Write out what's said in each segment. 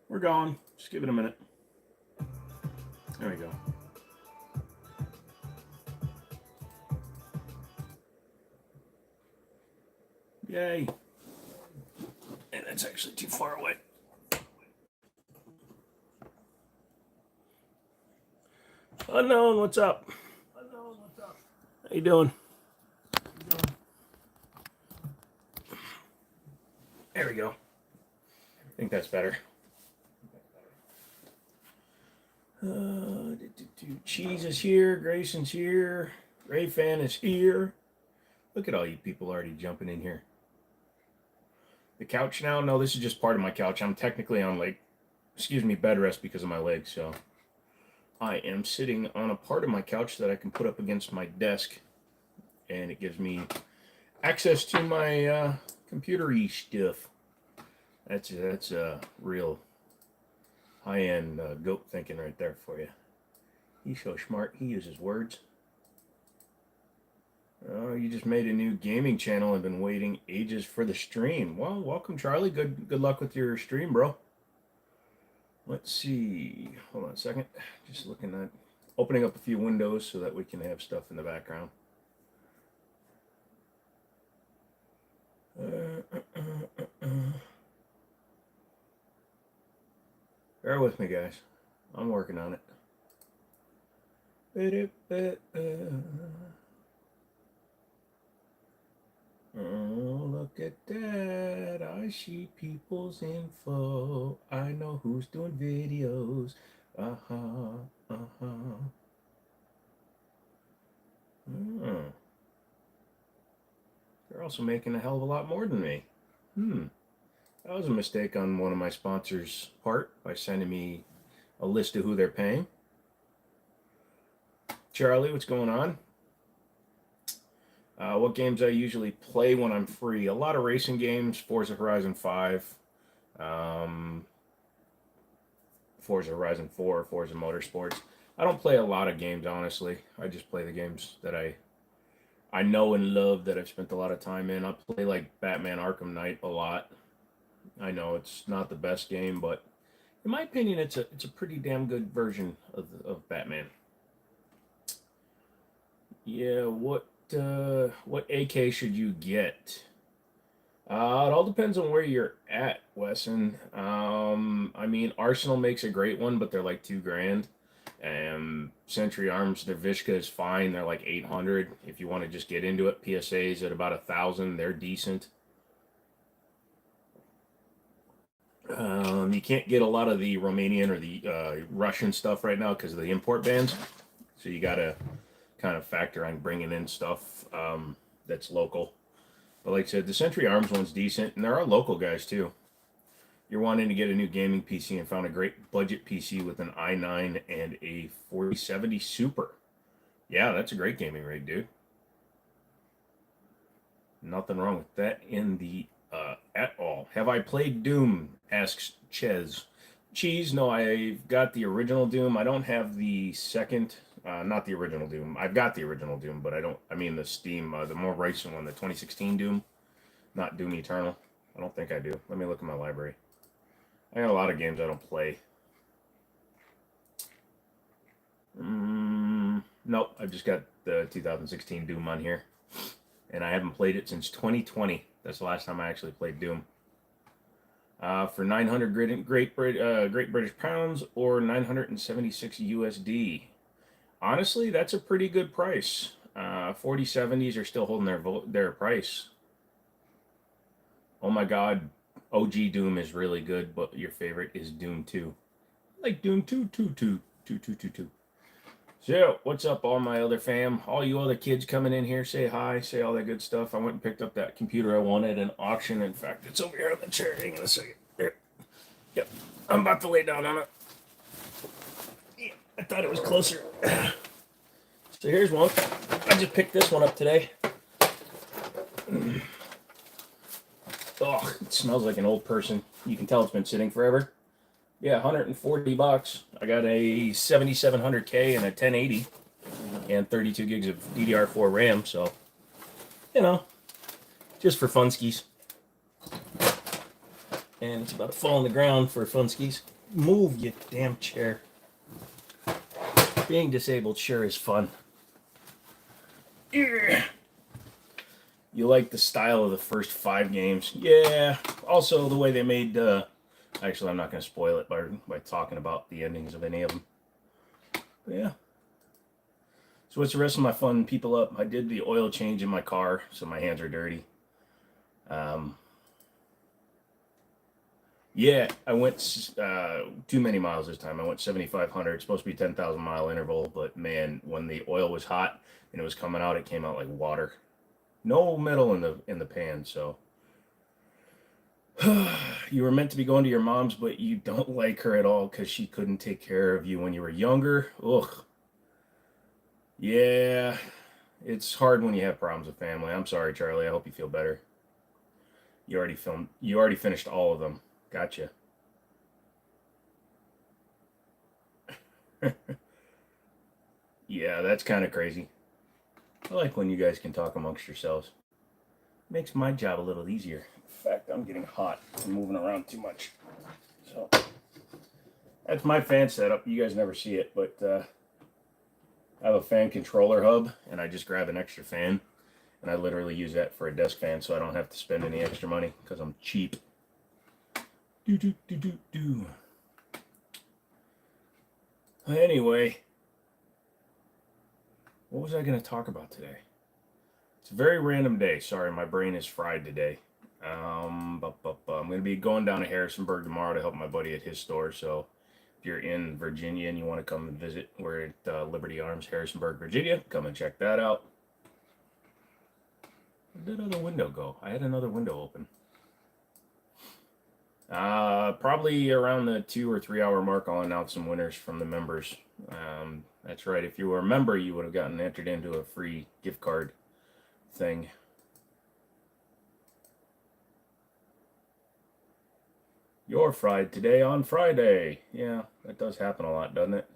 We're going. Just give it a minute. There we go. Yay. And that's actually too far away. Unknown, what's up? How you doing? There we go. I think that's better. Cheese is here. Grayson's here. Ray Fan is here. Look at all you people already jumping in here. The couch now? No, this is just part of my couch. I'm technically on bed rest because of my legs. So I am sitting on a part of my couch that I can put up against my desk, and it gives me access to my computer-y stuff. That's real high-end goat thinking right there for you. He's so smart. He uses words. Oh, you just made a new gaming channel and been waiting ages for the stream. Well, welcome, Charlie. Good luck with your stream, bro. Let's see. Hold on a second. Just looking at opening up a few windows so that we can have stuff in the background. Bear with me, guys. I'm working on it. Oh, look at that. I see people's info. I know who's doing videos. They're also making a hell of a lot more than me. That was a mistake on one of my sponsors' part by sending me a list of who they're paying. Charlie, what's going on? What games I usually play when I'm free? A lot of racing games, Forza Horizon 5, Forza Horizon 4, Forza Motorsports. I don't play a lot of games, honestly. I just play the games that I know and love, that I've spent a lot of time in. I play like Batman Arkham Knight a lot. I know it's not the best game, but in my opinion, it's a pretty damn good version of Batman. Yeah, what AK should you get? It all depends on where you're at, Wesson. I mean, Arsenal makes a great one, but they're like $2,000. Century Arms, their Vishka is fine. They're like 800. If you want to just get into it, PSA's at about 1,000. They're decent. You can't get a lot of the Romanian or the Russian stuff right now because of the import bans. So you got to kind of factor on bringing in stuff that's local. But like I said, the Century Arms one's decent, and there are local guys too. You're wanting to get a new gaming PC and found a great budget PC with an i9 and a 4070 Super. Yeah, that's a great gaming rig, dude. Nothing wrong with that in the at all. Have I played Doom? Asks Ches. Cheese, no, I've got the original Doom. I don't have the second, not the original Doom. I've got the original Doom, but I mean the Steam, the more recent one, the 2016 Doom, not Doom Eternal. I don't think I do. Let me look at my library. I got a lot of games I don't play. Nope, I've just got the 2016 Doom on here, and I haven't played it since 2020. That's the last time I actually played Doom. For 900 Great British pounds or 976 USD. Honestly, that's a pretty good price. 4070s are still holding their price. Oh my God, OG Doom is really good, but your favorite is Doom 2. Like Doom 2. So, what's up, all my other fam? All you other kids coming in here, say hi, say all that good stuff. I went and picked up that computer I wanted at an auction. In fact, it's over here on the chair. Hang on a second. There. Yep. I'm about to lay down on it. Yeah, I thought it was closer. So here's one. I just picked this one up today. Oh, it smells like an old person. You can tell it's been sitting forever. Yeah, $140. I got a 7700K and a 1080 and 32 gigs of DDR4 RAM, so, you know, just for funskies. And it's about to fall on the ground for funskies. Move, you damn chair. Being disabled sure is fun. You like the style of the first 5 games? Yeah. Also, the way they made. Actually, I'm not going to spoil it by talking about the endings of any of them. But yeah. So what's the rest of my fun people up? I did the oil change in my car, so my hands are dirty. Yeah, I went too many miles this time. I went 7,500. It's supposed to be 10,000 mile interval, but man, when the oil was hot and it was coming out, it came out like water. No metal in the pan. So you were meant to be going to your mom's, but you don't like her at all because she couldn't take care of you when you were younger. Ugh. Yeah, it's hard when you have problems with family. I'm sorry, Charlie. I hope you feel better. You already filmed. You already finished all of them. Gotcha. Yeah, that's kind of crazy. I like when you guys can talk amongst yourselves. Makes my job a little easier. In fact, I'm getting hot and moving around too much. So that's my fan setup. You guys never see it, but I have a fan controller hub, and I just grab an extra fan, and I literally use that for a desk fan, so I don't have to spend any extra money because I'm cheap. Anyway, what was I going to talk about today? It's a very random day. Sorry, my brain is fried today. I'm going to be going down to Harrisonburg tomorrow to help my buddy at his store. So if you're in Virginia and you want to come and visit, we're at Liberty Arms, Harrisonburg, Virginia. Come and check that out. Where did the other window go? I had another window open. Probably around the 2 or 3 hour mark, I'll announce some winners from the members. That's right. If you were a member, you would have gotten entered into a free gift card thing. You're fried today on Friday. Yeah, that does happen a lot, doesn't it?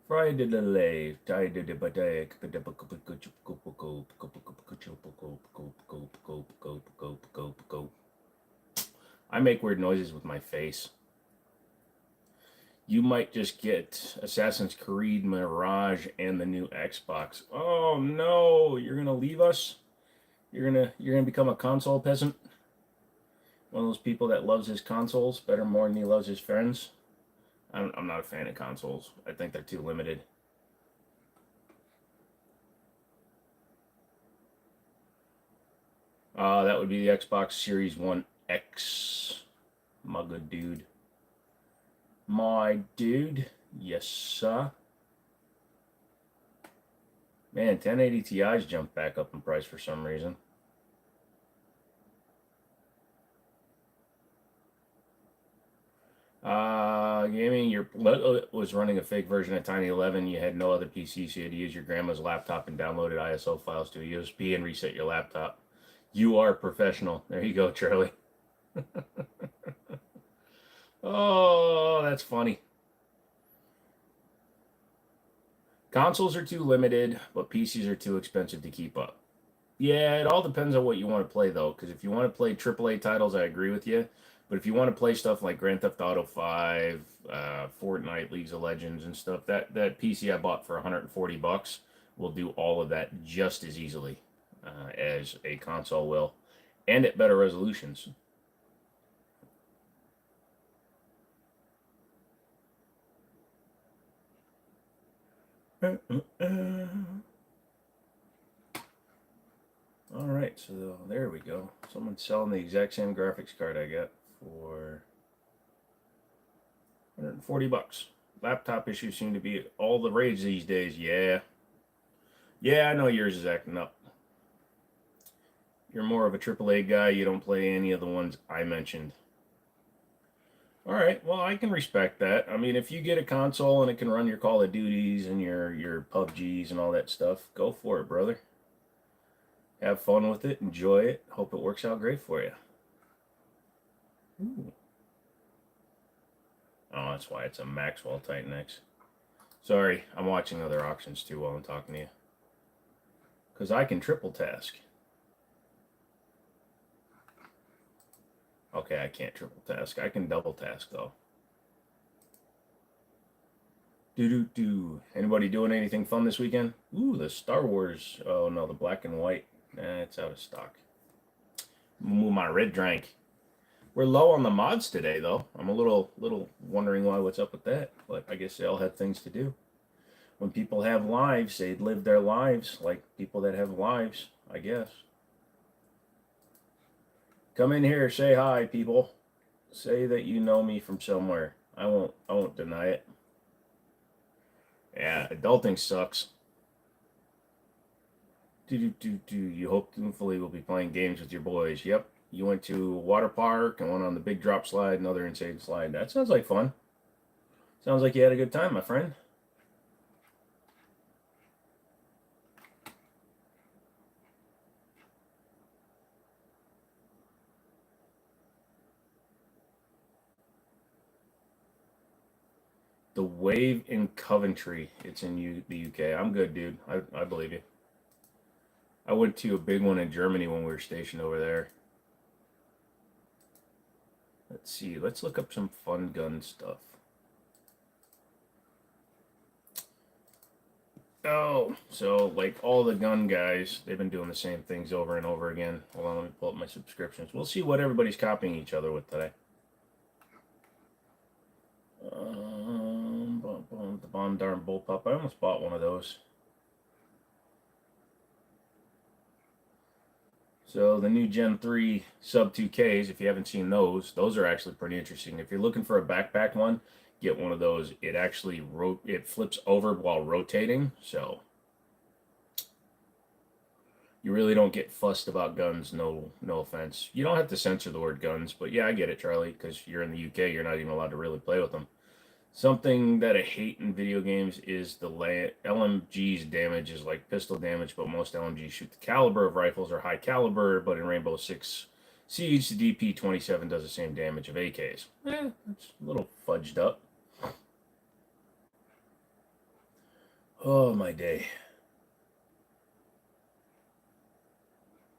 Friday delay. I make weird noises with my face. You might just get Assassin's Creed Mirage and the new Xbox. Oh no, you're gonna leave us? You're gonna become a console peasant? One of those people that loves his consoles better more than he loves his friends? I'm not a fan of consoles. I think they're too limited. That would be the Xbox Series 1 X. My good dude. My dude. Yes, sir. Man, 1080 Ti's jumped back up in price for some reason. Gaming, your was running a fake version of Tiny 11. You had no other PC, so you had to use your grandma's laptop and downloaded ISO files to a USB and reset your laptop. You are professional. There you go, Charlie. Oh, that's funny. Consoles are too limited, but PCs are too expensive to keep up. Yeah, it all depends on what you want to play, though. Because if you want to play AAA titles, I agree with you. But if you want to play stuff like Grand Theft Auto 5, Fortnite, Leagues of Legends, and stuff, that PC I bought for $140 will do all of that just as easily as a console will, and at better resolutions. All right, so there we go. Someone's selling the exact same graphics card I got for $140. Laptop issues seem to be all the rage these days. Yeah. Yeah, I know yours is acting up. You're more of a AAA guy. You don't play any of the ones I mentioned. All right, well, I can respect that. I mean, if you get a console and it can run your Call of Duties and your PUBGs and all that stuff, go for it, brother. Have fun with it. Enjoy it. Hope it works out great for you. Ooh. Oh, that's why it's a Maxwell Titan X. Sorry, I'm watching other auctions too while I'm talking to you. Because I can triple task. Okay, I can't triple task. I can double task, though. Anybody doing anything fun this weekend? Ooh, the Star Wars. Oh no, the black and white. It's out of stock. Move my red drink. We're low on the mods today, though. I'm a little wondering what's up with that. But I guess they all have things to do. When people have lives, they live their lives like people that have lives, I guess. Come in here, say hi, people. Say that you know me from somewhere. I won't deny it. Yeah, adulting sucks. You hopefully will be playing games with your boys. Yep. You went to a water park and went on the big drop slide, another insane slide. That sounds like fun. Sounds like you had a good time, my friend. The Wave in Coventry. It's in the UK. I'm good, dude. I believe you. I went to a big one in Germany when we were stationed over there. Let's see. Let's look up some fun gun stuff. Oh, so like all the gun guys, they've been doing the same things over and over again. Hold on, let me pull up my subscriptions. We'll see what everybody's copying each other with today. The Bomb Darn Bullpup. I almost bought one of those. So the new Gen 3 sub 2Ks, if you haven't seen those are actually pretty interesting. If you're looking for a backpack one, get one of those. It actually it flips over while rotating, so you really don't get fussed about guns. No offense. You don't have to censor the word guns, but yeah, I get it, Charlie, because you're in the UK, you're not even allowed to really play with them. Something that I hate in video games is the LMG's damage is like pistol damage, but most LMGs shoot the caliber of rifles are high caliber, but in Rainbow Six Siege, the DP-27 does the same damage of AKs. It's a little fudged up. Oh, my day.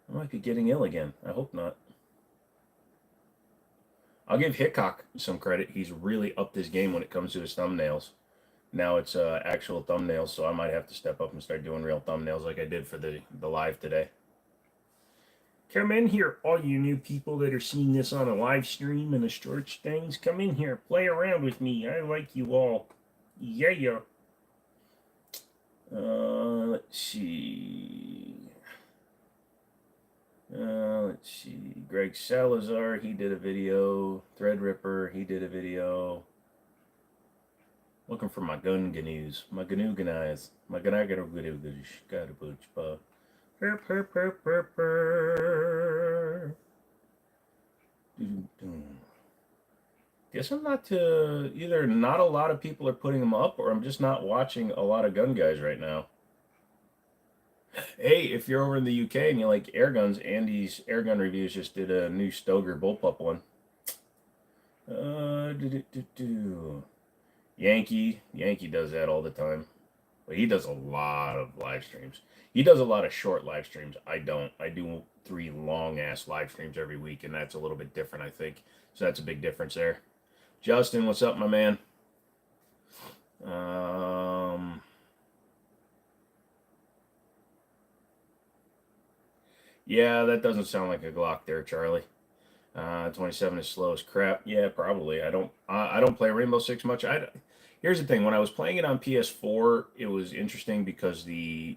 I might be getting ill again. I hope not. I'll give Hickok some credit. He's really upped his game when it comes to his thumbnails. Now it's actual thumbnails, so I might have to step up and start doing real thumbnails like I did for the live today. Come in here, all you new people that are seeing this on a live stream and the shorts things. Come in here, play around with me. I like you all. Yeah. Let's see. Greg Salazar, he did a video. Threadripper, he did a video. Looking for my gun ganoos. My ganooganize. My ganaganooganoogoosh. Got a booch, pa. Guess I'm not either not a lot of people are putting them up or I'm just not watching a lot of gun guys right now. Hey, if you're over in the UK and you like air guns, Andy's Air Gun Reviews just did a new Stoger bullpup one. Yankee does that all the time. But he does a lot of live streams. He does a lot of short live streams. I don't. I do 3 long-ass live streams every week, and that's a little bit different, I think. So that's a big difference there. Justin, what's up, my man? Yeah, that doesn't sound like a Glock there, Charlie. 27 is slow as crap. Yeah, probably. I don't play Rainbow Six much. Here's the thing. When I was playing it on PS4, it was interesting because the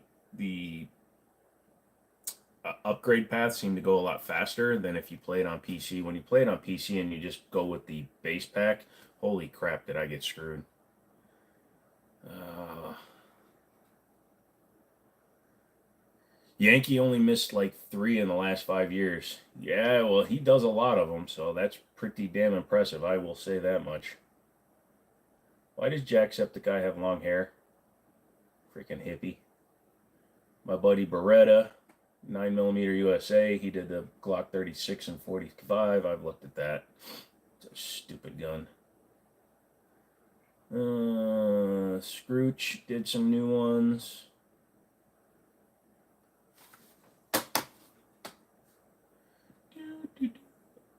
upgrade path seemed to go a lot faster than if you play it on PC. When you play it on PC and you just go with the base pack, holy crap, did I get screwed. Yankee only missed like 3 in the last 5 years. Yeah, well, he does a lot of them, so that's pretty damn impressive. I will say that much. Why does Jacksepticeye have long hair? Freaking hippie. My buddy Beretta, 9mm USA, he did the Glock 36 and 45. I've looked at that. It's a stupid gun. Scrooch did some new ones.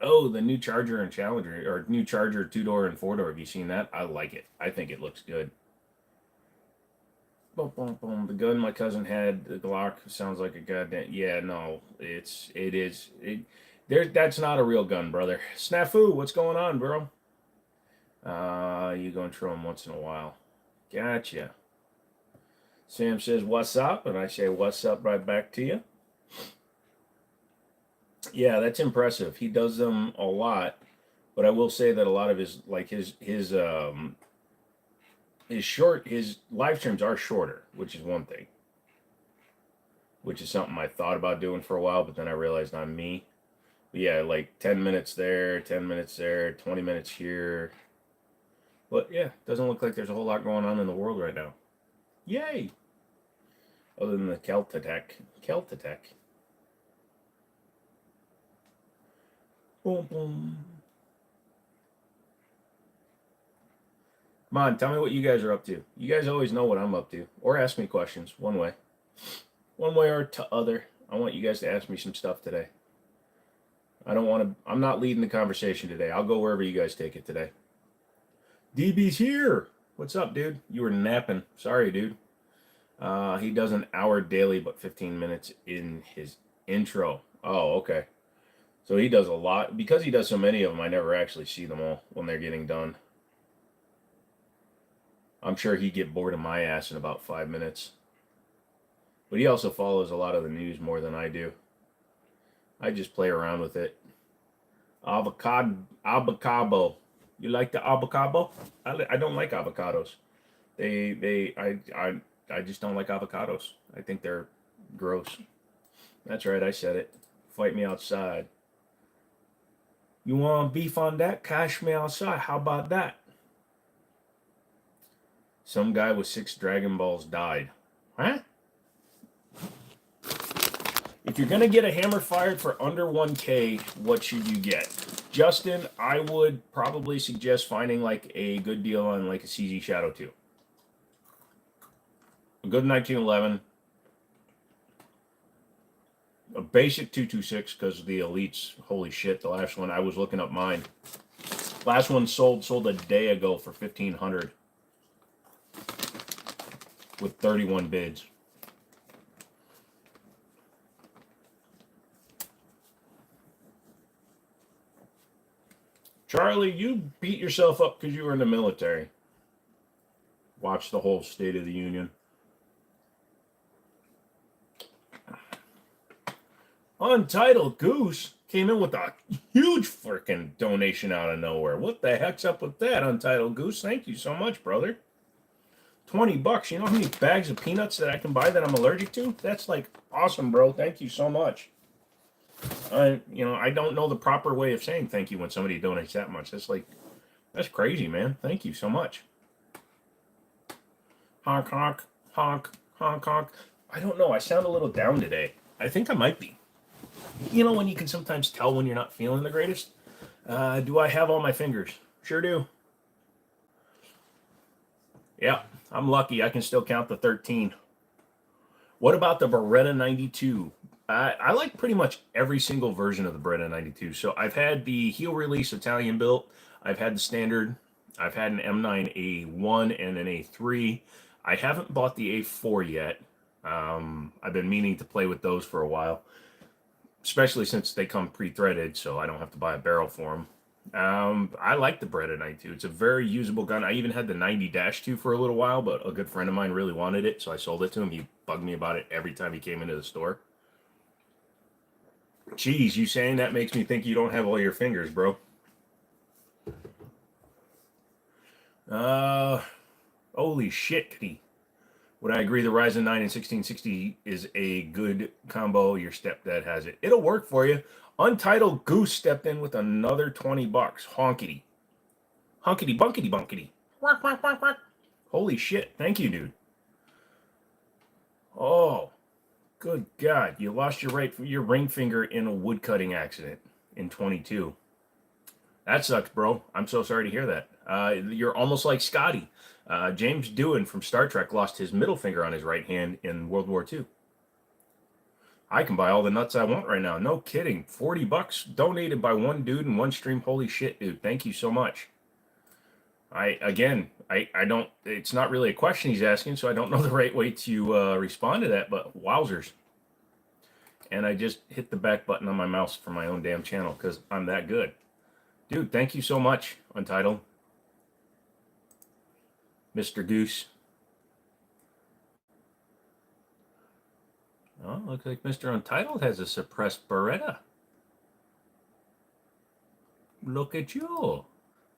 Oh, the new Charger and Challenger, or new Charger 2-door and 4-door. Have you seen that? I like it. I think it looks good. Boom, boom, boom. The gun my cousin had, the Glock, sounds like a goddamn. Yeah, no, it is. That's not a real gun, brother. Snafu, what's going on, bro? You go and throw them once in a while. Gotcha. Sam says, "What's up?" And I say, "What's up?" right back to you. Yeah, that's impressive. He does them a lot, but I will say that a lot of his his live streams are shorter, which is one thing. Which is something I thought about doing for a while, but then I realized I'm me. But yeah, like 10 minutes there, 10 minutes there, 20 minutes here. But yeah, doesn't look like there's a whole lot going on in the world right now. Yay! Other than the Celt attack. Boom, boom. Come on, tell me what you guys are up to. You guys always know what I'm up to. Or ask me questions, one way. One way or to other. I want you guys to ask me some stuff today. I'm not leading the conversation today. I'll go wherever you guys take it today. DB's here. What's up, dude? You were napping. Sorry, dude. He does an hour daily, but 15 minutes in his intro. Oh, okay. So he does a lot. Because he does so many of them, I never actually see them all when they're getting done. I'm sure he'd get bored of my ass in about 5 minutes. But he also follows a lot of the news more than I do. I just play around with it. Avocado. You like the avocado? I don't like avocados. I just don't like avocados. I think they're gross. That's right, I said it. Fight me outside. You want beef on that? Cash me outside. How about that? Some guy with 6 Dragon Balls died. Huh? If you're going to get a hammer fired for under 1K, what should you get? Justin, I would probably suggest finding like a good deal on like a CZ Shadow 2. A good 1911. A basic 226 because the Elites, holy shit, the last one, I was looking up mine. Last one sold a day ago for 1,500 with 31 bids. Charlie, you beat yourself up because you were in the military. Watch the whole State of the Union. Untitled Goose came in with a huge freaking donation out of nowhere. What the heck's up with that, Untitled Goose? Thank you so much, brother. $20. You know how many bags of peanuts that I can buy that I'm allergic to? That's like awesome, bro. Thank you so much. I don't know the proper way of saying thank you when somebody donates that much. That's crazy, man. Thank you so much. Honk, honk, honk, honk, honk. I don't know. I sound a little down today. I think I might be. You know when you can sometimes tell when you're not feeling the greatest? Do I have all my fingers? Sure do. Yeah, I'm lucky. I can still count the 13. What about the Beretta 92? I like pretty much every single version of the Beretta 92. So I've had the heel release Italian built. I've had the standard. I've had an M9A1 and an A3. I haven't bought the A4 yet. I've been meaning to play with those for a while, especially since they come pre-threaded, so I don't have to buy a barrel for them. I like the Beretta 92. It's a very usable gun. I even had the 90-2 for a little while, but a good friend of mine really wanted it, so I sold it to him. He bugged me about it every time he came into the store. Geez, you saying that makes me think you don't have all your fingers, bro. Holy shit, kitty. Would I agree the Ryzen 9 and 1660 is a good combo? Your stepdad has it. It'll work for you. Untitled Goose stepped in with another $20. Honkity. Honkity bunkity bunkity. Quack, quack, quack, quack. Holy shit. Thank you, dude. Oh, good God. You lost your ring finger in a woodcutting accident in 22. That sucks, bro. I'm so sorry to hear that. You're almost like Scotty. James Doohan from Star Trek lost his middle finger on his right hand in World War II. I can buy all the nuts I want right now. No kidding. $40 donated by one dude in one stream. Holy shit, dude. Thank you so much. Again, I don't, it's not really a question he's asking, so I don't know the right way to respond to that, but wowzers. And I just hit the back button on my mouse for my own damn channel because I'm that good. Dude, thank you so much, Untitled. Mr. Goose. Oh, looks like Mr. Untitled has a suppressed Beretta. Look at you.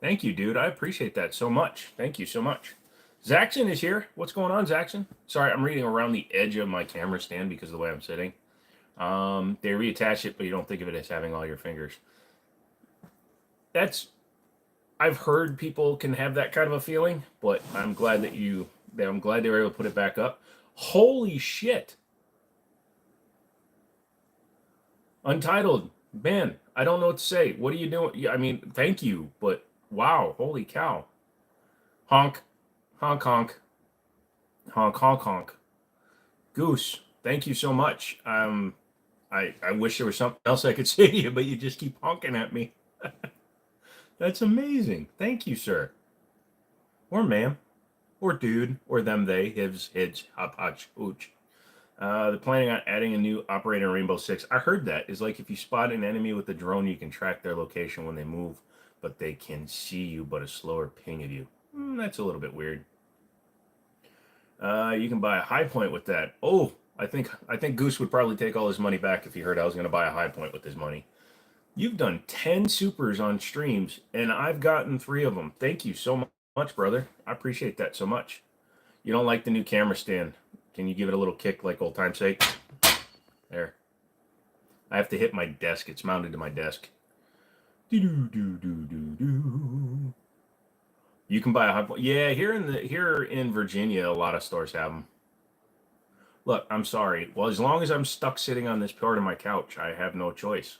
Thank you, dude. I appreciate that so much. Thank you so much. Zaxxon is here. What's going on, Zaxxon? Sorry, I'm reading around the edge of my camera stand because of the way I'm sitting. They reattach it, but you don't think of it as having all your fingers. I've heard people can have that kind of a feeling, but I'm glad I'm glad they were able to put it back up. Holy shit. Untitled, man, I don't know what to say. What are you doing? Yeah, I mean, thank you, but wow, holy cow. Honk, honk, honk, honk, honk, honk. Goose, thank you so much. I wish there was something else I could say to you, but you just keep honking at me. That's amazing. Thank you, sir. Or ma'am. Or dude. Or them, they, his, hids, hop, hotch, ooch. They're planning on adding a new operator in Rainbow Six. I heard that. It's like if you spot an enemy with a drone, you can track their location when they move, but they can see you, but a slower ping of you. That's a little bit weird. You can buy a high point with that. Oh, I think Goose would probably take all his money back if he heard I was going to buy a high point with his money. You've done 10 supers on streams, and I've gotten 3 of them. Thank you so much, brother. I appreciate that so much. You don't like the new camera stand. Can you give it a little kick like old time's sake? There. I have to hit my desk. It's mounted to my desk. Do-do-do-do-do-do. You can buy a high point. Yeah, here in Virginia, a lot of stores have them. Look, I'm sorry. Well, as long as I'm stuck sitting on this part of my couch, I have no choice.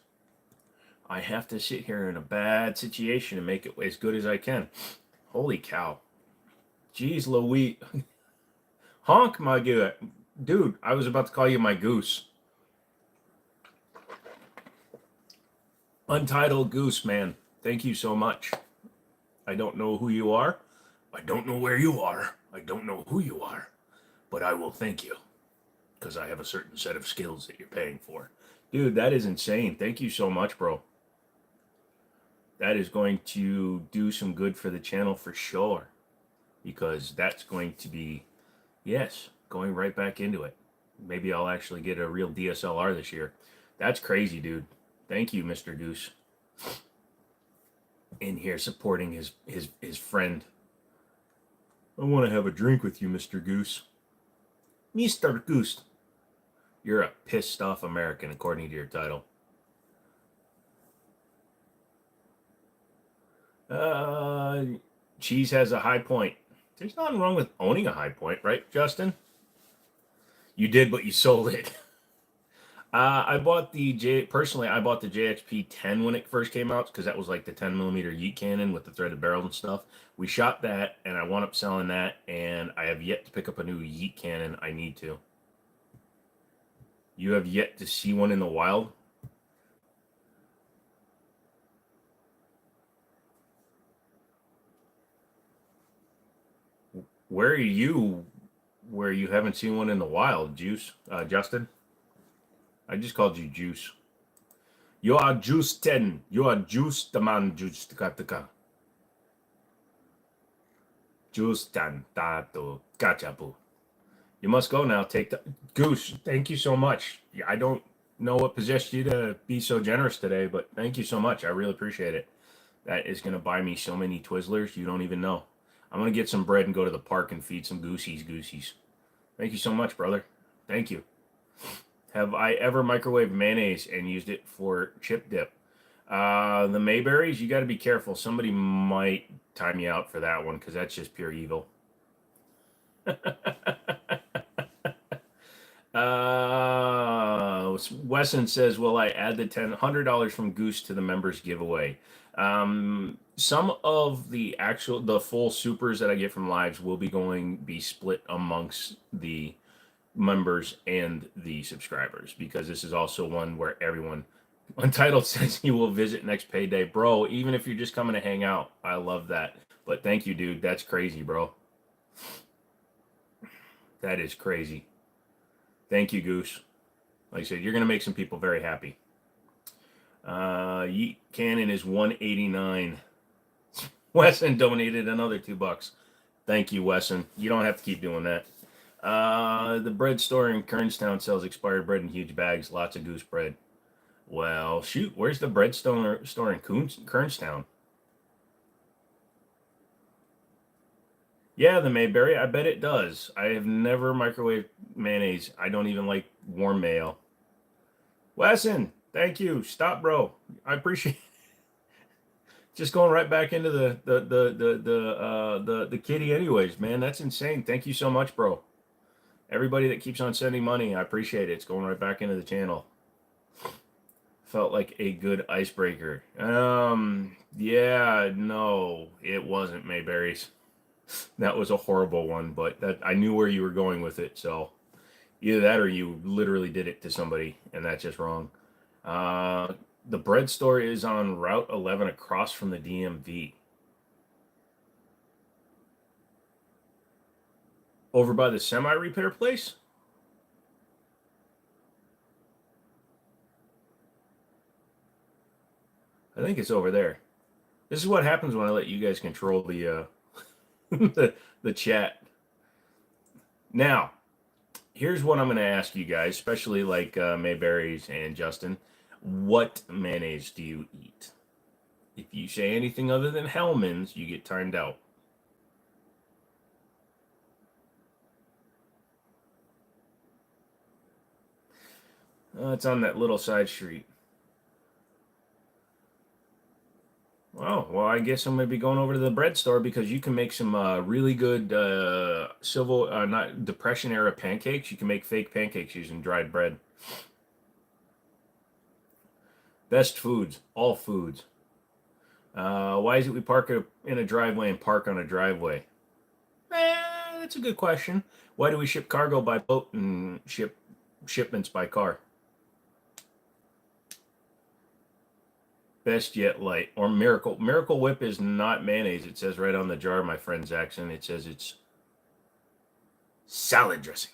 I have to sit here in a bad situation and make it as good as I can. Holy cow. Jeez Louise. Honk, my good. Dude, I was about to call you my goose. Untitled Goose, man. Thank you so much. I don't know who you are. I don't know where you are. I don't know who you are. But I will thank you. Because I have a certain set of skills that you're paying for. Dude, that is insane. Thank you so much, bro. That is going to do some good for the channel for sure. Because that's going to be, yes, going right back into it. Maybe I'll actually get a real DSLR this year. That's crazy, dude. Thank you, Mr. Goose. In here supporting his friend. I want to have a drink with you, Mr. Goose. Mr. Goose. You're a pissed off American, according to your title. Cheese has a high point. There's nothing wrong with owning a high point, right, Justin? You did, but you sold it. I bought the JXP 10 when it first came out because that was like the 10mm yeet cannon with the threaded barrel and stuff. We shot that, and I wound up selling that, and I have yet to pick up a new yeet cannon. I need to. You have yet to see one in the wild? Where are you where you haven't seen one in the wild, Justin? I just called you Juice. You are Juice 10. You are Juice the man Juice Tika. Juice 10. Tato. Gachapu. You must go now. Take the Goose. Thank you so much. I don't know what possessed you to be so generous today, but thank you so much. I really appreciate it. That is going to buy me so many Twizzlers you don't even know. I'm going to get some bread and go to the park and feed some goosies. Thank you so much, brother. Thank you. Have I ever microwaved mayonnaise and used it for chip dip? The Memebers, you got to be careful. Somebody might time you out for that one because that's just pure evil. Wesson says, will I add the $100 from Goose to the members giveaway? Some of the full supers that I get from lives will be split amongst the members and the subscribers, because this is also one where everyone Untitled says he will visit next payday. Bro, even if you're just coming to hang out, I love that. But thank you, dude. That's crazy, bro. That is crazy. Thank you, Goose. Like I said, you're going to make some people very happy. Yeet Cannon is 189. Wesson donated another $2. Thank you, Wesson. You don't have to keep doing that. The bread store in Kernstown sells expired bread in huge bags. Lots of goose bread. Well, shoot. Where's the bread store in Kernstown? Yeah, the Mayberry. I bet it does. I have never microwaved mayonnaise. I don't even like warm mayo. Wesson, thank you. Stop, bro. I appreciate it. Just going right back into the kitty anyways, man. That's insane. Thank you so much, bro. Everybody that keeps on sending money, I appreciate it. It's going right back into the channel. Felt like a good icebreaker. Yeah, no, it wasn't Mayberries. That was a horrible one, but that I knew where you were going with it, so either that or you literally did it to somebody, and that's just wrong. The bread store is on Route 11 across from the DMV. Over by the semi-repair place? I think it's over there. This is what happens when I let you guys control the the chat. Now, here's what I'm going to ask you guys, especially like Mayberries and Justin. What mayonnaise do you eat? If you say anything other than Hellman's, you get timed out. It's on that little side street. Oh, well, I guess I'm going to be going over to the bread store because you can make some really good not Depression era pancakes. You can make fake pancakes using dried bread. Best foods, all foods. Why is it we park in a driveway and park on a driveway? That's a good question. Why do we ship cargo by boat and ship shipments by car? Best Yet Light or Miracle. Miracle Whip is not mayonnaise. It says right on the jar, my friend Zaxxon. It says it's salad dressing.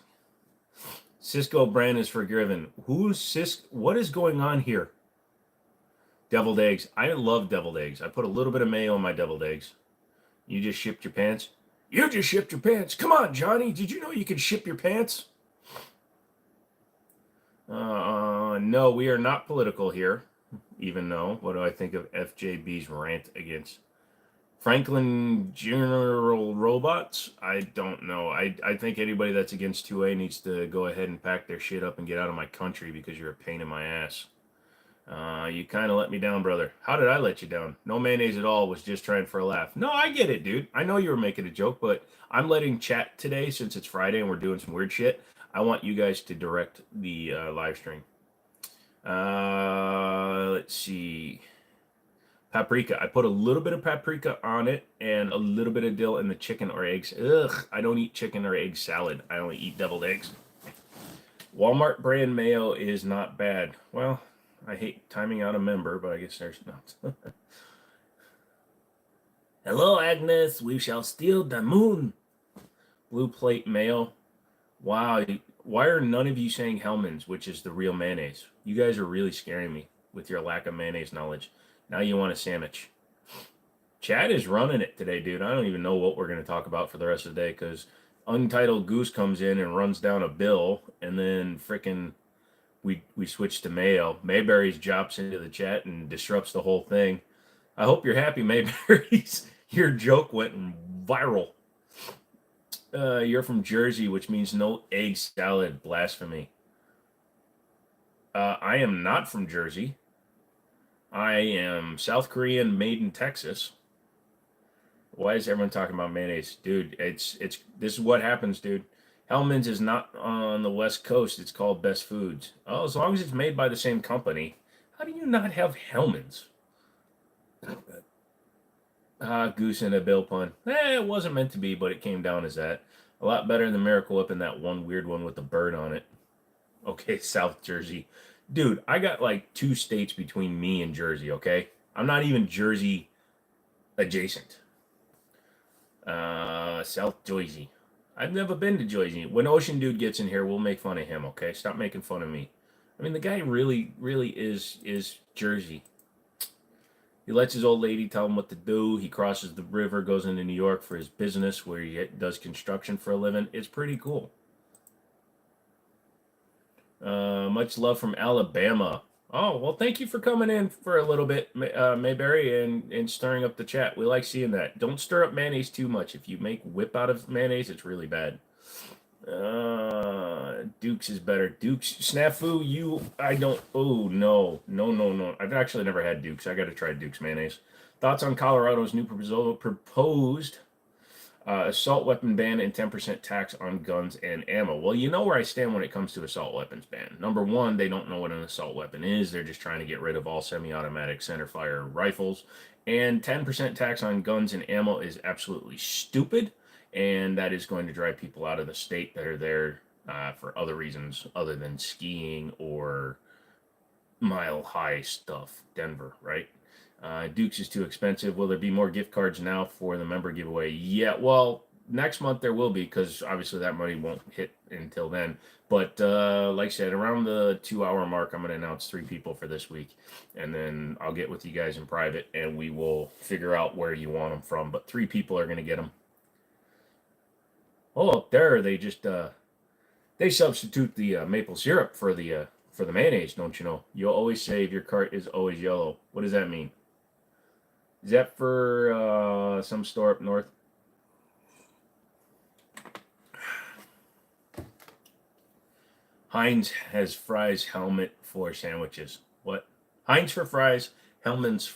Cisco brand is forgiven. Who's Cisco? What is going on here? Deviled eggs. I love deviled eggs. I put a little bit of mayo on my deviled eggs. You just shipped your pants? You just shipped your pants. Come on, Johnny. Did you know you could ship your pants? No, we are not political here. Even though, what do I think of FJB's rant against Franklin General Robots? I don't know. I think anybody that's against 2A needs to go ahead and pack their shit up and get out of my country because you're a pain in my ass. You kind of let me down, brother. How did I let you down? No mayonnaise at all. Was just trying for a laugh. No, I get it, dude. I know you were making a joke, but I'm letting chat today since it's Friday and we're doing some weird shit. I want you guys to direct the live stream. Let's see. Paprika. I put a little bit of paprika on it and a little bit of dill in the chicken or eggs. Ugh, I don't eat chicken or egg salad. I only eat deviled eggs. Walmart brand mayo is not bad. Well, I hate timing out a member, but I guess there's not. Hello, Agnes. We shall steal the moon. Blue plate mayo. Wow. Why are none of you saying Hellman's, which is the real mayonnaise? You guys are really scaring me with your lack of mayonnaise knowledge. Now you want a sandwich. Chad is running it today, dude. I don't even know what we're going to talk about for the rest of the day because Untitled Goose comes in and runs down a bill, and then frickin' we switch to Mayo. Mayberries drops into the chat and disrupts the whole thing. I hope you're happy, Mayberries. Your joke went viral. You're from Jersey, which means no egg salad. Blasphemy. I am not from Jersey. I am South Korean, made in Texas. Why is everyone talking about mayonnaise, dude? It's this is what happens, dude. Hellman's is not on the West Coast. It's called Best Foods. Oh, as long as it's made by the same company. How do you not have Hellman's? Goose and a bill pun. It wasn't meant to be, but it came down as that. A lot better than Miracle Whip and that one weird one with the bird on it. Okay, South Jersey. Dude, I got like 2 states between me and Jersey, okay? I'm not even Jersey adjacent. South Jersey. I've never been to Jersey. When Ocean Dude gets in here, we'll make fun of him, okay? Stop making fun of me. I mean, the guy really is Jersey. He lets his old lady tell him what to do. He crosses the river, goes into New York for his business where he does construction for a living. It's pretty cool. Much love from Alabama. Oh, well, thank you for coming in for a little bit, Mayberry, and stirring up the chat. We like seeing that. Don't stir up mayonnaise too much. If you make whip out of mayonnaise, it's really bad. Duke's is better. Duke's snafu. I don't. Oh no. I've actually never had Duke's. I got to try Duke's mayonnaise. Thoughts on Colorado's new proposed assault weapon ban and 10% tax on guns and ammo. Well, you know where I stand when it comes to assault weapons ban. Number one, they don't know what an assault weapon is. They're just trying to get rid of all semi-automatic centerfire rifles. And 10% tax on guns and ammo is absolutely stupid. And that is going to drive people out of the state that are there for other reasons other than skiing or mile high stuff. Denver, right? Duke's is too expensive. Will there be more gift cards now for the member giveaway? Yeah, well, next month there will be because obviously that money won't hit until then. But like I said, around the 2-hour mark, I'm going to announce 3 people for this week. And then I'll get with you guys in private and we will figure out where you want them from. But 3 people are going to get them. Oh, up there, they just they substitute the maple syrup for the mayonnaise, don't you know? You'll always say if your cart is always yellow. What does that mean? Is that for some store up north? Heinz has fries helmet for sandwiches. What? Heinz for fries, Hellman's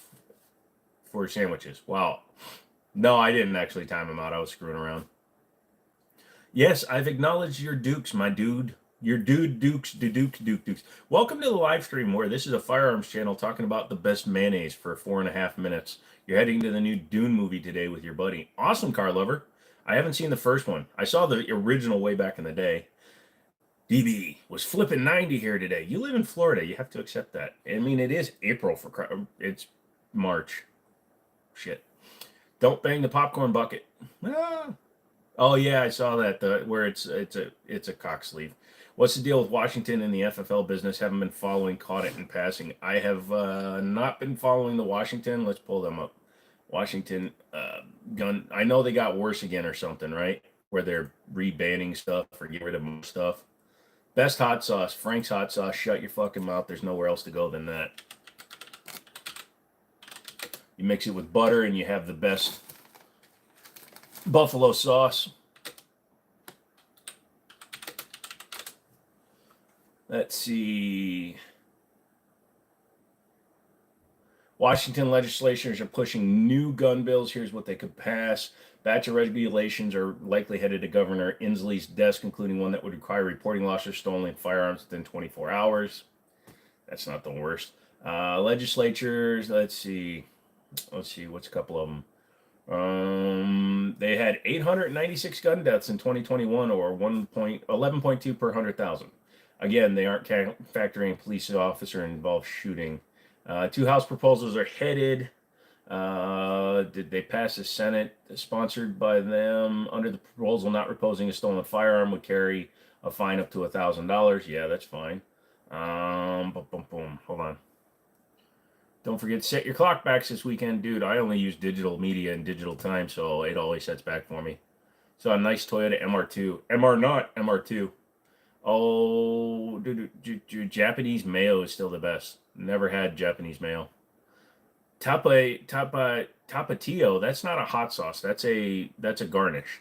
for sandwiches. Wow. No, I didn't actually time them out. I was screwing around. Yes, I've acknowledged your dukes, my dude. Your dude dukes. Welcome to the live stream where this is a firearms channel talking about the best mayonnaise for 4.5 minutes. You're heading to the new Dune movie today with your buddy. Awesome, car lover. I haven't seen the first one. I saw the original way back in the day. DB was flipping 90 here today. You live in Florida. You have to accept that. I mean, it is April it's March. Shit. Don't bang the popcorn bucket. Ah. Oh yeah, I saw that. Where it's a cock sleeve. What's the deal with Washington and the FFL business? Haven't been following. Caught it in passing. I have not been following the Washington. Let's pull them up. Washington gun. I know they got worse again or something, right? Where they're rebanning stuff or getting rid of more stuff. Best hot sauce, Frank's hot sauce. Shut your fucking mouth. There's nowhere else to go than that. You mix it with butter and you have the best buffalo sauce. Let's see. Washington legislators are pushing new gun bills. Here's what they could pass. Batch of regulations are likely headed to Governor Inslee's desk, including one that would require reporting lost or stolen firearms within 24 hours. That's not the worst. Legislatures, let's see, what's a couple of them? They had 896 gun deaths in 2021, or 11.2 per 100,000. Again, they aren't factoring police officer involved shooting. 2 House proposals are headed. Did they pass the Senate? Sponsored by them. Under the proposal, not reposing a stolen firearm would carry a fine up to $1,000. Yeah, that's fine. Boom. Hold on. Don't forget to set your clock backs this weekend, dude. I only use digital media and digital time, so it always sets back for me. So a nice Toyota MR2. MR2. Oh, dude, Japanese mayo is still the best. Never had Japanese mayo. Tapatio, that's not a hot sauce. That's a garnish.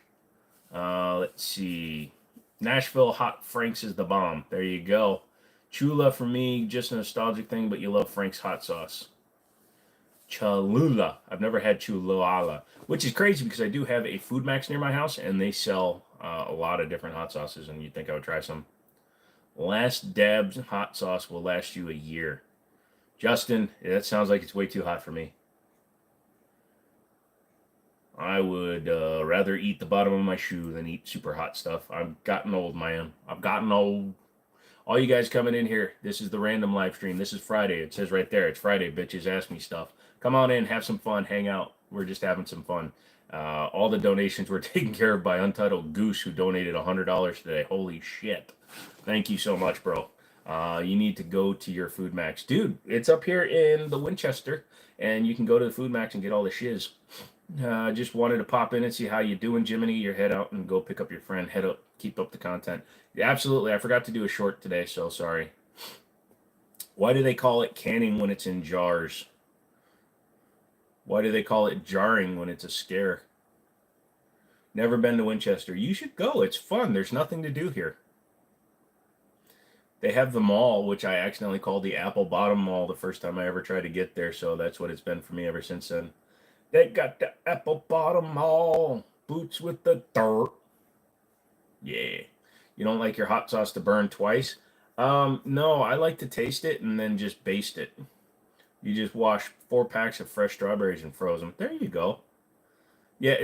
Let's see. Nashville Hot Frank's is the bomb. There you go. Chula for me, just a nostalgic thing, but you love Frank's hot sauce. Cholula. I've never had Cholula, which is crazy because I do have a Food Max near my house, and they sell a lot of different hot sauces, and you'd think I would try some. Last Dab's hot sauce will last you a year. Justin, that sounds like it's way too hot for me. I would rather eat the bottom of my shoe than eat super hot stuff. I've gotten old, man. I've gotten old. All you guys coming in here, this is the random live stream. This is Friday. It says right there, it's Friday, bitches. Ask me stuff. Come on in, have some fun, hang out. We're just having some fun. All the donations were taken care of by Untitled Goose, who donated $100 today. Holy shit. Thank you so much, bro. You need to go to your Food Max. Dude, it's up here in the Winchester, and you can go to the Food Max and get all the shiz. Just wanted to pop in and see how you doing, Jimmini. Your head out and go pick up your friend. Head up, keep up the content. Yeah, absolutely. I forgot to do a short today, so sorry. Why do they call it canning when it's in jars? Why do they call it jarring when it's a scare? Never been to Winchester. You should go. It's fun. There's nothing to do here. They have the mall, which I accidentally called the Apple Bottom Mall the first time I ever tried to get there, so that's what it's been for me ever since then. They got the Apple Bottom Mall. Boots with the dirt. Yeah. You don't like your hot sauce to burn twice? No, I like to taste it and then just baste it. You just wash 4 packs of fresh strawberries and froze them. There you go. Yeah,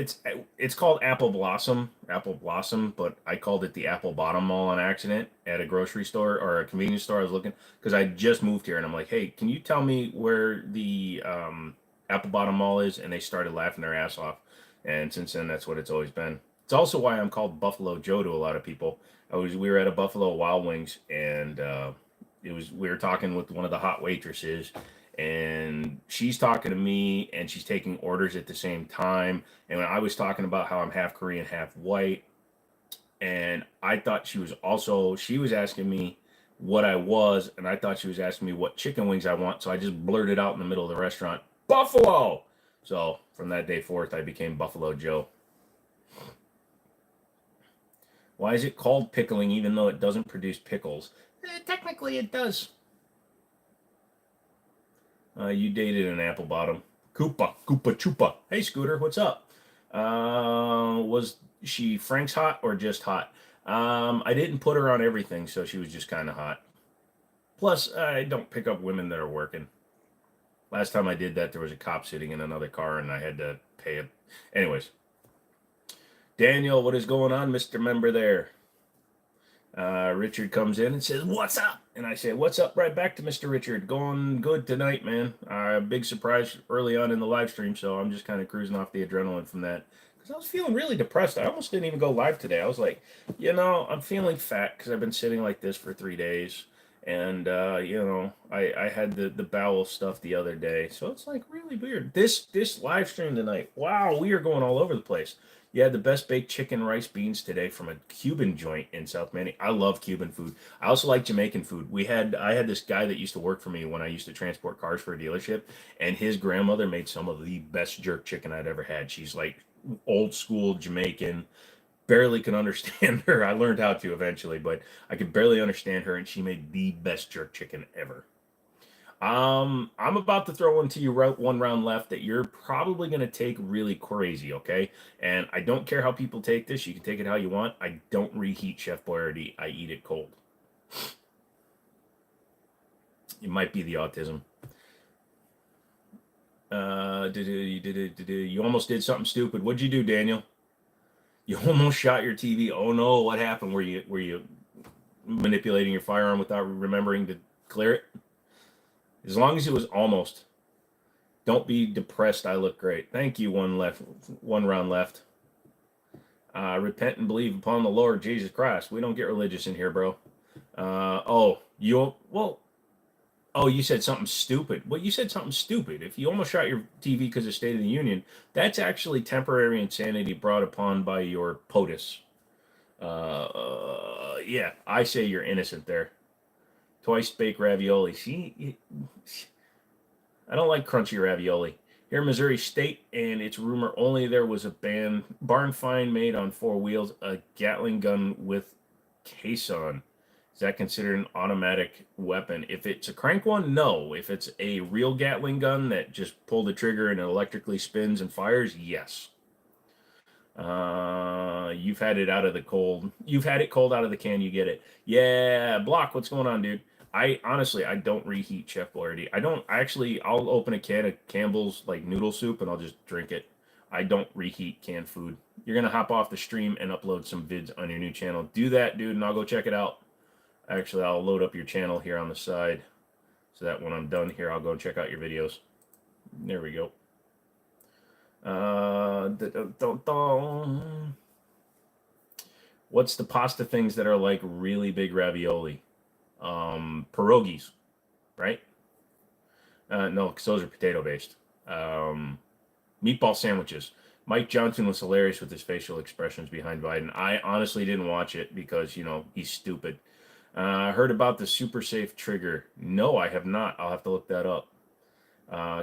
it's called Apple Blossom, but I called it the Apple Bottom Mall on accident at a grocery store or a convenience store. I was looking because I just moved here and I'm like, hey, can you tell me where the Apple Bottom Mall is? And they started laughing their ass off. And since then, that's what it's always been. It's also why I'm called Buffalo Joe to a lot of people. We were at a Buffalo Wild Wings and we were talking with one of the hot waitresses, and she's talking to me and she's taking orders at the same time. And when I was talking about how I'm half Korean, half white, and I thought she was asking me what I was, and I thought she was asking me what chicken wings I want. So I just blurted out in the middle of the restaurant, Buffalo. So from that day forth, I became Buffalo Joe. Why is it called pickling even though it doesn't produce pickles? Technically it does. You dated an apple bottom. Koopa Chupa. Hey, Scooter, what's up? Was she Frank's hot or just hot? I didn't put her on everything, so she was just kind of hot. Plus, I don't pick up women that are working. Last time I did that, there was a cop sitting in another car, and I had to pay it. Anyways. Daniel, what is going on, Mr. Member there? Richard comes in and says, what's up? And I say, what's up? Right back to Mr. Richard. Going good tonight, man. Big surprise early on in the live stream, so I'm just kind of cruising off the adrenaline from that. Because I was feeling really depressed. I almost didn't even go live today. I was like, I'm feeling fat because I've been sitting like this for 3 days. And, I had the bowel stuff the other day. So it's like really weird. This live stream tonight, wow, we are going all over the place. You had the best baked chicken rice beans today from a Cuban joint in South Miami. I love Cuban food. I also like Jamaican food. I had this guy that used to work for me when I used to transport cars for a dealership, and his grandmother made some of the best jerk chicken I'd ever had. She's like old school Jamaican. Barely can understand her. I learned how to eventually, but I could barely understand her, and she made the best jerk chicken ever. I'm about to throw one to you one round left that you're probably going to take really crazy, okay? And I don't care how people take this. You can take it how you want. I don't reheat Chef Boyardee. I eat it cold. It might be the autism. You almost did something stupid. What'd you do, Daniel? You almost shot your TV. Oh no, what happened? Were you manipulating your firearm without remembering to clear it? As long as it was almost. Don't be depressed. I look great. Thank you. One round left. Repent and believe upon the Lord Jesus Christ. We don't get religious in here, bro. You said something stupid. Well, you said something stupid. If you almost shot your TV because of State of the Union, that's actually temporary insanity brought upon by your POTUS. Yeah, I say you're innocent there. Twice baked ravioli. See, I don't like crunchy ravioli. Here in Missouri State, and it's rumor only there was a barn find made on 4 wheels, a Gatling gun with case on. Is that considered an automatic weapon? If it's a crank one, no. If it's a real Gatling gun that just pull the trigger and it electrically spins and fires, yes. You've had it out of the cold. You've had it cold out of the can. You get it. Yeah, Block. What's going on, dude? I don't reheat Chef Boyardee. I'll open a can of Campbell's like noodle soup and I'll just drink it. I don't reheat canned food. You're gonna hop off the stream and upload some vids on your new channel. Do that, dude, and I'll go check it out. Actually, I'll load up your channel here on the side so that when I'm done here, I'll go check out your videos. There we go. What's the pasta things that are like really big ravioli? Pierogies, right? No, because those are potato based. Meatball sandwiches. Mike Johnson was hilarious with his facial expressions behind Biden. I honestly didn't watch it because, he's stupid. Heard about the super safe trigger. No, I have not. I'll have to look that up.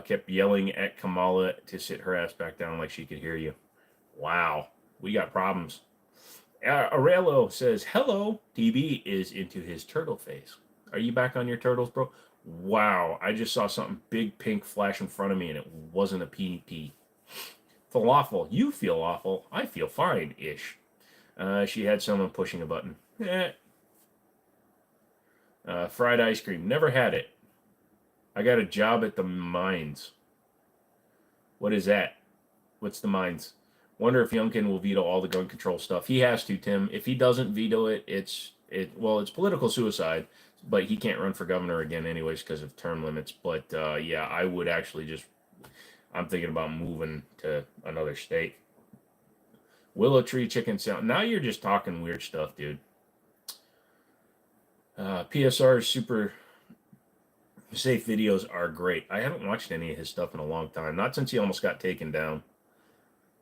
Kept yelling at Kamala to sit her ass back down like she could hear you. Wow, we got problems. Aurelio says, hello. DB is into his turtle face. Are you back on your turtles, bro? Wow, I just saw something big pink flash in front of me and it wasn't a PvP. Falafel, you feel awful. I feel fine-ish. She had someone pushing a button. Fried ice cream, never had it. I got a job at the mines. What is that? What's the mines? Wonder if Youngkin will veto all the gun control stuff. He has to, Tim. If he doesn't veto it, it's political suicide. But he can't run for governor again, anyways, because of term limits. But yeah, I would actually I'm thinking about moving to another state. Willow Tree Chicken Sound. Now you're just talking weird stuff, dude. PSR's super safe videos are great. I haven't watched any of his stuff in a long time. Not since he almost got taken down.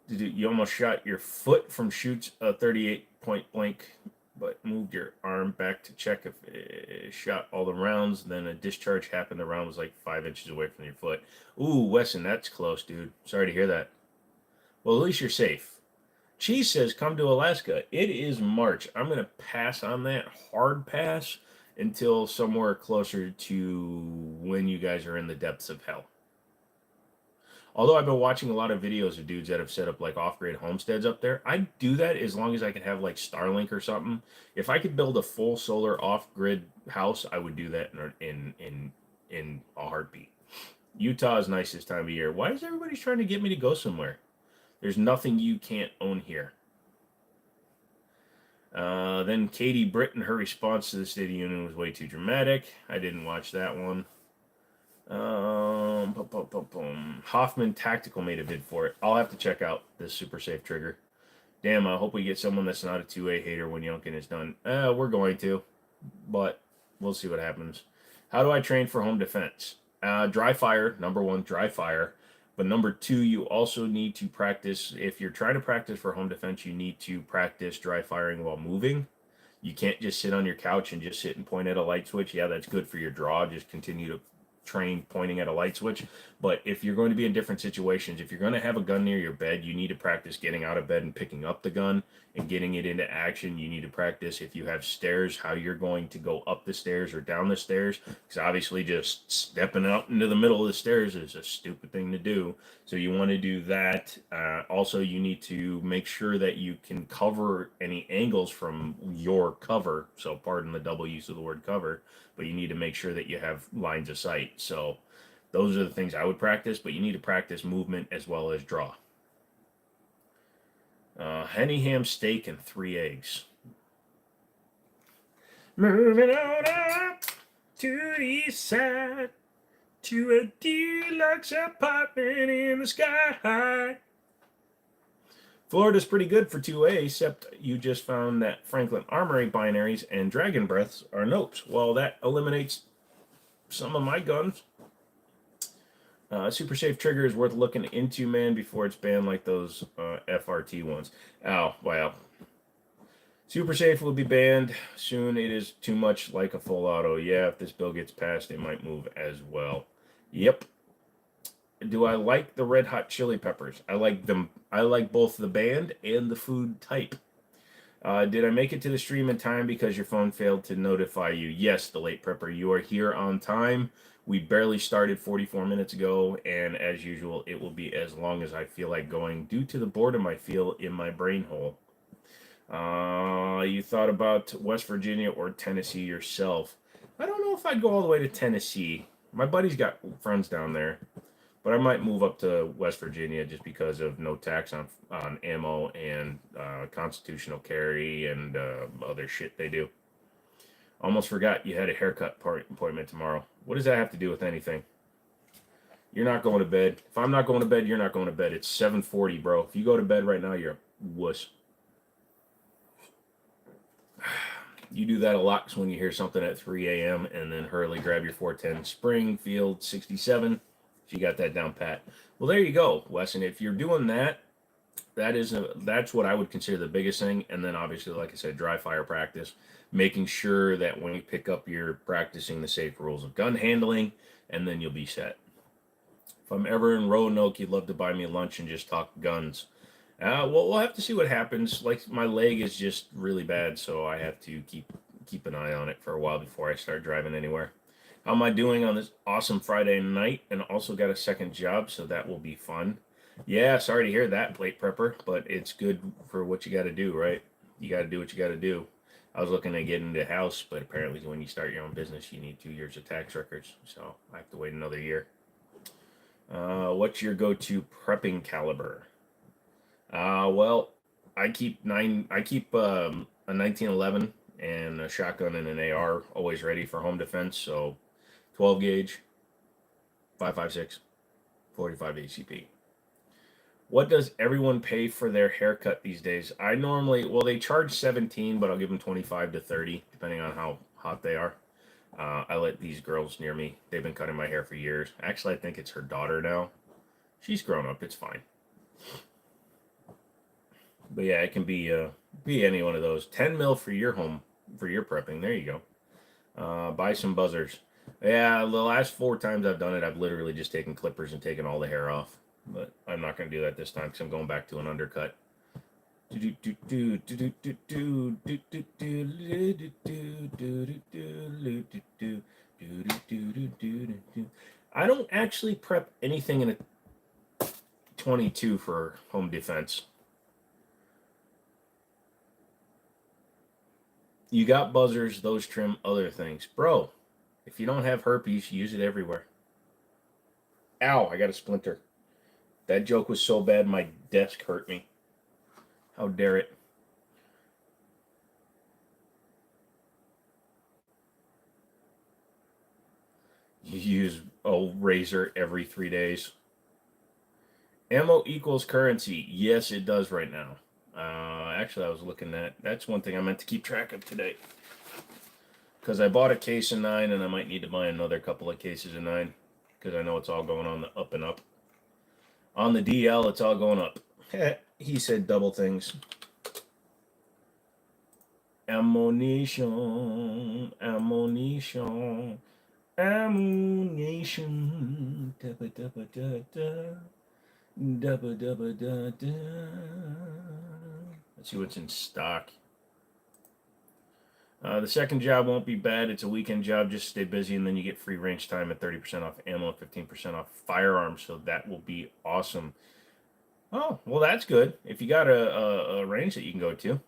You almost shot your foot from shoots 38 point blank, but moved your arm back to check if it shot all the rounds. Then a discharge happened. The round was like 5 inches away from your foot. Ooh, Wesson, that's close, dude. Sorry to hear that. Well, at least you're safe. Cheese says, come to Alaska. It is March. I'm going to pass on that. Hard pass until somewhere closer to when you guys are in the depths of hell. Although I've been watching a lot of videos of dudes that have set up like off-grid homesteads up there. I'd do that as long as I could have like Starlink or something. If I could build a full solar off-grid house, I would do that in a heartbeat. Utah is nice this time of year. Why is everybody trying to get me to go somewhere? There's nothing you can't own here. Then Katie Britton, her response to the State of the Union was way too dramatic. I didn't watch that one. Hoffman Tactical made a vid for it. I'll have to check out this super safe trigger. Damn, I hope we get someone that's not a 2A hater when Youngkin is done. We're going to, but we'll see what happens. How do I train for home defense? Dry fire, number one, dry fire. But number two, you also need to practice. If you're trying to practice for home defense, you need to practice dry firing while moving. You can't just sit on your couch and just sit and point at a light switch. Yeah, that's good for your draw. Just continue to train pointing at a light switch. But if you're going to be in different situations, if you're going to have a gun near your bed, you need to practice getting out of bed and picking up the gun and getting it into action. You need to practice, if you have stairs, how you're going to go up the stairs or down the stairs, because obviously just stepping out into the middle of the stairs is a stupid thing to do. So you want to do that. Also, you need to make sure that you can cover any angles from your cover. So pardon the double use of the word cover, but you need to make sure that you have lines of sight. So those are the things I would practice, but you need to practice movement as well as draw. Henny ham steak and 3 eggs. Moving on up to the east side to a deluxe apartment in the sky. Florida's pretty good for 2A, except you just found that Franklin Armory binaries and Dragon Breaths are nopes. Well, that eliminates some of my guns. Super safe trigger is worth looking into, man, before it's banned like those FRT ones. Oh, wow. Super safe will be banned soon. It is too much like a full auto. Yeah, if this bill gets passed, it might move as well. Yep. Do I like the red hot chili peppers? I like them. I like both the band and the food type. Did I make it to the stream in time because your phone failed to notify you? Yes, the late prepper. You are here on time. We barely started 44 minutes ago, and as usual, it will be as long as I feel like going due to the boredom I feel in my brain hole. You thought about West Virginia or Tennessee yourself? I don't know if I'd go all the way to Tennessee. My buddy's got friends down there, but I might move up to West Virginia just because of no tax on ammo and constitutional carry and other shit they do. Almost forgot you had a haircut appointment tomorrow. What does that have to do with anything? You're not going to bed. If I'm not going to bed, you're not going to bed. It's 7:40, bro. If you go to bed right now, you're a wuss. You do that a lot when you hear something at 3 a.m. and then hurriedly grab your 410 Springfield 67. So you got that down pat. Well, there you go, Wes. And if you're doing that, that's what I would consider the biggest thing. And then obviously, like I said, dry fire practice, making sure that when you pick up, you're practicing the safe rules of gun handling, and then you'll be set. If I'm ever in Roanoke, you'd love to buy me lunch and just talk guns. Well, we'll have to see what happens. Like my leg is just really bad, so I have to keep an eye on it for a while before I start driving anywhere. How am I doing on this awesome Friday night? And also got a second job, so that will be fun. Yeah, sorry to hear that, plate prepper, but it's good for what you got to do, right? You got to do what you got to do. I was looking to get into the house, but apparently when you start your own business, you need 2 years of tax records, so I have to wait another year. What's your go-to prepping caliber? Well, I keep a 1911 and a shotgun and an AR always ready for home defense. So 12 gauge, 5.56, 45 ACP. What does everyone pay for their haircut these days? I normally, well, they charge 17, but I'll give them 25 to 30, depending on how hot they are. I let these girls near me. They've been cutting my hair for years. Actually, I think it's her daughter now. She's grown up. It's fine. But yeah, it can be any one of those. 10 mil for your home for your prepping. There you go. Buy some buzzers. Yeah, the last 4 times I've done it, I've literally just taken clippers and taken all the hair off. But I'm not going to do that this time because I'm going back to an undercut. I don't actually prep anything in a 22 for home defense. You got buzzers, those trim other things. Bro, if you don't have herpes, use it everywhere. Ow, I got a splinter. That joke was so bad my desk hurt me. How dare it? You use a razor every 3 days. Ammo equals currency. Yes, it does right now. Actually, I was looking at, that's one thing I meant to keep track of today. Because I bought a case of 9 and I might need to buy another couple of cases of 9. Because I know it's all going on the up and up. On the DL, it's all going up. He said double things. Ammunition, ammunition, ammunition. Dabba dabba da da. Dabba dabba da da. Let's see what's in stock. The second job won't be bad. It's a weekend job. Just stay busy, and then you get free range time at 30% off ammo, 15% off firearms. So that will be awesome. Oh, well, that's good. If you got a range that you can go to,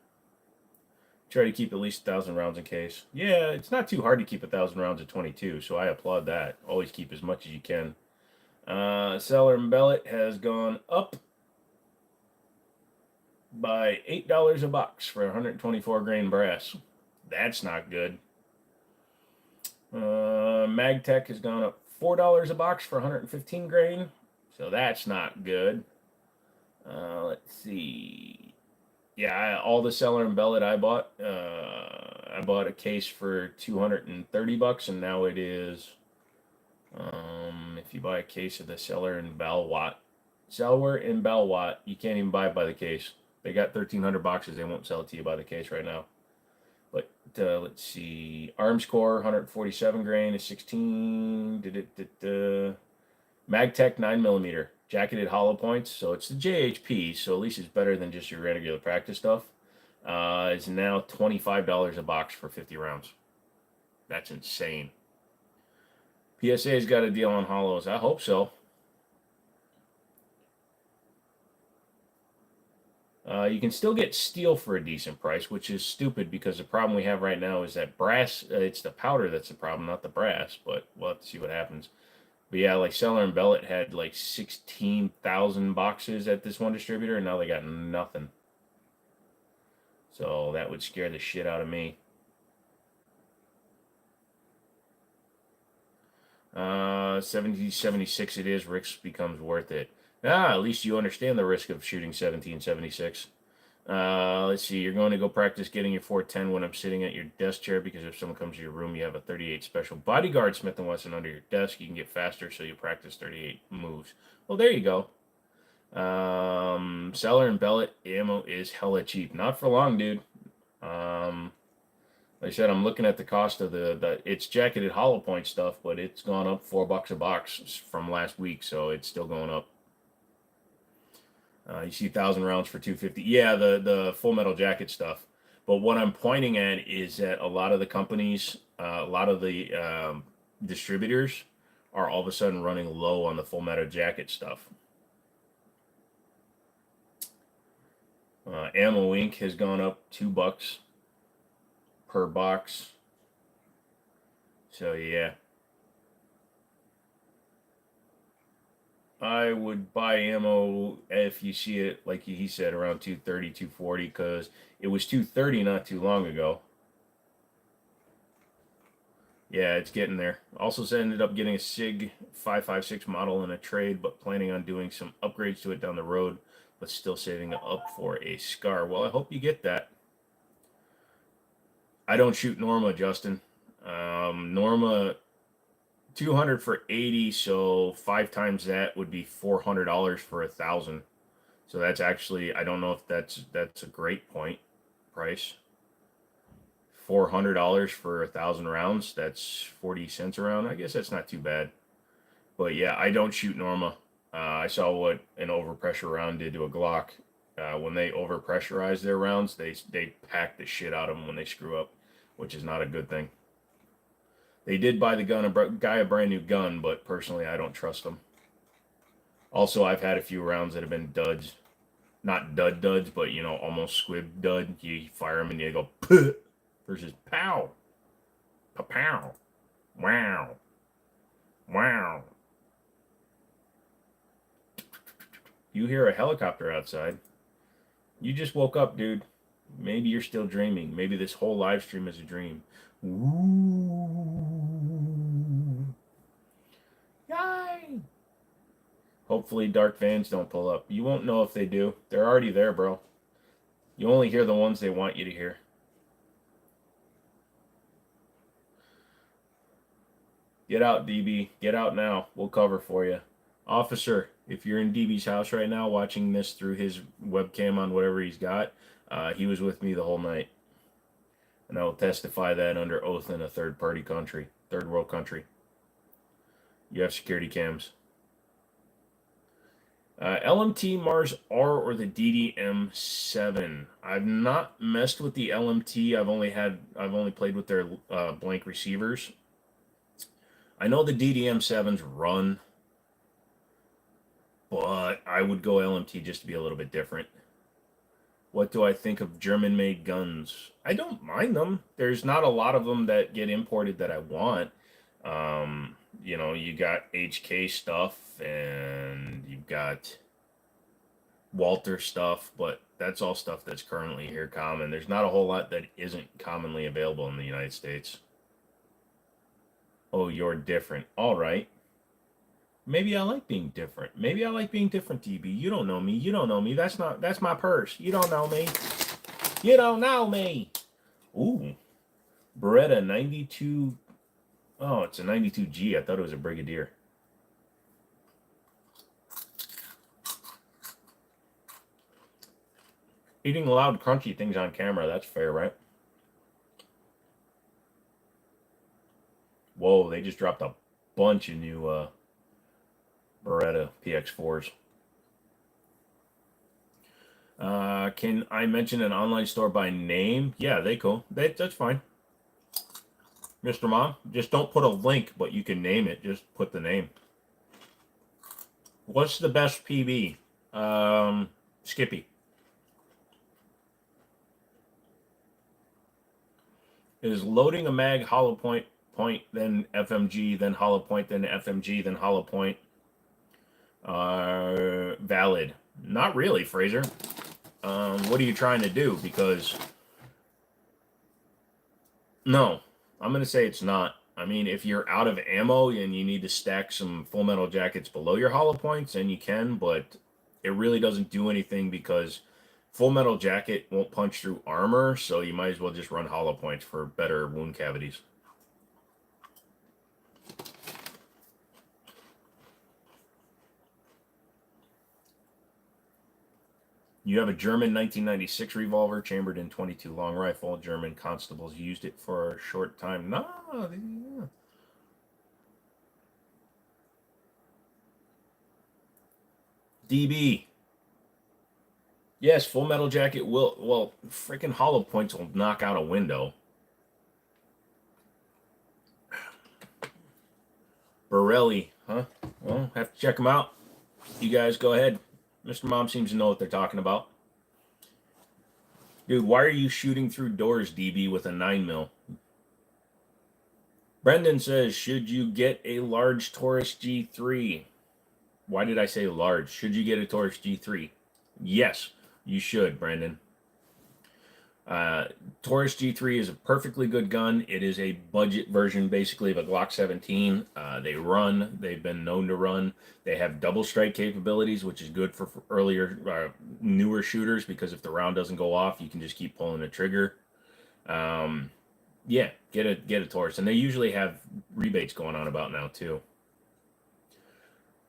try to keep at least 1,000 rounds in case. Yeah, it's not too hard to keep 1,000 rounds at 22, so I applaud that. Always keep as much as you can. Seller and Bellet has gone up by $8 a box for 124 grain brass. That's not good. MagTech has gone up $4 a box for 115 grain, so that's not good. Let's see. Yeah, all the Seller and Bellet I bought a case for 230 bucks, and now it is. If you buy a case of the Seller and Belwatt, you can't even buy it by the case. They got 1,300 boxes. They won't sell it to you by the case right now. But let's see. Arms Core 147 grain is 16. MagTech 9mm jacketed hollow points. So it's the JHP. So at least it's better than just your regular practice stuff. It's now $25 a box for 50 rounds. That's insane. PSA's got a deal on hollows. I hope so. You can still get steel for a decent price, which is stupid because the problem we have right now is that brass, it's the powder that's the problem, not the brass, but we'll have to see what happens. But yeah, like Seller and Bellet had like 16,000 boxes at this one distributor, and now they got nothing. So that would scare the shit out of me. 1776 it is. Risk becomes worth it. At least you understand the risk of shooting 1776. Let's see. You're going to go practice getting your 410 when I'm sitting at your desk chair, because if someone comes to your room, you have a 38 special bodyguard Smith & Wesson under your desk. You can get faster, so you practice 38 moves. Well, there you go. Seller and Bellet ammo is hella cheap. Not for long, dude. Like I said, I'm looking at the cost of it's jacketed hollow point stuff, but it's gone up $4 a box from last week, so it's still going up. You see 1,000 rounds for $250. Yeah, the Full Metal Jacket stuff. But what I'm pointing at is that a lot of the companies, a lot of the distributors are all of a sudden running low on the Full Metal Jacket stuff. Ammo Inc. has gone up $2 per box. So yeah, I would buy ammo if you see it, like he said, around 230, 240, because it was 230 not too long ago. Yeah, it's getting there. Also ended up getting a SIG 556 model in a trade, but planning on doing some upgrades to it down the road, but still saving up for a SCAR. Well, I hope you get that. I don't shoot Norma, Justin. Norma, 200 for 80, so 5 times that would be $400 for 1,000. So that's actually, I don't know if that's a great price. $400 for 1,000 rounds. That's 40 cents a round. I guess that's not too bad. But yeah, I don't shoot Norma. I saw what an overpressure round did to a Glock. When they overpressurize their rounds, they pack the shit out of them when they screw up, which is not a good thing. They did buy the guy a brand new gun, but personally, I don't trust them. Also, I've had a few rounds that have been duds. Not duds, but, you know, almost squib dud. You fire them and you go, puh, versus pow. Pa-pow. Wow. Wow. You hear a helicopter outside. You just woke up, dude. Maybe you're still dreaming. Maybe this whole live stream is a dream. Ooh. Yay! Hopefully dark vans don't pull up. You won't know if they do. They're already there, bro. You only hear the ones they want you to hear. Get out, DB. Get out now. We'll cover for you. Officer, if you're in DB's house right now watching this through his webcam on whatever he's got, he was with me the whole night. And I will testify that under oath in a third world country. You have security cams. LMT Mars R or the DDM7. I've not messed with the LMT. I've only played with their blank receivers. I know the DDM7s run, but I would go LMT just to be a little bit different. What do I think of German-made guns? I don't mind them. There's not a lot of them that get imported that I want. You know, you got HK stuff and you've got Walter stuff, but that's all stuff that's currently here common. There's not a whole lot that isn't commonly available in the United States. Oh, you're different. All right. Maybe I like being different. Maybe I like being different, DB. You don't know me. You don't know me. That's my purse. You don't know me. You don't know me. Ooh. Beretta 92. Oh, it's a 92G. I thought it was a Brigadier. Eating loud, crunchy things on camera. That's fair, right? Whoa, they just dropped a bunch of new Beretta PX4s. Can I mention an online store by name? Yeah, that's fine. Mr. Mom, just don't put a link, but you can name it. Just put the name. What's the best PB? Skippy. Is loading a mag hollow point, then FMG, then hollow point, then FMG, then hollow point valid? Not really, Fraser. What are you trying to do? Because no, I'm going to say it's not. I mean, if you're out of ammo and you need to stack some Full Metal Jackets below your hollow points, then you can, but it really doesn't do anything because Full Metal Jacket won't punch through armor, so you might as well just run hollow points for better wound cavities. You have a German 1996 revolver chambered in 22 long rifle. German constables used it for a short time. No, yeah. DB. Yes, Full Metal Jacket will. Well, freaking hollow points will knock out a window. Borelli, huh? Well, have to check them out. You guys go ahead. Mr. Mom seems to know what they're talking about. Dude, why are you shooting through doors, DB, with a 9mm? Brendan says, should you get a large Taurus G3? Why did I say large? Should you get a Taurus G3? Yes, you should, Brendan. Taurus G3 is a perfectly good gun. It is a budget version, basically, of a Glock 17. They run. They've been known to run. They have double strike capabilities, which is good for earlier, newer shooters, because if the round doesn't go off, you can just keep pulling the trigger. Yeah, get a Taurus, and they usually have rebates going on about now too.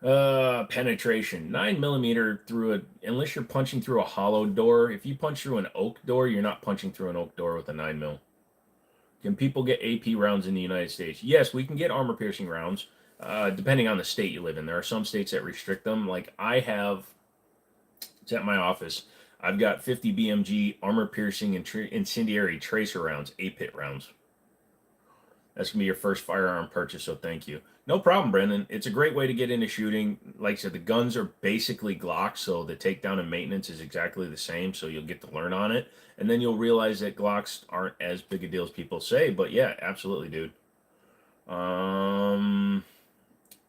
Penetration 9mm through a, unless you're punching through a hollow door. If you punch through an oak door, you're not punching through an oak door with a 9mm. Can people get AP rounds in the United States? Yes, we can get armor piercing rounds, depending on the state you live in. There are some states that restrict them. Like I have, it's at my office. I've got 50 BMG armor piercing and incendiary tracer rounds, A-pit rounds. That's going to be your first firearm purchase, so thank you. No problem, Brendan. It's a great way to get into shooting. Like I said, the guns are basically Glocks, so the takedown and maintenance is exactly the same, so you'll get to learn on it. And then you'll realize that Glocks aren't as big a deal as people say, but yeah, absolutely, dude. And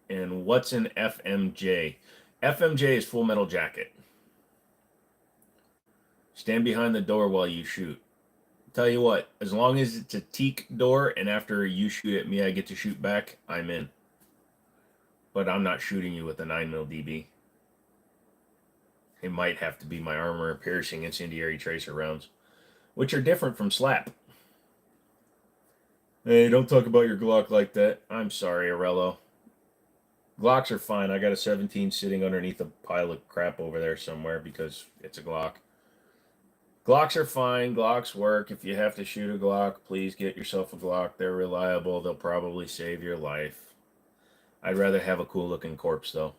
what's an FMJ? FMJ is Full Metal Jacket. Stand behind the door while you shoot. Tell you what, as long as it's a teak door and after you shoot at me, I get to shoot back, I'm in. But I'm not shooting you with a 9mm DB. It might have to be my armor piercing incendiary tracer rounds, which are different from slap. Hey, don't talk about your Glock like that. I'm sorry, Arello. Glocks are fine. I got a 17 sitting underneath a pile of crap over there somewhere because it's a Glock. Glocks are fine. Glocks work. If you have to shoot a Glock, please get yourself a Glock. They're reliable. They'll probably save your life. I'd rather have a cool-looking corpse, though.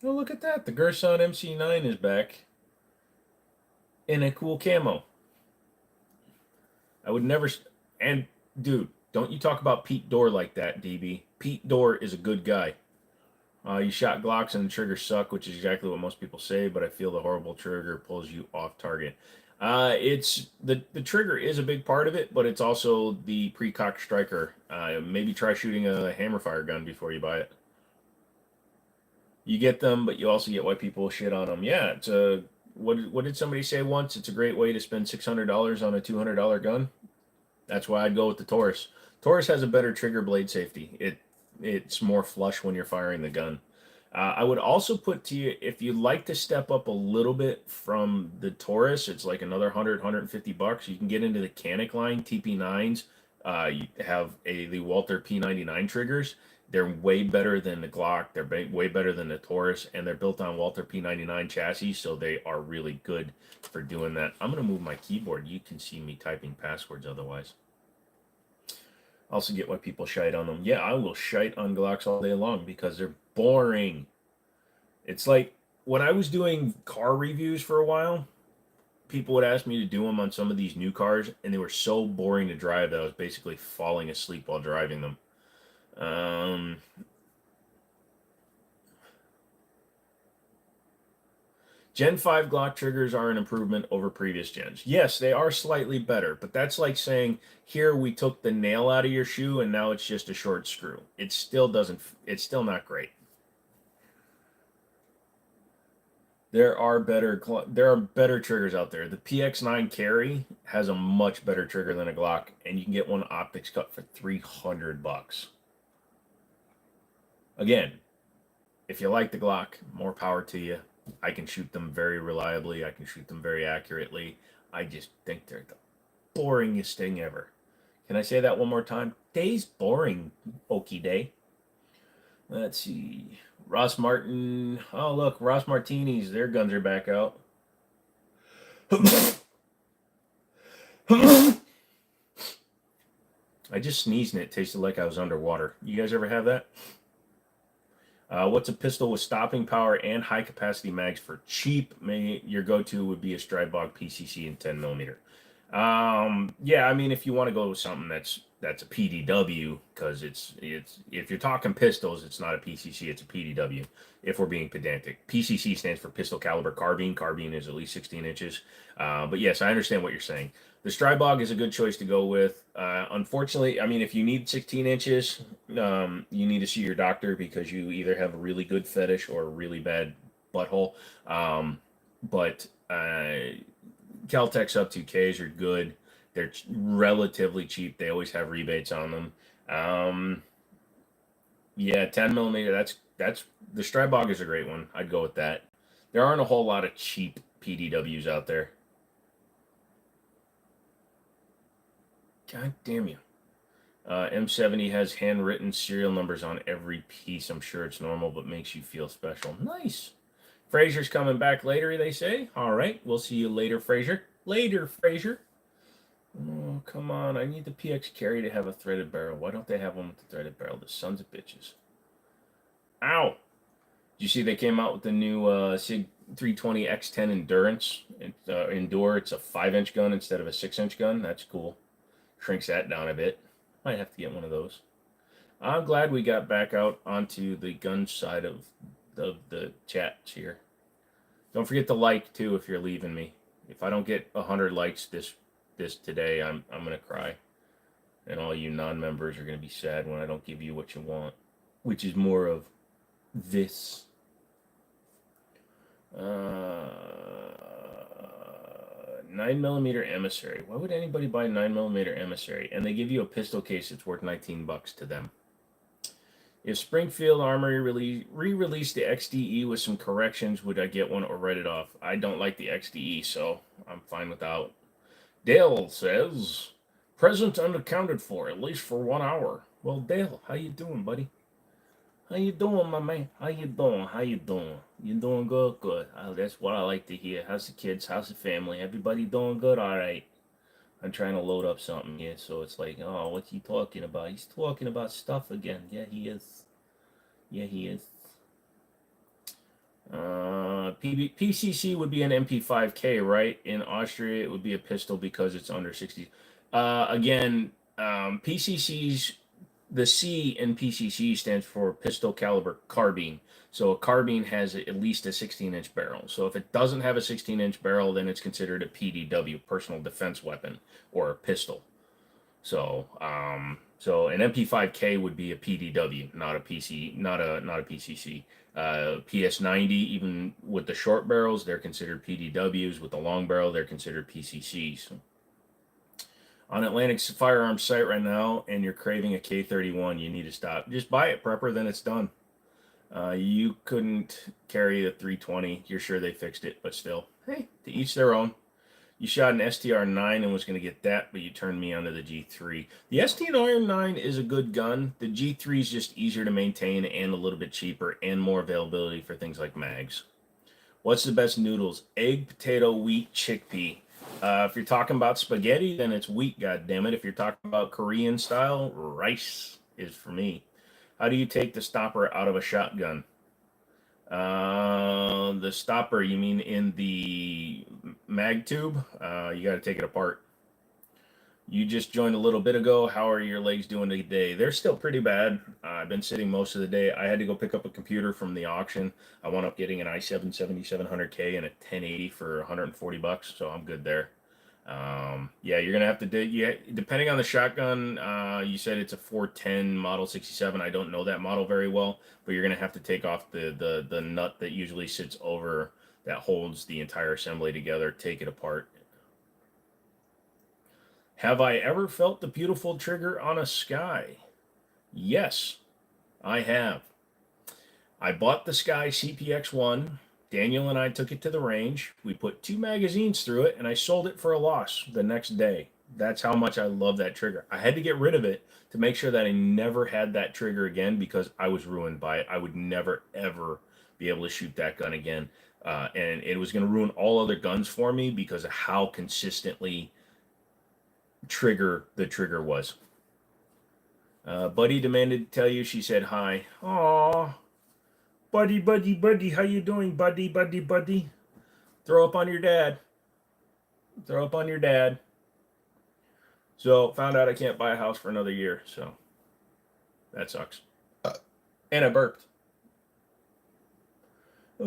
Oh, look at that. The Gerson MC9 is back in a cool camo. I would never... And, dude, don't you talk about Pete Dorr like that, DB. Pete Dorr is a good guy. You shot Glocks and the triggers suck, which is exactly what most people say, but I feel the horrible trigger pulls you off target. It's the trigger is a big part of it, but it's also the pre-cocked striker. Maybe try shooting a hammerfire gun before you buy it. You get them, but you also get why people shit on them. Yeah, it's a what did somebody say once? It's a great way to spend $600 on a $200 gun. That's why I'd go with the Taurus. Taurus has a better trigger blade safety. It's more flush when you're firing the gun. I would also put to you, if you'd like to step up a little bit from the Taurus, it's like another $100-$150. You can get into the Canic line, TP9s. You have the Walther P99 triggers. They're way better than the Glock. They're way better than the Taurus, and they're built on Walther P99 chassis, so they are really good for doing that. I'm going to move my keyboard. You can see me typing passwords otherwise. Also get why people shite on them. Yeah, I will shite on Glocks all day long because they're boring. It's like when I was doing car reviews for a while, people would ask me to do them on some of these new cars, and they were so boring to drive that I was basically falling asleep while driving them. Gen 5 Glock triggers are an improvement over previous gens. Yes, they are slightly better, but that's like saying, here we took the nail out of your shoe and now it's just a short screw. It's still not great. There are better triggers out there. The PX9 carry has a much better trigger than a Glock, and you can get one optics cut for $300. Again, if you like the Glock, more power to you. I can shoot them very reliably. I can shoot them very accurately. I just think they're the boringest thing ever. Can I say that one more time? Day's boring, Okie Day. Let's see. Ross Martin. Oh, look, Ross Martini's. Their guns are back out. I just sneezed and it tasted like I was underwater. You guys ever have that? What's a pistol with stopping power and high capacity mags for cheap? Your go-to would be a Stridebog PCC in 10 millimeter. Yeah, I mean, if you want to go with something that's a PDW, because it's if you're talking pistols, it's not a PCC, it's a PDW. If we're being pedantic, PCC stands for pistol caliber carbine. Carbine is at least 16 inches. But yes, I understand what you're saying. The Stridebog is a good choice to go with. Unfortunately, I mean, if you need 16 inches, you need to see your doctor because you either have a really good fetish or a really bad butthole. But Caltech sub 2Ks are good. They're relatively cheap. They always have rebates on them. Yeah, 10 millimeter. That's the Stridebog is a great one. I'd go with that. There aren't a whole lot of cheap PDWs out there. God damn you. M70 has handwritten serial numbers on every piece. I'm sure it's normal, but makes you feel special. Nice. Fraser's coming back later, they say. All right, we'll see you later, Fraser. Later, Fraser. Oh, come on. I need the PX carry to have a threaded barrel. Why don't they have one with the threaded barrel? The sons of bitches. Ow. Did you see they came out with the new SIG 320 X10 Endurance? Endure. It's a 5-inch gun instead of a 6-inch gun. That's cool. Shrinks that down a bit. Might have to get one of those. I'm glad we got back out onto the gun side of the chats here. Don't forget to like too if you're leaving me. If I don't get 100 likes this today, I'm gonna cry, and all you non-members are gonna be sad when I don't give you what you want, which is more of this. 9mm Emissary. Why would anybody buy 9mm Emissary? And they give you a pistol case that's worth $19 to them. If Springfield Armory re-released the XDE with some corrections, would I get one or write it off? I don't like the XDE, so I'm fine without. Dale says, present unaccounted for, at least for 1 hour. Well, Dale, how you doing, buddy? How you doing, my man? How you doing? How you doing? You doing good? Good. That's what I like to hear. How's the kids? How's the family? Everybody doing good? All right. I'm trying to load up something here, so it's like, oh, what's he talking about? He's talking about stuff again. Yeah, he is. Yeah, he is. PCC would be an MP5K, right? In Austria, it would be a pistol because it's under 60. Again, PCCs, the C in PCC stands for pistol caliber carbine. So a carbine has at least a 16-inch barrel. So if it doesn't have a 16-inch barrel, then it's considered a PDW, personal defense weapon, or a pistol. So, so an MP5K would be a PDW, not a PCC. PS90, even with the short barrels, they're considered PDWs. With the long barrel, they're considered PCCs. On Atlantic's firearms site right now, and you're craving a K31, you need to stop. Just buy it, prepper, then it's done. You couldn't carry a 320. You're sure they fixed it, but still, hey, to each their own. You shot an STR-9 and was going to get that, but you turned me onto the G3. The STR-9 is a good gun. The G3 is just easier to maintain and a little bit cheaper and more availability for things like mags. What's the best noodles? Egg, potato, wheat, chickpea. If you're talking about spaghetti, then it's wheat, goddammit. If you're talking about Korean style, rice is for me. How do you take the stopper out of a shotgun? The stopper, you mean in the mag tube? You got to take it apart. You just joined a little bit ago. How are your legs doing today? They're still pretty bad. I've been sitting most of the day. I had to go pick up a computer from the auction. I wound up getting an i7 7700K and a 1080 for $140, so I'm good there. Yeah, you're gonna have to do. Yeah, depending on the shotgun. You said it's a 410 model 67. I don't know that model very well, but you're gonna have to take off the nut that usually sits over that holds the entire assembly together. Take it apart. Have I ever felt the beautiful trigger on a Sky? Yes, I have. I bought the Sky CPX1. Daniel and I took it to the range. We put 2 magazines through it, and I sold it for a loss the next day. That's how much I love that trigger. I had to get rid of it to make sure that I never had that trigger again because I was ruined by it. I would never, ever be able to shoot that gun again. And it was going to ruin all other guns for me because of how consistently the trigger was. Buddy demanded to tell you she said hi. Aww. Buddy, buddy, buddy, how you doing, buddy, buddy, buddy? Throw up on your dad. Throw up on your dad. So, found out I can't buy a house for another year, so that sucks. And I burped. It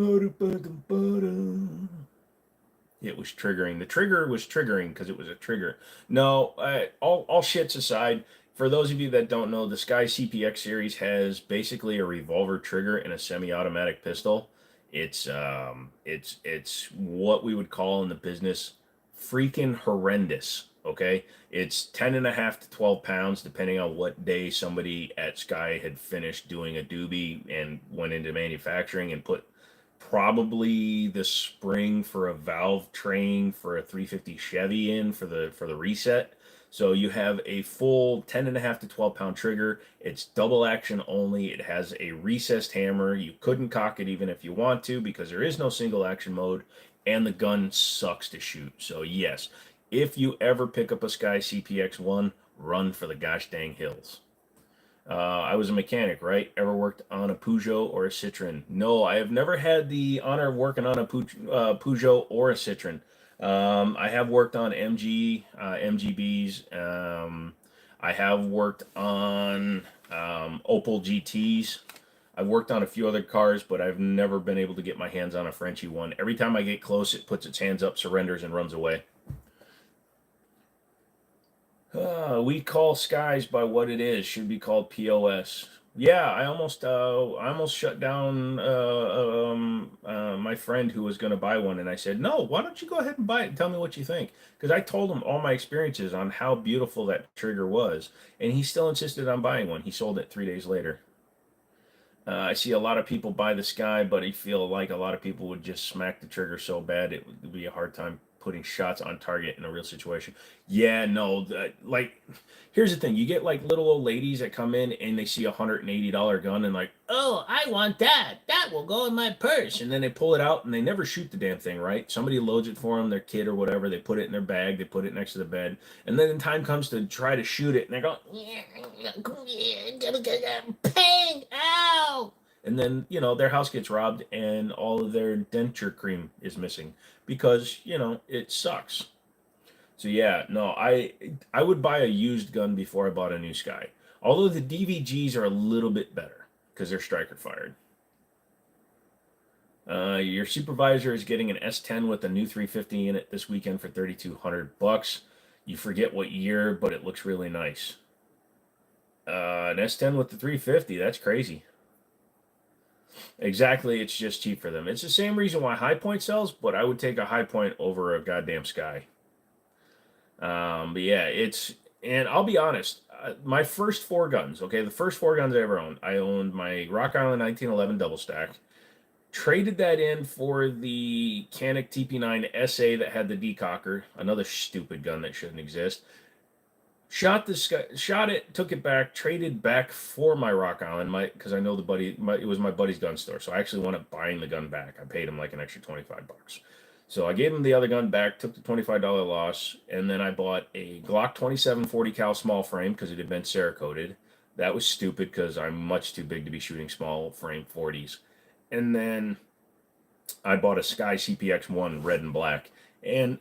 was triggering. The trigger was triggering because it was a trigger. No, all shits aside, for those of you that don't know, the Sky CPX series has basically a revolver trigger and a semi-automatic pistol. It's what we would call in the business freaking horrendous. Okay, it's 10.5 to 12 pounds depending on what day somebody at Sky had finished doing a doobie and went into manufacturing and put probably the spring for a valve train for a 350 Chevy in for the reset. So you have a full 10.5 to 12 pound trigger. It's double action only. It has a recessed hammer. You couldn't cock it even if you want to because there is no single action mode, and the gun sucks to shoot. So yes, if you ever pick up a Sky CPX1, run for the gosh dang hills. I was a mechanic, right? Ever worked on a Peugeot or a Citroen? No, I have never had the honor of working on a Peugeot or a Citroen. I have worked on MGBs. I have worked on Opel GTs. I've worked on a few other cars, but I've never been able to get my hands on a Frenchie one. Every time I get close, it puts its hands up, surrenders, and runs away. We call skies by what it is. Should be called POS. Yeah, I almost shut down my friend who was going to buy one, and I said, "No, why don't you go ahead and buy it and tell me what you think?" Because I told him all my experiences on how beautiful that trigger was, and he still insisted on buying one. He sold it 3 days later. I see a lot of people buy the Sky, but I feel like a lot of people would just smack the trigger so bad it would be a hard time putting shots on target in a real situation. Yeah, no, like, here's the thing: you get like little old ladies that come in and they see $180 gun and like, oh, I want that. That will go in my purse, and then they pull it out and they never shoot the damn thing, right? Somebody loads it for them, their kid or whatever. They put it in their bag, they put it next to the bed, and then the time comes to try to shoot it, and they go, pang, ow. And then, their house gets robbed and all of their denture cream is missing because, it sucks. So yeah, no, I would buy a used gun before I bought a new Sky. Although the DVGs are a little bit better because they're striker fired. Your supervisor is getting an S10 with a new 350 in it this weekend for $3,200. You forget what year, but it looks really nice. An S10 with the 350, that's crazy. Exactly, it's just cheap for them. It's the same reason why High Point sells, but I would take a High Point over a goddamn Sky. But yeah, and I'll be honest, my first 4 guns, okay, the first 4 guns I ever owned, I owned my Rock Island 1911 double stack, traded that in for the Canik TP9 SA that had the decocker, another stupid gun that shouldn't exist. Shot it, took it back, traded back for my Rock Island, because I know it was my buddy's gun store, so I actually wound up buying the gun back. I paid him like an extra $25. So I gave him the other gun back, took the $25 loss, and then I bought a Glock 27 40 cal small frame because it had been Cerakoted. That was stupid because I'm much too big to be shooting small frame 40s. And then I bought a Sky CPX1 red and black, and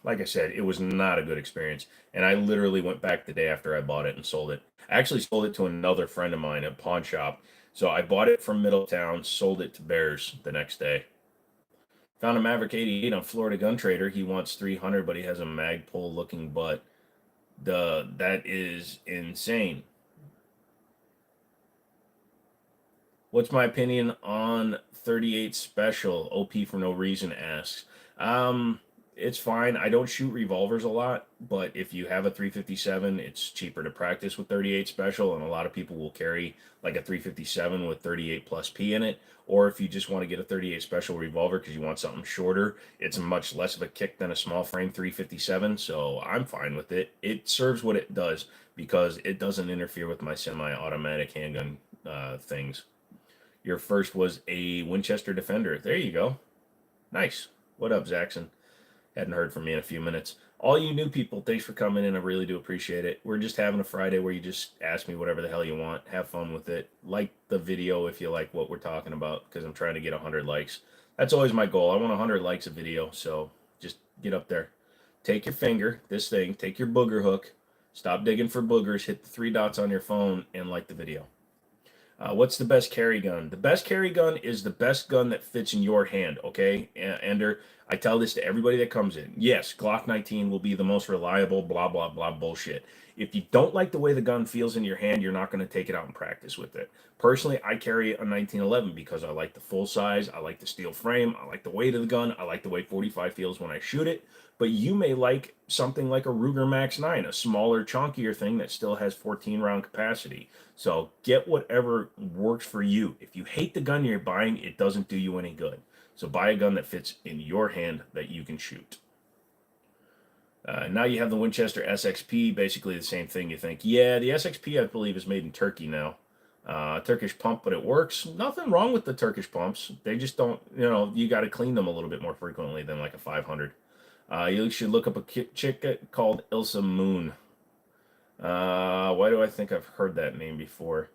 like I said, it was not a good experience. And I literally went back the day after I bought it and sold it. I actually sold it to another friend of mine at a pawn shop. So I bought it from Middletown, sold it to Bears the next day. Found a Maverick 88 on Florida Gun Trader. He wants 300, but he has a Magpul looking butt. That is insane. What's my opinion on 38 Special? OP for no reason asks. Um, it's fine. I don't shoot revolvers a lot, but if you have a 357, it's cheaper to practice with 38 Special, and a lot of people will carry like a 357 with 38 plus P in it. Or if you just want to get a 38 Special revolver because you want something shorter, it's much less of a kick than a small frame 357. So I'm fine with it. It serves what it does because it doesn't interfere with my semi-automatic handgun things. Your first was a Winchester Defender. There you go. Nice. What up, Zaxxon? Hadn't heard from you in a few minutes. All you new people, thanks for coming in. I really do appreciate it. We're just having a Friday where you just ask me whatever the hell you want. Have fun with it. Like the video if you like what we're talking about, because I'm trying to get 100 likes. That's always my goal. I want 100 likes a video, so just get up there. Take your finger, this thing, take your booger hook, stop digging for boogers, hit the three dots on your phone, and like the video. What's the best carry gun? The best carry gun is the best gun that fits in your hand, okay? Ender, I tell this to everybody that comes in. Yes, Glock 19 will be the most reliable, blah, blah, blah bullshit. If you don't like the way the gun feels in your hand, you're not going to take it out and practice with it. Personally, I carry a 1911 because I like the full size, I like the steel frame, I like the weight of the gun, I like the way 45 feels when I shoot it. But you may like something like a Ruger Max 9, a smaller, chunkier thing that still has 14 round capacity. So get whatever works for you. If you hate the gun you're buying, it doesn't do you any good. So buy a gun that fits in your hand that you can shoot. Now you have the Winchester SXP, basically the same thing. You think, yeah, the SXP I believe is made in Turkey now. Turkish pump, but it works. Nothing wrong with the Turkish pumps. They just don't, you got to clean them a little bit more frequently than like a 500. You should look up a chick called Ilsa Moon. Why do I think I've heard that name before?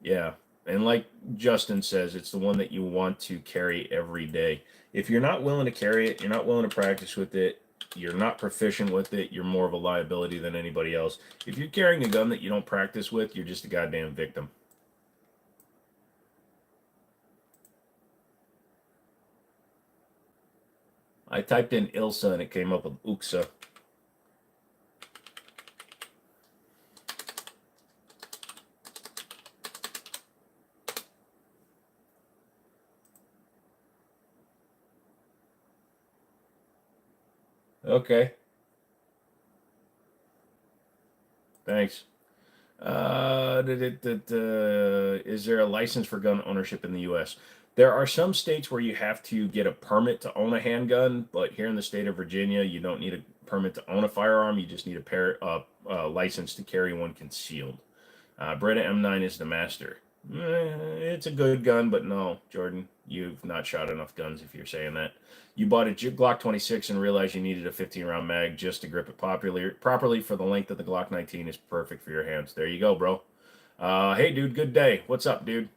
Yeah, and like Justin says, it's the one that you want to carry every day. If you're not willing to carry it, you're not willing to practice with it, you're not proficient with it, you're more of a liability than anybody else. If you're carrying a gun that you don't practice with, you're just a goddamn victim. I typed in Ilsa and it came up with Uxa. Okay, thanks. Is there a license for gun ownership in the U.S.? There are some states where you have to get a permit to own a handgun, but here in the state of Virginia, you don't need a permit to own a firearm. You just need license to carry one concealed. Beretta M9 is the master. It's a good gun, but no, Jordan, you've not shot enough guns if you're saying that. You bought a Glock 26 and realized you needed a 15-round mag just to grip it properly for the length of the Glock 19 is perfect for your hands. There you go, bro. Hey, dude, good day. What's up, dude?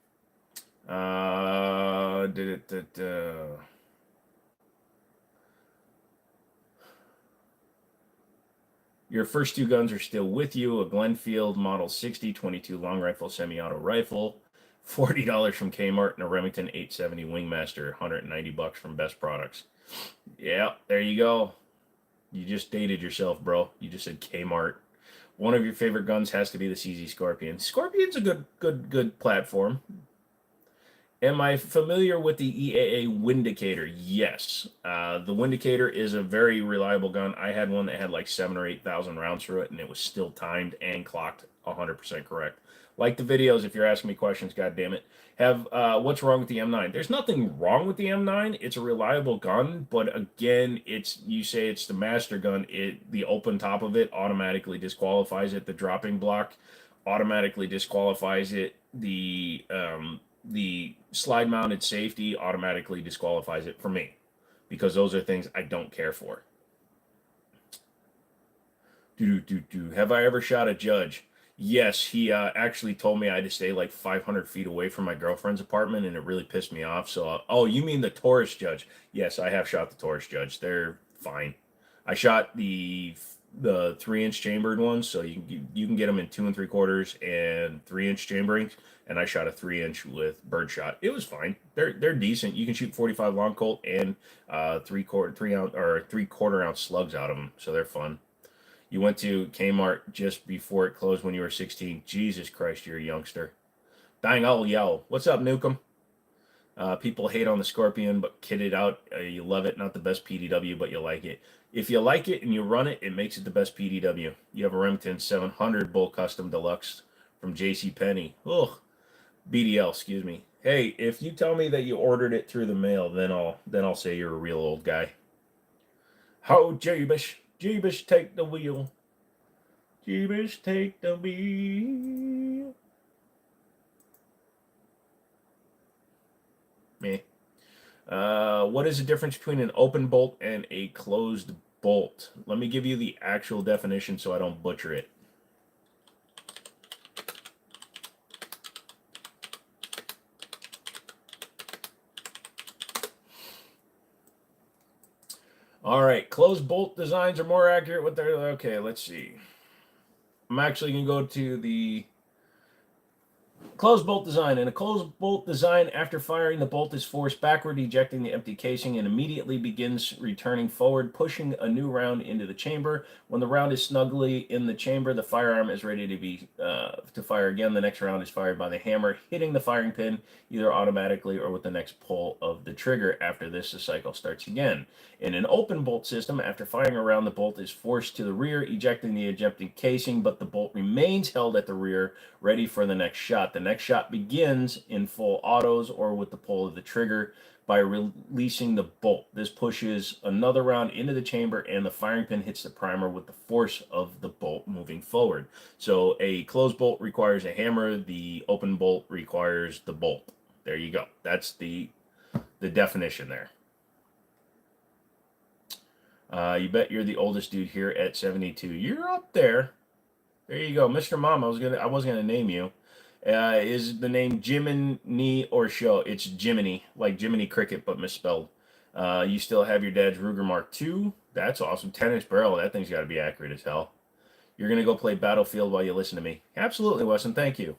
Your first two guns are still with you. A Glenfield Model 60 22 long rifle semi-auto rifle, $40 from Kmart, and a Remington 870 Wingmaster, $190 from Best Products. Yeah, there you go. You just dated yourself, bro. You just said Kmart. One of your favorite guns has to be the CZ Scorpion. Scorpion's a good platform. Am I familiar with the EAA Windicator? Yes. The Windicator is a very reliable gun. I had one that had like 7,000 or 8,000 rounds through it, and it was still timed and clocked 100% correct. Like the videos, if you're asking me questions, God damn it. What's wrong with the M9? There's nothing wrong with the M9. It's a reliable gun, but again, you say it's the master gun. The open top of it automatically disqualifies it. The dropping block automatically disqualifies it. The slide mounted safety automatically disqualifies it for me because those are things I don't care for. Have I ever shot a judge? Yes, he actually told me I had to stay like 500 feet away from my girlfriend's apartment, and it really pissed me off. So, oh, you mean the Taurus judge? Yes, I have shot the Taurus judge. They're fine. I shot the 3-inch chambered ones, so you can get them in 2 3/4 and 3-inch chambering. And I shot a 3-inch with birdshot. It was fine. They're decent. You can shoot 45 long Colt and 3/4 ounce slugs out of them, so they're fun. You went to Kmart just before it closed when you were 16. Jesus Christ, you're a youngster. Dang, I'll yell. What's up, Nukem? People hate on the Scorpion, but kid it out. You love it. Not the best PDW, but you like it. If you like it and you run it, it makes it the best PDW. You have a Remington 700 Bull Custom Deluxe from JCPenney. Ugh. BDL, excuse me. Hey, if you tell me that you ordered it through the mail, then I'll say you're a real old guy. How Jeebish, take the wheel. Jeebish, take the wheel. Me. What is the difference between an open bolt and a closed bolt? Let me give you the actual definition so I don't butcher it. All right, closed bolt designs are more accurate with their. Okay, let's see. I'm actually going to go to the closed bolt design. In a closed bolt design, after firing, the bolt is forced backward, ejecting the empty casing, and immediately begins returning forward, pushing a new round into the chamber. When the round is snugly in the chamber, the firearm is ready to fire again. The next round is fired by the hammer, hitting the firing pin either automatically or with the next pull of the trigger. After this, the cycle starts again. In an open bolt system, after firing around, the bolt is forced to the rear, ejecting the ejected casing, but the bolt remains held at the rear, ready for the next shot. The next shot begins in full autos or with the pull of the trigger by releasing the bolt. This pushes another round into the chamber, and the firing pin hits the primer with the force of the bolt moving forward. So a closed bolt requires a hammer. The open bolt requires the bolt. There you go. That's the definition there. You bet you're the oldest dude here at 72. You're up there. There you go, Mr. Mom. I was gonna name you. Is the name Jimmini or Show? It's Jimmini, like Jiminy Cricket, but misspelled. You still have your dad's Ruger Mark II. That's awesome. 10-inch barrel. That thing's got to be accurate as hell. You're gonna go play Battlefield while you listen to me. Absolutely, Weston. Thank you.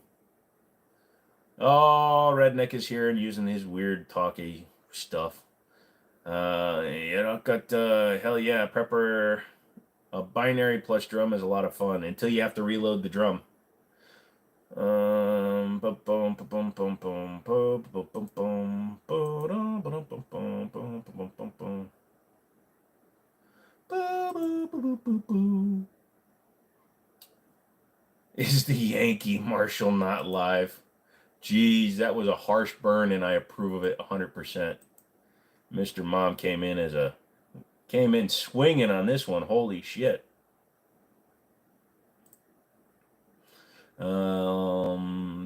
Oh, Redneck is here and using his weird talky stuff. Hell yeah, Prepper. A binary plus drum is a lot of fun until you have to reload the drum. Is the Yankee Marshal not live? Geez, that was a harsh burn, and I approve of it 100%. Mr. Mom came in swinging on this one. Holy shit.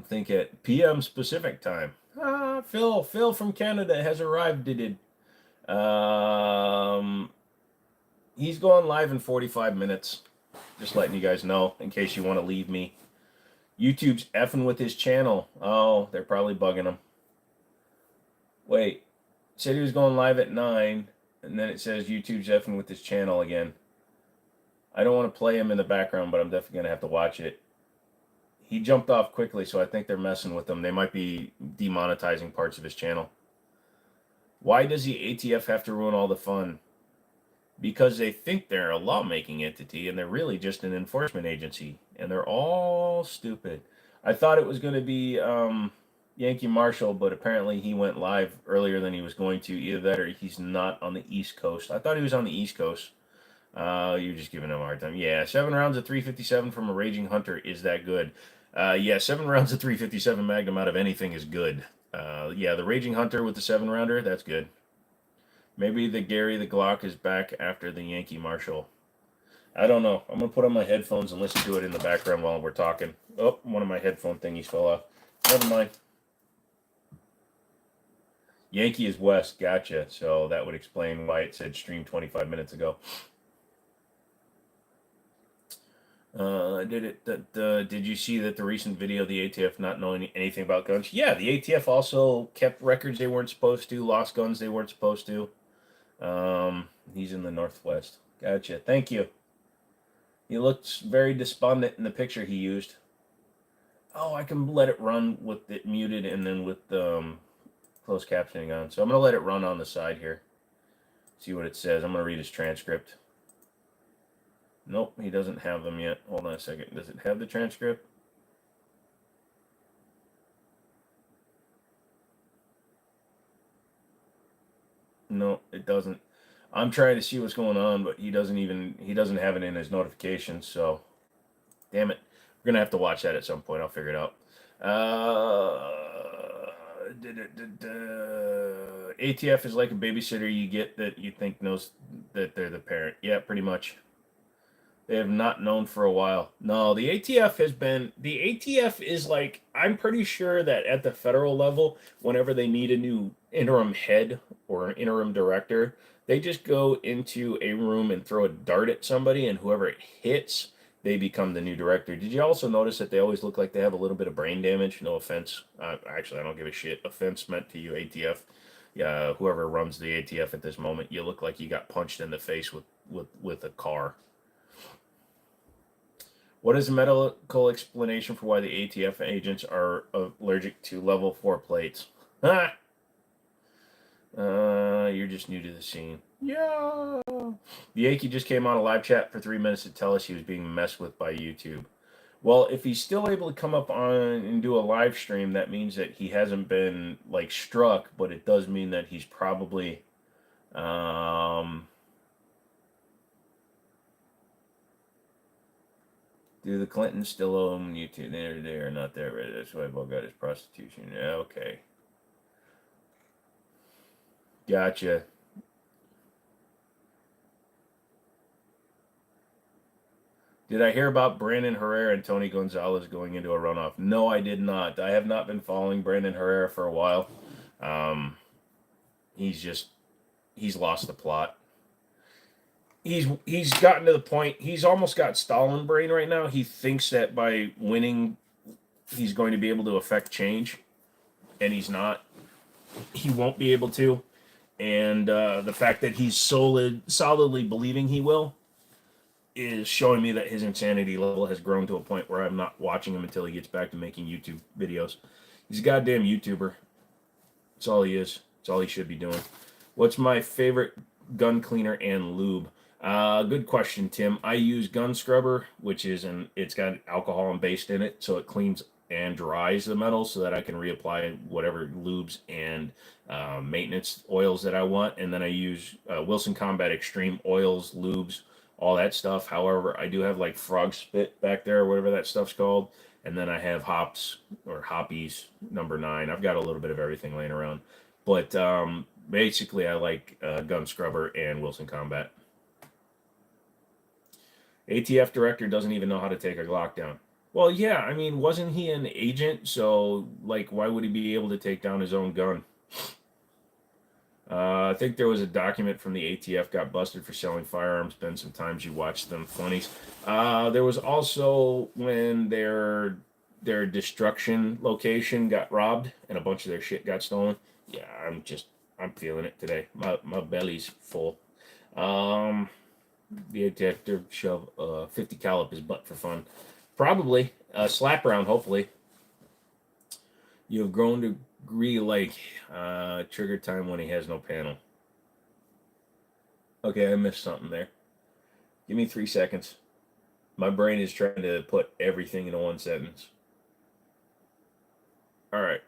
Think at PM Pacific time. Phil from Canada has arrived. He's going live in 45 minutes. Just letting you guys know in case you want to leave me. YouTube's effing with his channel. Oh, they're probably bugging him. Wait, said he was going live at 9, and then it says YouTube's effing with his channel again. I don't want to play him in the background, but I'm definitely going to have to watch it. He jumped off quickly, so I think they're messing with him. They might be demonetizing parts of his channel. Why does the ATF have to ruin all the fun? Because they think they're a lawmaking entity, and they're really just an enforcement agency. And they're all stupid. I thought it was going to be Yankee Marshall, but apparently he went live earlier than he was going to. Either that or he's not on the East Coast. I thought he was on the East Coast. You're just giving him a hard time. Yeah, 7 rounds of 357 from a Raging Hunter. Is that good? Yeah, 7 rounds of 357 Magnum out of anything is good. Yeah, the Raging Hunter with the 7-rounder, that's good. Maybe the Gary the Glock is back after the Yankee Marshal. I don't know. I'm going to put on my headphones and listen to it in the background while we're talking. Oh, one of my headphone thingies fell off. Never mind. Yankee is west. Gotcha. So that would explain why it said stream 25 minutes ago. Did you see that the recent video of the ATF not knowing anything about guns? Yeah, the ATF also kept records they weren't supposed to, lost guns they weren't supposed to. He's in the Northwest. Gotcha. Thank you. He looks very despondent in the picture he used. Oh, I can let it run with it muted and then with closed captioning on. So I'm going to let it run on the side here. See what it says. I'm going to read his transcript. Nope, he doesn't have them yet. Hold on a second. Does it have the transcript? doesn't. I'm trying to see what's going on, but he doesn't have it in his notifications. So, damn it, we're gonna have to watch that at some point. I'll figure it out. ATF is like a babysitter you get that you think knows that they're the parent. Yeah, pretty much. They have not known for a while. No, the ATF is like, I'm pretty sure that at the federal level, whenever they need a new interim head or an interim director, they just go into a room and throw a dart at somebody, and whoever it hits, they become the new director. Did you also notice that they always look like they have a little bit of brain damage? No offense. Actually, I don't give a shit. Offense meant to you, ATF. Yeah, whoever runs the ATF at this moment, you look like you got punched in the face with a car. What is the medical explanation for why the ATF agents are allergic to level 4 plates? You're just new to the scene. Yeah. The Yankee just came on a live chat for 3 minutes to tell us he was being messed with by YouTube. Well, if he's still able to come up on and do a live stream, that means that he hasn't been like struck, but it does mean that he's probably do the Clintons still own YouTube? They are not there, right? That's why Bo got his prostitution. Yeah, okay. Gotcha. Did I hear about Brandon Herrera and Tony Gonzalez going into a runoff? No, I did not. I have not been following Brandon Herrera for a while. He's lost the plot. He's gotten to the point, he's almost got Stalin brain right now. He thinks that by winning, he's going to be able to affect change, and he's not. He won't be able to. And the fact that he's solidly believing he will is showing me that his insanity level has grown to a point where I'm not watching him until he gets back to making YouTube videos. He's a goddamn YouTuber. That's all he is. That's all he should be doing. What's my favorite gun cleaner and lube? Good question, Tim. I use gun scrubber, which is it's got alcohol and based in it, so it cleans and dries the metal so that I can reapply whatever lubes and maintenance oils that I want. And then I use Wilson Combat Extreme oils, lubes, all that stuff. However, I do have like frog spit back there, or whatever that stuff's called. And then I have hops or hoppies number 9. I've got a little bit of everything laying around. But basically, I like gun scrubber and Wilson Combat. ATF director doesn't even know how to take a Glock down. Well, yeah, I mean, wasn't he an agent? So, like, why would he be able to take down his own gun? I think there was a document from the ATF got busted for selling firearms. Ben, sometimes you watch them funnies. There was also when their destruction location got robbed and a bunch of their shit got stolen. Yeah, I'm feeling it today. My belly's full. The ATF shove 50 cal up his butt for fun. Probably a slap round. Hopefully, you have grown to agree like trigger time when he has no panel. Okay, I missed something there. Give me 3 seconds. My brain is trying to put everything into one sentence. All right.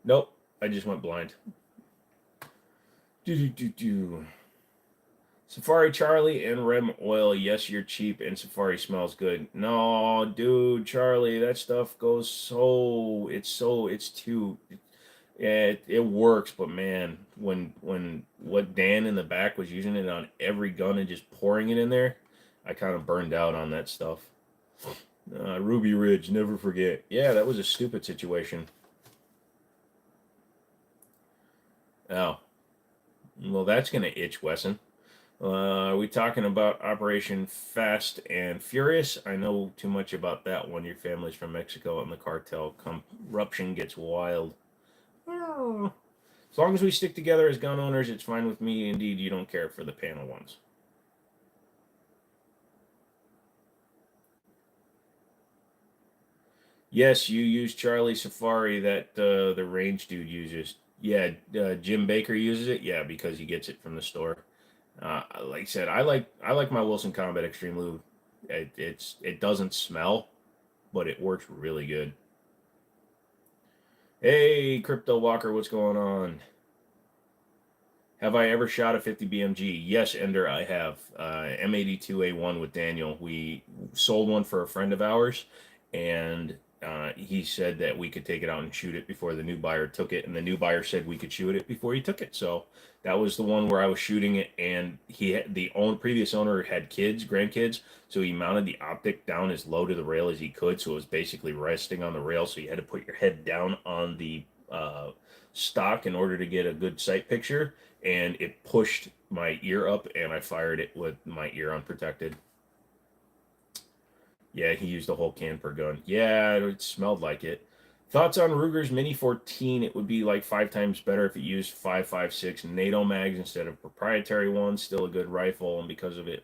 Nope, I just went blind. Safari Charlie and Rem Oil. Yes, you're cheap and Safari smells good. No, dude, Charlie, that stuff goes it's too. Yeah, it works, but man, when what Dan in the back was using it on every gun and just pouring it in there, I kind of burned out on that stuff. Ruby Ridge, never forget. Yeah, that was a stupid situation. Oh, well, that's gonna itch, Wesson. Are we talking about Operation Fast and Furious? I know too much about that one. Your family's from Mexico and the cartel corruption gets wild. Oh. As long as we stick together as gun owners, it's fine with me. Indeed, you don't care for the panel ones. Yes, you use Charlie Safari that the range dude uses. Yeah, Jim Baker uses it. Yeah, because he gets it from the store. Like I said, I like my Wilson Combat Extreme Lube. It doesn't smell, but it works really good. Hey, Crypto Walker, what's going on? Have I ever shot a 50 BMG? Yes, Ender, I have. M82A1 with Daniel. We sold one for a friend of ours, and he said that we could take it out and shoot it before the new buyer took it, and the new buyer said we could shoot it before he took it. So that was the one where I was shooting it, and previous owner had kids, grandkids, so he mounted the optic down as low to the rail as he could, so it was basically resting on the rail, so you had to put your head down on the stock in order to get a good sight picture, and it pushed my ear up, and I fired it with my ear unprotected. Yeah, he used a whole can per gun. Yeah, it smelled like it. Thoughts on Ruger's Mini 14? It would be like 5 times better if it used 5.56 NATO mags instead of proprietary ones. Still a good rifle, and because of it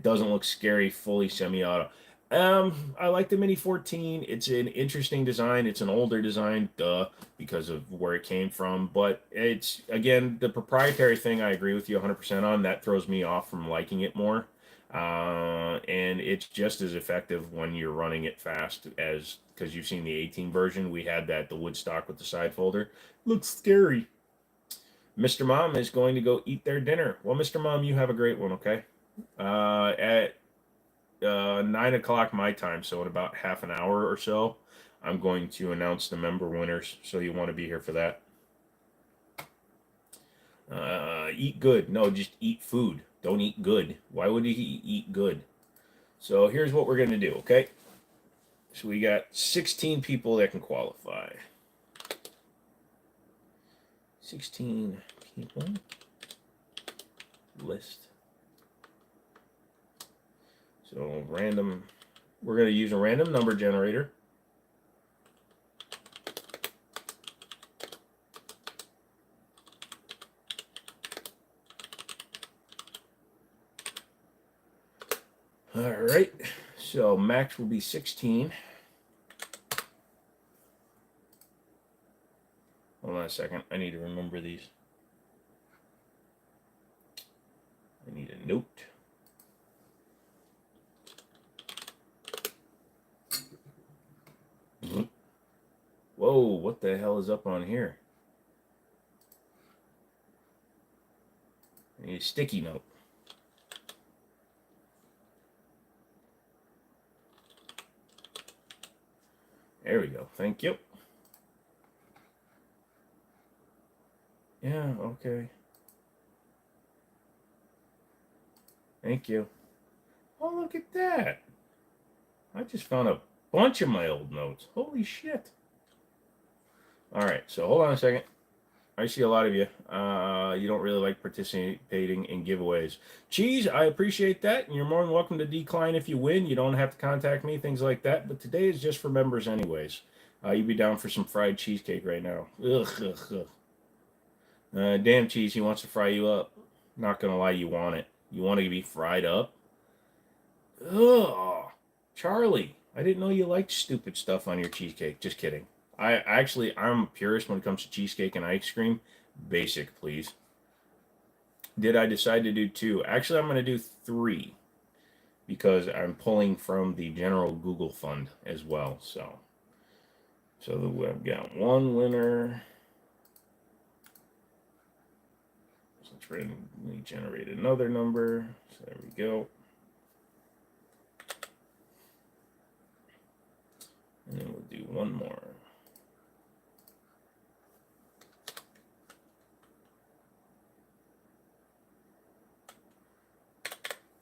doesn't look scary fully semi-auto. I like the Mini 14. It's an interesting design. It's an older design, duh, because of where it came from. But it's, again, the proprietary thing I agree with you 100% on. That throws me off from liking it more. And it's just as effective when you're running it fast as, because you've seen the 18 version. We had that, the wood stock with the side folder. Looks scary. Mr. Mom is going to go eat their dinner. Well, Mr. Mom, you have a great one, okay? At 9 o'clock my time, so in about half an hour or so, I'm going to announce the member winners, so you want to be here for that. Eat good. No, just eat food. Don't eat good. Why would you eat good? So here's what we're going to do, okay? So we got 16 people that can qualify. 16 people. List. So random, we're going to use a random number generator. All right, so max will be 16. Hold on a second, I need to remember these. I need a note. Whoa, what the hell is up on here? I need a sticky note. There we go. Thank you. Yeah, okay. Thank you. Oh, look at that. I just found a bunch of my old notes. Holy shit. All right, so hold on a second. I see a lot of you. You don't really like participating in giveaways. Cheese, I appreciate that, and you're more than welcome to decline if you win. You don't have to contact me, things like that. But today is just for members anyways. You'd be down for some fried cheesecake right now. Ugh, ugh, ugh. Damn, Cheese, he wants to fry you up. Not going to lie, you want it. You want to be fried up? Ugh. Charlie, I didn't know you liked stupid stuff on your cheesecake. Just kidding. I'm a purist when it comes to cheesecake and ice cream. Basic, please. Did I decide to do 2? Actually, I'm going to do 3 because I'm pulling from the general Google fund as well. So I've got 1 winner. So let's randomly generate another number. So there we go. And then we'll do 1 more.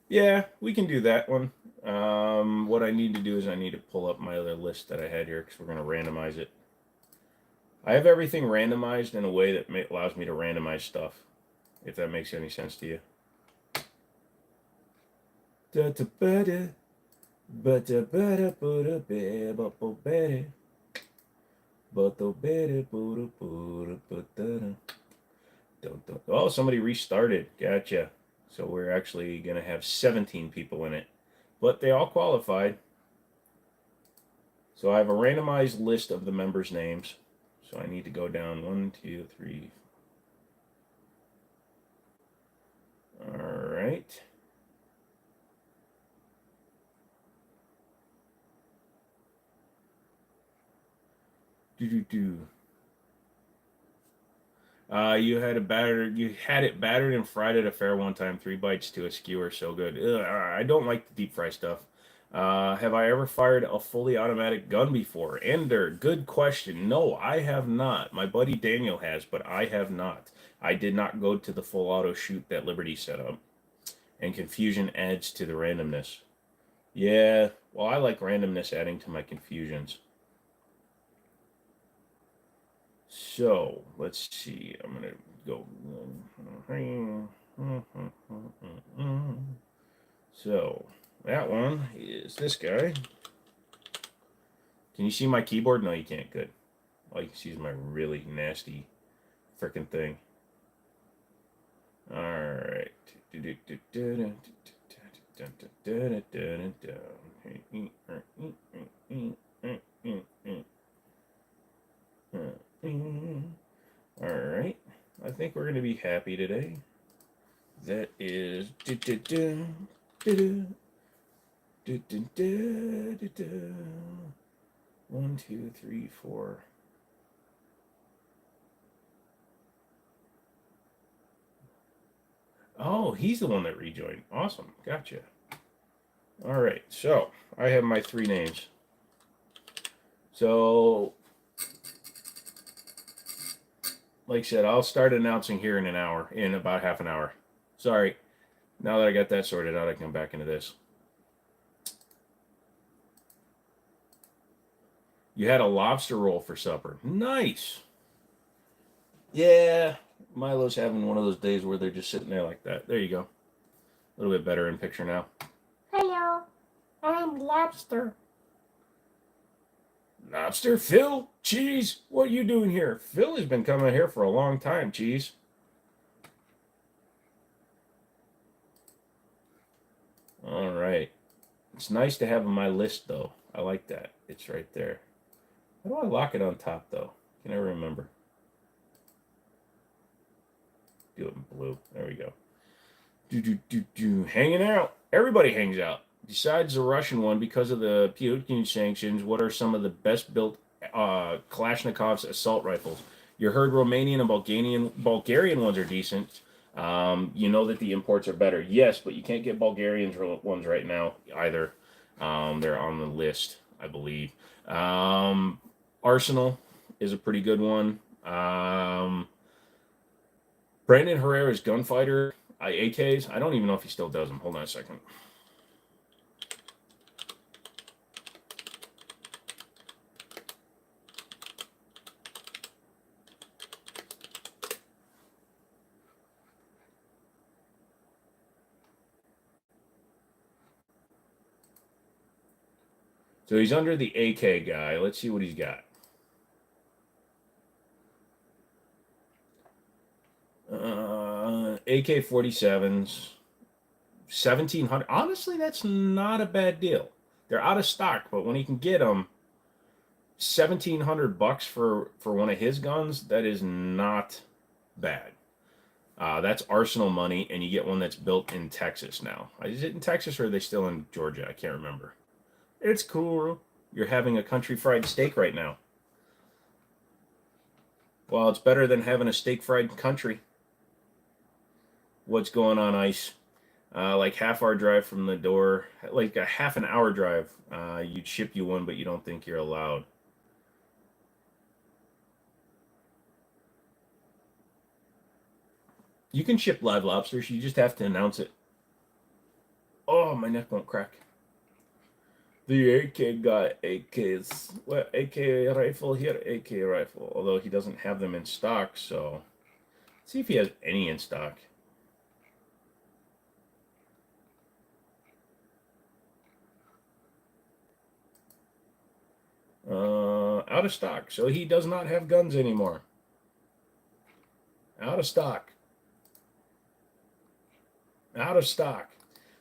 Yeah, we can do that one. What I need to do is I need to pull up my other list that I had here because we're going to randomize it. I have everything randomized in a way that allows me to randomize stuff, if that makes any sense to you. Oh, somebody restarted. Gotcha. So we're actually going to have 17 people in it. But they all qualified. So I have a randomized list of the members' names. So I need to go down 1, 2, 3. All right. You had it battered and fried at a fair one time. 3 bites to a skewer, so good. Ugh, I don't like the deep fry stuff. Have I ever fired a fully automatic gun before? Ender, good question. No, I have not. My buddy Daniel has, but I have not. I did not go to the full auto shoot that Liberty set up. And confusion adds to the randomness. Yeah, well, I like randomness adding to my confusions. So, let's see. I'm going to go. So, that one is this guy. Can you see my keyboard? No, you can't. Good. All you can see is my really nasty freaking thing. All right. All right. I think we're going to be happy today. That is 1, 2, 3, 4. Oh, he's the one that rejoined. Awesome. Gotcha. All right. So I have my 3 names. So, like I said, I'll start announcing here in about half an hour. Sorry. Now that I got that sorted out, I can come back into this. You had a lobster roll for supper. Nice. Yeah, Milo's having one of those days where they're just sitting there like that. There you go. A little bit better in picture now. Hello, I'm Lobster. Lobster? Phil? Cheese? What are you doing here? Phil has been coming here for a long time, Cheese. All right. It's nice to have on my list, though. I like that. It's right there. How do I lock it on top, though? Can I remember? Do it in blue. There we go. Hanging out. Everybody hangs out. Besides the Russian one, because of the Putin sanctions, what are some of the best built Kalashnikov's assault rifles? You heard Romanian and Bulgarian ones are decent. You know that the imports are better. Yes, but you can't get Bulgarian ones right now either. They're on the list, I believe. Arsenal is a pretty good one. Brandon Herrera's Gunfighter AKs. I don't even know if he still does them. Hold on a second. So he's under the AK guy. Let's see what he's got. AK-47s, 1,700. Honestly, that's not a bad deal. They're out of stock, but when he can get them, $1,700 for one of his guns, that is not bad. That's Arsenal money, and you get one that's built in Texas now. Is it in Texas or are they still in Georgia? I can't remember. It's cool. You're having a country fried steak right now. Well, it's better than having a steak fried country. What's going on, Ice? Like half-hour drive from the door, like a half an hour drive. You'd ship you one, but you don't think you're allowed. You can ship live lobsters. You just have to announce it. Oh, my neck won't crack. The AK got AKs. What AK rifle here? AK rifle. Although he doesn't have them in stock, so let's see if he has any in stock. Out of stock. So he does not have guns anymore. Out of stock. Out of stock.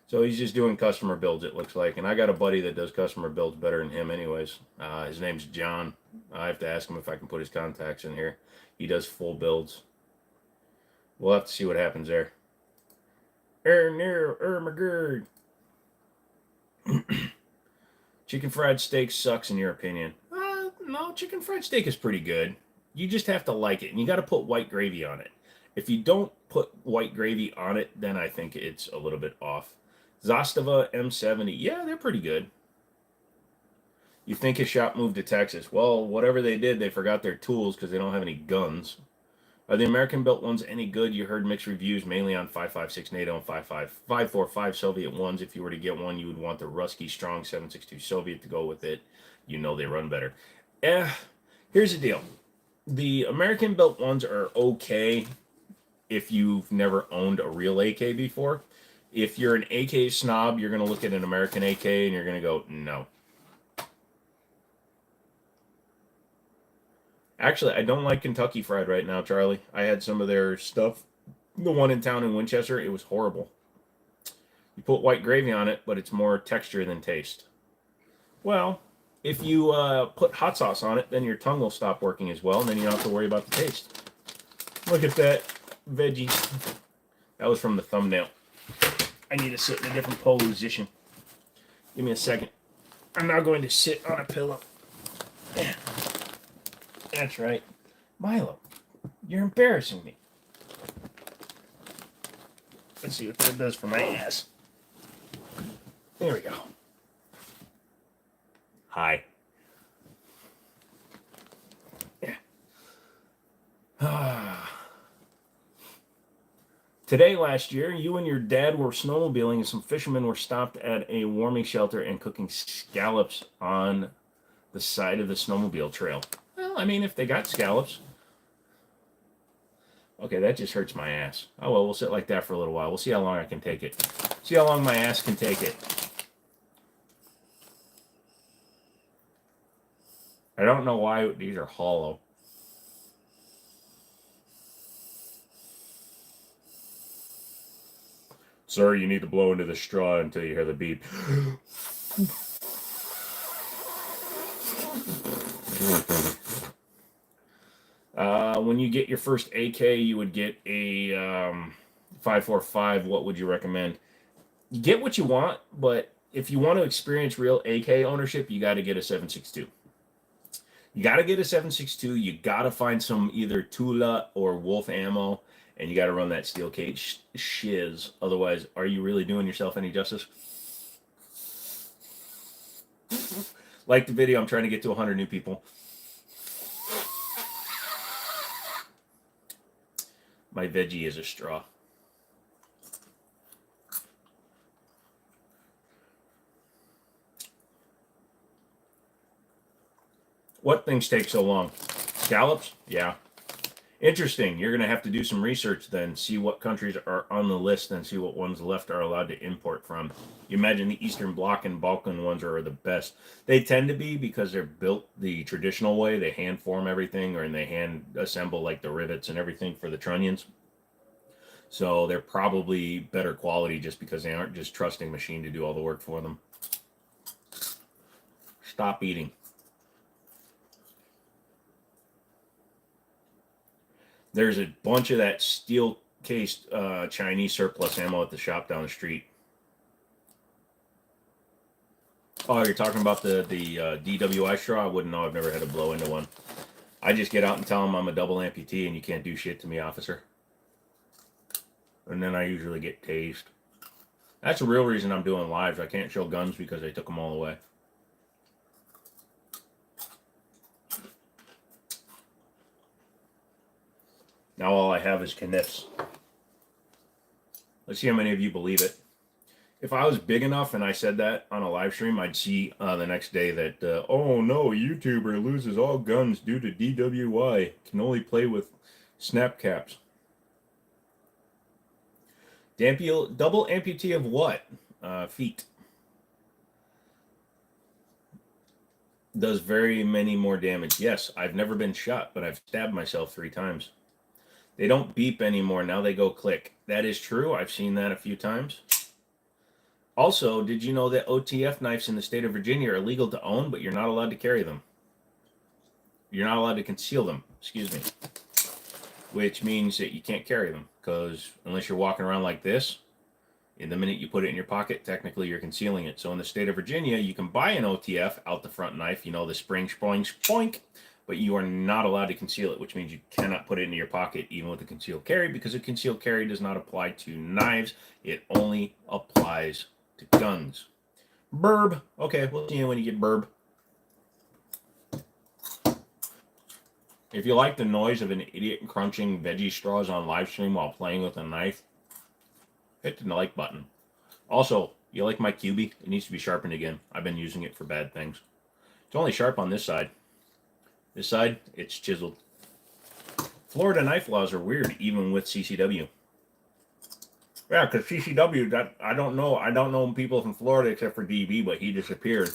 So he's just doing customer builds, it looks like. And I got a buddy that does customer builds better than him anyways. His name's John. I have to ask him if I can put his contacts in here. He does full builds. We'll have to see what happens there. My gird. Chicken fried steak sucks in your opinion. No, chicken fried steak is pretty good. You just have to like it, and you got to put white gravy on it. If you don't put white gravy on it, then I think it's a little bit off. Zastava M70, yeah, they're pretty good. You think his shop moved to Texas. Well, whatever they did, they forgot their tools because they don't have any guns. Are the American-built ones any good? You heard mixed reviews, mainly on 5.56 NATO and 5.4.5 Soviet ones. If you were to get one, you would want the Rusky Strong 7.62 Soviet to go with it. You know they run better. Here's the deal. The American-built ones are okay if you've never owned a real AK before. If you're an AK snob, you're going to look at an American AK and you're going to go, no. Actually, I don't like Kentucky Fried right now, Charlie. I had some of their stuff. The one in town in Winchester, it was horrible. You put white gravy on it, but it's more texture than taste. Well, if you put hot sauce on it, then your tongue will stop working as well, and then you don't have to worry about the taste. Look at that veggie. That was from the thumbnail. I need to sit in a different position. Give me a second. I'm now going to sit on a pillow. Yeah. That's right. Milo, you're embarrassing me. Let's see what that does for my ass. There we go. Hi. Yeah. Today, last year, you and your dad were snowmobiling and some fishermen were stopped at a warming shelter and cooking scallops on the side of the snowmobile trail. Well, I mean, if they got scallops. Okay, that just hurts my ass. Oh, well, we'll sit like that for a little while. We'll see how long I can take it. See how long my ass can take it. I don't know why these are hollow. Sir, you need to blow into the straw until you hear the beep. When you get your first AK, you would get a 5.45. What would you recommend? You get what you want, but if you want to experience real AK ownership, you got to get a 7.62. You got to get a 7.62. You got to find some either Tula or Wolf ammo, and you got to run that steel cage shiz. Otherwise, are you really doing yourself any justice? Like the video. I'm trying to get to 100 new people. My veggie is a straw. What things take so long? Scallops? Yeah. Interesting. You're going to have to do some research then, see what countries are on the list and see what ones left are allowed to import from. You imagine the Eastern Bloc and Balkan ones are the best. They tend to be because they're built the traditional way. They hand form everything, or they hand assemble like the rivets and everything for the trunnions. So they're probably better quality just because they aren't just trusting machine to do all the work for them. Stop eating. There's a bunch of that steel-cased Chinese surplus ammo at the shop down the street. Oh, you're talking about the DWI straw? I wouldn't know. I've never had to blow into one. I just get out and tell them I'm a double amputee and you can't do shit to me, officer. And then I usually get tased. That's the real reason I'm doing lives. I can't show guns because they took them all away. Now all I have is kniffs. Let's see how many of you believe it. If I was big enough and I said that on a live stream, I'd see the next day that, oh no, YouTuber loses all guns due to DWI. Can only play with snap caps. Double amputee of what? Feet. Does very many more damage. Yes, I've never been shot, but I've stabbed myself 3 times. They don't beep anymore. Now they go click. That is true. I've seen that a few times. Also, did you know that OTF knives in the state of Virginia are illegal to own, but you're not allowed to carry them? You're not allowed to conceal them. Excuse me. Which means that you can't carry them, because unless you're walking around like this, in the minute you put it in your pocket, technically you're concealing it. So in the state of Virginia, you can buy an OTF out the front knife, you know, the spring, spoink, spoink, but you are not allowed to conceal it, which means you cannot put it into your pocket even with a concealed carry, because a concealed carry does not apply to knives. It only applies to guns. Burb. Okay, we'll see you when you get burb. If you like the noise of an idiot crunching veggie straws on live stream while playing with a knife, hit the like button. Also, you like my QB? It needs to be sharpened again. I've been using it for bad things. It's only sharp on this side. This side, it's chiseled. Florida knife laws are weird, even with CCW. Yeah, because CCW, that I don't know people from Florida except for DB, but he disappeared.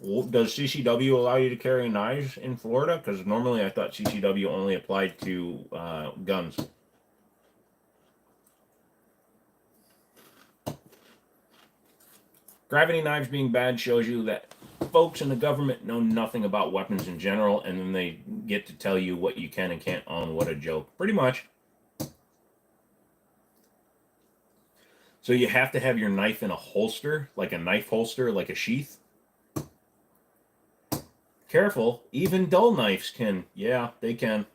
Does CCW allow you to carry knives in Florida? Because normally I thought CCW only applied to guns. Gravity knives being bad shows you that folks in the government know nothing about weapons in general, and then they get to tell you what you can and can't own. What a joke. Pretty much. So you have to have your knife in a holster, like a knife holster, like a sheath. Careful, even dull knives can. Yeah, they can.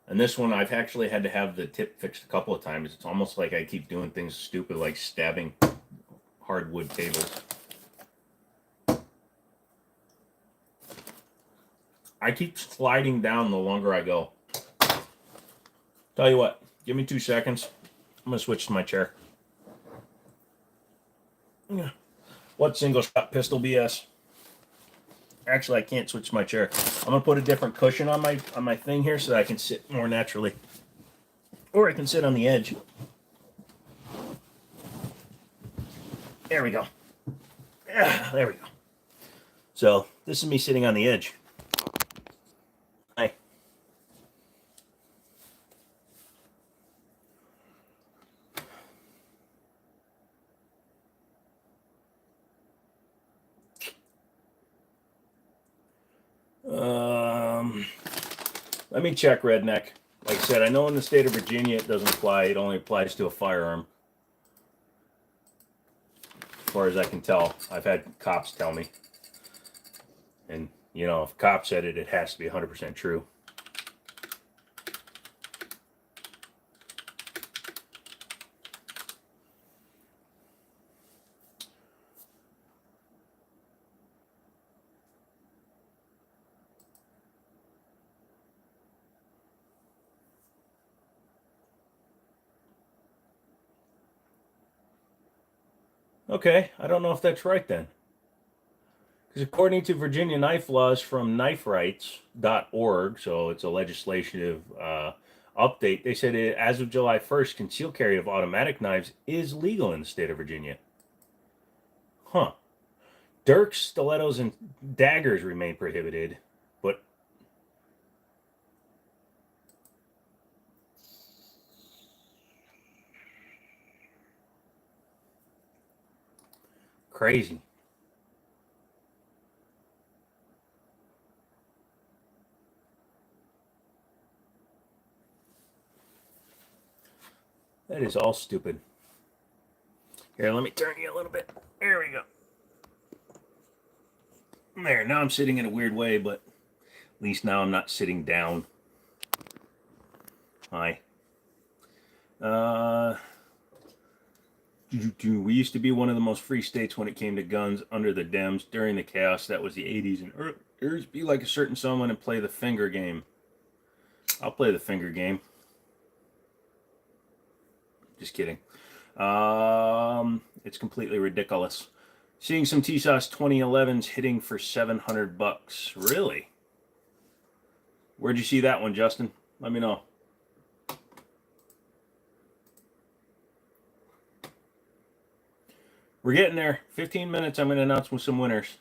And this one, I've actually had to have the tip fixed a couple of times. It's almost like I keep doing things stupid, like stabbing hardwood tables. I keep sliding down the longer I go. Tell you what, give me 2 seconds. I'm going to switch to my chair. What single shot pistol BS? Actually, I can't switch my chair. I'm going to put a different cushion on my thing here so that I can sit more naturally. Or I can sit on the edge. There we go. There we go. So, this is me sitting on the edge. Hi. Let me check, Redneck. Like I said, I know in the state of Virginia it doesn't apply. It only applies to a firearm. As far as I can tell, I've had cops tell me. And, you know, if a cop said it, it has to be 100% true. Okay, I don't know if that's right then. Because according to Virginia knife laws from kniferights.org, so it's a legislative update, they said as of July 1st, concealed carry of automatic knives is legal in the state of Virginia. Huh. Dirks, stilettos, and daggers remain prohibited, but crazy. That is all stupid. Here, let me turn you a little bit. There we go. There, now I'm sitting in a weird way, but at least now I'm not sitting down. Hi. We used to be one of the most free states when it came to guns under the Dems. During the chaos, that was the 80s. And urge be like a certain someone and play the finger game. I'll play the finger game. Just kidding. It's completely ridiculous. Seeing some TSOS 2011s hitting for $700. Really? Where'd you see that one, Justin? Let me know. We're getting there. 15 minutes, I'm going to announce some winners.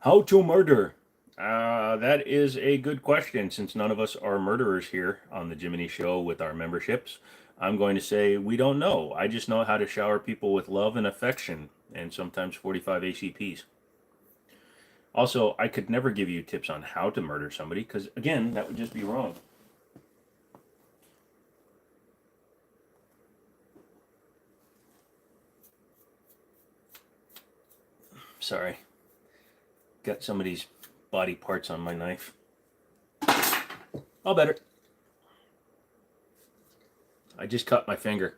How to murder? That is a good question. Since none of us are murderers here on the Jimmini Show with our memberships, I'm going to say we don't know. I just know how to shower people with love and affection, and sometimes 45 ACPs. Also, I could never give you tips on how to murder somebody, because, again, that would just be wrong. Sorry. Got somebody's body parts on my knife. I'll bet it. I just cut my finger.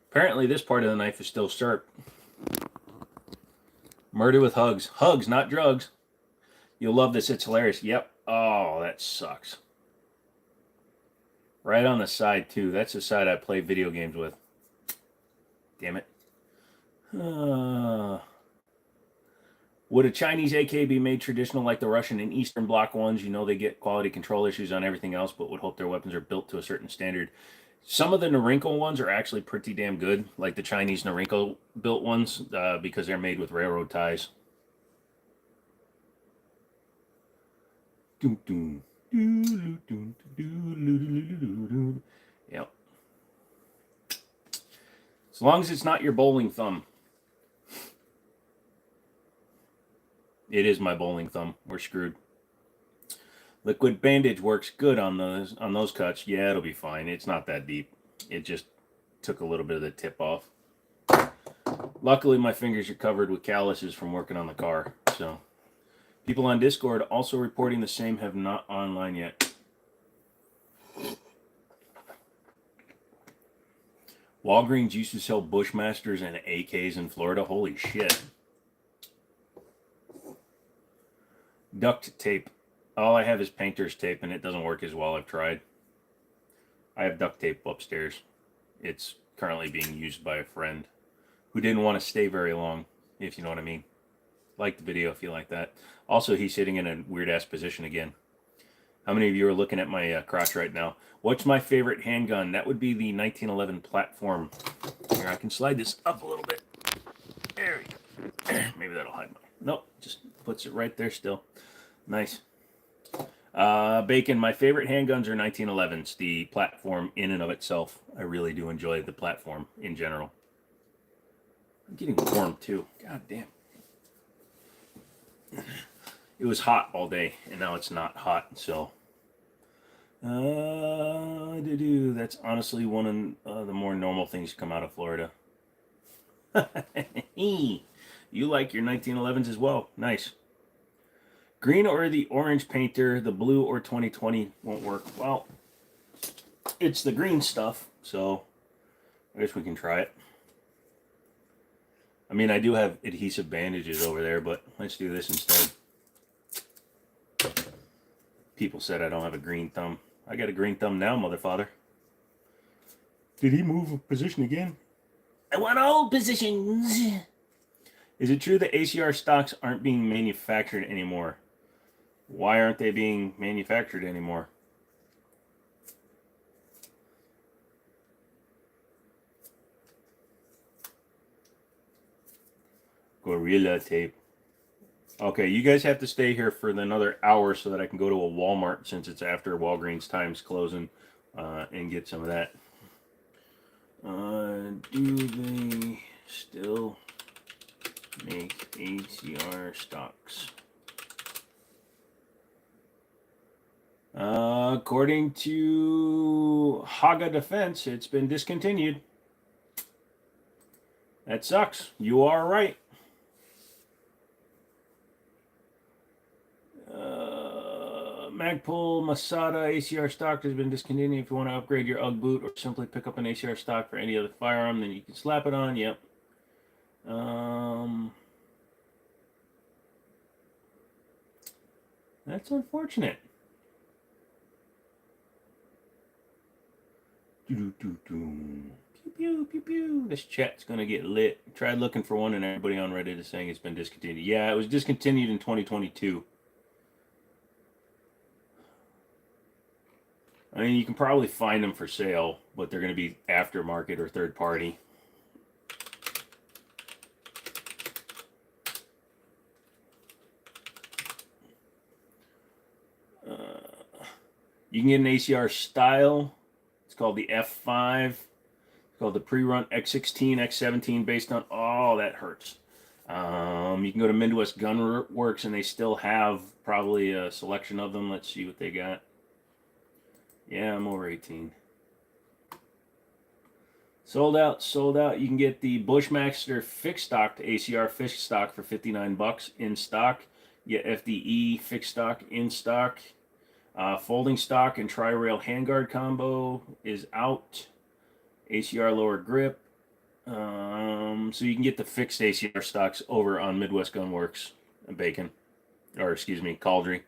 Apparently this part of the knife is still sharp. Murder with hugs. Hugs, not drugs. You'll love this. It's hilarious. Yep. Oh, that sucks. Right on the side, too. That's the side I play video games with. Damn it. Would a Chinese AK be made traditional like the Russian and Eastern Bloc ones? You know they get quality control issues on everything else, but would hope their weapons are built to a certain standard. Some of the Norinco ones are actually pretty damn good, like the Chinese Norinco built ones, because they're made with railroad ties. Yep. As long as it's not your bowling thumb. It is my bowling thumb. We're screwed. Liquid bandage works good on those cuts. Yeah, it'll be fine. It's not that deep. It just took a little bit of the tip off. Luckily, my fingers are covered with calluses from working on the car. So, people on Discord also reporting the same have not online yet. Walgreens used to sell Bushmasters and AKs in Florida. Holy shit. Duct tape. All I have is painter's tape, and it doesn't work as well. I've tried. I have duct tape upstairs. It's currently being used by a friend who didn't want to stay very long, if you know what I mean. Like the video if you like that. Also, he's sitting in a weird-ass position again. How many of you are looking at my crotch right now? What's my favorite handgun? That would be the 1911 platform. Here, I can slide this up a little bit. There we go. Maybe that'll hide my... Nope, just puts it right there still. Nice. Bacon, my favorite handguns are 1911s. The platform in and of itself. I really do enjoy the platform in general. I'm getting warm too. God damn. It was hot all day, and now it's not hot, so... That's honestly one of the more normal things to come out of Florida. You like your 1911s as well. Nice. Green or the orange painter, the blue or 2020 won't work. Well, it's the green stuff, so I guess we can try it. I mean, I do have adhesive bandages over there, but let's do this instead. People said I don't have a green thumb. I got a green thumb now, motherfather. Did he move a position again? I want all positions. Is it true that ACR stocks aren't being manufactured anymore? Why aren't they being manufactured anymore? Gorilla tape. Okay, you guys have to stay here for another hour so that I can go to a Walmart since it's after Walgreens time's closing and get some of that. Do they still make ACR stocks? According to Haga Defense, it's been discontinued. That sucks. You are right. Magpul Masada ACR stock has been discontinued. If you want to upgrade your UGG boot or simply pick up an ACR stock for any other firearm, then you can slap it on. Yep. That's unfortunate. Pew, pew, pew, pew. This chat's going to get lit. I tried looking for one, and everybody on Reddit is saying it's been discontinued. Yeah, it was discontinued in 2022. I mean, you can probably find them for sale, but they're going to be aftermarket or third party. You can get an ACR style. It's called the F5. It's called the pre-run X16, X17 based on... Oh, that hurts. You can go to Midwest Gun Works, and they still have probably a selection of them. Let's see what they got. Yeah, I'm over 18. Sold out, sold out. You can get the Bushmaster fixed stock ACR fish stock for $59 in stock. You get FDE fixed stock in stock. Folding stock and tri-rail handguard combo is out. ACR lower grip. So you can get the fixed ACR stocks over on Midwest Gunworks and Bacon, or excuse me, Caldry.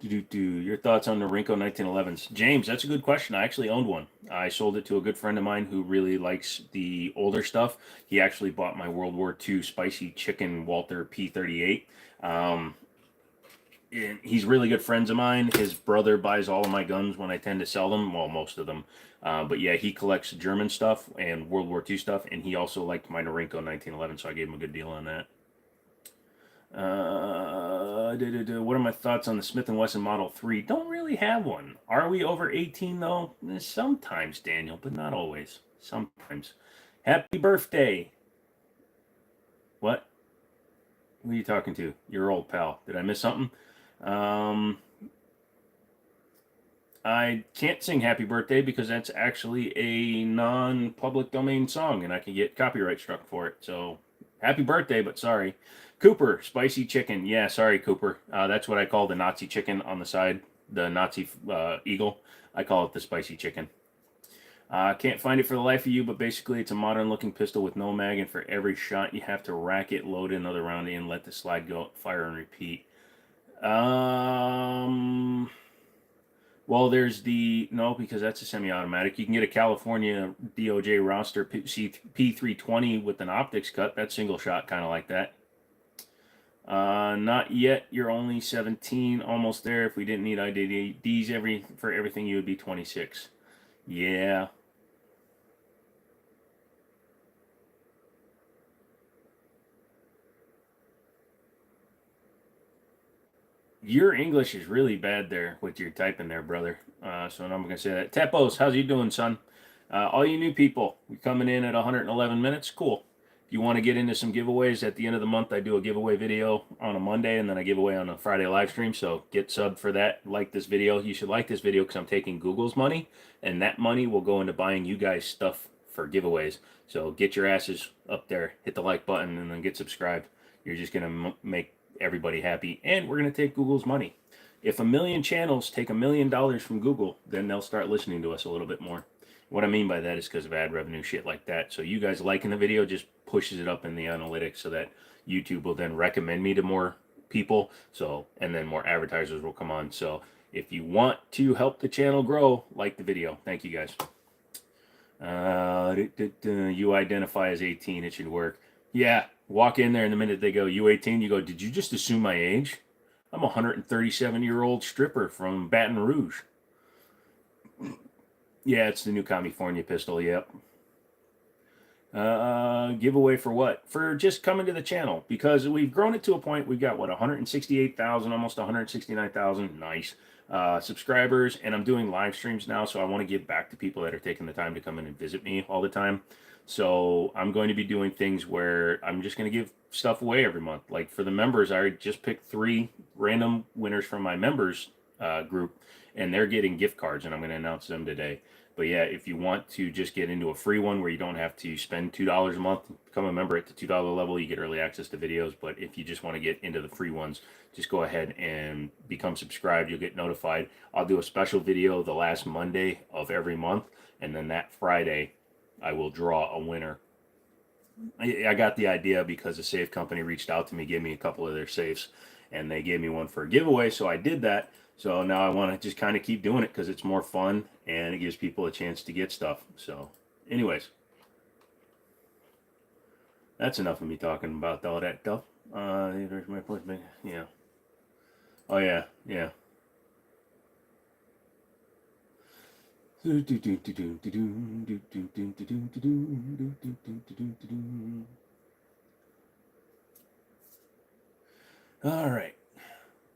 Your thoughts on the Rinko 1911s? James, that's a good question. I actually owned one. I sold it to a good friend of mine who really likes the older stuff. He actually bought my World War II spicy chicken Walther P38. And he's really good friends of mine. His brother buys all of my guns when I tend to sell them. Well, most of them. But yeah, he collects German stuff and World War II stuff. And he also liked my Norinco 1911, so I gave him a good deal on that. What are my thoughts on the Smith & Wesson Model 3? Don't really have one. Are we over 18 though? Sometimes, Daniel, but not always. Sometimes. Happy birthday. What? Who are you talking to? Your old pal. Did I miss something? I can't sing Happy Birthday because that's actually a non-public domain song and I can get copyright struck for it. So, happy birthday, but sorry. Cooper, spicy chicken. Yeah, sorry, Cooper. That's what I call the Nazi chicken on the side, the Nazi eagle. I call it the spicy chicken. Can't find it for the life of you, but basically it's a modern-looking pistol with no mag, and for every shot you have to rack it, load another round in, let the slide go, fire and repeat. Well, there's no, because that's a semi-automatic. You can get a California DOJ roster P320 with an optics cut. That's single shot, kind of like that. Not yet. You're only 17, almost there. If we didn't need IDs for everything, you would be 26. Yeah. Your English is really bad there with your typing there, brother. So I'm going to say that. Tepos, how's you doing, son? All you new people, we're coming in at 111 minutes. Cool. If you want to get into some giveaways, at the end of the month, I do a giveaway video on a Monday, and then I give away on a Friday live stream. So get subbed for that. Like this video. You should like this video because I'm taking Google's money, and that money will go into buying you guys stuff for giveaways. So get your asses up there, hit the like button, and then get subscribed. You're just going to make everybody happy, and we're going to take Google's money. If 1 million channels take $1 million from Google, then they'll start listening to us a little bit more. What I mean by that is because of ad revenue, shit like that. So you guys liking the video just pushes it up in the analytics so that YouTube will then recommend me to more people. So, and then more advertisers will come on. So if you want to help the channel grow, like the video. Thank you guys. You identify as 18, it should work. Yeah, walk in there and the minute they go, you 18, you go, did you just assume my age? I'm a 137-year-old stripper from Baton Rouge. Yeah, it's the new California pistol, yep. Giveaway for what? For just coming to the channel, because we've grown it to a point, we've got, what, 168,000, almost 169,000, nice, subscribers, and I'm doing live streams now, so I want to give back to people that are taking the time to come in and visit me all the time. So I'm going to be doing things where I'm just going to give stuff away every month. Like for the members, I just picked 3 random winners from my members group, and they're getting gift cards, and I'm going to announce them today. But yeah, if you want to just get into a free one where you don't have to spend $2 a month, become a member at the $2 level, you get early access to videos. But if you just want to get into the free ones, just go ahead and become subscribed. You'll get notified. I'll do a special video the last Monday of every month, and then that Friday, I will draw a winner. I got the idea because a safe company reached out to me, gave me a couple of their safes, and they gave me one for a giveaway, so I did that. So now I want to just kind of keep doing it because it's more fun and it gives people a chance to get stuff. So anyways, that's enough of me talking about all that stuff. There's my point. Yeah. Oh yeah, yeah. All right.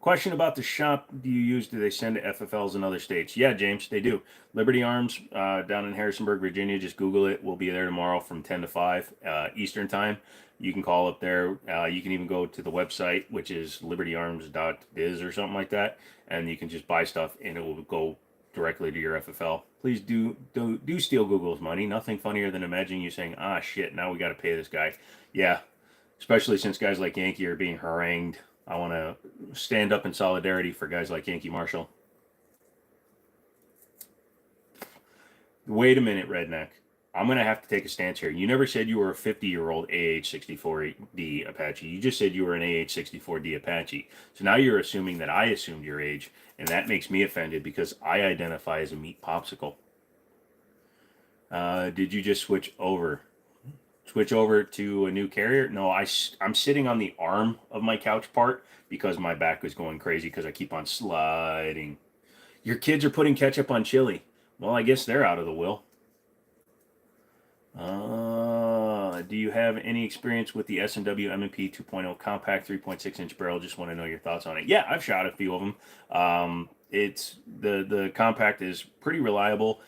Question about the shop do you use? Do they send to FFLs in other states? Yeah, James, they do. Liberty Arms down in Harrisonburg, Virginia. Just Google it. We'll be there tomorrow from 10 to 5 Eastern time. You can call up there. You can even go to the website, which is libertyarms.biz or something like that. And you can just buy stuff and it will go directly to your FFL. Please do steal Google's money. Nothing funnier than imagining you saying, "Ah, shit, now we got to pay this guy." Yeah, especially since guys like Yankee are being harangued. I want to stand up in solidarity for guys like Yankee Marshall. Wait a minute, redneck. I'm going to have to take a stance here. You never said you were a 50-year-old AH-64D Apache. You just said you were an AH-64D Apache. So now you're assuming that I assumed your age, and that makes me offended because I identify as a meat popsicle. Did you just switch over? Switch over to a new carrier? No, I'm sitting on the arm of my couch part because my back was going crazy because I keep on sliding. Your kids are putting ketchup on chili. Well, I guess they're out of the will. Do you have any experience with the S&W M&P 2.0 compact 3.6-inch barrel? Just want to know your thoughts on it. Yeah, I've shot a few of them. It's the compact is pretty reliable.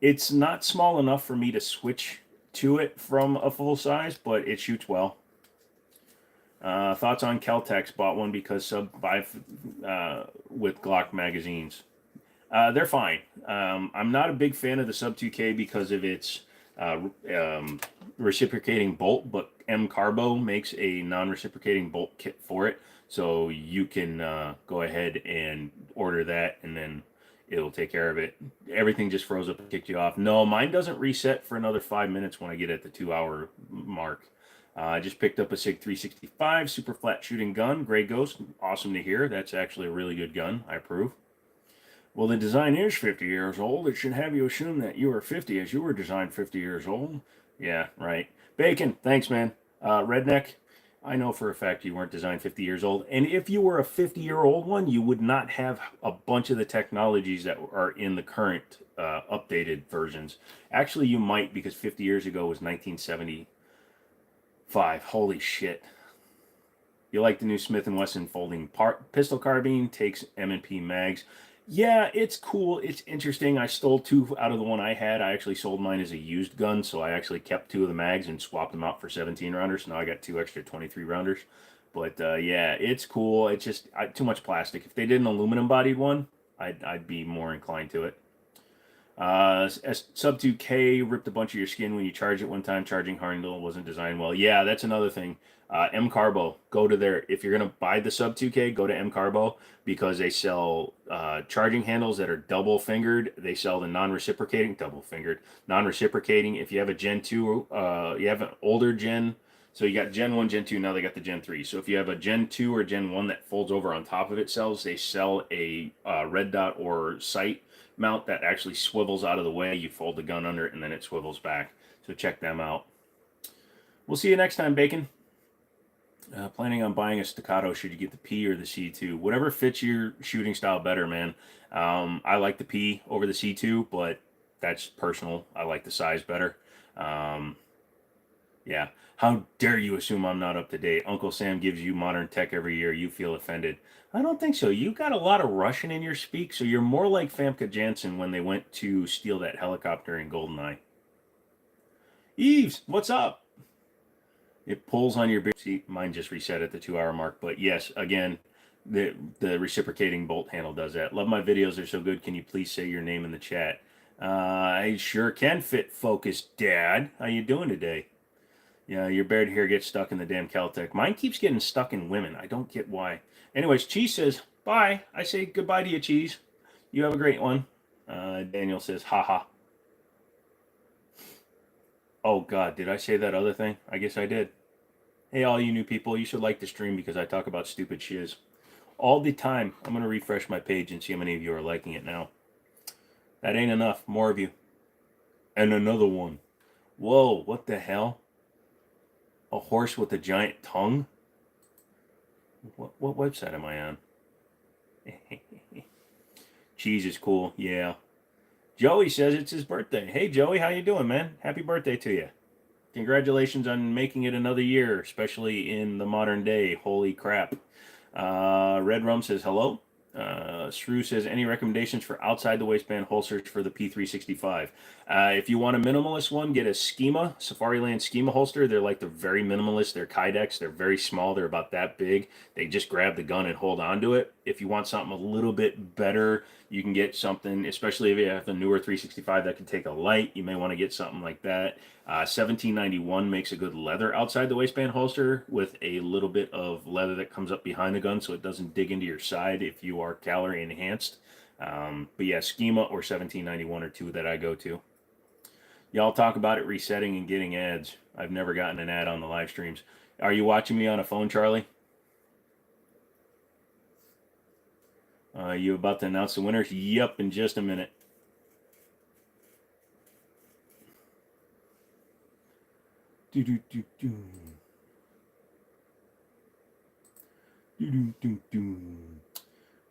It's not small enough for me to switch to it from a full size, but it shoots well. Thoughts on Kel-Tecs? Bought one because sub 5 with Glock magazines. They're fine. I'm not a big fan of the sub 2K because of its reciprocating bolt, but M Carbo makes a non-reciprocating bolt kit for it, so you can go ahead and order that, and then it'll take care of it. Everything just froze up and kicked you off. No, mine doesn't reset for another 5 minutes when I get at the 2-hour mark. I just picked up a SIG 365 super flat shooting gun, Gray Ghost. Awesome to hear. That's actually a really good gun. I approve. Well, the design is 50 years old. It should have you assume that you are 50 as you were designed 50 years old. Yeah, right. Bacon, thanks, man. Redneck, I know for a fact you weren't designed 50 years old. And if you were a 50-year-old one, you would not have a bunch of the technologies that are in the current updated versions. Actually, you might, because 50 years ago was 1975. Holy shit. You like the new Smith & Wesson folding pistol carbine, takes M&P mags. Yeah, it's cool. It's interesting. I stole 2 out of the one I had. I actually sold mine as a used gun, so I actually kept 2 of the mags and swapped them out for 17 rounders. Now I got 2 extra 23 rounders. But yeah, it's cool. It's just too much plastic. If they did an aluminum bodied one, I'd be more inclined to it. Sub 2K ripped a bunch of your skin when you charge it one time. Charging handle wasn't designed well. Yeah, that's another thing. M Carbo, go to their, if you're going to buy the Sub 2K, go to M Carbo because they sell charging handles that are double fingered. They sell the non-reciprocating, double fingered, non-reciprocating. If you have a Gen 2, you have an older Gen, so you got Gen 1, Gen 2, now they got the Gen 3. So if you have a Gen 2 or Gen 1 that folds over on top of itself, they sell a red dot or sight mount that actually swivels out of the way. You fold the gun under it and then it swivels back. So check them out. We'll see you next time, Bacon. Planning on buying a staccato, should you get the P or the C2? Whatever fits your shooting style better, man. I like the P over the C2, but that's personal. I like the size better. Yeah. How dare you assume I'm not up to date? Uncle Sam gives you modern tech every year. You feel offended. I don't think so. You got a lot of Russian in your speak, so you're more like Famke Janssen when they went to steal that helicopter in GoldenEye. Eves, what's up? It pulls on your beer seat. Mine just reset at the 2-hour mark. But yes, again, the reciprocating bolt handle does that. Love my videos. They're so good. Can you please say your name in the chat? I sure can, Fit Focus Dad. How you doing today? Yeah, your beard hair gets stuck in the damn Kel-Tec. Mine keeps getting stuck in women. I don't get why. Anyways, Cheese says, bye. I say goodbye to you, Cheese. You have a great one. Daniel says, haha. Oh, God, did I say that other thing? I guess I did. Hey, all you new people, you should like the stream because I talk about stupid shiz all the time. I'm going to refresh my page and see how many of you are liking it now. That ain't enough. More of you. And another one. Whoa, what the hell? A horse with a giant tongue? What website am I on? Cheese is cool, yeah. Joey says it's his birthday. Hey, Joey, how you doing, man? Happy birthday to you. Congratulations on making it another year, especially in the modern day. Holy crap. Red Rum says hello. Shrew says, any recommendations for outside the waistband holsters for the P365? If you want a minimalist one, get a Schema, Safariland Schema holster. They're very minimalist. They're Kydex. They're very small. They're about that big. They just grab the gun and hold on to it. If you want something a little bit better, you can get something, especially if you have the newer 365 that can take a light. You may want to get something like that. 1791 makes a good leather outside the waistband holster with a little bit of leather that comes up behind the gun so it doesn't dig into your side if you are calorie enhanced. But yeah, Schema or 1791 are two that I go to. Y'all talk about it resetting and getting ads. I've never gotten an ad on the live streams. Are you watching me on a phone, Charlie? You about to announce the winners? Yep, in just a minute. Do do do do. Do do do do.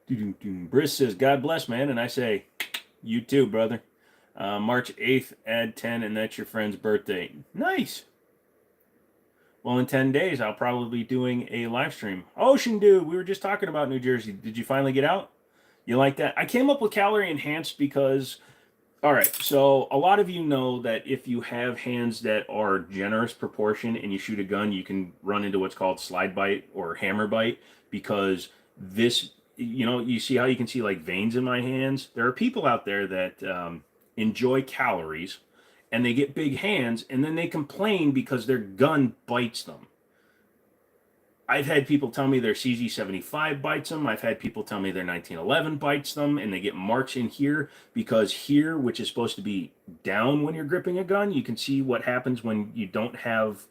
Do do do. Briss says, "God bless, man," and I say, "You too, brother." March 8th, add 10, and that's your friend's birthday. Nice. Well, in 10 days, I'll probably be doing a live stream. Ocean Dude, we were just talking about New Jersey. Did you finally get out? You like that? I came up with calorie enhanced because, all right, so a lot of you know that if you have hands that are generous proportion and you shoot a gun, you can run into what's called slide bite or hammer bite because this, you see how you can see like veins in my hands? There are people out there that enjoy calories and they get big hands and then they complain because their gun bites them. I've had people tell me their CZ75 bites them. I've had people tell me their 1911 bites them, and they get marks in here because here, which is supposed to be down when you're gripping a gun, you can see what happens when you don't have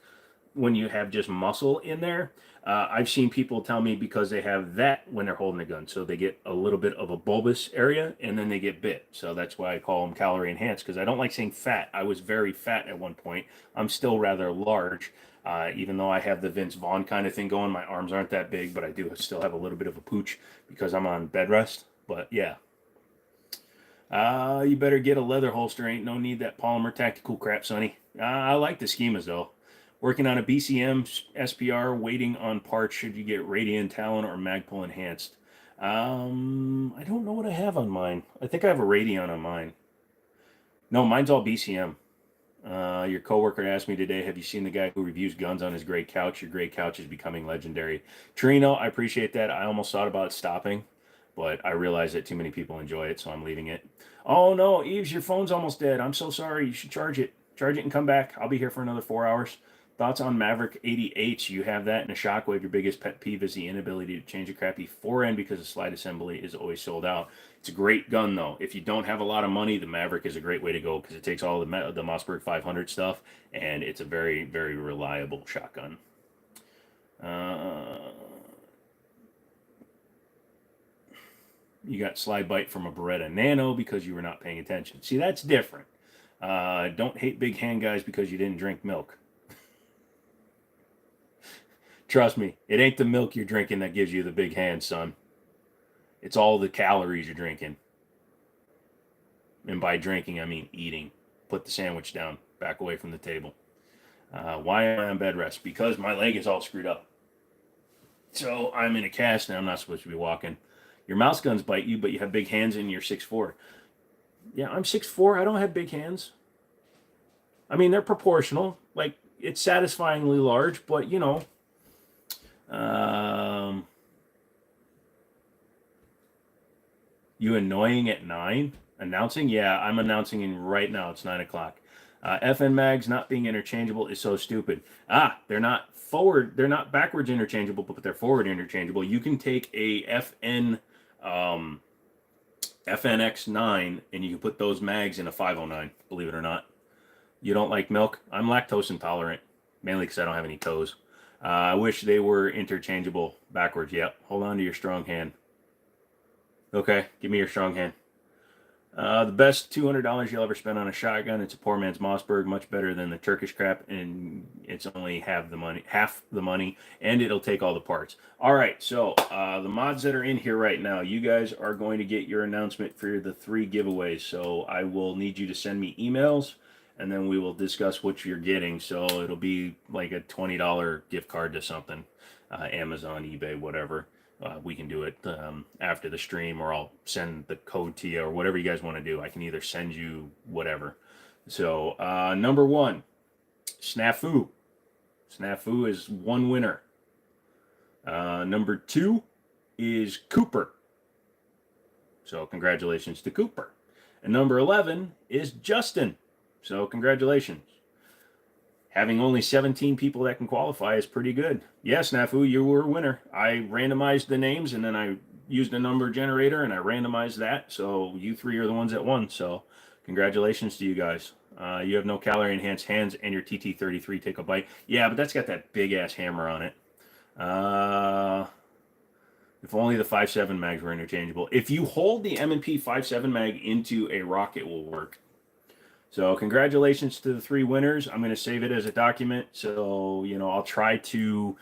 when you have just muscle in there. I've seen people tell me because they have that when they're holding a gun. So they get a little bit of a bulbous area and then they get bit. So that's why I call them calorie enhanced because I don't like saying fat. I was very fat at one point. I'm still rather large. Even though I have the Vince Vaughn kind of thing going, my arms aren't that big, but I do still have a little bit of a pooch because I'm on bed rest. But yeah. You better get a leather holster. Ain't no need that polymer tactical crap, Sonny. I like the schemas though. Working on a BCM SPR, waiting on parts. Should you get Radian Talon or Magpul enhanced? I don't know what I have on mine. I think I have a Radion on mine. No, mine's all BCM. Your coworker asked me today, have you seen the guy who reviews guns on his gray couch? Your gray couch is becoming legendary. Trino, I appreciate that. I almost thought about stopping, but I realized that too many people enjoy it, so I'm leaving it. Oh no, Eves, your phone's almost dead. I'm so sorry. You should charge it. Charge it and come back. I'll be here for another 4 hours. Thoughts on Maverick 80H? You have that in a Shockwave. Your biggest pet peeve is the inability to change a crappy forend because the slide assembly is always sold out. It's a great gun, though. If you don't have a lot of money, the Maverick is a great way to go because it takes all the Mossberg 500 stuff, and it's a very, very reliable shotgun. You got slide bite from a Beretta Nano because you were not paying attention. See, that's different. Don't hate big hand guys because you didn't drink milk. Trust me, it ain't the milk you're drinking that gives you the big hands, son. It's all the calories you're drinking. And by drinking, I mean eating. Put the sandwich down. Back away from the table. Why am I on bed rest? Because my leg is all screwed up. So I'm in a cast and I'm not supposed to be walking. Your mouse guns bite you, but you have big hands and you're 6'4". Yeah, I'm 6'4". I don't have big hands. I mean, they're proportional. Like, it's satisfyingly large, but, you know. You annoying at 9? Announcing? Yeah, I'm announcing in right now. It's 9 o'clock. FN mags not being interchangeable is so stupid. They're not forward. They're not backwards interchangeable, but they're forward interchangeable. You can take a FNX9 and you can put those mags in a 509. Believe it or not. You don't like milk? I'm lactose intolerant, mainly because I don't have any toes. I wish they were interchangeable backwards. Yep. Hold on to your strong hand. Okay, give me your strong hand. The best $200 you'll ever spend on a shotgun. It's a poor man's Mossberg, much better than the Turkish crap, and it's only half the money, and it'll take all the parts. All right, so the mods that are in here right now, you guys are going to get your announcement for the 3 giveaways. So I will need you to send me emails, and then we will discuss what you're getting. So it'll be like a $20 gift card to something, Amazon, eBay, whatever. we can do it after the stream, or I'll send the code to you, or whatever you guys want to do. I can either send you whatever. So number one, Snafu. Snafu is one winner. Number two is Cooper. So congratulations to Cooper. And number 11 is Justin. So congratulations. Having only 17 people that can qualify is pretty good. Yes, Snafu, you were a winner. I randomized the names, and then I used a number generator, and I randomized that. So you three are the ones that won. So congratulations to you guys. You have no calorie enhanced hands, and your TT33 take a bite. Yeah, but that's got that big ass hammer on it. If only the 5.7 mags were interchangeable. If you hold the M&P 5.7 mag into a rocket, it will work. So congratulations to the three winners. I'm going to save it as a document. So, I'll try to,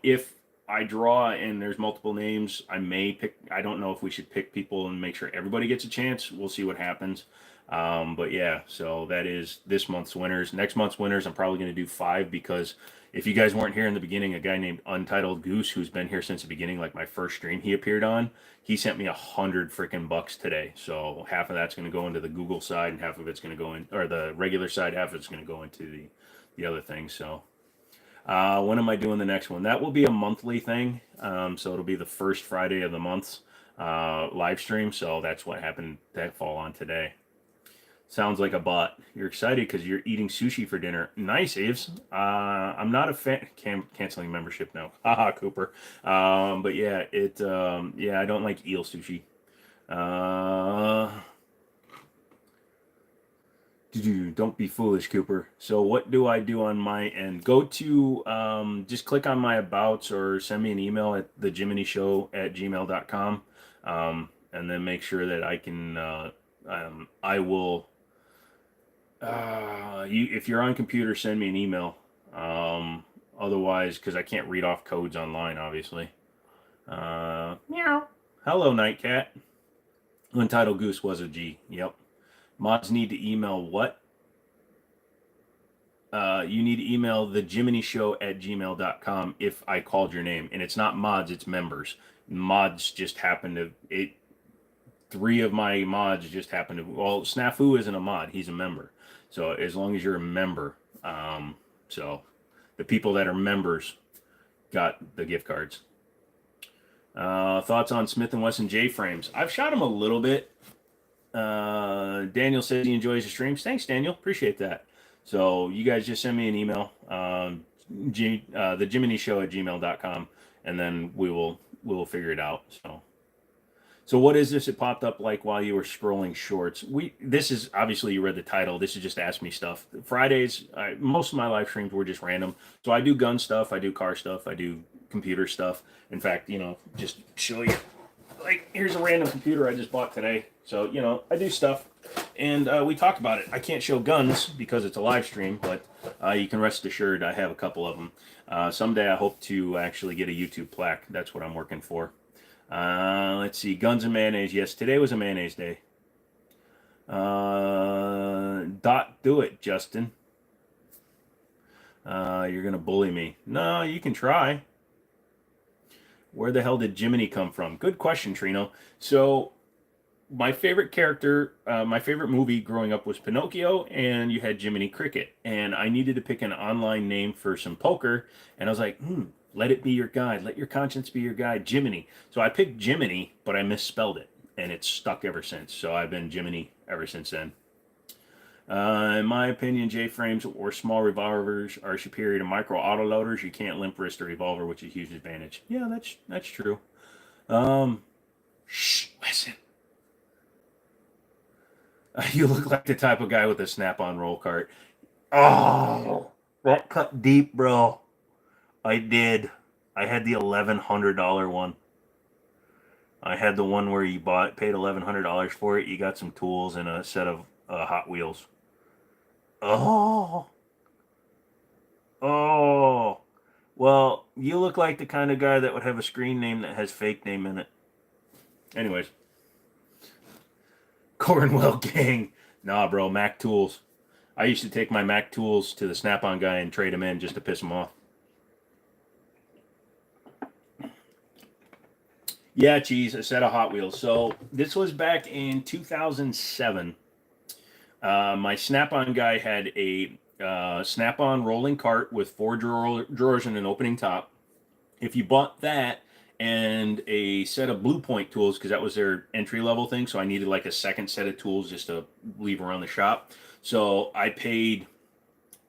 if I draw and there's multiple names, I may pick. I don't know if we should pick people and make sure everybody gets a chance. We'll see what happens. But yeah, so that is this month's winners. Next month's winners, I'm probably going to do 5, because if you guys weren't here in the beginning, a guy named Untitled Goose, who's been here since the beginning, like my first stream he appeared on, he sent me $100 freaking bucks today. So half of that's going to go into the Google side, and half of it's going to go in, or the regular side, half of it's going to go into the other thing. So when am I doing the next one? That will be a monthly thing. So it'll be the first Friday of the month live stream. So that's what happened that fall on today. Sounds like a bot. You're excited because you're eating sushi for dinner. Nice, Aves. I'm not a fan. Canceling membership now. Haha, Cooper. But yeah, I don't like eel sushi. Don't be foolish, Cooper. So what do I do on my end? Go to, just click on my abouts, or send me an email at thejimmini@gmail.com. And then make sure that I can, I will, if you're on computer, send me an email. Otherwise, because I can't read off codes online, obviously. Meow. Hello, Nightcat. Untitled Goose was a G. Yep. Mods need to email what? You need to email thejimmini@gmail.com if I called your name. And it's not mods, it's members. Mods just happen to... 3 of my mods just happen to... Well, Snafu isn't a mod, he's a member. So as long as you're a member, so the people that are members got the gift cards. Thoughts on Smith & Wesson J-frames? I've shot them a little bit. Daniel says he enjoys the streams. Thanks, Daniel. Appreciate that. So you guys just send me an email, thejimmini@gmail.com, and then we will figure it out. So what is this? It popped up like while you were scrolling shorts. This is obviously, you read the title. This is just Ask Me Stuff. Fridays, most of my live streams were just random. So I do gun stuff, I do car stuff, I do computer stuff. In fact, just show you, like, here's a random computer I just bought today. So, I do stuff, and we talk about it. I can't show guns because it's a live stream, but you can rest assured I have a couple of them. Someday I hope to actually get a YouTube plaque. That's what I'm working for. Let's see, guns and mayonnaise. Yes, today was a mayonnaise day. Do it, Justin. You're going to bully me. No, you can try. Where the hell did Jimmini come from? Good question, Trino. So my favorite character, my favorite movie growing up was Pinocchio, and you had Jimmini Cricket. And I needed to pick an online name for some poker, and I was like, let it be your guide. Let your conscience be your guide, Jimmini. So I picked Jimmini, but I misspelled it, and it's stuck ever since. So I've been Jimmini ever since then. In my opinion, J-frames or small revolvers are superior to micro autoloaders. You can't limp wrist a revolver, which is a huge advantage. Yeah, that's true. Shh, listen. You look like the type of guy with a snap-on roll cart. Oh, that cut deep, bro. I did. I had the $1,100 one. I had the one where you paid $1,100 for it. You got some tools and a set of Hot Wheels. Oh. Well, you look like the kind of guy that would have a screen name that has fake name in it. Anyways. Cornwell gang. Nah, bro, Mac Tools. I used to take my Mac Tools to the Snap-on guy and trade them in just to piss him off. Yeah, Cheese, a set of Hot Wheels. So this was back in 2007. My Snap-on guy had a Snap-on rolling cart with four drawers and an opening top. If you bought that and a set of Blue Point tools, because that was their entry level thing, so I needed like a second set of tools just to leave around the shop. So I paid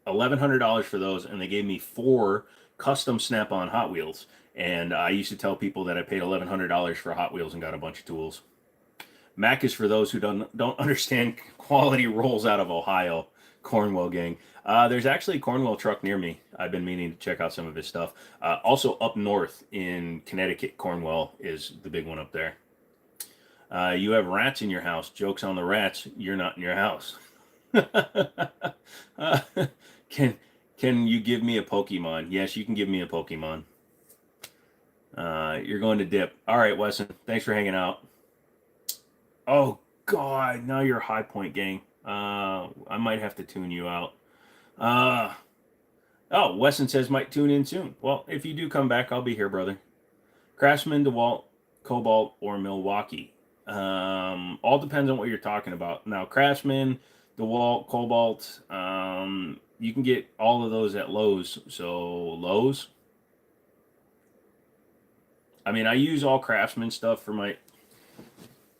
$1,100 for those, and they gave me four custom Snap-on Hot Wheels. And I used to tell people that I paid $1,100 for Hot Wheels and got a bunch of tools. Mac is for those who don't understand quality rolls out of Ohio. Cornwell gang. There's actually a Cornwell truck near me. I've been meaning to check out some of his stuff. Also up north in Connecticut, Cornwell is the big one up there. You have rats in your house. Jokes on the rats. You're not in your house. uh, can can you give me a Pokemon? Yes, you can give me a Pokemon. You're going to dip. All right, Wesson. Thanks for hanging out. Oh God, now you're High Point gang. I might have to tune you out. Uh, oh, Wesson says might tune in soon. Well, if you do come back, I'll be here, brother. Craftsman, DeWalt, Cobalt, or Milwaukee. All depends on what you're talking about. Now, Craftsman, DeWalt, Cobalt, you can get all of those at Lowe's. So Lowe's. I mean, I use all Craftsman stuff for my.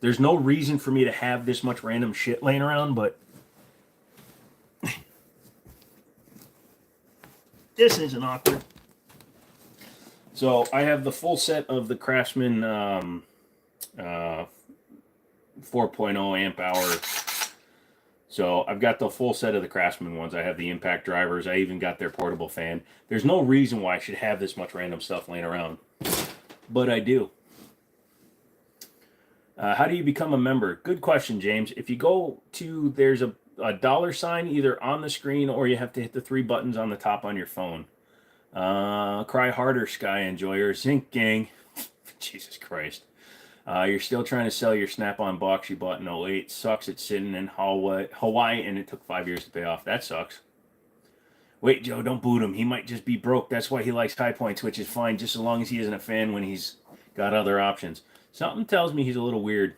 There's no reason for me to have this much random shit laying around, but this isn't awkward. So I have the full set of the Craftsman 4.0 amp hour. So I've got the full set of the Craftsman ones. I have the impact drivers. I even got their portable fan. There's no reason why I should have this much random stuff laying around, but I do. How do you become a member? Good question, James. If you go to, there's a dollar sign either on the screen or you have to hit the three buttons on the top on your phone. Cry harder, Sky Enjoyer. Zinc Gang. Jesus Christ. You're still trying to sell your Snap-on box you bought in '08. Sucks it's sitting in Hawaii and it took 5 years to pay off. That sucks. Wait, Joe, don't boot him. He might just be broke. That's why he likes High Points, which is fine, just as long as he isn't a fan when he's got other options. Something tells me he's a little weird.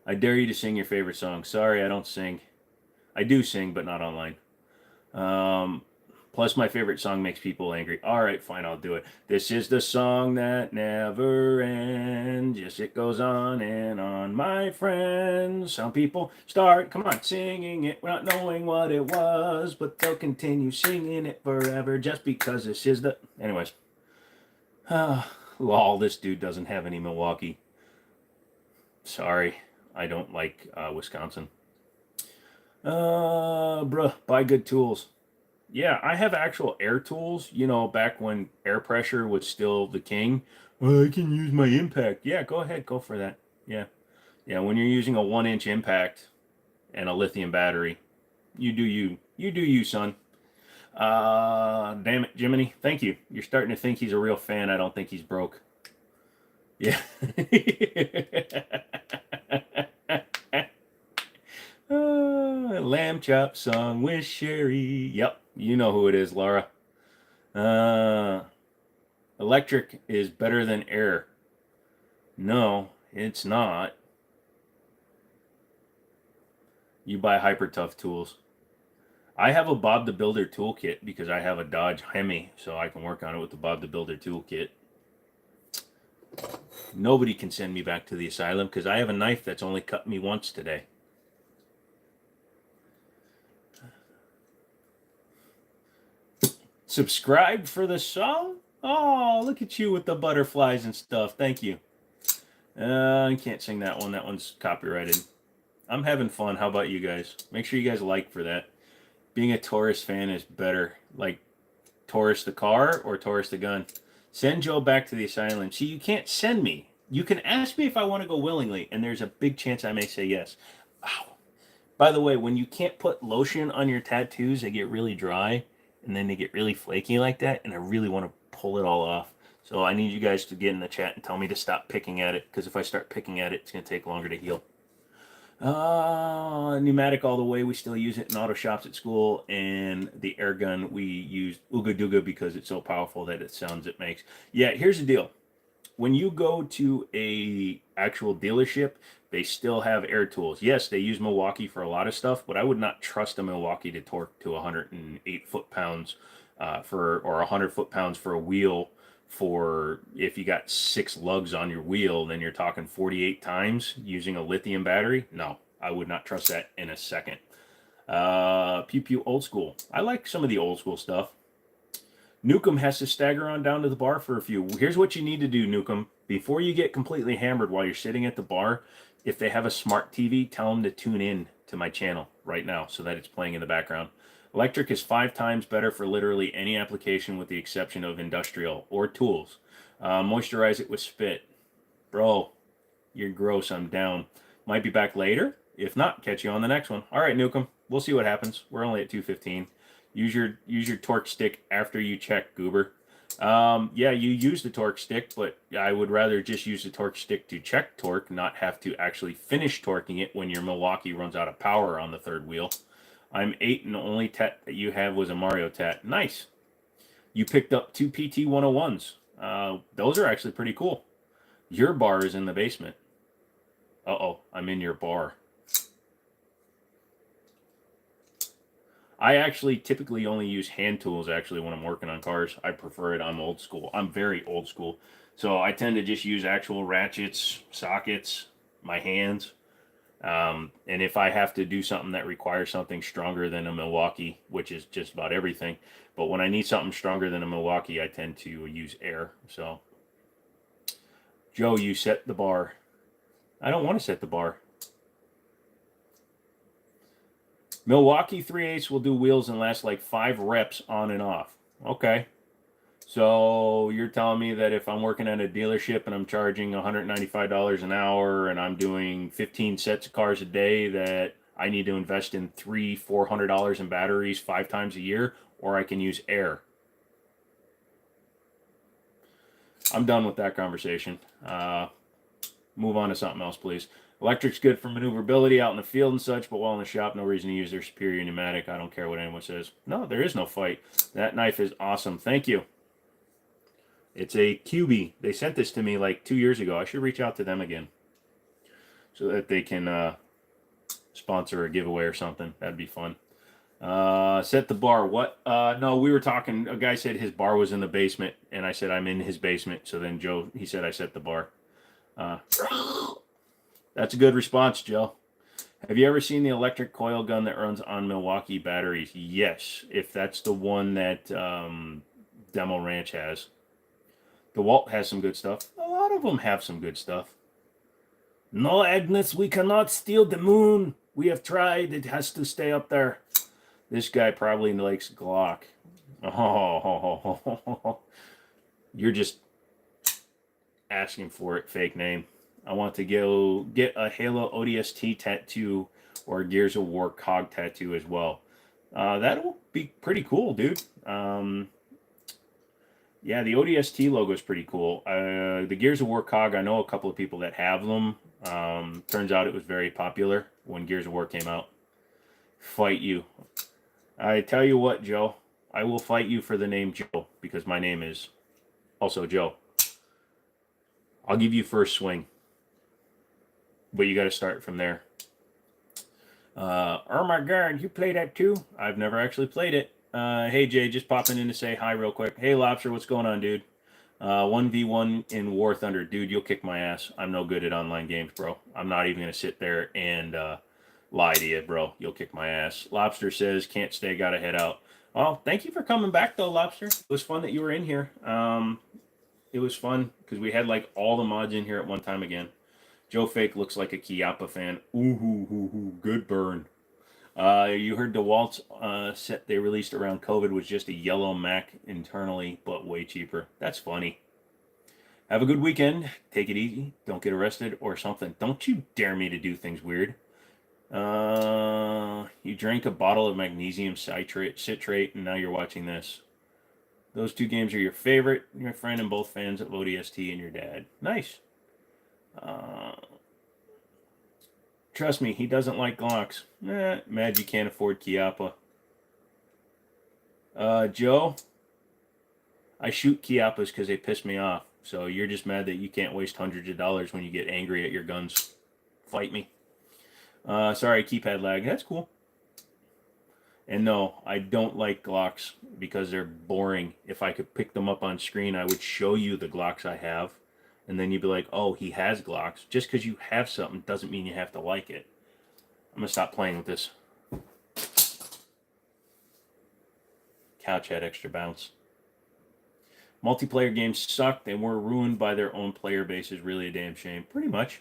I dare you to sing your favorite song. Sorry, I don't sing. I do sing, but not online. Plus, my favorite song makes people angry. All right, fine, I'll do it. This is the song that never ends. Yes, it goes on and on, my friends. Some people start, come on, singing it without knowing what it was, but they'll continue singing it forever just because this is the. Anyways. Lol, this dude doesn't have any Milwaukee. Sorry, I don't like Wisconsin. Bruh, buy good tools. Yeah, I have actual air tools, you know, back when air pressure was still the king. I can use my impact. Yeah, go ahead, go for that. Yeah. Yeah, when you're using a 1 inch impact and a lithium battery, you do you. You do you, son. Damn it, Jimmini. Thank you. You're starting to think he's a real fan. I don't think he's broke. Yeah. Lamb chop song with Sherry. Yep, you know who it is, Laura. Electric is better than air. No, it's not. You buy Hyper Tough tools. I have a Bob the Builder toolkit because I have a Dodge Hemi, so I can work on it with the Bob the Builder toolkit. Nobody can send me back to the asylum because I have a knife that's only cut me once today. Subscribe for the song? Oh, look at you with the butterflies and stuff. Thank you. I can't sing that one. That one's copyrighted. I'm having fun. How about you guys? Make sure you guys like for that. Being a Taurus fan is better. Like Taurus the car or Taurus the gun. Send Joe back to the asylum. See, you can't send me. You can ask me if I want to go willingly, and there's a big chance I may say yes. Ow. By the way, when you can't put lotion on your tattoos, they get really dry, and then they get really flaky like that, and I really want to pull it all off. So I need you guys to get in the chat and tell me to stop picking at it, because if I start picking at it, it's going to take longer to heal. Pneumatic all the way. We still use it in auto shops at school, and the air gun we use Ooga Dooga because it's so powerful that it sounds it makes. Yeah, here's the deal. when you go to a actual dealership, they still have air tools. Yes, they use Milwaukee for a lot of stuff, but I would not trust a Milwaukee to torque to 108 foot-pounds or 100 foot-pounds for a wheel. For if you got 6 lugs on your wheel, then you're talking 48 times using a lithium battery. No, I would not trust that in a second. Pew Pew old school. I like some of the old school stuff. Nukem has to stagger on down to the bar for a few. Here's what you need to do, Nukem. Before you get completely hammered while you're sitting at the bar, if they have a smart TV, tell them to tune in to my channel right now so that it's playing in the background. Electric is 5 times better for literally any application with the exception of industrial or tools. Moisturize it with spit. Bro, you're gross. I'm down. Might be back later. If not, catch you on the next one. All right, Nukem. We'll see what happens. We're only at 2:15. Use your torque stick after you check, Goober. Yeah, you use the torque stick, but I would rather just use the torque stick to check torque, not have to actually finish torquing it when your Milwaukee runs out of power on the third wheel. I'm 8 and the only tat that you have was a Mario tat. Nice. You picked up 2 PT 101s. Those are actually pretty cool. Your bar is in the basement. Uh-oh, I'm in your bar. I actually typically only use hand tools actually when I'm working on cars. I prefer it. I'm old school. I'm very old school. So I tend to just use actual ratchets, sockets, my hands. And if I have to do something that requires something stronger than a Milwaukee, which is just about everything, but when I need something stronger than a Milwaukee, I tend to use air. So, Joe, you set the bar. I don't want to set the bar. Milwaukee 3/8 will do wheels and last like 5 reps on and off. Okay. So you're telling me that if I'm working at a dealership and I'm charging $195 an hour and I'm doing 15 sets of cars a day, that I need to invest in $400 in batteries 5 times a year, or I can use air. I'm done with that conversation. Move on to something else, please. Electric's good for maneuverability out in the field and such, but while in the shop, no reason to use their superior pneumatic. I don't care what anyone says. No, there is no fight. That knife is awesome. Thank you. It's a QB. They sent this to me like 2 years ago. I should reach out to them again so that they can sponsor a giveaway or something. That'd be fun. Set the bar. What? No, we were talking. A guy said his bar was in the basement, and I said I'm in his basement. So then Joe, he said I set the bar. That's a good response, Joe. Have you ever seen the electric coil gun that runs on Milwaukee batteries? Yes, if that's the one that Demo Ranch has. DeWalt has some good stuff. A lot of them have some good stuff. No, Agnes, we cannot steal the moon. We have tried. It has to stay up there. This guy probably likes Glock. Oh, you're just asking for it, fake name. I want to go get a Halo ODST tattoo or a Gears of War COG tattoo as well. That'll be pretty cool, dude. Yeah, the ODST logo is pretty cool. The Gears of War COG, I know a couple of people that have them. Turns out it was very popular when Gears of War came out. Fight you. I tell you what, Joe. I will fight you for the name Joe because my name is also Joe. I'll give you first swing. But you got to start from there. Oh my God, you play that too? I've never actually played it. Hey Jay, just popping in to say hi real quick. Hey Lobster, what's going on, dude? 1v1 in War Thunder. Dude, you'll kick my ass. I'm no good at online games, bro. I'm not even going to sit there and lie to you, bro. You'll kick my ass. Lobster says, can't stay, gotta head out. Well, thank you for coming back, though, Lobster. It was fun that you were in here. It was fun because we had like all the mods in here at one time again. Joe Fake looks like a Chiappa fan. Ooh, good burn. You heard DeWalt's set they released around COVID was just a yellow Mac internally, but way cheaper. That's funny. Have a good weekend. Take it easy. Don't get arrested or something. Don't you dare me to do things weird. You drank a bottle of magnesium citrate, and now you're watching this. Those 2 games are your favorite. Your friend and both fans of ODST and your dad. Nice. Trust me, he doesn't like Glocks. Mad you can't afford Chiappa. Joe, I shoot Chiappas because they piss me off. So you're just mad that you can't waste hundreds of dollars when you get angry at your guns. Fight me. Sorry, keypad lag. That's cool. And no, I don't like Glocks because they're boring. If I could pick them up on screen, I would show you the Glocks I have. And then you'd be like, oh, he has Glocks. Just because you have something doesn't mean you have to like it. I'm going to stop playing with this. Couch had extra bounce. Multiplayer games suck. They were ruined by their own player base is really a damn shame. Pretty much.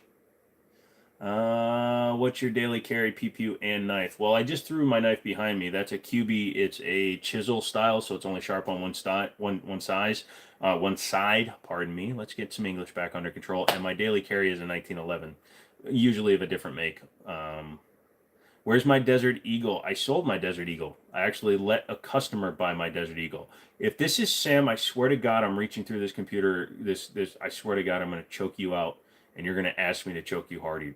What's your daily carry, pew and knife? Well, I just threw my knife behind me. That's a QB. It's a chisel style, so it's only sharp on one side. Pardon me. Let's get some English back under control. And my daily carry is a 1911, usually of a different make. Where's my Desert Eagle? I sold my Desert Eagle. I actually let a customer buy my Desert Eagle. If this is Sam, I swear to God, I'm reaching through this computer. I swear to God, I'm going to choke you out, and you're going to ask me to choke you harder.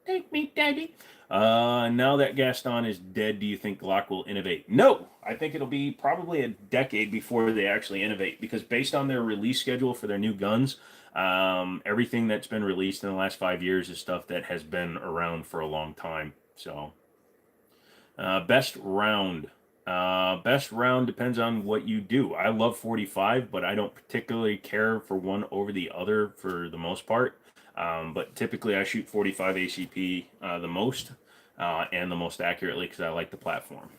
Take me, daddy. Now that Gaston is dead, do you think Glock will innovate? No, I think it'll be probably a decade before they actually innovate, because based on their release schedule for their new guns, everything that's been released in the last 5 years is stuff that has been around for a long time. So, best round. Best round depends on what you do. I love 45, but I don't particularly care for one over the other for the most part. But typically I shoot 45 ACP the most and the most accurately because I like the platform.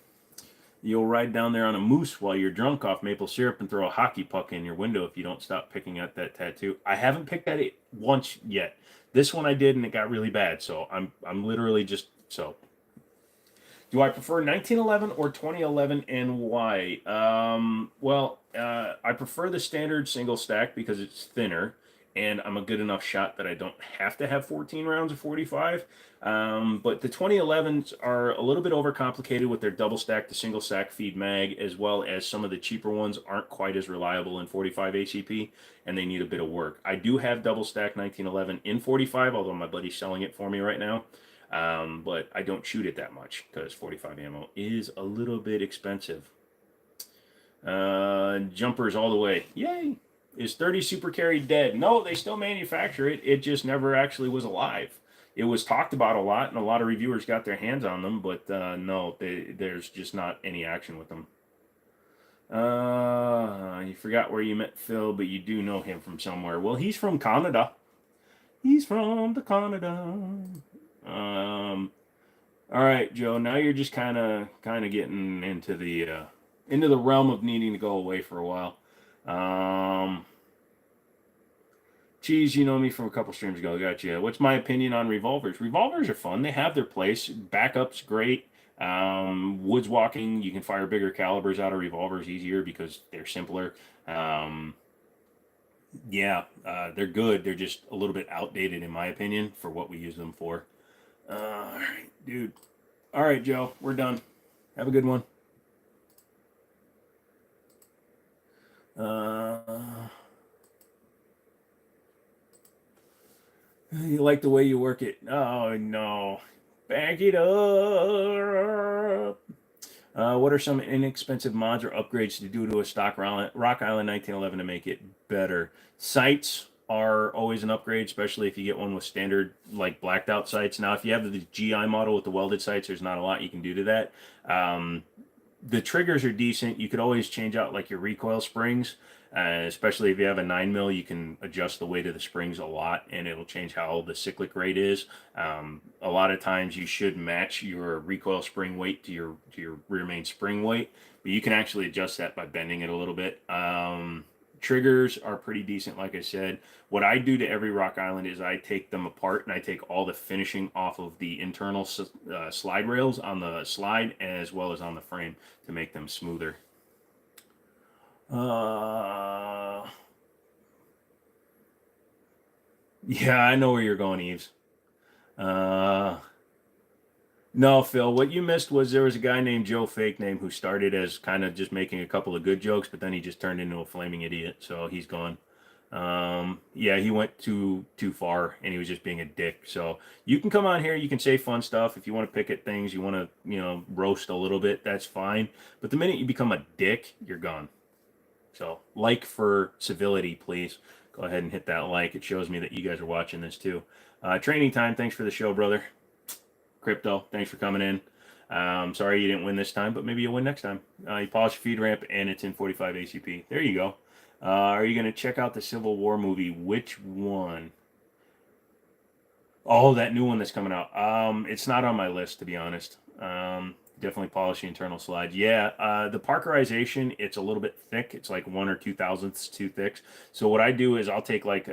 You'll ride down there on a moose while you're drunk off maple syrup and throw a hockey puck in your window if you don't stop picking at that tattoo. I haven't picked at it once yet. This one I did and it got really bad, so I'm literally just so. Do I prefer 1911 or 2011 and why? I prefer the standard single stack because it's thinner and I'm a good enough shot that I don't have to have 14 rounds of 45. But the 2011s are a little bit overcomplicated with their double stack to single stack feed mag, as well as some of the cheaper ones aren't quite as reliable in 45 ACP and they need a bit of work. I do have double stack 1911 in 45, although my buddy's selling it for me right now. But I don't shoot it that much because 45 ammo is a little bit expensive. Jumpers all the way. Yay! Is 30 Super Carry dead? No, they still manufacture it. It just never actually was alive. It was talked about a lot, and a lot of reviewers got their hands on them, but no, there's just not any action with them. You forgot where you met Phil, but you do know him from somewhere. Well, he's from Canada. He's from the Canada. All right, Joe. Now you're just kind of getting into the realm of needing to go away for a while. Cheese, you know me from a couple streams ago. Gotcha. What's my opinion on revolvers? Revolvers are fun. They have their place. Backup's great. Woods walking, you can fire bigger calibers out of revolvers easier because they're simpler. They're good. They're just a little bit outdated, in my opinion, for what we use them for. All right, dude. All right, Joe. We're done. Have a good one. You like the way you work it? Oh, no. Back it up. What are some inexpensive mods or upgrades to do to a stock Rock Island 1911 to make it better? Sights are always an upgrade, especially if you get one with standard, like blacked out sights. Now, if you have the GI model with the welded sights, there's not a lot you can do to that. The triggers are decent. You could always change out like your recoil springs, especially if you have a 9mm. You can adjust the weight of the springs a lot, and it'll change how the cyclic rate is. A lot of times you should match your recoil spring weight to your rear main spring weight, but you can actually adjust that by bending it a little bit. Triggers are pretty decent, like I said. What I do to every Rock Island is I take them apart and I take all the finishing off of the internal slide rails on the slide as well as on the frame to make them smoother. Yeah, I know where you're going, Eves. No, Phil, what you missed was there was a guy named Joe Fake Name who started as kind of just making a couple of good jokes, but then he just turned into a flaming idiot, so he's gone. Yeah, he went too far, and he was just being a dick. So you can come on here, you can say fun stuff. If you want to pick at things, you want to, roast a little bit, that's fine. But the minute you become a dick, you're gone. So, like for civility, please. go ahead and hit that like. It shows me that you guys are watching this too. Training time, thanks for the show, brother. Crypto, thanks for coming in. Sorry you didn't win this time, but maybe you'll win next time. You polish your feed ramp, and it's in 45 ACP. There you go. Are you going to check out the Civil War movie? Which one? Oh, that new one that's coming out. It's not on my list, to be honest. Definitely polish the internal slides. Yeah, the Parkerization, it's a little bit thick. It's like 1 or 2 thousandths too thick. So what I do is I'll take like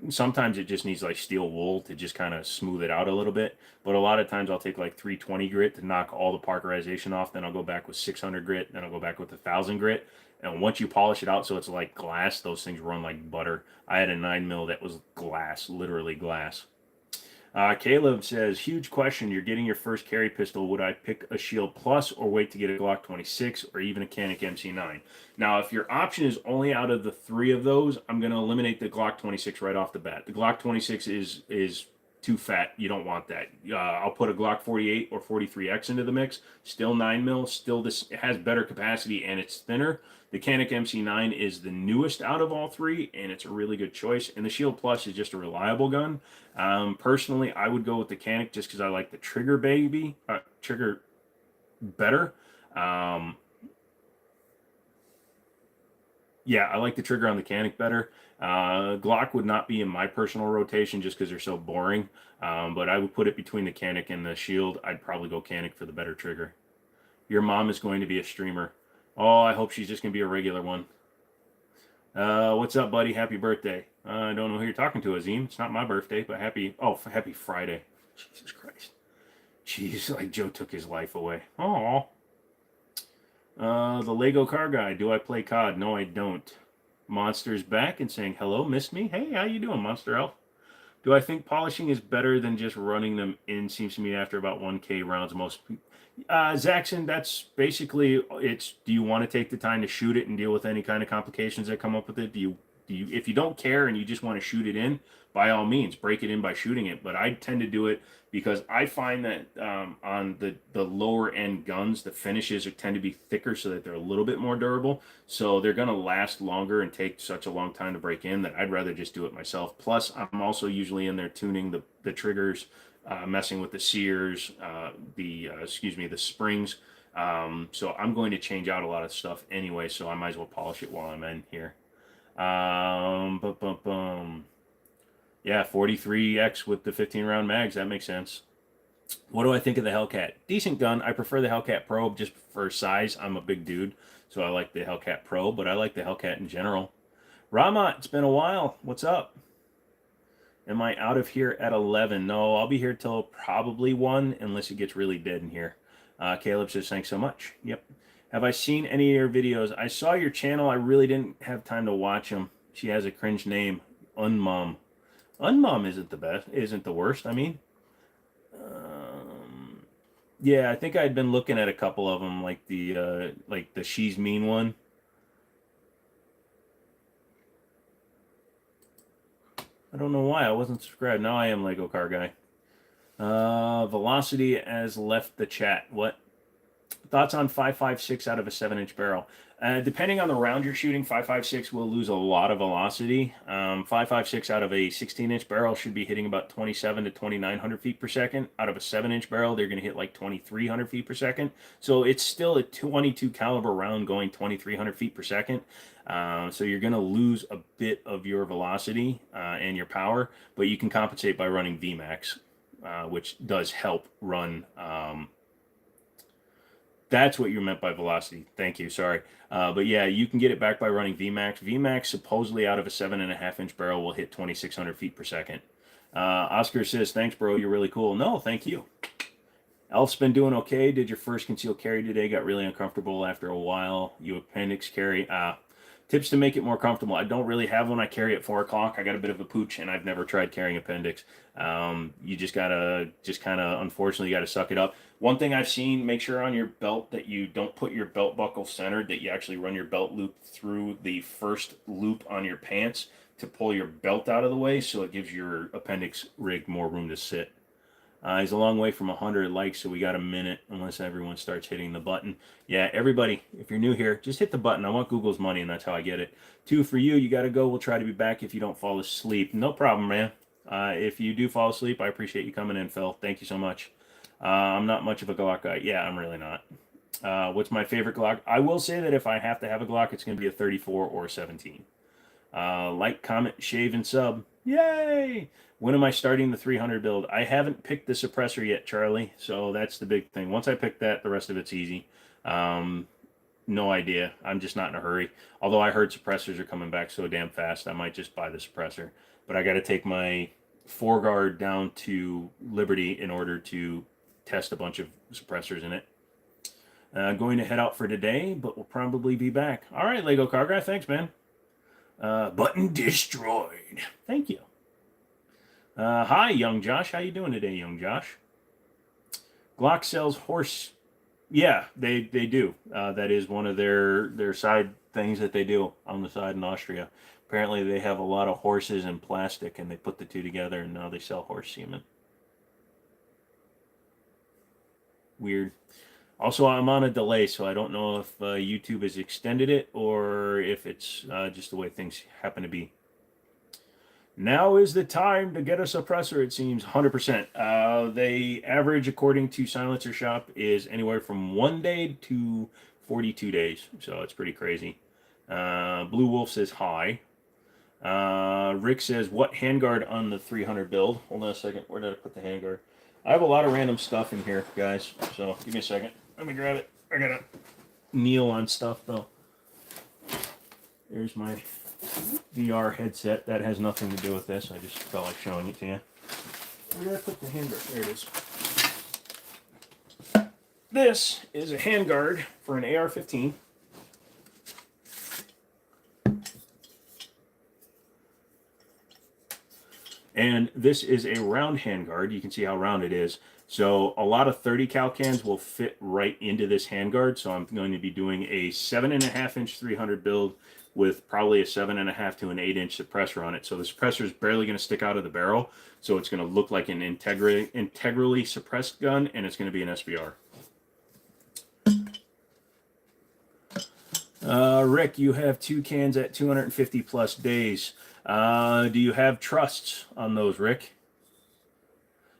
sometimes it just needs like steel wool to just kind of smooth it out a little bit. But a lot of times I'll take like 320 grit to knock all the Parkerization off. Then I'll go back with 600 grit. Then I'll go back with 1,000 grit. And once you polish it out so it's like glass, those things run like butter. I had a 9 mil that was glass, literally glass. Caleb says, huge question. You're getting your first carry pistol. Would I pick a Shield Plus or wait to get a Glock 26 or even a Canik MC9? Now, if your option is only out of the 3 of those, I'm going to eliminate the Glock 26 right off the bat. The Glock 26 is too fat. You don't want that. I'll put a Glock 48 or 43X into the mix. Still 9 mil. Still this, it has better capacity and it's thinner. The Canik MC9 is the newest out of all 3, and it's a really good choice. And the Shield Plus is just a reliable gun. Personally, I would go with the Canik just because I like the trigger trigger better. Yeah, I like the trigger on the Canik better. Glock would not be in my personal rotation just because they're so boring. But I would put it between the Canik and the Shield. I'd probably go Canik for the better trigger. Your mom is going to be a streamer. Oh, I hope she's just going to be a regular one. What's up, buddy? Happy birthday. I don't know who you're talking to, Azim. It's not my birthday, but happy Friday. Jesus Christ. Jeez, like Joe took his life away. Oh. The Lego car guy. Do I play COD? No, I don't. Monster's back and saying, hello, missed me? Hey, how you doing, Monster Elf? Do I think polishing is better than just running them in? Seems to me after about 1K rounds, most Zaxxon, that's basically it's. Do you want to take the time to shoot it and deal with any kind of complications that come up with it? Do you if you don't care and you just want to shoot it in, by all means, break it in by shooting it. But I tend to do it because I find that on the lower end guns, the finishes tend to be thicker so that they're a little bit more durable. So they're going to last longer and take such a long time to break in that I'd rather just do it myself. Plus, I'm also usually in there tuning the triggers, messing with the sears, the springs. So I'm going to change out a lot of stuff anyway, so I might as well polish it while I'm in here. Yeah, 43X with the 15-round mags, that makes sense. What do I think of the Hellcat? Decent gun. I prefer the Hellcat Pro just for size. I'm a big dude, so I like the Hellcat Pro, but I like the Hellcat in general. Rama, it's been a while. What's up? Am I out of here at 11? No, I'll be here till probably 1, unless it gets really dead in here. Caleb says, thanks so much. Yep. Have I seen any of your videos? I saw your channel. I really didn't have time to watch them. She has a cringe name. Unmom. Unmom isn't the best. Isn't the worst, I mean. Yeah, I think I'd been looking at a couple of them, like the She's Mean one. I don't know why I wasn't subscribed. Now I am Lego Car Guy. Velocity has left the chat. What? Thoughts on 5.56 out of a 7-inch barrel? Depending on the round you're shooting, 5.56 will lose a lot of velocity. 5.56 out of a 16-inch barrel should be hitting about 27 to 2,900 feet per second. Out of a 7-inch barrel, they're going to hit like 2,300 feet per second. So it's still a 22 caliber round going 2,300 feet per second. So you're going to lose a bit of your velocity and your power, but you can compensate by running VMAX, which does help run. That's what you meant by velocity. Thank you. Sorry. But yeah, you can get it back by running VMAX. VMAX supposedly out of a 7.5-inch barrel will hit 2,600 feet per second. Oscar says, thanks, bro. You're really cool. No, thank you. Elf's been doing okay. Did your first concealed carry today. Got really uncomfortable after a while. You appendix carry. Tips to make it more comfortable. I don't really have one. I carry at 4 o'clock. I got a bit of a pooch, and I've never tried carrying appendix. You just gotta, unfortunately, you gotta suck it up. One thing I've seen, make sure on your belt that you don't put your belt buckle centered, that you actually run your belt loop through the first loop on your pants to pull your belt out of the way, so it gives your appendix rig more room to sit. He's a long way from 100 likes, so we got a minute unless everyone starts hitting the button. Yeah, everybody, if you're new here, just hit the button. I want Google's money, and that's how I get it. 2 for you. You got to go. We'll try to be back if you don't fall asleep. No problem, man. If you do fall asleep, I appreciate you coming in, Phil. Thank you so much. I'm not much of a Glock guy. Yeah, I'm really not. What's my favorite Glock? I will say that if I have to have a Glock, it's going to be a 34 or a 17. Like, comment, shave, and sub. Yay! When am I starting the 300 build? I haven't picked the suppressor yet, Charlie, so that's the big thing. Once I pick that, the rest of it's easy. No idea. I'm just not in a hurry. Although I heard suppressors are coming back so damn fast, I might just buy the suppressor. But I got to take my 4-guard down to Liberty in order to test a bunch of suppressors in it. Going to head out for today, but we'll probably be back. All right, Lego Car Guy, thanks, man. Button destroyed. Thank you. Hi, young Josh. How you doing today, young Josh? Glock sells horse. Yeah, they do. That is one of their side things that they do on the side in Austria. Apparently, they have a lot of horses and plastic, and they put the two together, and now they sell horse semen. Weird. Also, I'm on a delay, so I don't know if YouTube has extended it or if it's just the way things happen to be. Now is the time to get a suppressor, it seems. 100%. They average, according to Silencer Shop, is anywhere from 1 day to 42 days. So it's pretty crazy. Blue Wolf says hi. Rick says, what handguard on the 300 build? Hold on a second. Where did I put the handguard? I have a lot of random stuff in here, guys. So give me a second. Let me grab it. I gotta kneel on stuff, though. There's my VR headset. That has nothing to do with this. I just felt like showing it to you. Where did I put the handguard? There it is. This is a handguard for an AR-15. And this is a round handguard. You can see how round it is. So a lot of 30 cal cans will fit right into this handguard. So I'm going to be doing a 7.5 inch 300 build with probably a 7.5 to an 8 inch suppressor on it. So the suppressor is barely going to stick out of the barrel. So it's going to look like an integrally suppressed gun, and it's going to be an SBR. Rick, you have 2 cans at 250 plus days. Do you have trusts on those, Rick?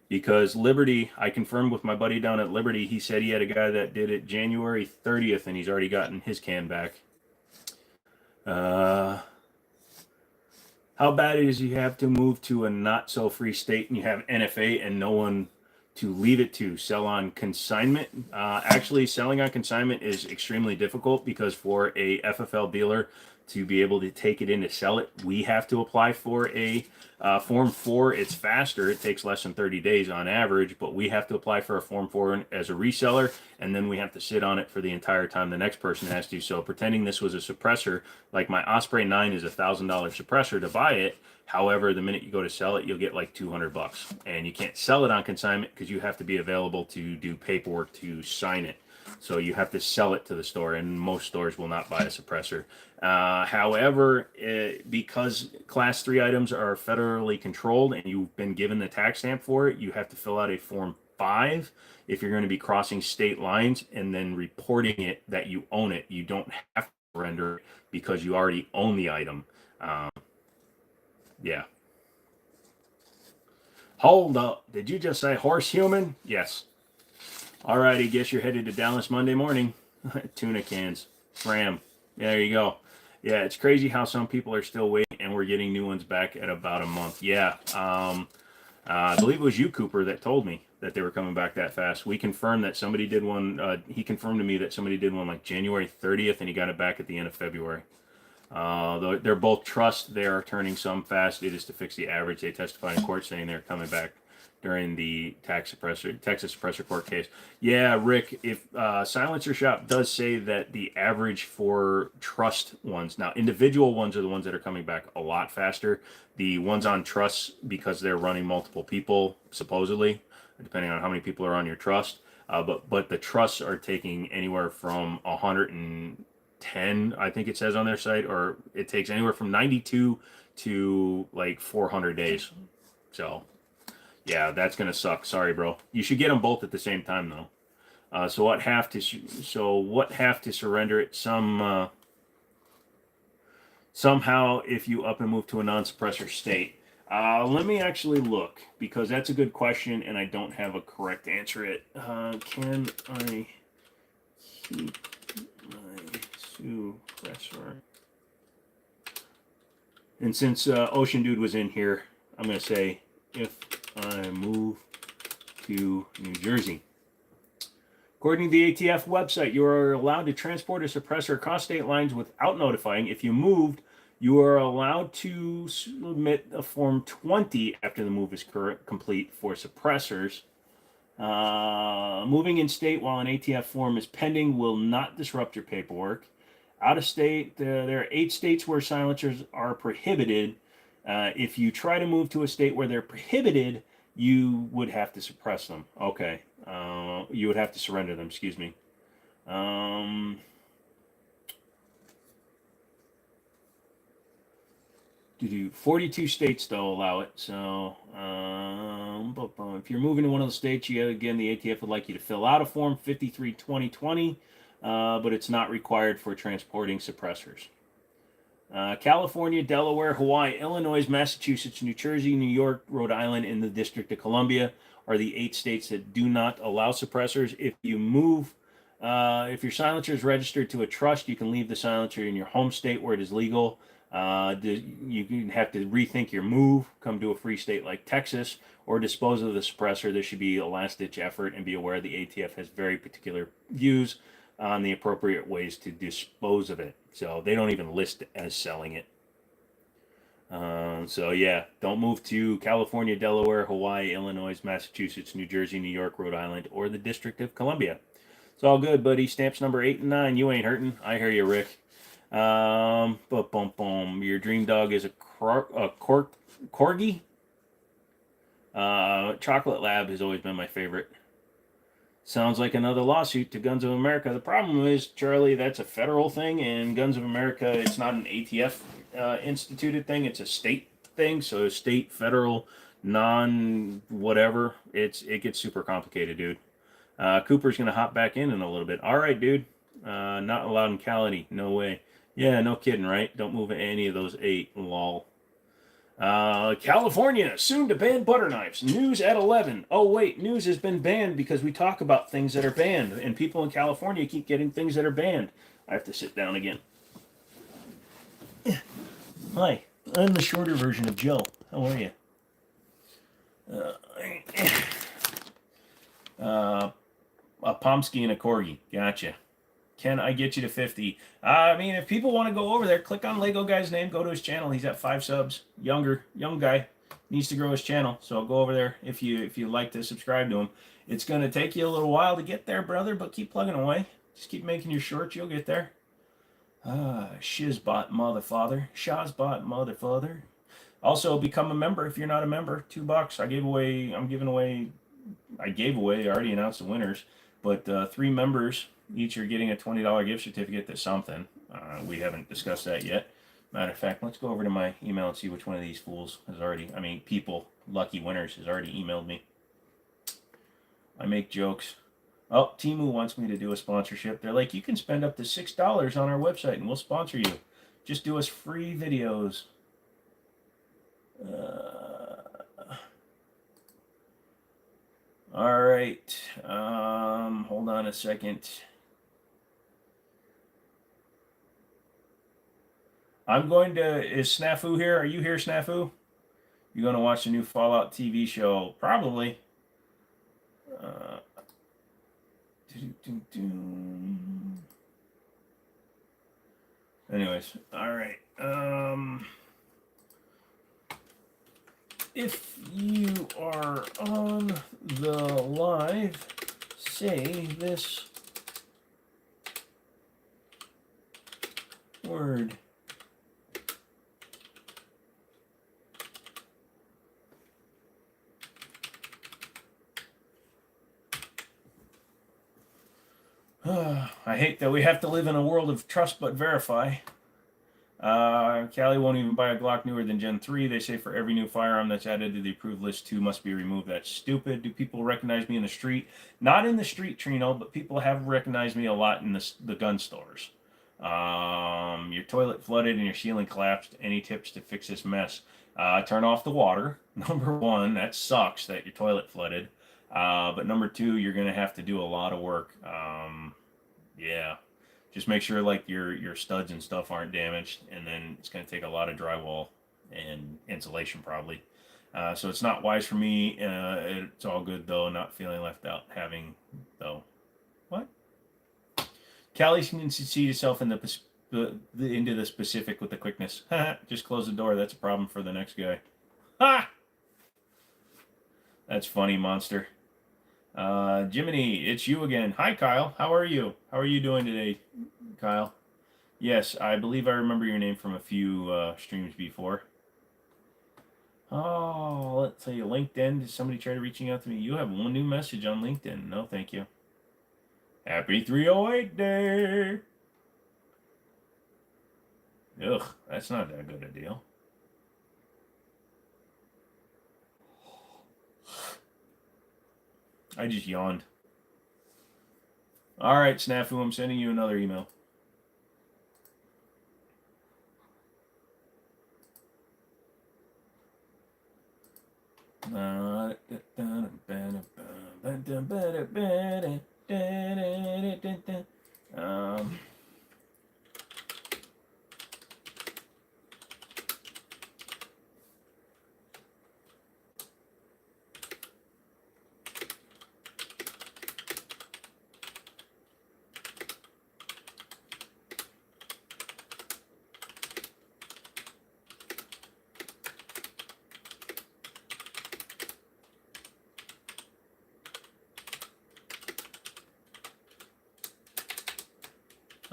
Because Liberty, I confirmed with my buddy down at Liberty, he said he had a guy that did it January 30th, and he's already gotten his can back. How bad is you have to move to a not-so-free state and you have NFA and no one to leave it to? Sell on consignment? Actually, selling on consignment is extremely difficult because for a FFL dealer to be able to take it in to sell it, we have to apply for a Form 4. It's faster. It takes less than 30 days on average, but we have to apply for a Form 4 as a reseller, and then we have to sit on it for the entire time the next person has to. So pretending this was a suppressor, like my Osprey 9 is a $1,000 suppressor to buy it. However, the minute you go to sell it, you'll get like $200, and you can't sell it on consignment because you have to be available to do paperwork to sign it. So you have to sell it to the store, and most stores will not buy a suppressor. However, because Class 3 items are federally controlled and you've been given the tax stamp for it, you have to fill out a Form 5 if you're going to be crossing state lines and then reporting it that you own it. You don't have to surrender it because you already own the item. Yeah. Hold up. Did you just say horse human? Yes. Alrighty, guess you're headed to Dallas Monday morning. Tuna cans. Ram. There you go. Yeah, it's crazy how some people are still waiting, and we're getting new ones back at about a month. Yeah. I believe it was you, Cooper, that told me that they were coming back that fast. We confirmed that somebody did one. He confirmed to me that somebody did one like January 30th, and he got it back at the end of February. They're both trust. They are turning some fast. It is to fix the average. They testified in court saying they're coming back during the Texas suppressor court case. Yeah, Rick, if Silencer Shop does say that the average for trust ones, now individual ones are the ones that are coming back a lot faster. The ones on trusts, because they're running multiple people, supposedly, depending on how many people are on your trust. But the trusts are taking anywhere from 110, I think it says on their site, or it takes anywhere from 92 to like 400 days. So Yeah, that's gonna suck. Sorry, bro. You should get them both at the same time, though. So what have to surrender it somehow if you up and move to a non-suppressor state. Let me actually look, because that's a good question and I don't have a correct answer it. Can I keep my suppressor? And since Ocean Dude was in here, I'm going to say if I move to New Jersey. According to the ATF website, you are allowed to transport a suppressor across state lines without notifying. If you moved, you are allowed to submit a Form 20 after the move is complete for suppressors. Moving in state while an ATF form is pending will not disrupt your paperwork. Out of state, there are 8 states where silencers are prohibited. If you try to move to a state where they're prohibited, you would have to suppress them. Okay. You would have to surrender them, excuse me. 42 states, though, allow it. So, if you're moving to one of the states, again, the ATF would like you to fill out a Form 53-2020, but it's not required for transporting suppressors. California, Delaware, Hawaii, Illinois, Massachusetts, New Jersey, New York, Rhode Island, and the District of Columbia are the 8 states that do not allow suppressors. If you move, if your silencer is registered to a trust, you can leave the silencer in your home state where it is legal. You can have to rethink your move, come to a free state like Texas, or dispose of the suppressor. This should be a last-ditch effort, and be aware the ATF has very particular views on the appropriate ways to dispose of it. So they don't even list it as selling it. So yeah, don't move to California, Delaware, Hawaii, Illinois, Massachusetts, New Jersey, New York, Rhode Island, or the District of Columbia. It's all good, buddy. Stamps number 8 and 9. You ain't hurting. I hear you, Rick. Your dream dog is a corgi. Chocolate Lab has always been my favorite. Sounds like another lawsuit to Guns of America. The problem is, Charlie, that's a federal thing, and Guns of America, it's not an ATF instituted thing. It's a state thing. So state, federal, non-whatever. It gets super complicated, dude. Cooper's going to hop back in a little bit. All right, dude. Not allowed in Cali. No way. Yeah, no kidding, right? Don't move any of those 8. Lol. California, soon to ban butter knives. News at 11. Oh, wait, news has been banned because we talk about things that are banned, and people in California keep getting things that are banned. I have to sit down again. Hi, I'm the shorter version of Joe. How are you? A Pomsky and a Corgi. Gotcha. Can I get you to 50? I mean, if people want to go over there, click on Lego Guy's name, go to his channel. He's at 5 subs. Young guy, needs to grow his channel. So go over there if you like to subscribe to him. It's going to take you a little while to get there, brother, but keep plugging away. Just keep making your shorts. You'll get there. Shizbot motherfather. Shazbot motherfather. Also, become a member if you're not a member. $2. I gave away, I already announced the winners, but 3 members each are getting a $20 gift certificate to something. We haven't discussed that yet. Matter of fact, let's go over to my email and see which one of these fools has already, lucky winners has already emailed me. I make jokes. Oh, Temu wants me to do a sponsorship. They're like, you can spend up to $6 on our website and we'll sponsor you. Just do us free videos. All right. Hold on a second. Is Snafu here? Are you here, Snafu? You're going to watch the new Fallout TV show? Probably. Anyways, all right. If you are on the live, say this word. I hate that we have to live in a world of trust but verify. Callie won't even buy a Glock newer than Gen 3. They say for every new firearm that's added to the approved list, 2 must be removed. That's stupid. Do people recognize me in the street? Not in the street, Trino, but people have recognized me a lot in the gun stores. Your toilet flooded and your ceiling collapsed. Any tips to fix this mess? Turn off the water. Number one, that sucks that your toilet flooded. But number two, you're going to have to do a lot of work. Yeah. Just make sure like your studs and stuff aren't damaged, and then it's going to take a lot of drywall and insulation probably. So it's not wise for me. It's all good though. Not feeling left out. Having though, what? Callie can see yourself in into the specific with the quickness. Just close the door. That's a problem for the next guy. Ha! That's funny, monster. Jimmini, it's you again. Hi, Kyle. How are you? How are you doing today, Kyle? Yes, I believe I remember your name from a few streams before. Oh, let's see. LinkedIn. Did somebody try reaching out to me? You have one new message on LinkedIn. No, thank you. Happy 308 day. Ugh, that's not that good a deal. I just yawned. All right, Snafu, I'm sending you another email.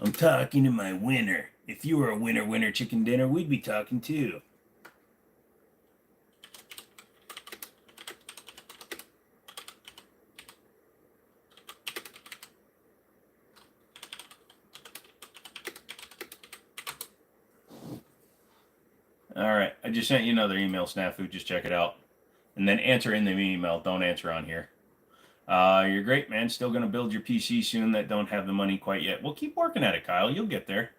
I'm talking to my winner. If you were a winner chicken dinner, we'd be talking too. All right, I just sent you another email, Snafu. Just check it out. And then answer in the email. Don't answer on here. You're great, man. Still going to build your PC soon that don't have the money quite yet. Well, keep working at it, Kyle. You'll get there.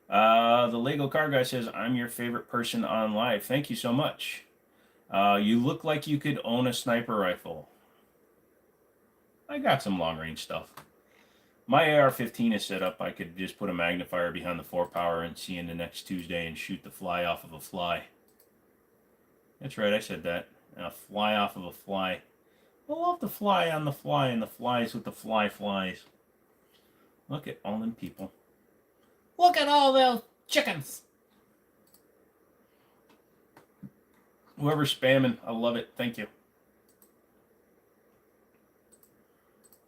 The Lego Car Guy says, I'm your favorite person on live. Thank you so much. You look like you could own a sniper rifle. I got some long-range stuff. My AR-15 is set up. I could just put a magnifier behind the 4-power and see into next Tuesday and shoot the fly off of a fly. That's right, I said that. A fly off of a fly. I love the fly on the fly and the flies with the flies. Look at all them people. Look at all those chickens. Whoever's spamming, I love it. Thank you.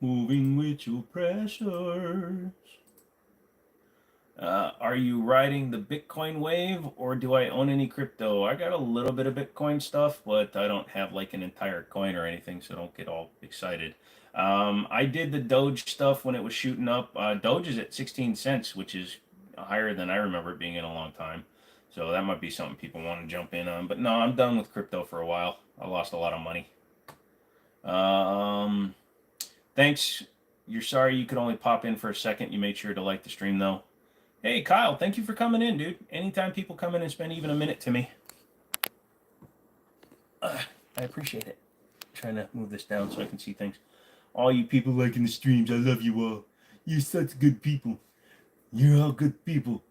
Moving with your pressures. Are you riding the Bitcoin wave, or do I own any crypto? I got a little bit of Bitcoin stuff, but I don't have like an entire coin or anything, so don't get all excited. I did the Doge stuff when it was shooting up. Doge is at 16 cents, which is higher than I remember it being in a long time. So that might be something people want to jump in on. But no, I'm done with crypto for a while. I lost a lot of money. Thanks. You're sorry you could only pop in for a second. You made sure to like the stream, though. Hey, Kyle, thank you for coming in, dude. Anytime people come in and spend even a minute to me, I appreciate it. I'm trying to move this down so I can see things. All you people liking the streams, I love you all. You're such good people. You're all good people.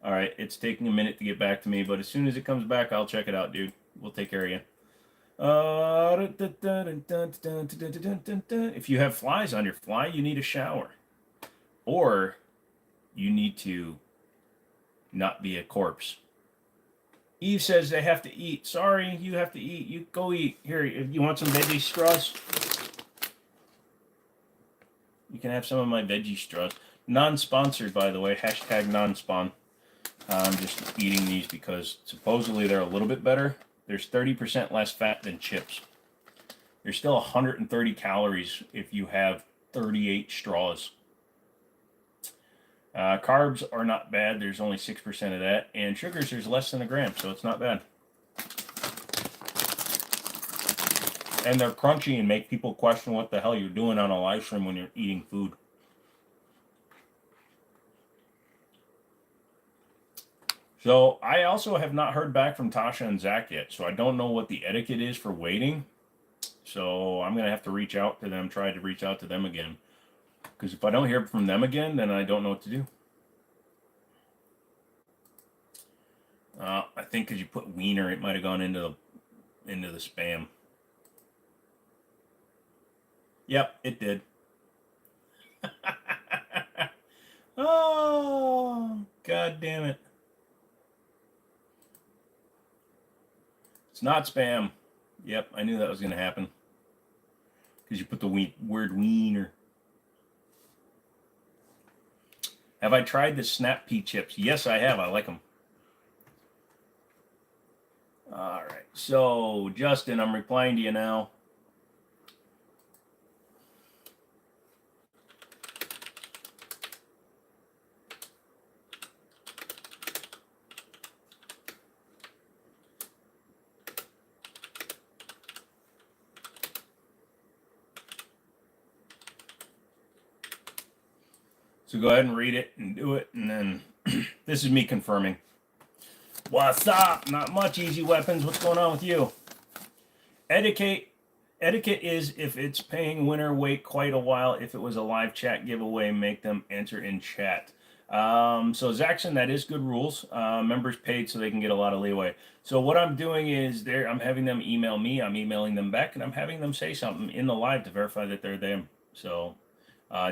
All right, it's taking a minute to get back to me, but as soon as it comes back, I'll check it out, dude. We'll take care of you. If you have flies on your fly, you need a shower. Or you need to not be a corpse. Eve says they have to eat. Sorry, you have to eat. You go eat. Here, you want some veggie straws? You can have some of my veggie straws. Non-sponsored, by the way. Hashtag non-spawn. I'm just eating these because supposedly they're a little bit better. There's 30% less fat than chips. There's still 130 calories if you have 38 straws. Carbs are not bad. There's only 6% of that. And sugars, there's less than a gram, so it's not bad. And they're crunchy and make people question what the hell you're doing on a live stream when you're eating food. So I also have not heard back from Tasha and Zach yet, so I don't know what the etiquette is for waiting. So I'm going to have to reach out to them, try to reach out to them again. Because if I don't hear from them again, then I don't know what to do. I think because you put wiener, it might have gone into the spam. Yep, it did. Oh, God damn it. It's not spam. Yep, I knew that was going to happen. Because you put the word wiener. Have I tried the Snap Pea chips? Yes, I have. I like them. All right. So, Justin, I'm replying to you now. So go ahead and read it and do it, and then this is me confirming. What's up? Not much, Easy Weapons. What's going on with you? Etiquette is if it's paying winner, wait quite a while. If it was a live chat giveaway, make them enter in chat. So Zaxxon, that is good rules. Members paid so they can get a lot of leeway. So what I'm doing is I'm having them email me, I'm emailing them back, and I'm having them say something in the live to verify that they're them. So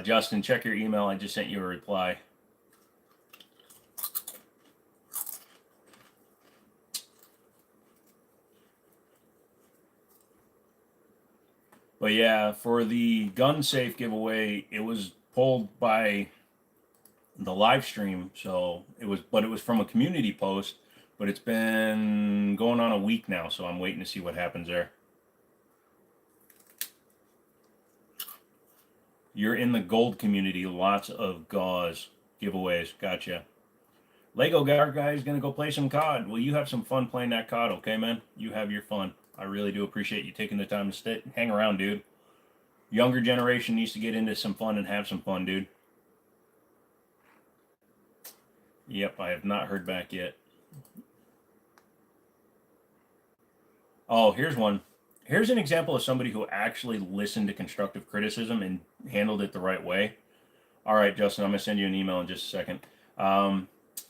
Justin, check your email. I just sent you a reply. But yeah, for the gun safe giveaway, it was pulled by the live stream. So it was from a community post, but it's been going on a week now. So I'm waiting to see what happens there. You're in the gold community. Lots of gauze giveaways. Gotcha. Lego guy is going to go play some COD. Well, you have some fun playing that COD, okay, man? You have your fun. I really do appreciate you taking the time to hang around, dude. Younger generation needs to get into some fun and have some fun, dude. Yep, I have not heard back yet. Oh, here's one. Here's an example of somebody who actually listened to constructive criticism and handled it the right way. All right, Justin, I'm going to send you an email in just a second.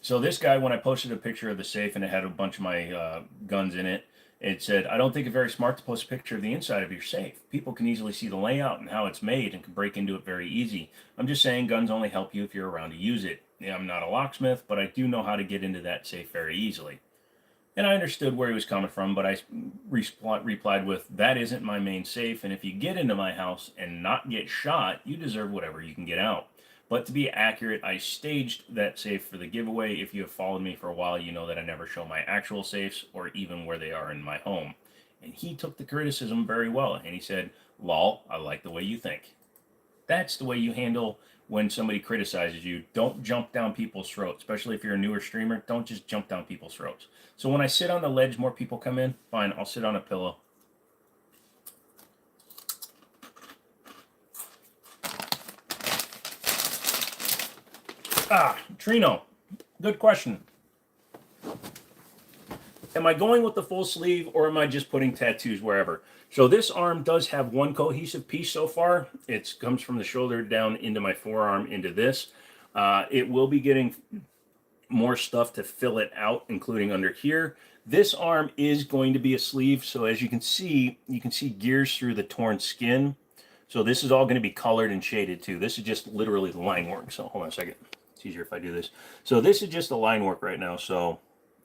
So this guy, when I posted a picture of the safe and it had a bunch of my guns in it, it said, I don't think it's very smart to post a picture of the inside of your safe. People can easily see the layout and how it's made and can break into it very easy. I'm just saying guns only help you if you're around to use it. Yeah, I'm not a locksmith, but I do know how to get into that safe very easily. And I understood where he was coming from, but I replied with, that isn't my main safe, and if you get into my house and not get shot, you deserve whatever you can get out. But to be accurate, I staged that safe for the giveaway. If you have followed me for a while, you know that I never show my actual safes or even where they are in my home. And he took the criticism very well, and he said, lol, I like the way you think. That's the way you handle when somebody criticizes you. Don't jump down people's throats, especially if you're a newer streamer. Don't just jump down people's throats. So when I sit on the ledge, more people come in, fine, I'll sit on a pillow. Trino, good question. Am I going with the full sleeve or am I just putting tattoos wherever? So this arm does have one cohesive piece so far. It comes from the shoulder down into my forearm into this. It will be getting more stuff to fill it out, including under here. This arm is going to be a sleeve. So as you can see gears through the torn skin. So this is all going to be colored and shaded too. This is just literally the line work. So hold on a second. It's easier if I do this. So this is just the line work right now. So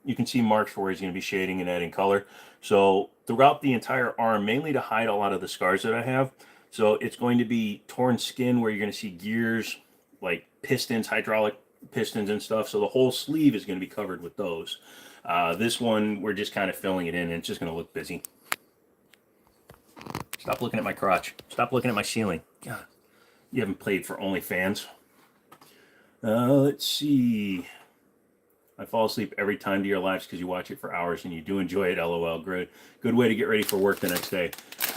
you can see marks where he's going to be shading and adding color. So throughout the entire arm, mainly to hide a lot of the scars that I have. So it's going to be torn skin where you're going to see gears like pistons, hydraulic pistons and stuff. So the whole sleeve is going to be covered with those. This one, we're just kind of filling it in and it's just going to look busy. Stop looking at my crotch. Stop looking at my ceiling. God, you haven't played for OnlyFans. Let's see. I fall asleep every time to your lives because you watch it for hours and you do enjoy it. LOL. Good way to get ready for work the next day.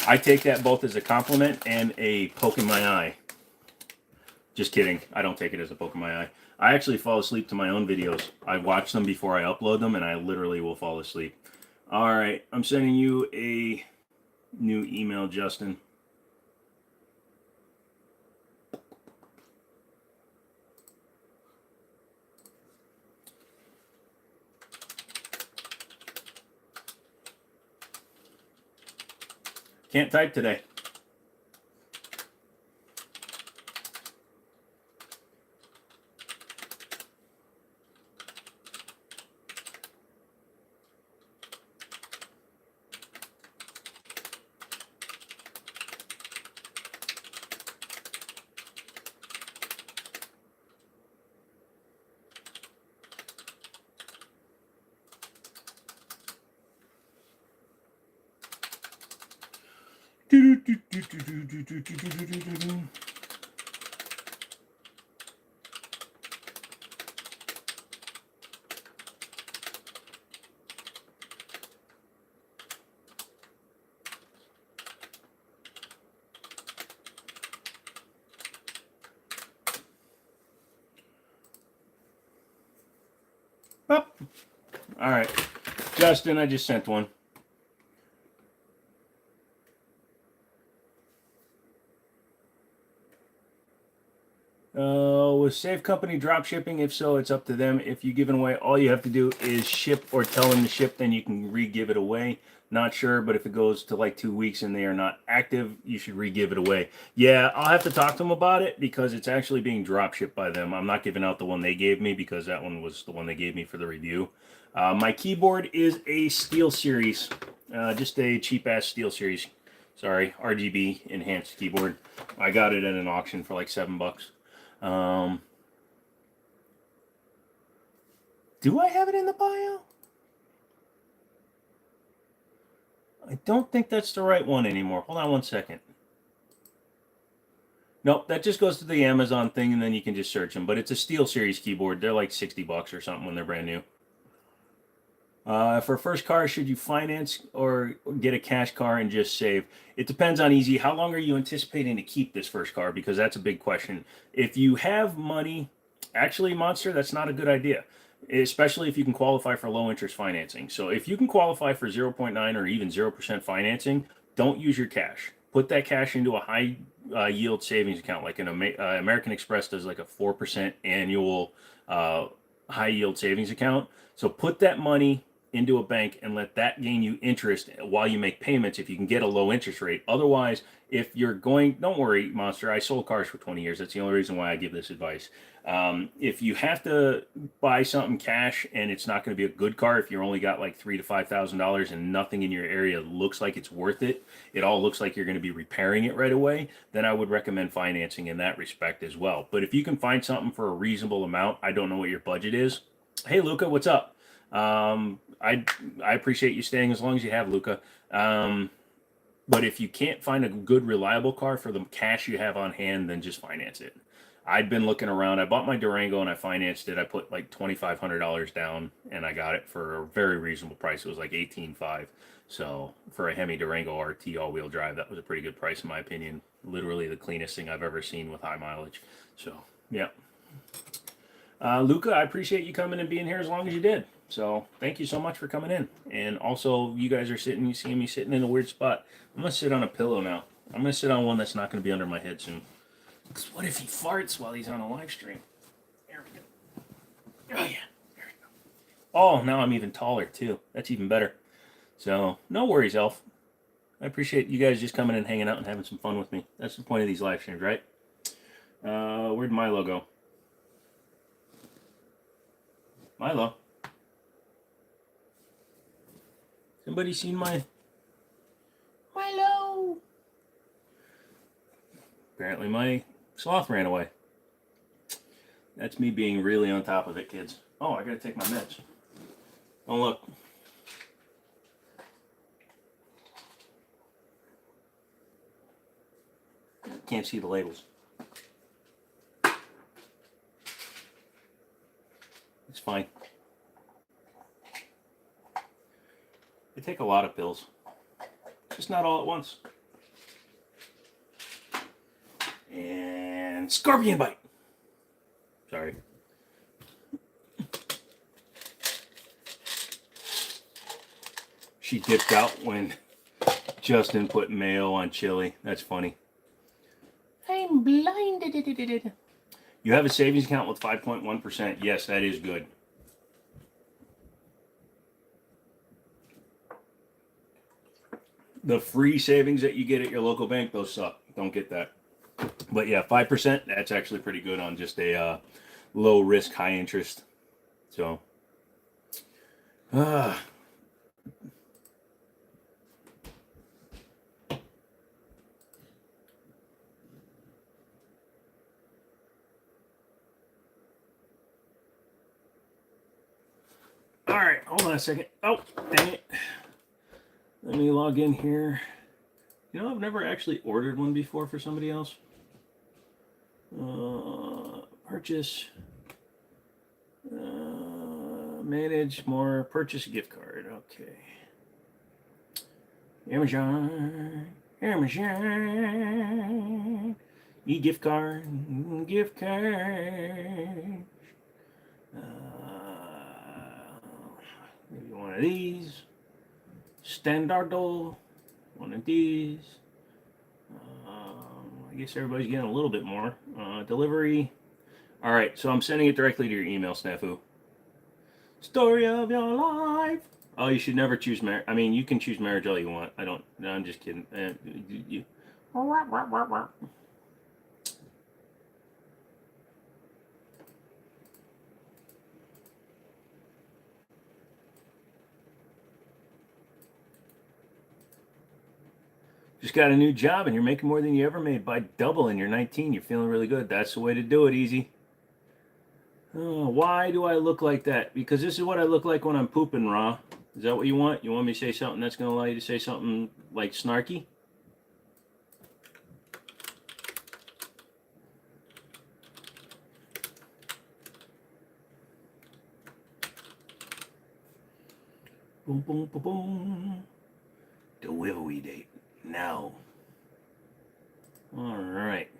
I take that both as a compliment and a poke in my eye. Just kidding. I don't take it as a poke in my eye. I actually fall asleep to my own videos. I watch them before I upload them, and I literally will fall asleep. All right. I'm sending you a new email, Justin. Can't type today. Oh. All right. Justin, I just sent one. Was Safe Company drop shipping? If so, it's up to them. If you're giving away, all you have to do is ship or tell them to ship, then you can re-give it away. Not sure, but if it goes to like 2 weeks and they are not active, you should re-give it away. Yeah, I'll have to talk to them about it because it's actually being drop shipped by them. I'm not giving out the one they gave me because that one was the one they gave me for the review. My keyboard is a Steel Series, just a cheap-ass Steel Series. Sorry, RGB enhanced keyboard. I got it at an auction for like $7. Do I have it in the bio? I don't think that's the right one anymore. Hold on one second. Nope, that just goes to the Amazon thing and then you can just search them. But it's a Steel Series keyboard. They're like $60 or something when they're brand new. For first car, should you finance or get a cash car and just save? It depends on easy. How long are you anticipating to keep this first car? Because that's a big question. If you have money, actually, Monster, that's not a good idea, especially if you can qualify for low interest financing. So if you can qualify for 0.9 or even 0% financing, don't use your cash. Put that cash into a high yield savings account, like an American Express does like a 4% annual high yield savings account. So put that money into a bank and let that gain you interest while you make payments if you can get a low interest rate. Otherwise, if you're going, don't worry, Monster, I sold cars for 20 years. That's the only reason why I give this advice. If you have to buy something cash and it's not going to be a good car, if you only got like $3,000 to $5,000 and nothing in your area looks like it's worth it, it all looks like you're going to be repairing it right away, then I would recommend financing in that respect as well. But if you can find something for a reasonable amount, I don't know what your budget is. Hey, Luca, what's up? I appreciate you staying as long as you have, Luca. But if you can't find a good, reliable car for the cash you have on hand, then just finance it. I'd been looking around. I bought my Durango and I financed it. I put like $2,500 down and I got it for a very reasonable price. It was like $18,500. So for a Hemi Durango RT all-wheel drive, that was a pretty good price in my opinion. Literally the cleanest thing I've ever seen with high mileage. So yeah. Luca, I appreciate you coming and being here as long as you did. So thank you so much for coming in. And also, you guys are sitting, you see me sitting in a weird spot. I'm going to sit on a pillow now. I'm going to sit on one that's not going to be under my head soon. Because what if he farts while he's on a live stream? There we go. Oh, yeah. There we go. Oh, now I'm even taller, too. That's even better. So, no worries, Elf. I appreciate you guys just coming and hanging out and having some fun with me. That's the point of these live streams, right? Where'd Milo go? Milo? Somebody seen my Milo? Apparently my sloth ran away. That's me being really on top of it, kids. Oh, I gotta take my meds. Oh, look. Can't see the labels. It's fine. I take a lot of pills. Just not all at once. And scorpion bite. Sorry. She dipped out when Justin put mayo on chili. That's funny. I'm blinded. You have a savings account with 5.1%. Yes, that is good. The free savings that you get at your local bank, those suck. Don't get that. But yeah, 5%, that's actually pretty good on just a low risk, high interest. So, all right, hold on a second. Oh, dang it. Let me log in here. You know, I've never actually ordered one before for somebody else. Purchase. Manage more. Purchase gift card. Okay. Amazon. E-gift card. Gift card. Maybe one of these. Standardo. One of these. I guess everybody's getting a little bit more. Delivery. All right, so I'm sending it directly to your email, Snafu. Story of your life. Oh, you should never choose marriage. I mean, you can choose marriage all you want. I don't. No, I'm just kidding. You. Just got a new job and you're making more than you ever made by double and you're 19. You're feeling really good. That's the way to do it, Easy. Oh, why do I look like that? Because this is what I look like when I'm pooping, Raw. Is that what you want? You want me to say something that's going to allow you to say something like snarky? Boom, boom, boom, boom. Delivery date. Now. All right.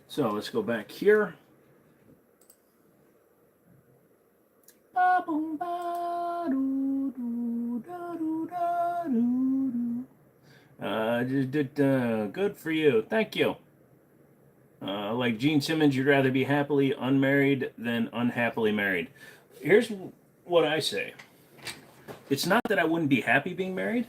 So let's go back here. Good for you. Thank you. Like Gene Simmons, you'd rather be happily unmarried than unhappily married. Here's what I say. It's not that I wouldn't be happy being married.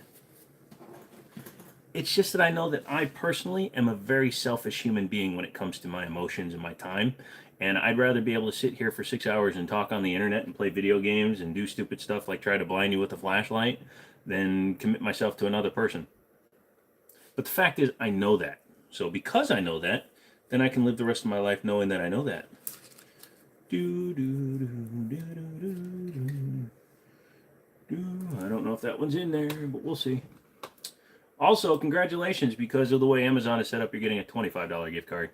It's just that I know that I personally am a very selfish human being when it comes to my emotions and my time. And I'd rather be able to sit here for 6 hours and talk on the internet and play video games and do stupid stuff like try to blind you with a flashlight than commit myself to another person. But the fact is, I know that. So because I know that, then I can live the rest of my life knowing that I know that. I don't know if that one's in there, but we'll see. Also, congratulations, because of the way Amazon is set up, you're getting a $25 gift card.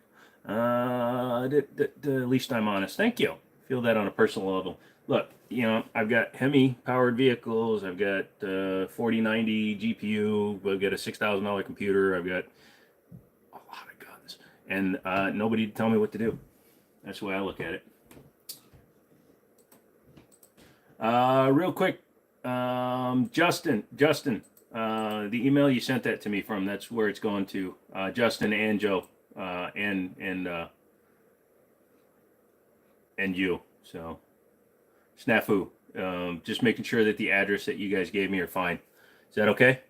At least I'm honest. Thank you. Feel that on a personal level. Look, you know, I've got Hemi-powered vehicles. I've got 4090 GPU. I've got a $6,000 computer. I've got a lot of guns. And nobody to tell me what to do. That's the way I look at it. Real quick, Justin, the email you sent that to me from, that's where it's going to. Justin and Joe, and you. So, Snafu. Just making sure that the address that you guys gave me are fine. Is that okay,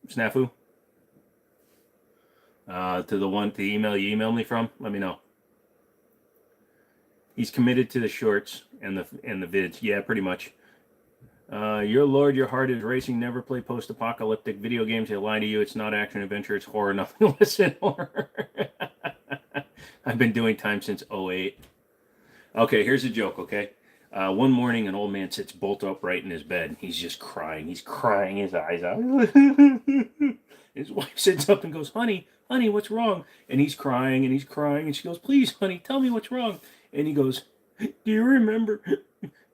Snafu? To the email you emailed me from, let me know. He's committed to the shorts and the vids. Yeah, pretty much. Your lord, your heart is racing. Never play post-apocalyptic video games. They lie to you. It's not action adventure. It's horror. Nothing less than horror. I've been doing time since 2008. Okay, here's a joke, okay? One morning, an old man sits bolt upright in his bed. He's just crying. He's crying his eyes out. His wife sits up and goes, honey, what's wrong? And he's crying, and she goes, please, honey, tell me what's wrong. And he goes, do you remember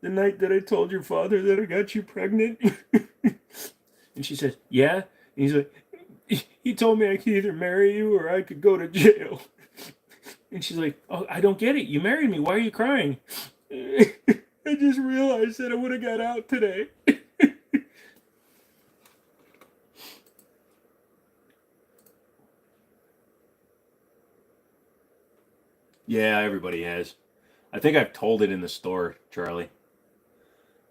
the night that I told your father that I got you pregnant? And she says, yeah. And he's like, he told me I could either marry you or I could go to jail. And she's like, oh, I don't get it. You married me. Why are you crying? I just realized that I would have got out today. Yeah, everybody has. I think I've told it in the store, Charlie.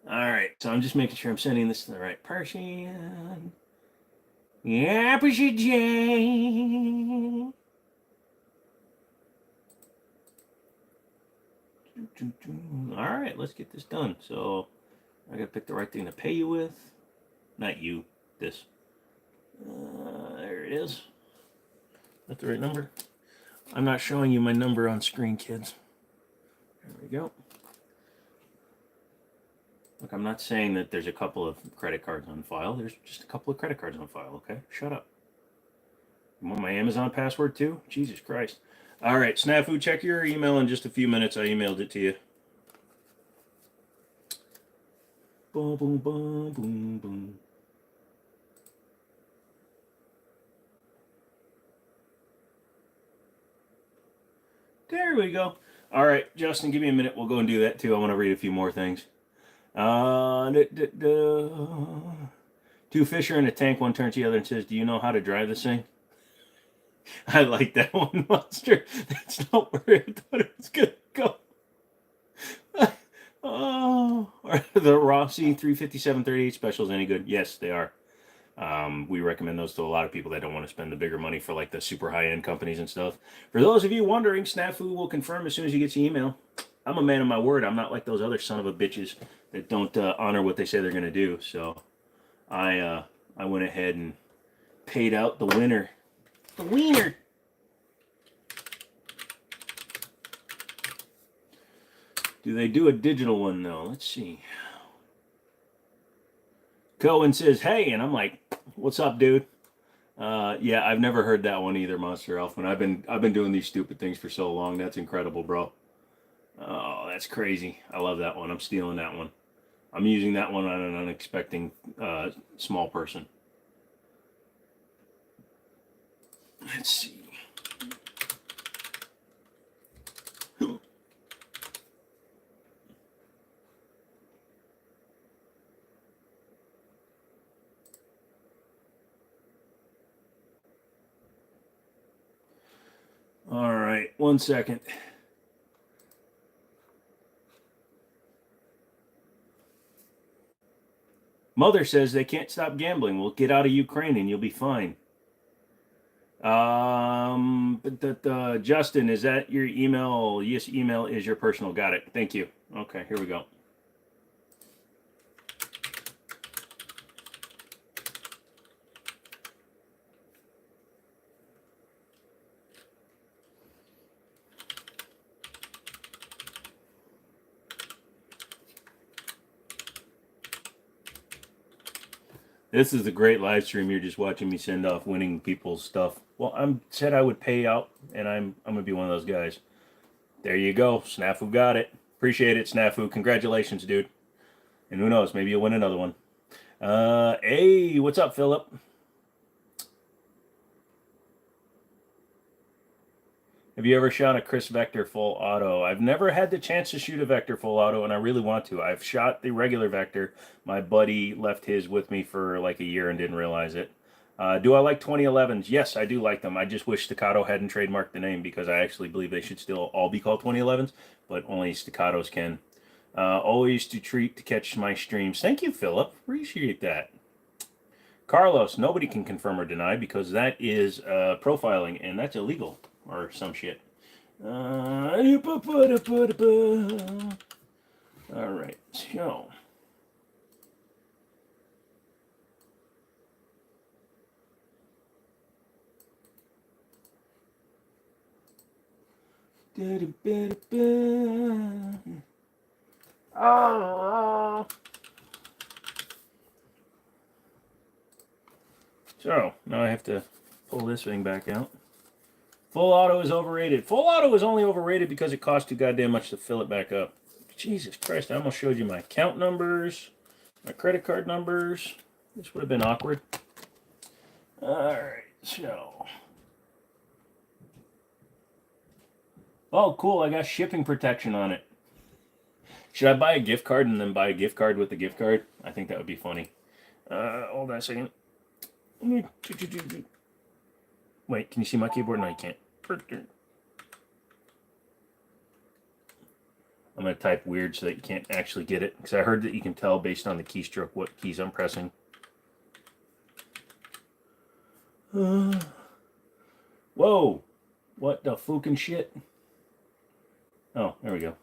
All right, so I'm just making sure I'm sending this to the right person. Yeah, appreciate Jane. All right, let's get this done. So I gotta pick the right thing to pay you with. Not you, this. There it is. Is that the right number? I'm not showing you my number on screen, kids. There we go. Look, I'm not saying that there's a couple of credit cards on file. There's just a couple of credit cards on file, okay? Shut up. You want my Amazon password too? Jesus Christ. All right, Snafu, check your email in just a few minutes. I emailed it to you. Boom, boom, boom, boom, boom. There we go. All right, Justin, give me a minute. We'll go and do that too. I want to read a few more things. Two fish are in a tank. One turns to the other and says, do you know how to drive this thing? I like that one, Monster. That's not where I thought it was going to go. Oh, are the Rossi 35738 specials any good? Yes, they are. We recommend those to a lot of people that don't want to spend the bigger money for like the super high-end companies and stuff. For those of you wondering, Snafu will confirm as soon as he gets the email. I'm a man of my word. I'm not like those other son of a bitches that don't honor what they say they're going to do. So I went ahead and paid out the winner. The wiener. Do they do a digital one though? Let's see. Cohen says, hey, and I'm like, what's up, dude? Yeah, I've never heard that one either, Monster Elfman. I've been doing these stupid things for so long. That's incredible, bro. Oh, that's crazy. I love that one. I'm stealing that one. I'm using that one on an unexpected small person. Let's see. All right, 1 second. Mother says they can't stop gambling. We'll get out of Ukraine and you'll be fine. Justin, is that your email? Yes, email is your personal. Got it. Thank you. Okay, here we go. This is a great live stream. You're just watching me send off winning people's stuff. Well, I said I would pay out, and I'm gonna be one of those guys. There you go. Snafu got it. Appreciate it, Snafu. Congratulations, dude. And who knows, maybe you'll win another one. Hey, what's up, Philip? Have you ever shot a Chris Vector full auto? I've never had the chance to shoot a Vector full auto, and I really want to. I've shot the regular Vector. My buddy left his with me for like a year and didn't realize it. Do I like 2011s? Yes, I do like them. I just wish Staccato hadn't trademarked the name because I actually believe they should still all be called 2011s, but only Staccatos can. Always to treat to catch my streams. Thank you, Philip. Appreciate that. Carlos, nobody can confirm or deny because that is profiling, and that's illegal. Or some shit. All right, so. Oh. So, now I have to pull this thing back out. Full auto is overrated. Full auto is only overrated because it costs too goddamn much to fill it back up. Jesus Christ, I almost showed you my account numbers, my credit card numbers. This would have been awkward. All right, so. Oh, cool, I got shipping protection on it. Should I buy a gift card and then buy a gift card with the gift card? I think that would be funny. Hold on a second. Wait, can you see my keyboard? No, you can't. I'm going to type weird so that you can't actually get it. Because I heard that you can tell based on the keystroke what keys I'm pressing. Whoa! What the fucking shit? Oh, there we go.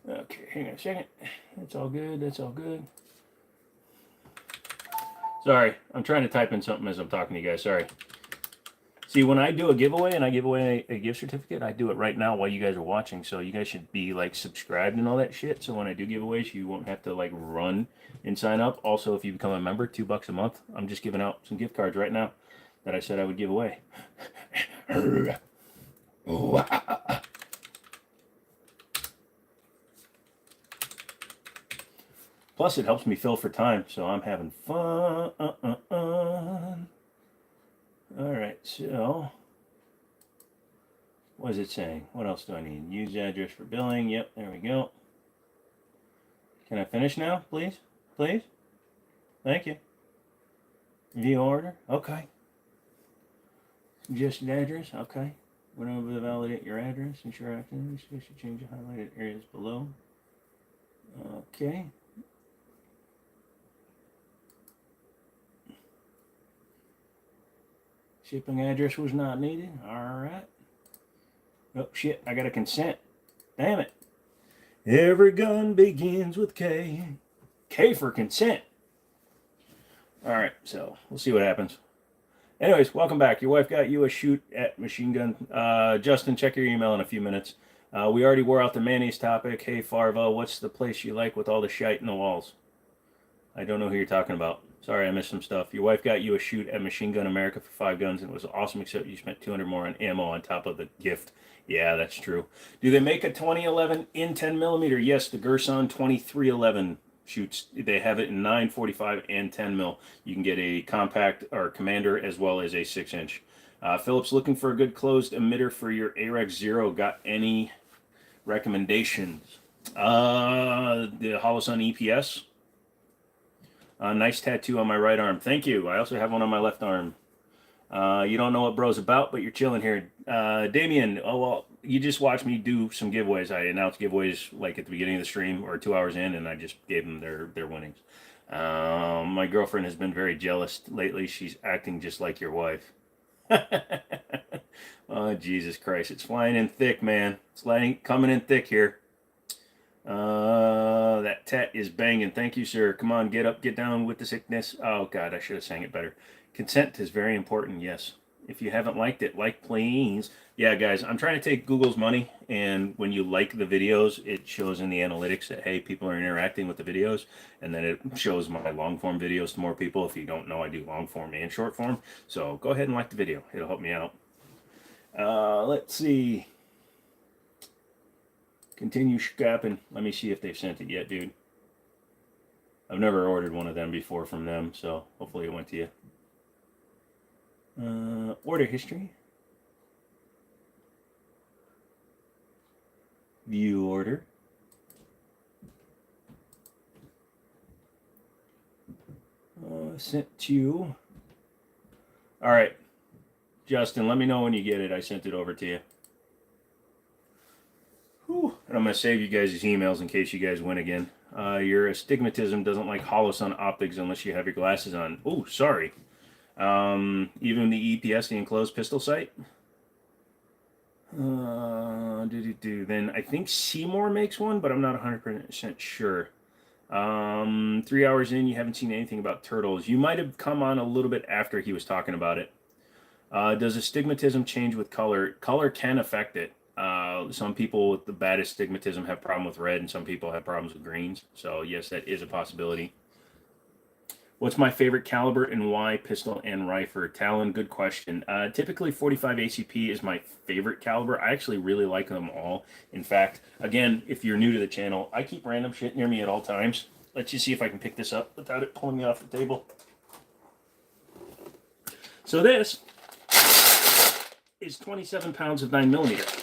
Okay, hang on a second. That's all good. That's all good. Sorry, I'm trying to type in something as I'm talking to you guys. Sorry. See, when I do a giveaway and I give away a gift certificate, I do it right now while you guys are watching. So you guys should be like subscribed and all that shit. So when I do giveaways, you won't have to like run and sign up. Also, if you become a member, $2 a month, I'm just giving out some gift cards right now that I said I would give away. Plus, it helps me fill for time, so I'm having fun. All right, so what is it saying? What else do I need? Use address for billing. Yep, there we go. Can I finish now, please? Please? Thank you. View order. Okay. Suggested address. Okay. Whenever to validate your address, ensure activity. You should change the highlighted areas below. Okay. Shipping address was not needed. All right. Oh, shit. I got a consent. Damn it. Every gun begins with K. K for consent. All right. So we'll see what happens. Anyways, welcome back. Your wife got you a shoot at machine gun. Justin, check your email in a few minutes. We already wore out the mayonnaise topic. Hey, Farva, what's the place you like with all the shite in the walls? I don't know who you're talking about. Sorry, I missed some stuff. Your wife got you a shoot at Machine Gun America for 5 guns, and it was awesome, except you spent $200 more on ammo on top of the gift. Yeah, that's true. Do they make a 2011 in 10mm? Yes, the Gerson 2311 shoots. They have it in 9.45 and 10 mil. You can get a compact or commander as well as a 6-inch. Phillips looking for a good closed emitter for your AREX Zero. Got any recommendations? The Holosun EPS. Nice tattoo on my right arm. Thank you. I also have one on my left arm. You don't know what bro's about, but you're chilling here. Damien, oh, well, you just watched me do some giveaways. I announced giveaways like at the beginning of the stream or 2 hours in, and I just gave them their winnings. My girlfriend has been very jealous lately. She's acting just like your wife. Oh, Jesus Christ. It's flying in thick, man. It's coming in thick here. That tat is banging. Thank you, sir. Come on, get up, get down with the sickness. Oh, God, I should have sang it better. Consent is very important, yes. If you haven't liked it, like, please. Yeah, guys, I'm trying to take Google's money, and when you like the videos, it shows in the analytics that, hey, people are interacting with the videos, and then it shows my long-form videos to more people. If you don't know, I do long-form and short-form. So go ahead and like the video. It'll help me out. Let's see. Continue scrapping. Let me see if they've sent it yet, dude. I've never ordered one of them before from them, so hopefully it went to you. Order history. View order. Sent to. All right. Justin, let me know when you get it. I sent it over to you. Whew. And I'm going to save you guys' emails in case you guys win again. Your astigmatism doesn't like Holosun optics unless you have your glasses on. Oh, sorry. Even the EPS, the enclosed pistol sight. Then I think Seymour makes one, but I'm not 100% sure. 3 hours in, you haven't seen anything about turtles. You might have come on a little bit after he was talking about it. Does astigmatism change with color? Color can affect it. Some people with the baddest astigmatism have problem with red, and some people have problems with greens. So yes, that is a possibility. What's my favorite caliber and why? Pistol and rifle. Talon, good question. Typically 45 ACP is my favorite caliber. I actually really like them all. In fact, again, if you're new to the channel, I keep random shit near me at all times. Let's just see if I can pick this up without it pulling me off the table. So this is 27 pounds of 9mm.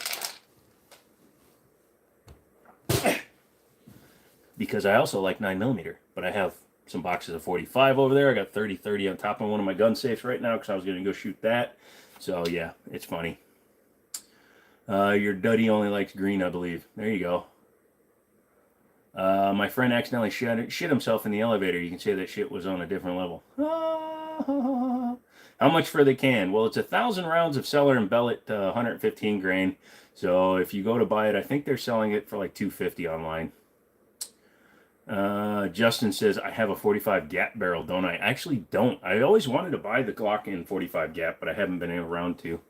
Because I also like 9mm, but I have some boxes of 45 over there. I got 30 on top of one of my gun safes right now because I was going to go shoot that. So yeah, it's funny. Your duddy only likes green, I believe. There you go. My friend accidentally shit himself in the elevator. You can say that shit was on a different level. How much for the can? Well, it's 1,000 rounds of Cellar and Bellet 115 grain. So if you go to buy it, I think they're selling it for like $250 online. Justin says, I have a 45 gap barrel, don't I? Actually don't. I always wanted to buy the Glock in 45 gap, but I haven't been around to.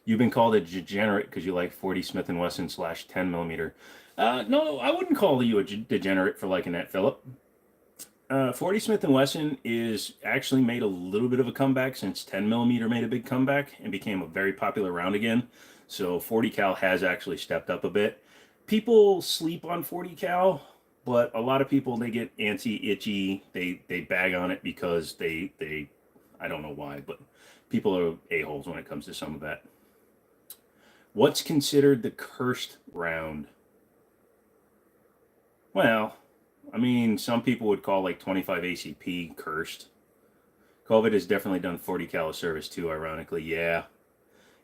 You've been called a degenerate because you like 40 Smith & Wesson / 10mm. No, I wouldn't call you a degenerate for liking that, Philip. 40 Smith & Wesson is actually made a little bit of a comeback since 10mm made a big comeback and became a very popular round again. So 40 cal has actually stepped up a bit. People sleep on 40 cal, but a lot of people, they get antsy, itchy. They bag on it because they I don't know why, but people are a-holes when it comes to some of that. What's considered the cursed round? Well, I mean, some people would call like 25 ACP cursed. COVID has definitely done 40 cal service too, ironically. Yeah.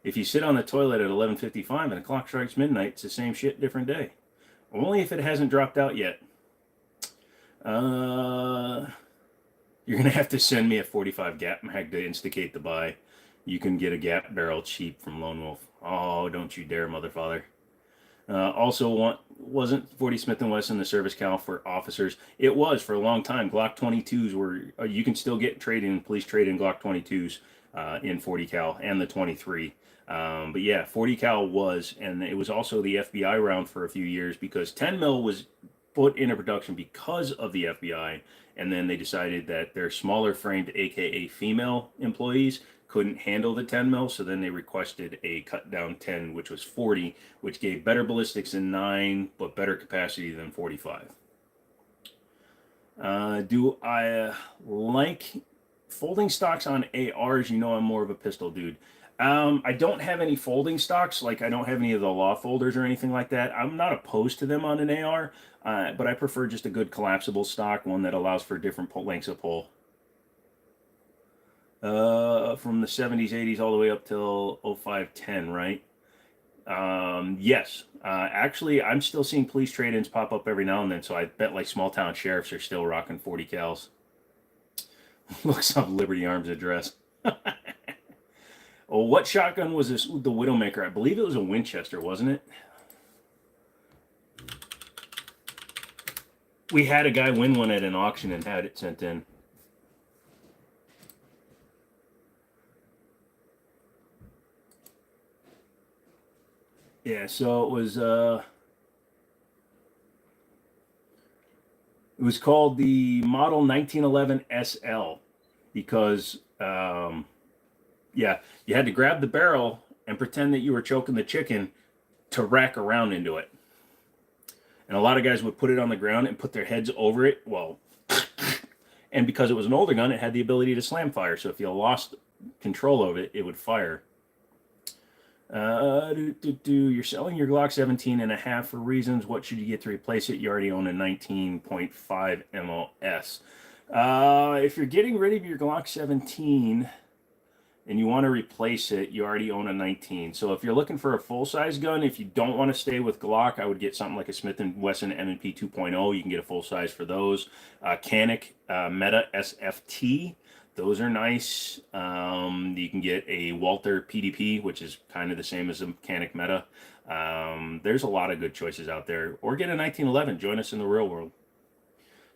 If you sit on the toilet at 11:55 and the clock strikes midnight, it's the same shit, different day. Only if it hasn't dropped out yet. You're going to have to send me a 45 gap mag to instigate the buy. You can get a gap barrel cheap from Lone Wolf. Oh, don't you dare, motherfather. Also, wasn't 40 Smith & Wesson the service cal for officers? It was for a long time. Glock 22s were, you can still get police trade-in Glock 22s in 40 cal and the 23. But yeah, 40 cal was, and it was also the FBI round for a few years because 10 mil was put into production because of the FBI, and then they decided that their smaller framed, aka female employees, couldn't handle the 10 mil, so then they requested a cut down 10, which was 40, which gave better ballistics than 9, but better capacity than 45. Do I like folding stocks on ARs? You know I'm more of a pistol dude. I don't have any folding stocks, like I don't have any of the law folders or anything like that. I'm not opposed to them on an AR, but I prefer just a good collapsible stock, one that allows for different lengths of pull. From the 70s, 80s, all the way up till 05, 10, right? Yes. Actually, I'm still seeing police trade-ins pop up every now and then, so I bet like small town sheriffs are still rocking 40 cals. Looks up Liberty Arms address. Oh, what shotgun was this? The Widowmaker. I believe it was a Winchester, wasn't it? We had a guy win one at an auction and had it sent in. Yeah, so it was called the Model 1911 SL because yeah, you had to grab the barrel and pretend that you were choking the chicken to rack around into it. And a lot of guys would put it on the ground and put their heads over it. Well, and because it was an older gun, it had the ability to slam fire. So if you lost control of it, it would fire. You're selling your Glock 17.5 for reasons. What should you get to replace it? You already own a 19.5 MOS. If you're getting rid of your Glock 17 and you want to replace it, you already own a 19. So if you're looking for a full-size gun, if you don't want to stay with Glock, I would get something like a Smith & Wesson M&P 2.0. You can get a full-size for those. Canik Meta SFT. Those are nice. You can get a Walther PDP, which is kind of the same as a Canik Meta. There's a lot of good choices out there. Or get a 1911. Join us in the real world.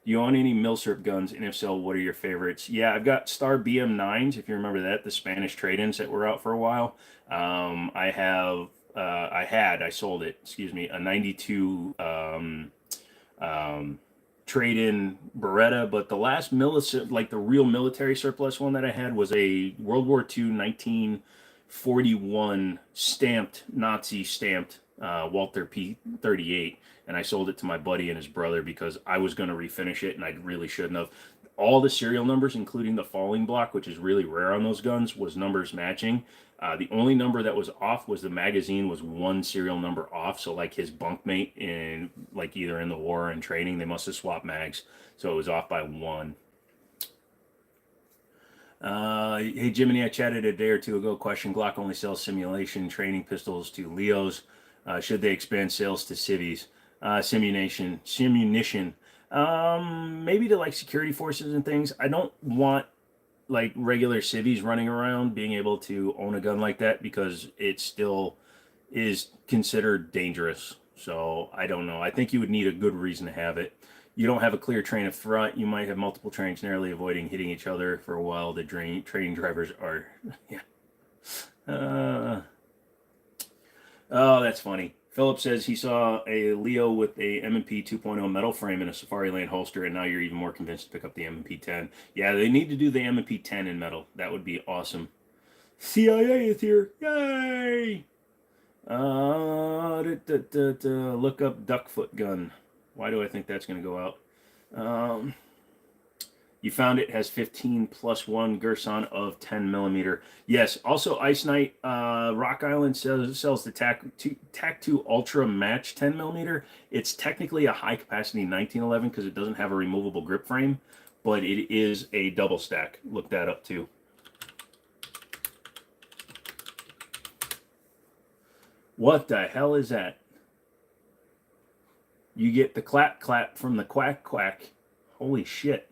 Do you own any milsurp guns? And if so, what are your favorites? Yeah, I've got Star BM9s, if you remember that, the Spanish trade-ins that were out for a while. I have, I sold it, excuse me, a 92 um, trade-in Beretta, but the last like the real military surplus one that I had was a World War II 1941 stamped, Nazi stamped Walther P38, and I sold it to my buddy and his brother because I was going to refinish it and I really shouldn't have. All the serial numbers, including the falling block, which is really rare on those guns, was numbers matching. The only number that was off was the magazine was one serial number off. So like his bunkmate in like either in the war or in training, they must have swapped mags. So it was off by one. Hey Jimmini, I chatted a day or two ago. Question: Glock only sells simulation training pistols to Leos. Should they expand sales to civvies? Simunition. Maybe to like security forces and things. I don't want like regular civvies running around being able to own a gun like that because it still is considered dangerous. So I don't know. I think you would need a good reason to have it. You don't have a clear train of thought. You might have multiple trains narrowly avoiding hitting each other for a while. The train drivers are, yeah. Oh, that's funny. Philip says he saw a Leo with a M&P 2.0 metal frame in a Safari Land holster, and now you're even more convinced to pick up the M&P 10. Yeah, they need to do the M&P 10 in metal. That would be awesome. CIA is here. Yay! Look up duckfoot gun. Why do I think that's going to go out? You found it has 15 plus 1 Gerson of 10 millimeter. Yes. Also, Ice Knight Rock Island sells the TAC2 Ultra Match 10 millimeter. It's technically a high capacity 1911 because it doesn't have a removable grip frame, but it is a double stack. Look that up too. What the hell is that? You get the clap clap from the quack quack. Holy shit.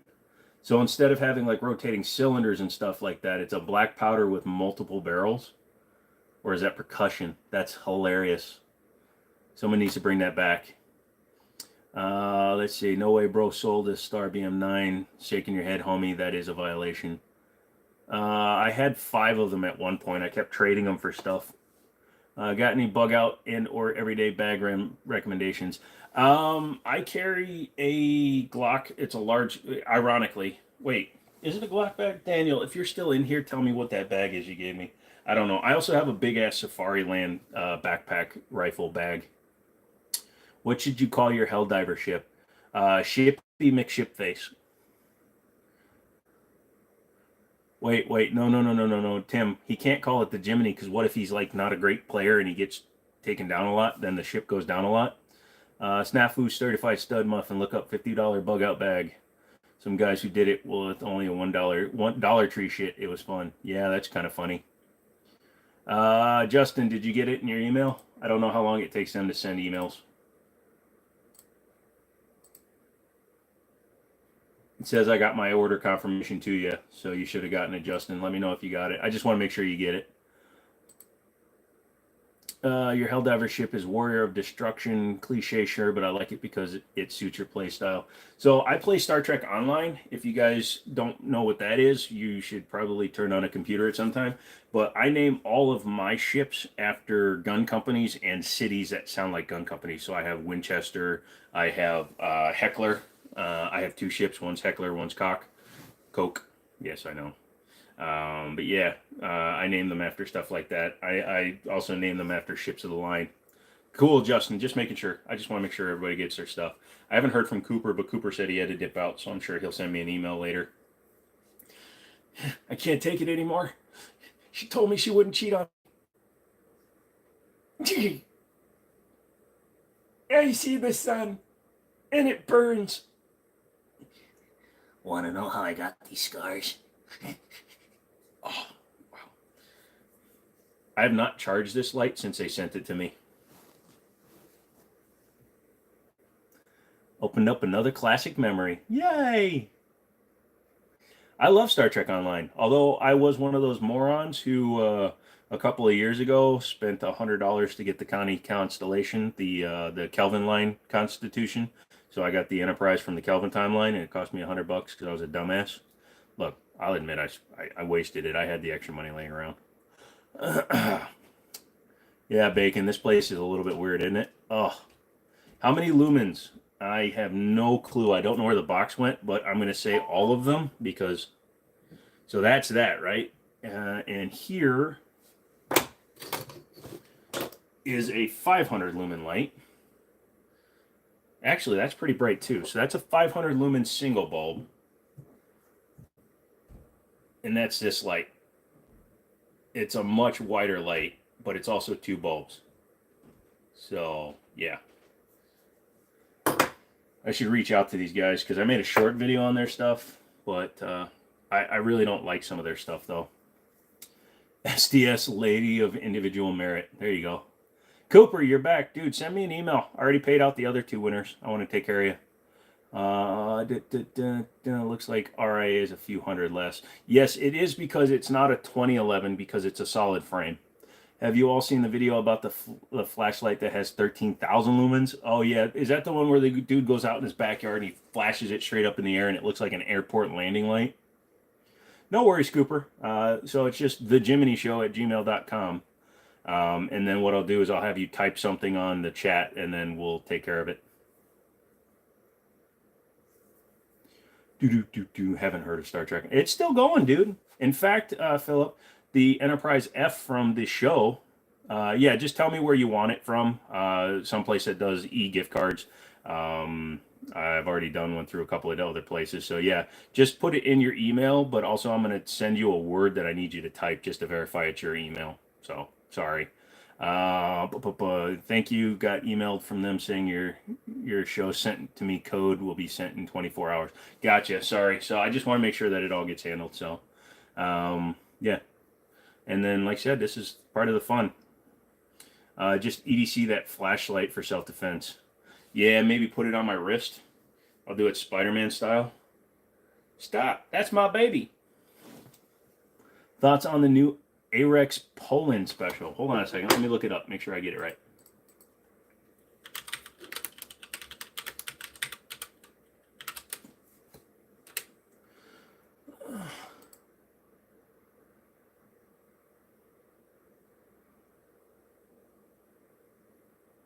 So instead of having like rotating cylinders and stuff like that, it's a black powder with multiple barrels? Or is that percussion? That's hilarious. Someone needs to bring that back. Let's see. No way, bro. Sold a Star BM9. Shaking your head, homie. That is a violation. I had 5 of them at one point. I kept trading them for stuff. Got any bug out and or everyday bag recommendations? I carry a Glock. It's a large, ironically. Wait, is it a Glock bag? Daniel, if you're still in here, tell me what that bag is you gave me. I don't know. I also have a big ass Safari Land backpack rifle bag. What should you call your Helldiver ship? Shippy McShipface. Wait, no, Tim. He can't call it the Jimmini because what if he's like not a great player and he gets taken down a lot? Then the ship goes down a lot. Snafu certified stud muffin. Look up $50 bug out bag. Some guys who did it with only a $1 Tree shit. It was fun. Yeah, that's kind of funny. Justin, did you get it in your email? I don't know how long it takes them to send emails. It says I got my order confirmation to you, so you should have gotten it, Justin. Let me know if you got it. I just want to make sure you get it. Your Helldiver ship is Warrior of Destruction. Cliche, sure, but I like it because it suits your play style. So I play Star Trek Online. If you guys don't know what that is, you should probably turn on a computer at some time. But I name all of my ships after gun companies and cities that sound like gun companies. So I have Winchester. I have Heckler. I have 2 ships. One's Heckler, one's Coke. Yes, I know. But yeah, I name them after stuff like that. I also name them after ships of the line. Cool, Justin. Just making sure. I just want to make sure everybody gets their stuff. I haven't heard from Cooper, but Cooper said he had to dip out, so I'm sure he'll send me an email later. I can't take it anymore. She told me she wouldn't cheat on me. I see the sun, and it burns. Want to know how I got these scars? Oh, wow. I have not charged this light since they sent it to me. Opened up another classic memory. Yay! I love Star Trek Online, although I was one of those morons who a couple of years ago spent $100 to get the Connie Constellation, the Kelvin line Constitution. So I got the Enterprise from the Kelvin timeline, and it cost me $100 because I was a dumbass. Look, I'll admit I wasted it. I had the extra money laying around. Yeah, Bacon, this place is a little bit weird, isn't it? Oh, how many lumens? I have no clue. I don't know where the box went, but I'm going to say all of them because... So that's that, right? And here is a 500 lumen light. Actually, that's pretty bright too. So that's a 500 lumen single bulb. And that's this light. It's a much wider light, but it's also 2 bulbs. So, yeah. I should reach out to these guys because I made a short video on their stuff, but I really don't like some of their stuff, though. SDS Lady of Individual Merit. There you go. Cooper, you're back. Dude, send me an email. I already paid out the other 2 winners. I want to take care of you. Looks like RIA is a few hundred less. Yes, it is because it's not a 2011 because it's a solid frame. Have you all seen the video about the flashlight that has 13,000 lumens? Oh, yeah. Is that the one where the dude goes out in his backyard and he flashes it straight up in the air and it looks like an airport landing light? No worries, Cooper. So it's just thejimmini@gmail.com. And then what I'll do is I'll have you type something on the chat and then we'll take care of it. Haven't heard of Star Trek. It's still going, dude. In fact, Philip, the Enterprise F from the show, yeah, just tell me where you want it from. Someplace that does e-gift cards. I've already done one through a couple of other places. So, yeah, just put it in your email, but also I'm going to send you a word that I need you to type just to verify it's your email. So, sorry. Thank you. Got emailed from them saying your show sent to me code will be sent in 24 hours. Gotcha. Sorry. So I just want to make sure that it all gets handled. So, yeah. And then, like I said, this is part of the fun. Just EDC that flashlight for self-defense. Yeah, maybe put it on my wrist. I'll do it Spider-Man style. Stop. That's my baby. Thoughts on the new Arex Poland special? Hold on a second. Let me look it up. Make sure I get it right.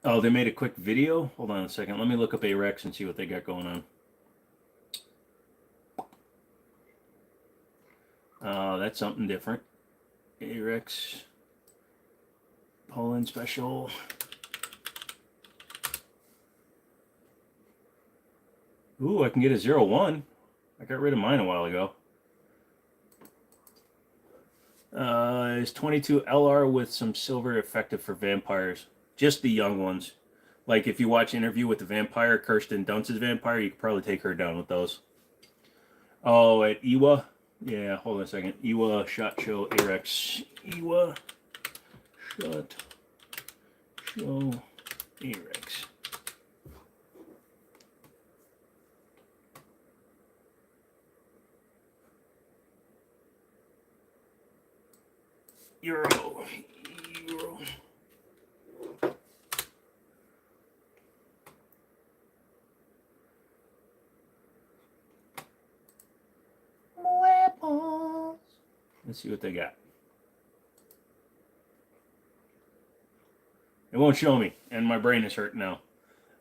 Oh, they made a quick video? Hold on a second. Let me look up Arex and see what they got going on. That's something different. Arex Poland special. Ooh, I can get a 01. I got rid of mine a while ago. Is 22 LR with some silver effective for vampires. Just the young ones. Like if you watch Interview with the Vampire, Kirsten Dunst's vampire, you could probably take her down with those. Oh, at Iwa? Yeah, hold on a second. Iwa Shot Show Arex. Iwa Shot Show Arex. Euro. Weapons. Let's see what they got. It won't show me, and my brain is hurt now.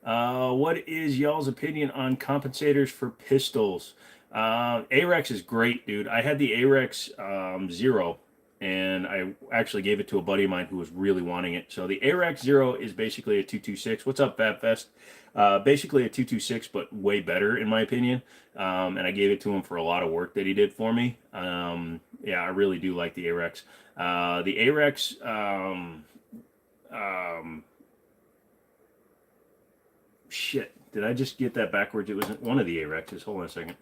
What is y'all's opinion on compensators for pistols? Arex is great, dude. I had the Arex 0, and I actually gave it to a buddy of mine who was really wanting it. So the Arex 0 is basically a 226. What's up, FabFest? Basically a 226, but way better in my opinion. And I gave it to him for a lot of work that he did for me. Yeah, I really do like the Arex. The Arex, shit, did I just get that backwards? It was one of the Arexes. Hold on a second.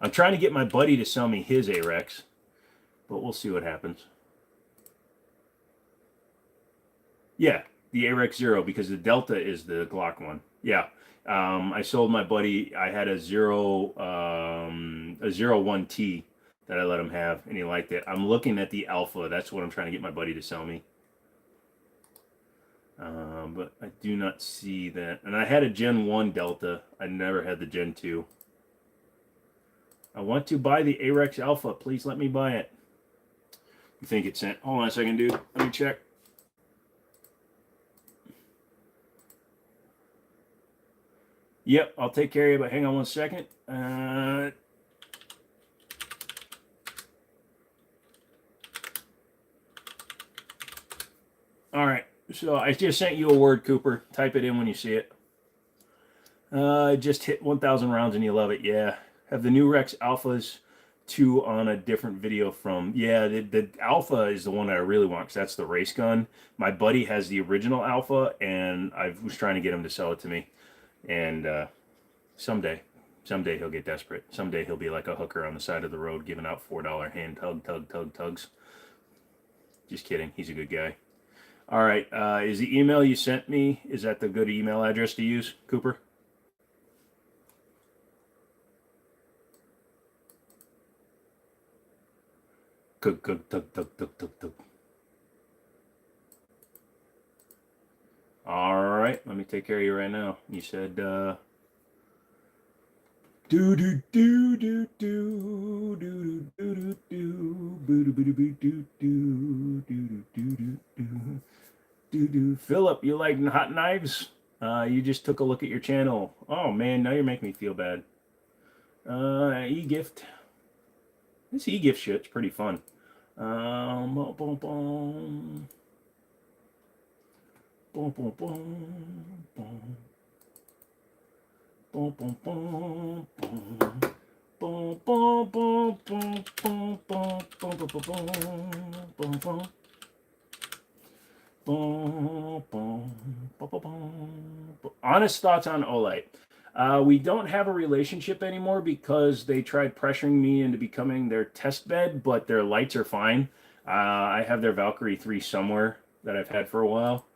I'm trying to get my buddy to sell me his Arex, but we'll see what happens. Yeah, the Arex 0, because the Delta is the Glock one. Yeah, I sold my buddy. I had a 01T that I let him have, and he liked it. I'm looking at the Alpha. That's what I'm trying to get my buddy to sell me. But I do not see that. And I had a Gen 1 Delta. I never had the Gen 2. I want to buy the Arex Alpha. Please let me buy it. You think it's sent? Hold on a second, dude. Let me check. Yep, I'll take care of you, but hang on one second. All right, so I just sent you a word, Cooper. Type it in when you see it. Just hit 1,000 rounds and you love it. Yeah, have the new Rex Alphas 2 on a different video from. Yeah, the Alpha is the one that I really want because that's the race gun. My buddy has the original Alpha, and I was trying to get him to sell it to me. And someday he'll get desperate. Someday he'll be like a hooker on the side of the road giving out $4 hand tugs. Just kidding. He's a good guy. All right. Is the email you sent me, is that the good email address to use, Cooper? All right. Let me take care of you right now. You said, do do do do do do do do do. Philip, you like hot knives? You just took a look at your channel. Oh man, now you're making me feel bad. E-gift. This e-gift shit's pretty fun. Boom, boom, boom. Boom, boom, boom, boom. Boom, boom, boom, boom. Boom, boom, boom, boom, boom, boom, boom, boom, boom, boom. Boom, boom, boom, boom. Honest thoughts on Olight. We don't have a relationship anymore because they tried pressuring me into becoming their test bed, but their lights are fine. I have their Valkyrie 3 somewhere that I've had for a while.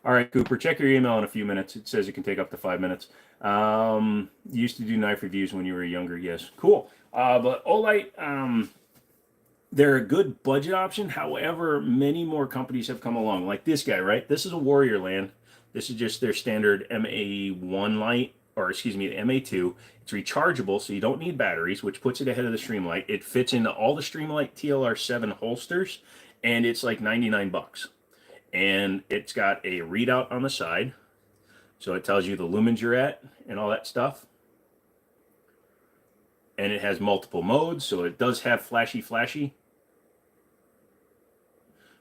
All right, Cooper, check your email in a few minutes. It says it can take up to 5 minutes. You used to do knife reviews when you were younger. Yes, cool. But Olight, they're a good budget option. However, many more companies have come along, like this guy, right? This is a Warrior Land. This is just their standard MA1 light, or excuse me, the MA2. It's rechargeable, so you don't need batteries, which puts it ahead of the Streamlight. It fits into all the Streamlight TLR7 holsters, and it's like 99 bucks. And it's got a readout on the side, so it tells you the lumens you're at and all that stuff. And it has multiple modes, so it does have flashy,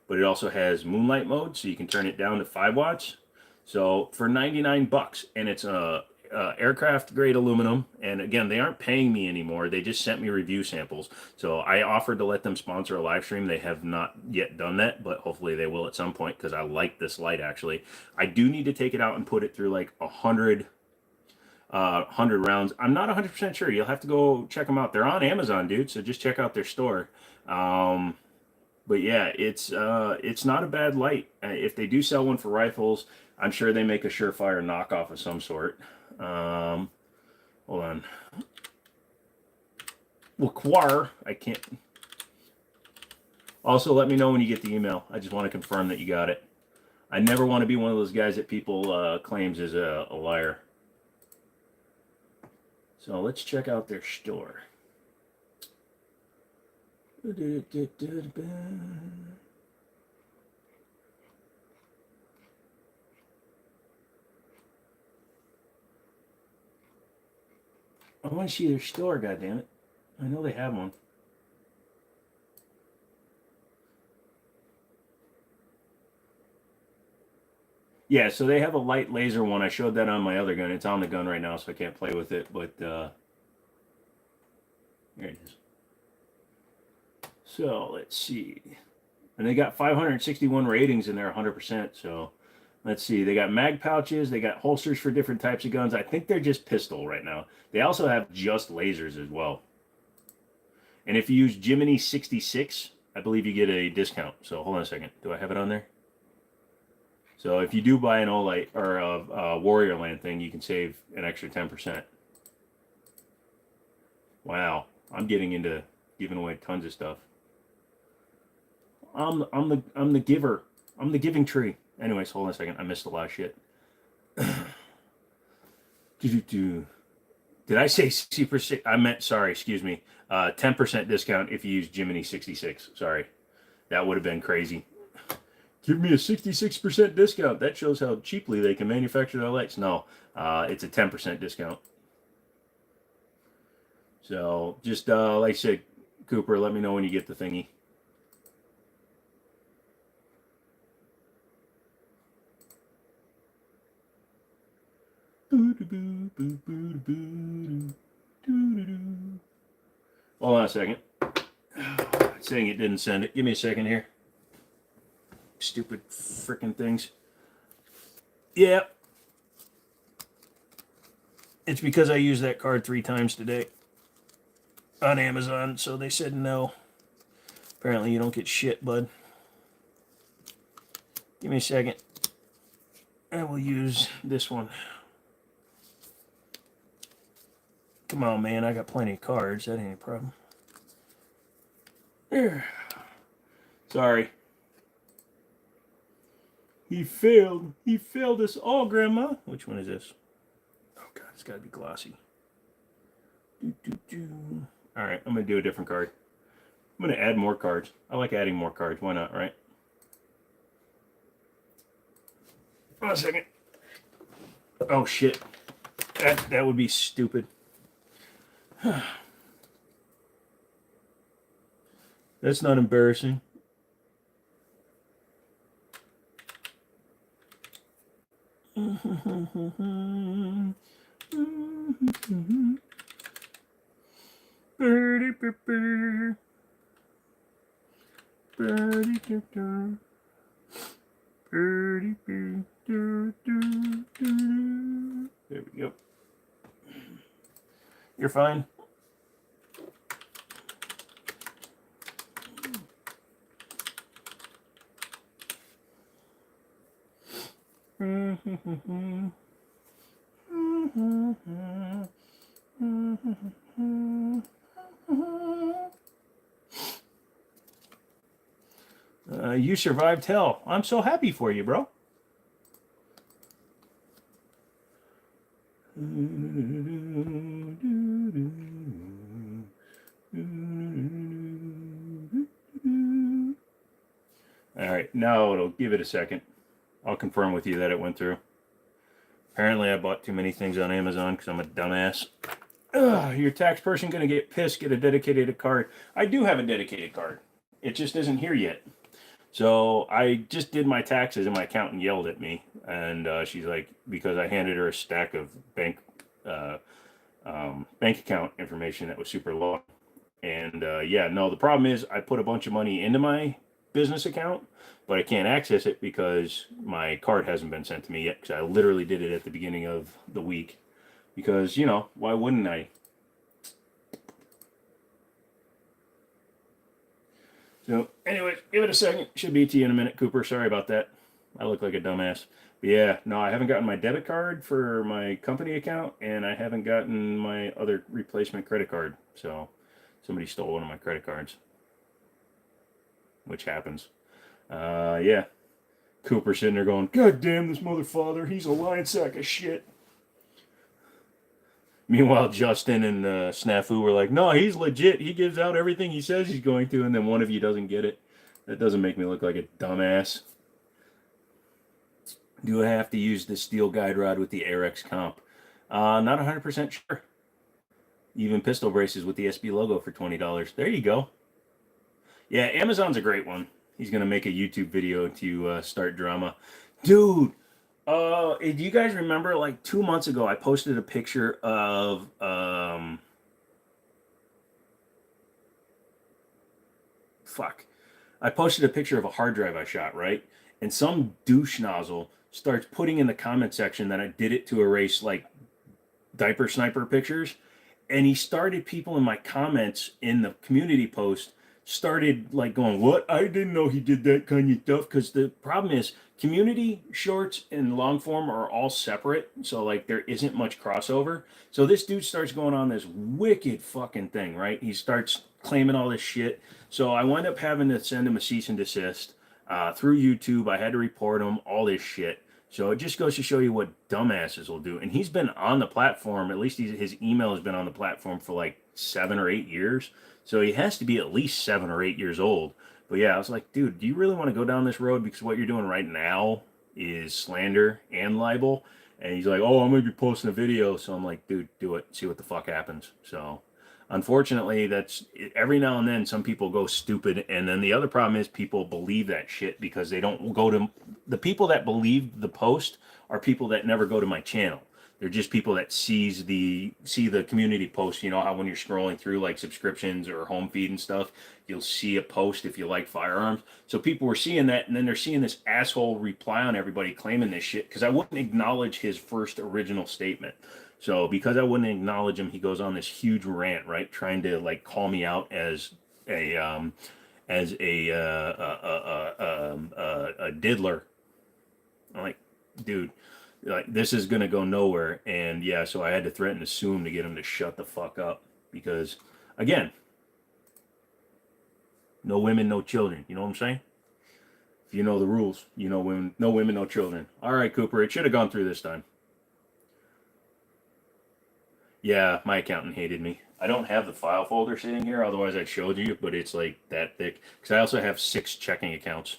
but it also has moonlight mode, so you can turn it down to 5 watts. So for 99 bucks, and it's a aircraft grade aluminum, and again, they aren't paying me anymore. They just sent me review samples, so I offered to let them sponsor a live stream. They have not yet done that, but hopefully they will at some point because I like this light. Actually, I do need to take it out and put it through like 100 rounds. I'm not 100% sure. You'll have to go check them out. They're on Amazon, dude, so just check out their store. But yeah, it's not a bad light. If they do sell one for rifles, I'm sure they make a surefire knockoff of some sort. Hold on. Well, I can't. Also, let me know when you get the email. I just want to confirm that you got it. I never want to be one of those guys that people claims is a liar. So let's check out their store. I want to see their store, goddammit. I know they have one. Yeah, so they have a light laser one. I showed that on my other gun. It's on the gun right now, so I can't play with it, but here it is. So let's see. And they got 561 ratings and they're 100%. So let's see. They got mag pouches. They got holsters for different types of guns. I think they're just pistol right now. They also have just lasers as well. And if you use Jimmini 66, I believe you get a discount. So hold on a second. Do I have it on there? So if you do buy an Olight or a Warrior Land thing, you can save an extra 10%. Wow, I'm getting into giving away tons of stuff. I'm the giver. I'm the giving tree. Anyways, hold on a second. I missed a lot of shit. Did I say 60%? I meant, sorry, excuse me. 10% discount if you use Jimmini 66. Sorry. That would have been crazy. Give me a 66% discount. That shows how cheaply they can manufacture their lights. No, it's a 10% discount. So just like I said, Cooper, let me know when you get the thingy. Hold on a second. It's saying it didn't send it. Give me a second here. Stupid freaking things. Yeah. It's because I used that card 3 times today on Amazon, so they said no. Apparently you don't get shit, bud. Give me a second. I will use this one. Come on, man. I got plenty of cards. That ain't a problem. There. Sorry. He failed. He failed us all, Grandma. Which one is this? Oh, God. It's got to be glossy. All right. I'm going to do a different card. I'm going to add more cards. I like adding more cards. Why not, right? Hold on a second. Oh, shit. That would be stupid. That's not embarrassing. There we go. You're fine. You survived hell. I'm so happy for you, bro. All right, now it'll give it a second. I'll confirm with you that it went through. Apparently, I bought too many things on Amazon because I'm a dumbass. Ugh, your tax person gonna get pissed. Get a dedicated card. I do have a dedicated card. It just isn't here yet. So I just did my taxes, and my accountant yelled at me, and she's like, because I handed her a stack of bank account information that was super long. And yeah, no, the problem is I put a bunch of money into my business account, but I can't access it because my card hasn't been sent to me yet, because I literally did it at the beginning of the week. Because, you know, why wouldn't I? So, anyway, give it a second. Should be to you in a minute, Cooper. Sorry about that. I look like a dumbass. But yeah, no, I haven't gotten my debit card for my company account, and I haven't gotten my other replacement credit card. So, somebody stole one of my credit cards, which happens. Yeah. Cooper sitting there going, God damn this motherfather, he's a lying sack of shit. Meanwhile, Justin and Snafu were like, no, he's legit. He gives out everything he says he's going to, and then one of you doesn't get it. That doesn't make me look like a dumbass. Do I have to use the steel guide rod with the Arex comp? Not 100% sure. Even pistol braces with the SB logo for $20. There you go. Yeah, Amazon's a great one. He's going to make a YouTube video to start drama. Dude, do you guys remember, like 2 months ago, I posted a picture of I posted a picture of a hard drive I shot, right? And some douche nozzle starts putting in the comment section that I did it to erase like diaper sniper pictures. And he started people in my comments in the community post started like going, what? I didn't know he did that kind of stuff. Because the problem is, community shorts and long form are all separate. So like there isn't much crossover. So this dude starts going on this wicked fucking thing, right? He starts claiming all this shit. So I wind up having to send him a cease and desist through YouTube. I had to report him, all this shit. So it just goes to show you what dumbasses will do. And he's been on the platform, at least his email has been on the platform for like 7 or 8 years. So he has to be at least 7 or 8 years old. But yeah, I was like, dude, do you really want to go down this road? Because what you're doing right now is slander and libel. And he's like, oh, I'm going to be posting a video. So I'm like, dude, do it. See what the fuck happens. So unfortunately, that's every now and then some people go stupid. And then the other problem is people believe that shit because they don't go to the people that believe the post are people that never go to my channel. They're just people that see the community post. You know how when you're scrolling through like subscriptions or home feed and stuff, you'll see a post if you like firearms. So people were seeing that, and then they're seeing this asshole reply on everybody claiming this shit because I wouldn't acknowledge his first original statement. So because I wouldn't acknowledge him, he goes on this huge rant, right, trying to like call me out as a diddler. I'm like, dude, like this is gonna go nowhere. And yeah, so I had to threaten to sue him to get him to shut the fuck up because, again, no women, no children. You know what I'm saying? If you know the rules, you know women, no children. All right, Cooper, it should have gone through this time. Yeah, my accountant hated me. I don't have the file folder sitting here, otherwise I showed you, but it's like that thick. Because I also have 6 checking accounts.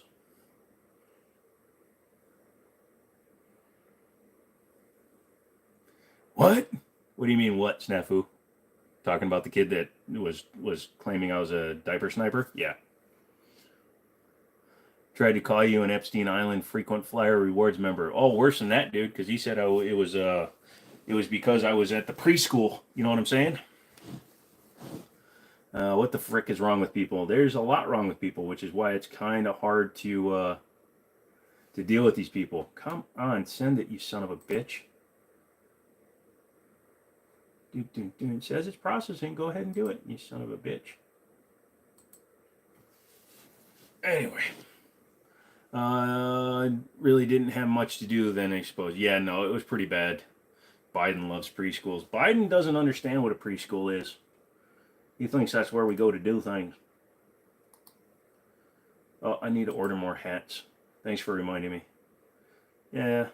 What? What do you mean, what, Snafu? Talking about the kid that was claiming I was a diaper sniper? Yeah. Tried to call you an Epstein Island frequent flyer rewards member. Oh, worse than that, dude, because he said it was because I was at the preschool. You know what I'm saying? What the frick is wrong with people? There's a lot wrong with people, which is why it's kind of hard to deal with these people. Come on, send it, you son of a bitch. Dude, it says it's processing. Go ahead and do it, you son of a bitch. Anyway, really didn't have much to do then, I suppose. Yeah, no, it was pretty bad. Biden loves preschools. Biden doesn't understand what a preschool is. He thinks that's where we go to do things. Oh, I need to order more hats. Thanks for reminding me. Yeah.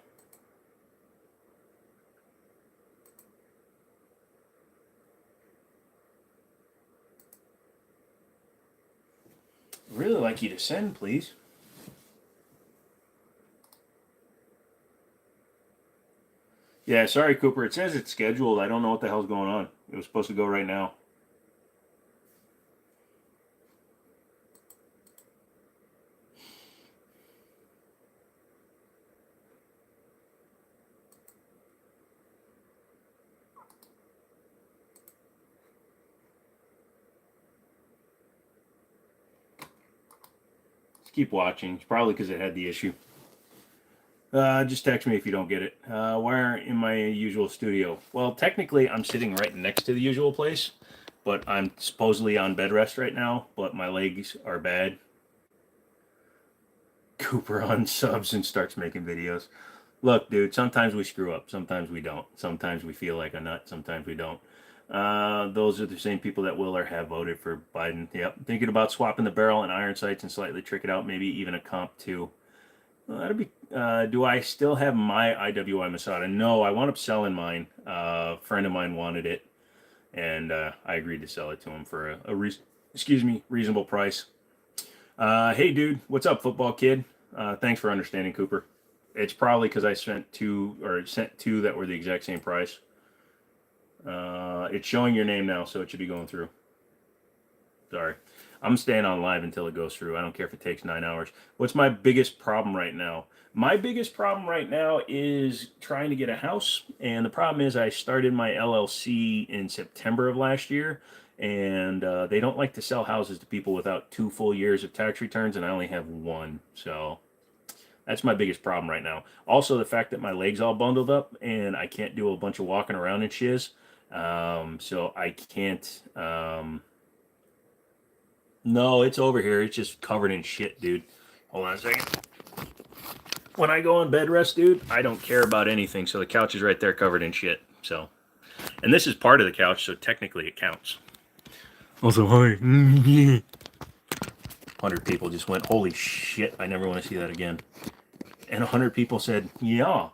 Really like you to send, please. Yeah, sorry, Cooper. It says it's scheduled. I don't know what the hell's going on. It was supposed to go right now. Just keep watching. It's probably because it had the issue. Just text me if you don't get it. Where in my usual studio? Well, technically, I'm sitting right next to the usual place, but I'm supposedly on bed rest right now, but my legs are bad. Cooper unsubs and starts making videos. Look, dude, sometimes we screw up. Sometimes we don't. Sometimes we feel like a nut. Sometimes we don't. Those are the same people that will or have voted for Biden. Yep. Thinking about swapping the barrel and iron sights and slightly trick it out, maybe even a comp too. Well, that'd be. Do I still have my IWI Masada? No, I wound up selling mine. A friend of mine wanted it, and I agreed to sell it to him for reasonable price. Hey, dude, what's up, football kid? Thanks for understanding, Cooper. It's probably because I sent two that were the exact same price. It's showing your name now, so it should be going through. Sorry. I'm staying on live until it goes through. I don't care if it takes 9 hours. What's my biggest problem right now? My biggest problem right now is trying to get a house. And the problem is I started my LLC in September of last year. And they don't like to sell houses to people without 2 full years of tax returns. And I only have 1. So that's my biggest problem right now. Also, the fact that my legs all bundled up and I can't do a bunch of walking around and shiz. So I can't... No, it's over here. It's just covered in shit, dude. Hold on a second. When I go on bed rest, dude, I don't care about anything. So the couch is right there covered in shit. So, and this is part of the couch, so technically it counts. Also, hi. 100 people just went, holy shit, I never want to see that again. And 100 people said, yeah.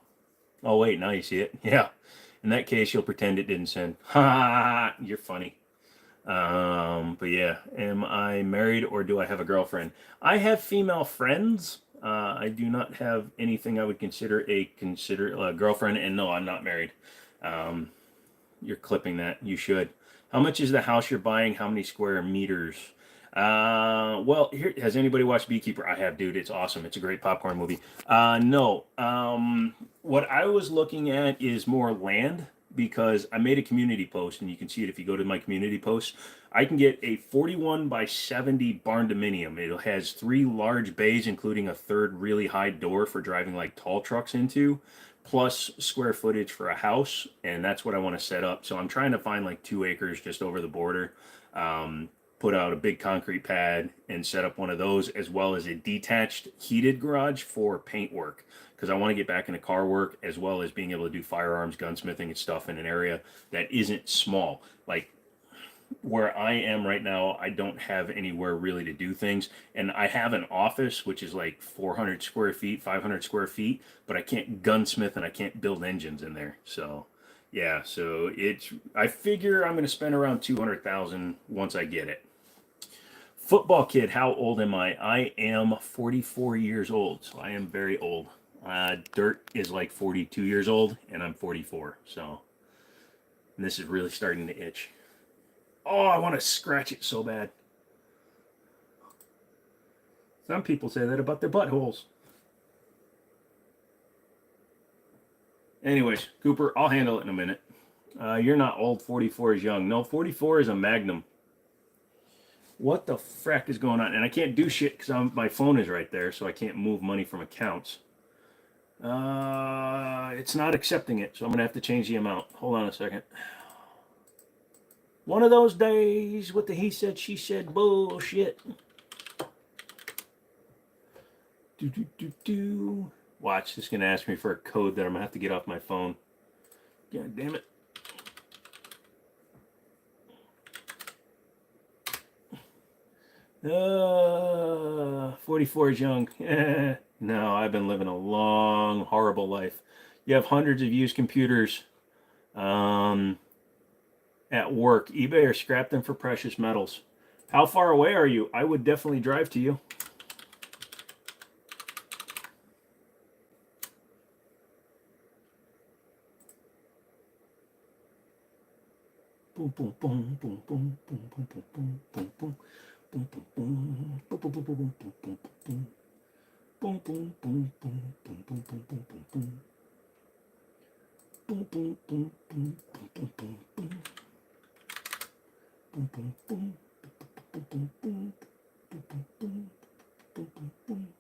Oh, wait, now you see it. Yeah. In that case, you'll pretend it didn't send. Ha! You're funny. But yeah, am I married or do I have a girlfriend? I have female friends. I do not have anything I would consider a girlfriend, and no, I'm not married. Um, you're clipping that. You should. How much is the house you're buying? How many square meters? Well, here, has anybody watched Beekeeper? I have, dude. It's awesome. It's a great popcorn movie. No. What I was looking at is more land because I made a community post, and you can see it if you go to my community post. I can get a 41 by 70 barn dominium. It has 3 large bays, including a third really high door for driving like tall trucks into, plus square footage for a house, and that's what I want to set up. So I'm trying to find like 2 acres just over the border, put out a big concrete pad and set up one of those, as well as a detached heated garage for paint work, because I want to get back into car work as well as being able to do firearms, gunsmithing, and stuff in an area that isn't small. Like where I am right now, I don't have anywhere really to do things. And I have an office, which is like 400 square feet, 500 square feet, but I can't gunsmith and I can't build engines in there. So, yeah, so I figure I'm going to spend around 200,000 once I get it. Football kid, how old am I? I am 44 years old, so I am very old. Dirt is like 42 years old, and I'm 44. So, and this is really starting to itch. Oh, I want to scratch it so bad. Some people say that about their buttholes. Anyways, Cooper, I'll handle it in a minute. You're not old. 44 is young. No, 44 is a magnum. What the frack is going on? And I can't do shit because my phone is right there, so I can't move money from accounts. It's not accepting it, so I'm going to have to change the amount. Hold on a second. One of those days with the he said, she said bullshit. Watch, it's going to ask me for a code that I'm going to have to get off my phone. God damn it. Uh, 44 is young. No, I've been living a long, horrible life. You have hundreds of used computers at work. eBay or scrap them for precious metals. How far away are you? I would definitely drive to you. Boom, boom, boom, boom, boom, boom, boom, boom, boom, boom, boom. Boom, boom, boom, boom, boom, boom, boom, boom, boom, boom, boom. Boom, boom, boom, boom, boom, boom, boom, boom, boom, boom. Boom, boom, boom, boom, boom, boom, boom, boom. Boom, boom, boom, boom, boom, boom, boom, boom, boom, boom, boom, boom.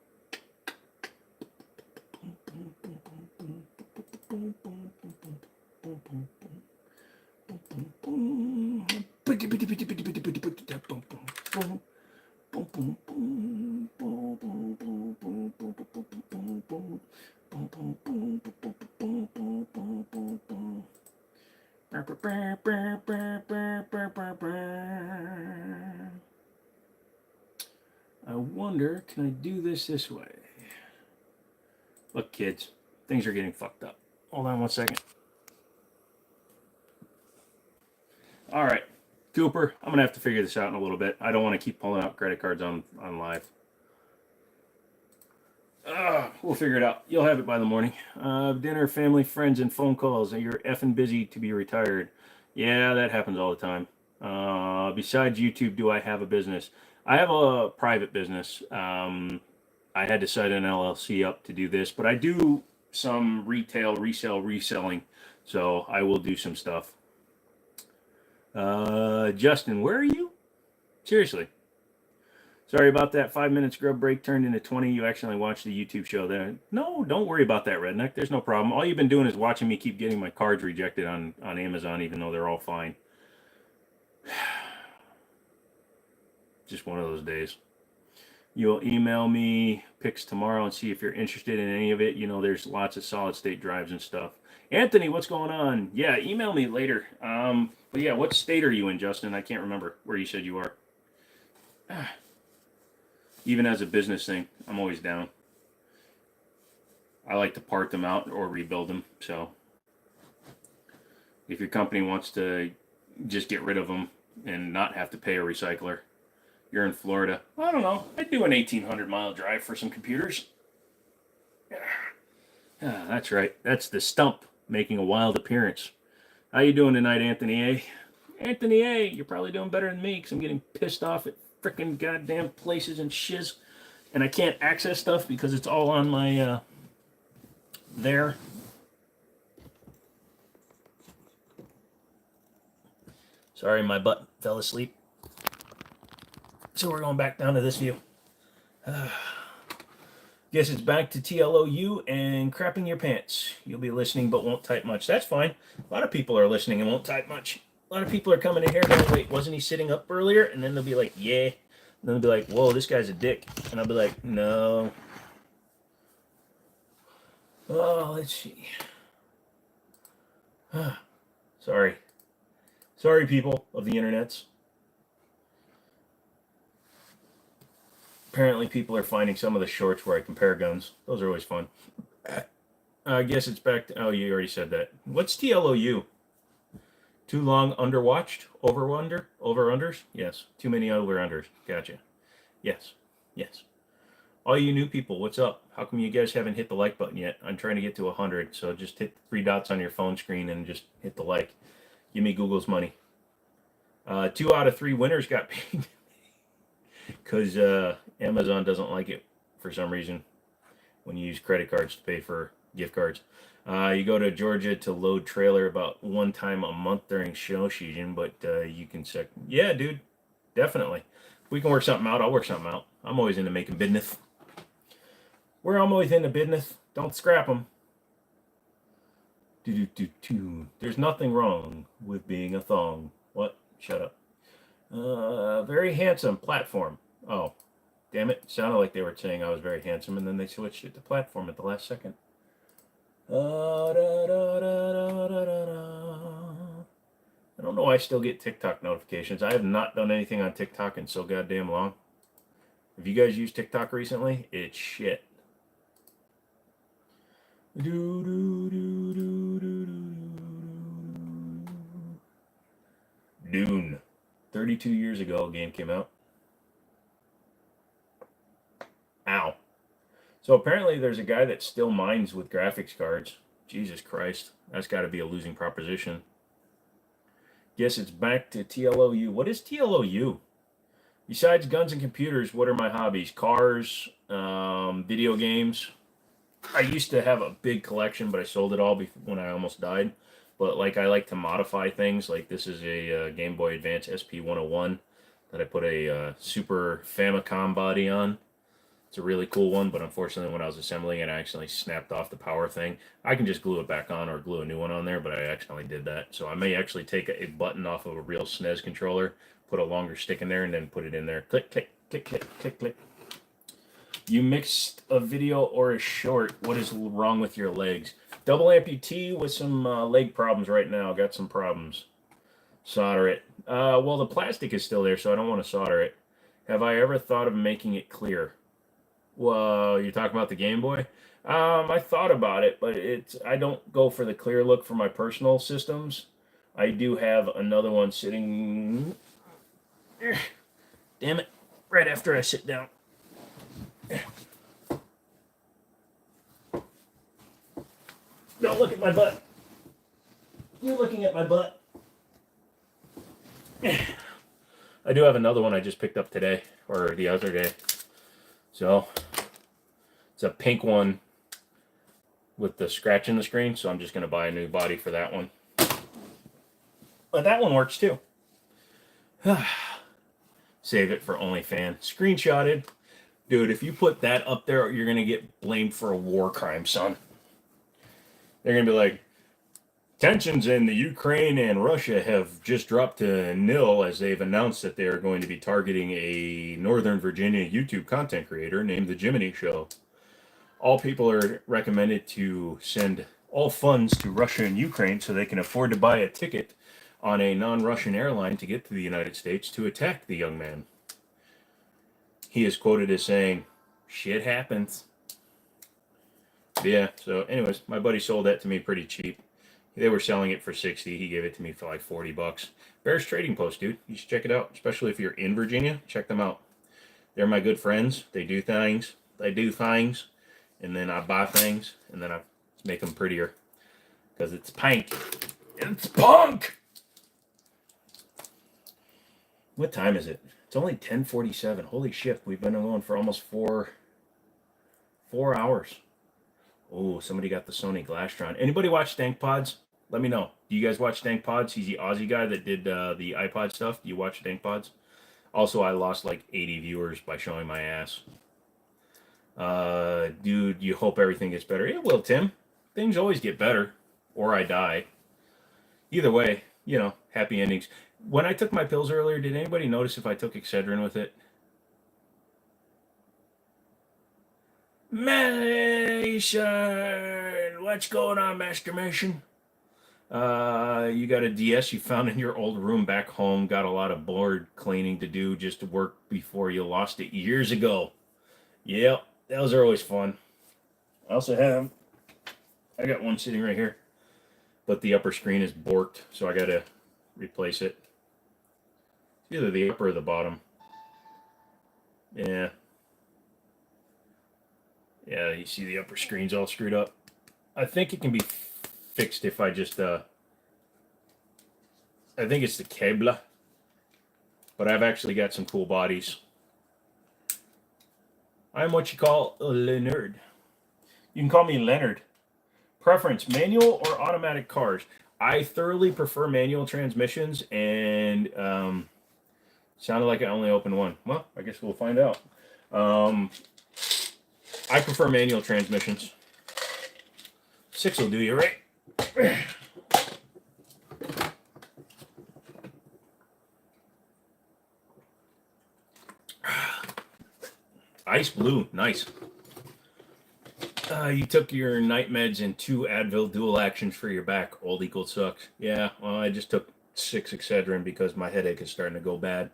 I wonder, can I do this way? Look, kids, things are getting fucked up. Hold on one second. All right, Cooper, I'm gonna have to figure this out in a little bit. I don't want to keep pulling out credit cards on live. We'll figure it out. You'll have it by the morning. Dinner, family, friends, and phone calls. And you're effing busy to be retired. Yeah, that happens all the time. Besides YouTube, do I have a business? I have a private business. I had to set an LLC up to do this, but I do some retail, reselling. So I will do some stuff. Justin, where are you? Seriously. Sorry about that. 5 minutes grub break turned into 20. You actually watched the YouTube show there. No, don't worry about that, Redneck. There's no problem. All you've been doing is watching me keep getting my cards rejected on Amazon, even though they're all fine. Just one of those days. You'll email me pics tomorrow and see if you're interested in any of it. You know, there's lots of solid state drives and stuff. Anthony, what's going on? Yeah, email me later. But yeah, what state are you in, Justin? I can't remember where you said you are. Even as a business thing, I'm always down. I like to part them out or rebuild them. So if your company wants to just get rid of them and not have to pay a recycler, you're in Florida. I don't know. I'd do an 1,800-mile drive for some computers. Ah, that's right. That's the stump making a wild appearance. How you doing tonight, Anthony A? Anthony A, you're probably doing better than me because I'm getting pissed off at frickin' goddamn places and shiz. And I can't access stuff because it's all on my, there. Sorry, my butt fell asleep. So we're going back down to this view. Guess it's back to TLOU and crapping your pants. You'll be listening but won't type much. That's fine. A lot of people are listening and won't type much. A lot of people are coming in here going, wait, wasn't he sitting up earlier? And then they'll be like, yeah. And then they'll be like, whoa, this guy's a dick. And I'll be like, no. Oh, let's see. Sorry. Sorry, people of the internets. Apparently people are finding some of the shorts where I compare guns. Those are always fun. I guess it's back to... Oh, you already said that. What's TLOU? Too long underwatched? Over-under? Over-unders? Yes. Too many over-unders. Gotcha. Yes. Yes. All you new people, what's up? How come you guys haven't hit the like button yet? I'm trying to get to 100, so just hit 3 dots on your phone screen and just hit the like. Give me Google's money. 2 out of 3 winners got paid. Because Amazon doesn't like it for some reason when you use credit cards to pay for gift cards. You go to Georgia to load trailer about 1 time a month during snow season, but you can check. Yeah, dude, definitely. If we can work something out, I'll work something out. I'm always into making business. We're always into business. Don't scrap them. There's nothing wrong with being a thong. What? Shut up. Very handsome platform. Oh, damn it. Sounded like they were saying I was very handsome, and then they switched it to platform at the last second. I don't know why I still get TikTok notifications. I have not done anything on TikTok in so goddamn long. Have you guys used TikTok recently? It's shit. Dune. 32 years ago, a game came out. Ow. So apparently there's a guy that still mines with graphics cards. Jesus Christ. That's got to be a losing proposition. Guess it's back to TLOU. What is TLOU? Besides guns and computers, what are my hobbies? Cars, video games. I used to have a big collection, but I sold it all when I almost died. But like I like to modify things. Like this is a Game Boy Advance SP101 that I put a Super Famicom body on. It's a really cool one, but unfortunately when I was assembling it, I accidentally snapped off the power thing. I can just glue it back on or glue a new one on there, but I accidentally did that. So I may actually take a button off of a real SNES controller, put a longer stick in there, and then put it in there. Click, click, click, click, click, click. You mixed a video or a short. What is wrong with your legs? Double amputee with some leg problems right now. Got some problems. Solder it. Well, the plastic is still there, so I don't want to solder it. Have I ever thought of making it clear? Well, you're talking about the Game Boy? I thought about it, but I don't go for the clear look for my personal systems. I do have another one sitting... Damn it. Right after I sit down. Don't look at my butt. You're looking at my butt. I do have another one I just picked up today, or the other day. So, it's a pink one with the scratch in the screen, so I'm just going to buy a new body for that one. But that one works too. Save it for OnlyFans. Screenshotted. Dude, if you put that up there, you're going to get blamed for a war crime, son. They're going to be like, Tensions in the Ukraine and Russia have just dropped to nil as they've announced that they are going to be targeting a Northern Virginia YouTube content creator named the Jimmini Show. All people are recommended to send all funds to Russia and Ukraine so they can afford to buy a ticket on a non-Russian airline to get to the United States to attack the young man. He is quoted as saying, "Shit happens." Yeah, so anyways, my buddy sold that to me pretty cheap. They were selling it for 60. He gave it to me for like 40 bucks. Bears Trading Post, dude. You should check it out, especially if you're in Virginia. Check them out. They're my good friends. They do things. And then I buy things, and then I make them prettier because it's pink. It's punk. What time is it? It's only 10:47. Holy shit! We've been going for almost four hours. Oh, somebody got the Sony Glasstron. Anybody watch Stank Pods? Let me know. Do you guys watch Stank Pods? He's the Aussie guy that did the iPod stuff. Do you watch Stank Pods? Also, I lost like 80 viewers by showing my ass. Dude, you hope everything gets better. It will, Tim. Things always get better. Or I die. Either way, you know, happy endings. When I took my pills earlier, did anybody notice if I took Excedrin with it? Mason! What's going on, Master Mason? You got a DS you found in your old room back home. Got a lot of board cleaning to do just to work before you lost it years ago. Yep, those are always fun. I got one sitting right here, but the upper screen is borked, so I gotta replace it. It's either the upper or the bottom. Yeah. Yeah, you see the upper screen's all screwed up. I think it can be fixed if I just, I think it's the cable. But I've actually got some cool bodies. I'm what you call a Leonard. You can call me Leonard. Preference, manual or automatic cars? I thoroughly prefer manual transmissions, and sounded like I only opened one. Well, I guess we'll find out. I prefer manual transmissions. 6 will do you, right? Ice blue, nice. You took your night meds and 2 Advil dual actions for your back. Old equal sucks. Yeah, well, I just took 6 Excedrin because my headache is starting to go bad.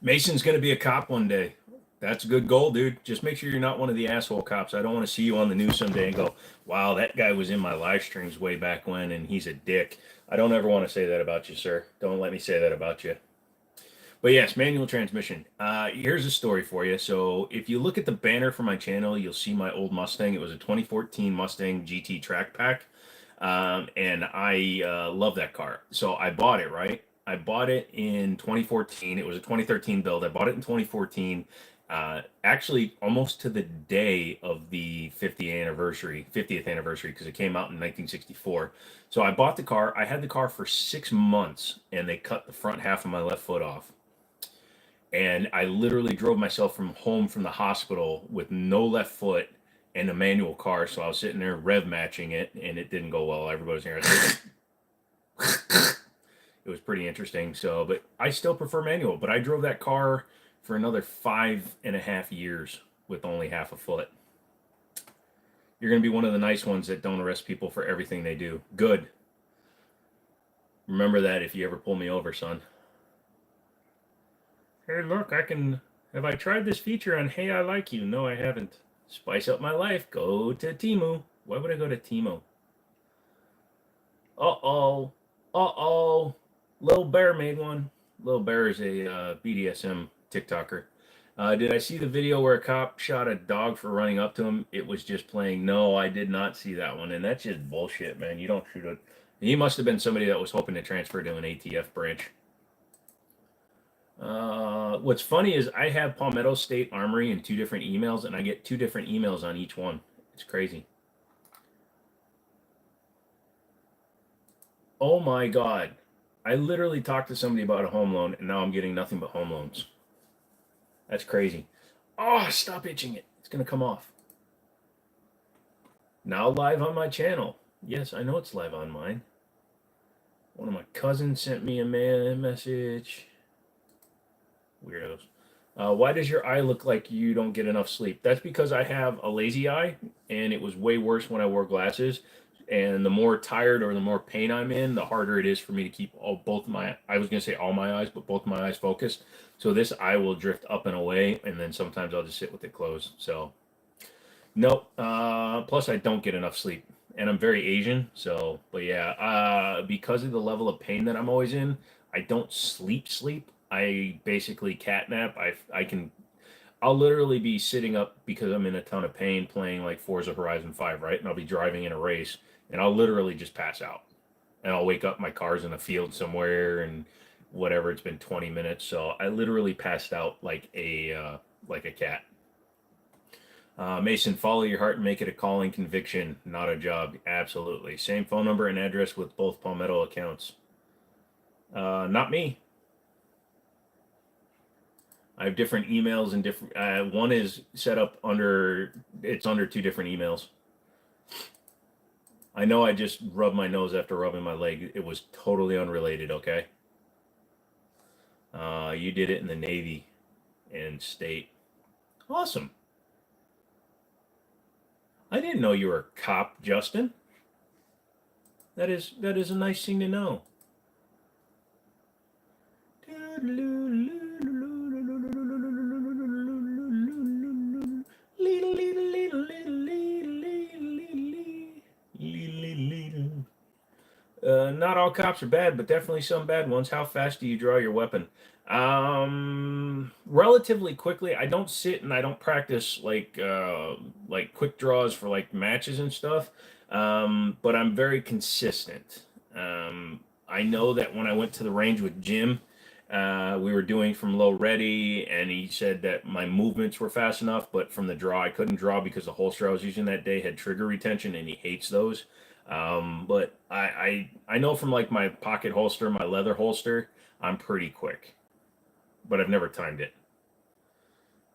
Mason's going to be a cop one day. That's a good goal, dude. Just make sure you're not one of the asshole cops. I don't want to see you on the news someday and go, wow, that guy was in my live streams way back when and he's a dick. I don't ever want to say that about you, sir. Don't let me say that about you. But yes, manual transmission. Here's a story for you. So if you look at the banner for my channel, you'll see my old Mustang. It was a 2014 Mustang GT Track Pack. And I love that car. So I bought it, right? I bought it in 2014. It was a 2013 build. I bought it in 2014. Actually almost to the day of the 50th anniversary, because it came out in 1964. So I bought the car. I had the car for 6 months, and they cut the front half of my left foot off. And I literally drove myself from home from the hospital with no left foot and a manual car. So I was sitting there rev matching it, and it didn't go well. Everybody was hearing it. It was pretty interesting. So, but I still prefer manual. But I drove that car for another 5.5 years with only half a foot. You're going to be one of the nice ones that don't arrest people for everything they do. Good. Remember that if you ever pull me over, son. Hey, look, have I tried this feature on Hey, I Like You? No, I haven't. Spice up my life. Go to Temu. Why would I go to Temu? Uh-oh. Uh-oh. Little Bear made one. Little Bear is a BDSM TikToker. Did I see the video where a cop shot a dog for running up to him? It was just playing. No, I did not see that one. And that's just bullshit, man. You don't shoot a... He must have been somebody that was hoping to transfer to an ATF branch. What's funny is I have Palmetto State Armory in 2 different emails, and I get 2 different emails on each one. It's crazy. Oh my God. I literally talked to somebody about a home loan, and now I'm getting nothing but home loans. That's crazy. Oh, stop itching it. It's going to come off. Now live on my channel. Yes, I know it's live on mine. One of my cousins sent me a message. Weirdos. Why does your eye look like you don't get enough sleep? That's because I have a lazy eye, and it was way worse when I wore glasses. And the more tired or the more pain I'm in, the harder it is for me to keep both my, I was going to say all my eyes, but both my eyes focused. So this eye will drift up and away, and then sometimes I'll just sit with it closed. So, nope. Plus, I don't get enough sleep. And I'm very Asian. So, but yeah, because of the level of pain that I'm always in, I don't sleep. I basically catnap. I'll literally be sitting up because I'm in a ton of pain playing like Forza Horizon 5, right? And I'll be driving in a race and I'll literally just pass out. And I'll wake up, my car's in a field somewhere and whatever, it's been 20 minutes. So I literally passed out like a cat. Mason, follow your heart and make it a calling conviction, not a job. Absolutely. Same phone number and address with both Palmetto accounts. Not me. I have different emails and different. One is set up under. It's under two different emails. I know I just rubbed my nose after rubbing my leg. It was totally unrelated. Okay. You did it in the Navy and state. Awesome. I didn't know you were a cop, Justin. That is a nice thing to know. Not all cops are bad, but definitely some bad ones. How fast do you draw your weapon? Relatively quickly. I don't sit and I don't practice like quick draws for like matches and stuff. But I'm very consistent. I know that when I went to the range with Jim, we were doing from low ready, and he said that my movements were fast enough, but from the draw, I couldn't draw because the holster I was using that day had trigger retention, and he hates those. But I know from like my pocket holster, my leather holster, I'm pretty quick, but I've never timed it.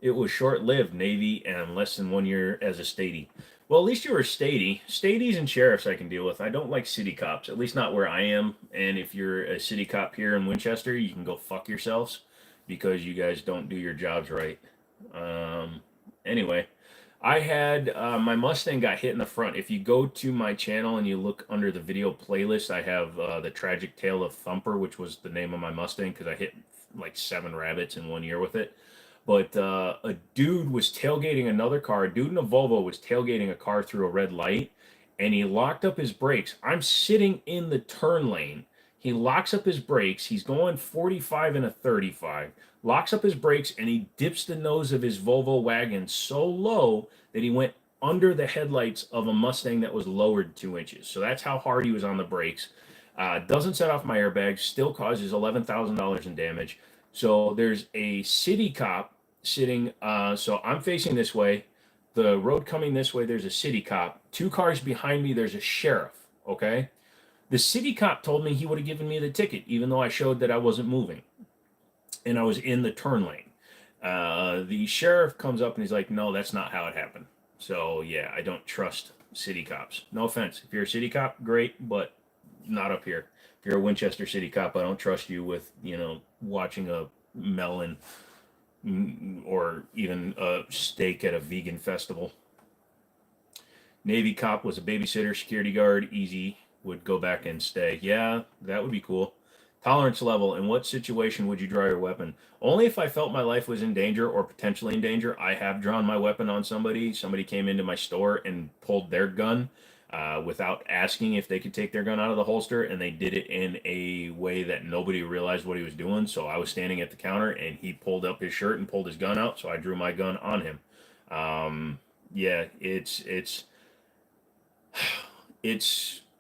It was short lived, Navy, and less than 1 year as a statey. Well, at least you were a statey. Stateys and sheriffs I can deal with. I don't like city cops, at least not where I am. And if you're a city cop here in Winchester, you can go fuck yourselves because you guys don't do your jobs right. Anyway, I had my Mustang got hit in the front. If you go to my channel and you look under the video playlist, I have the tragic tale of Thumper, which was the name of my Mustang because I hit like 7 rabbits in 1 year with it. But a dude was tailgating another car. A dude in a Volvo was tailgating a car through a red light, and he locked up his brakes. I'm sitting in the turn lane. He locks up his brakes. He's going 45 and a 35. Locks up his brakes, and he dips the nose of his Volvo wagon so low that he went under the headlights of a Mustang that was lowered 2 inches. So that's how hard he was on the brakes. Doesn't set off my airbags. Still causes $11,000 in damage. So there's a city cop sitting. So I'm facing this way. The road coming this way, there's a city cop. 2 cars behind me, there's a sheriff. Okay. The city cop told me he would have given me the ticket, even though I showed that I wasn't moving and I was in the turn lane. The sheriff comes up and he's like, no, that's not how it happened. So yeah, I don't trust city cops. No offense. If you're a city cop, great, but not up here. If you're a Winchester city cop, I don't trust you with, watching a melon or even a steak at a vegan festival. Navy cop was a babysitter, security guard, easy, would go back and stay. Yeah, that would be cool. Tolerance level. In what situation would you draw your weapon? Only if I felt my life was in danger or potentially in danger. I have drawn my weapon on somebody. Somebody came into my store and pulled their gun without asking if they could take their gun out of the holster, and they did it in a way that nobody realized what he was doing. So I was standing at the counter, and he pulled up his shirt and pulled his gun out, so I drew my gun on him. Yeah, it's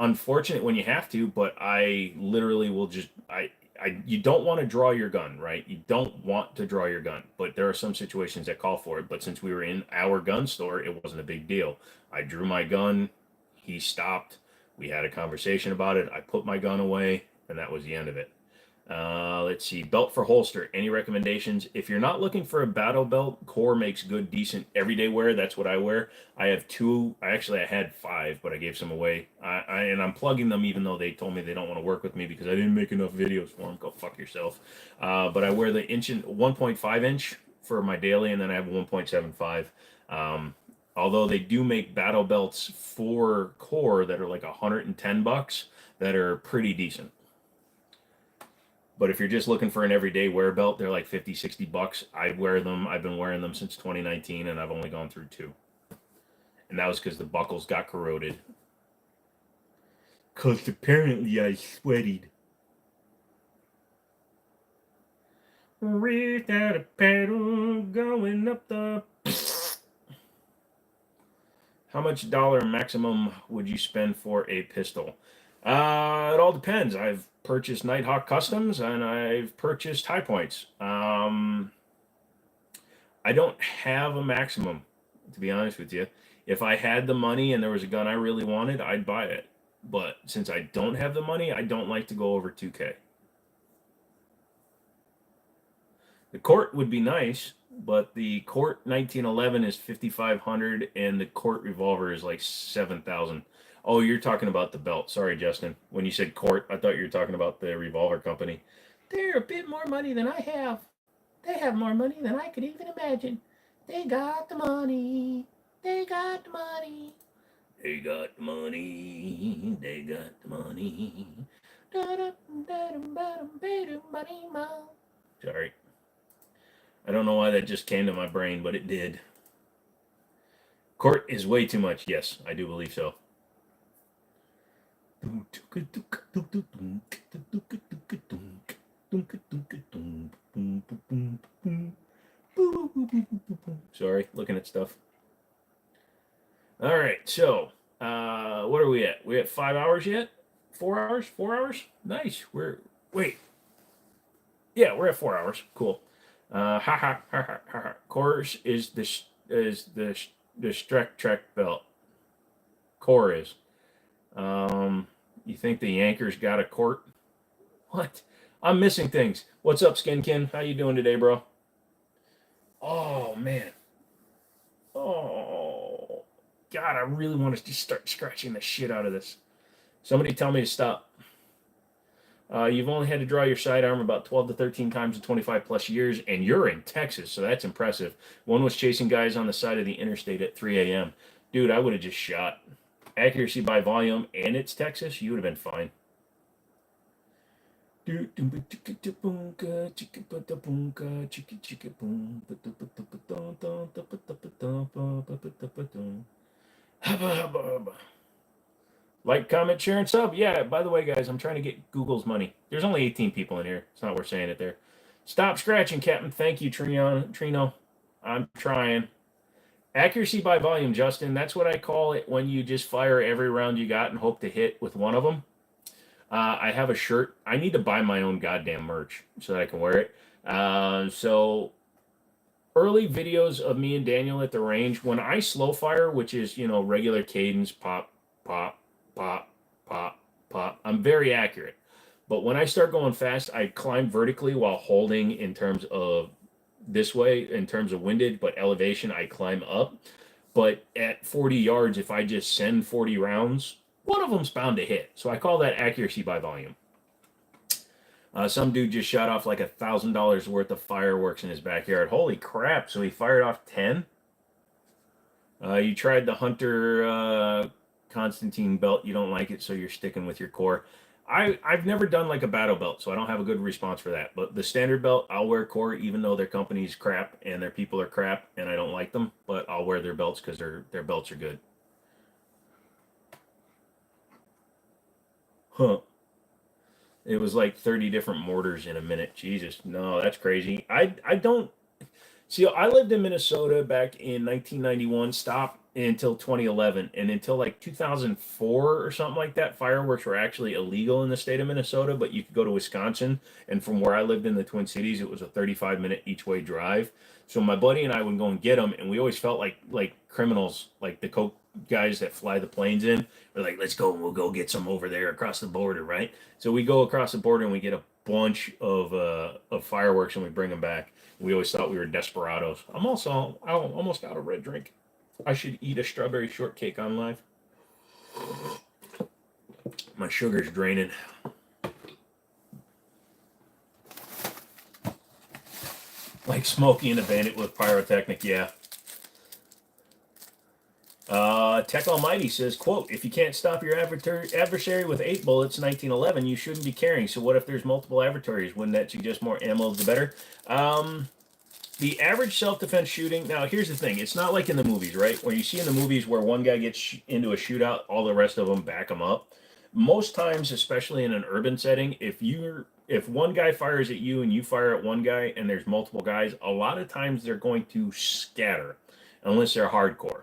unfortunate when you have to, but I literally will just you don't want to draw your gun, right? You don't want to draw your gun, but there are some situations that call for it. But since we were in our gun store, it wasn't a big deal. I drew my gun, he stopped, we had a conversation about it, I put my gun away, and that was the end of it. Let's see. Belt for holster. Any recommendations? If you're not looking for a battle belt, Core makes good, decent everyday wear. That's what I wear. I have two. I had five, but I gave some away. And I'm plugging them, even though they told me they don't want to work with me because I didn't make enough videos for them. Go fuck yourself. But I wear the 1.5 inch for my daily, and then I have 1.75. Although they do make battle belts for Core that are like $110 that are pretty decent. But if you're just looking for an everyday wear belt, they're like 50, $60. I wear them. I've been wearing them since 2019, and I've only gone through two. And that was because the buckles got corroded. Because apparently I sweated. Without a pedal going up the... How much dollar maximum would you spend for a pistol? It all depends. I've purchased Nighthawk Customs and I've purchased High Points. I don't have a maximum, to be honest with you. If I had the money and there was a gun I really wanted, I'd buy it. But since I don't have the money, I don't like to go over 2K. The Court would be nice, but the Court 1911 is 5,500 and the Court revolver is like 7,000. Oh, you're talking about the belt. Sorry, Justin. When you said Court, I thought you were talking about the revolver company. They're a bit more money than I have. They have more money than I could even imagine. They got the money. They got the money. They got the money. They got the money. Sorry. I don't know why that just came to my brain, but it did. Court is way too much. Yes, I do believe so. Sorry, looking at stuff. All right, so what are we at? We at 5 hours yet? 4 hours? 4 hours? Nice. We're at 4 hours. Cool. Course is the Strek Trek belt. Core is. You think the Yankers got a court? What? I'm missing things. What's up, Skinkin? How you doing today, bro? Oh man. Oh God, I really want to just start scratching the shit out of this. Somebody tell me to stop. You've only had to draw your sidearm about 12 to 13 times in 25 plus years, and you're in Texas, so that's impressive. One was chasing guys on the side of the interstate at 3 a.m. Dude, I would have just shot. Accuracy by volume, and it's Texas, you would have been fine. Like, comment, share, and sub. Yeah, by the way, guys, I'm trying to get Google's money. There's only 18 people in here. It's not worth saying it there. Stop scratching, Captain. Thank you, Trino. I'm trying. Accuracy by volume, Justin. That's what I call it when you just fire every round you got and hope to hit with one of them. I have a shirt. I need to buy my own goddamn merch so that I can wear it. So early videos of me and Daniel at the range, when I slow fire, which is, regular cadence, pop, pop, pop, pop, pop, I'm very accurate. But when I start going fast, I climb vertically while holding in terms of this way, in terms of windage, but elevation, I climb up. But at 40 yards, if I just send 40 rounds, one of them's bound to hit. So I call that accuracy by volume. Some dude just shot off like $1,000 worth of fireworks in his backyard. Holy crap. So he fired off 10? You tried the Hunter Constantine belt. You don't like it, so you're sticking with your Core. I've never done like a battle belt, so I don't have a good response for that. But the standard belt, I'll wear Core, even though their company's crap and their people are crap, and I don't like them. But I'll wear their belts because their belts are good. Huh. It was like 30 different mortars in a minute. Jesus, no, that's crazy. I don't see. I lived in Minnesota back in 1991. Stopped until 2011, and until like 2004 or something like that, fireworks were actually illegal in the state of Minnesota. But you could go to Wisconsin, and from where I lived in the Twin Cities, it was a 35-minute each way drive. So my buddy and I would go and get them, and we always felt like criminals, like the coke guys that fly the planes in. We're like, let's go and we'll go get some over there across the border, right? So we go across the border and we get a bunch of fireworks and we bring them back. We always thought we were desperados. I'm almost out of red drink. I should eat a strawberry shortcake on live. My sugar's draining. Like Smokey and the Bandit with pyrotechnic, yeah. Tech Almighty says, quote, if you can't stop your adversary with 8 bullets, 1911, you shouldn't be carrying. So what if there's multiple adversaries? Wouldn't that suggest more ammo the better? The average self-defense shooting, now here's the thing, it's not like in the movies, right? Where you see in the movies where one guy gets into a shootout, all the rest of them back him up. Most times, especially in an urban setting, if one guy fires at you and you fire at one guy and there's multiple guys, a lot of times they're going to scatter unless they're hardcore.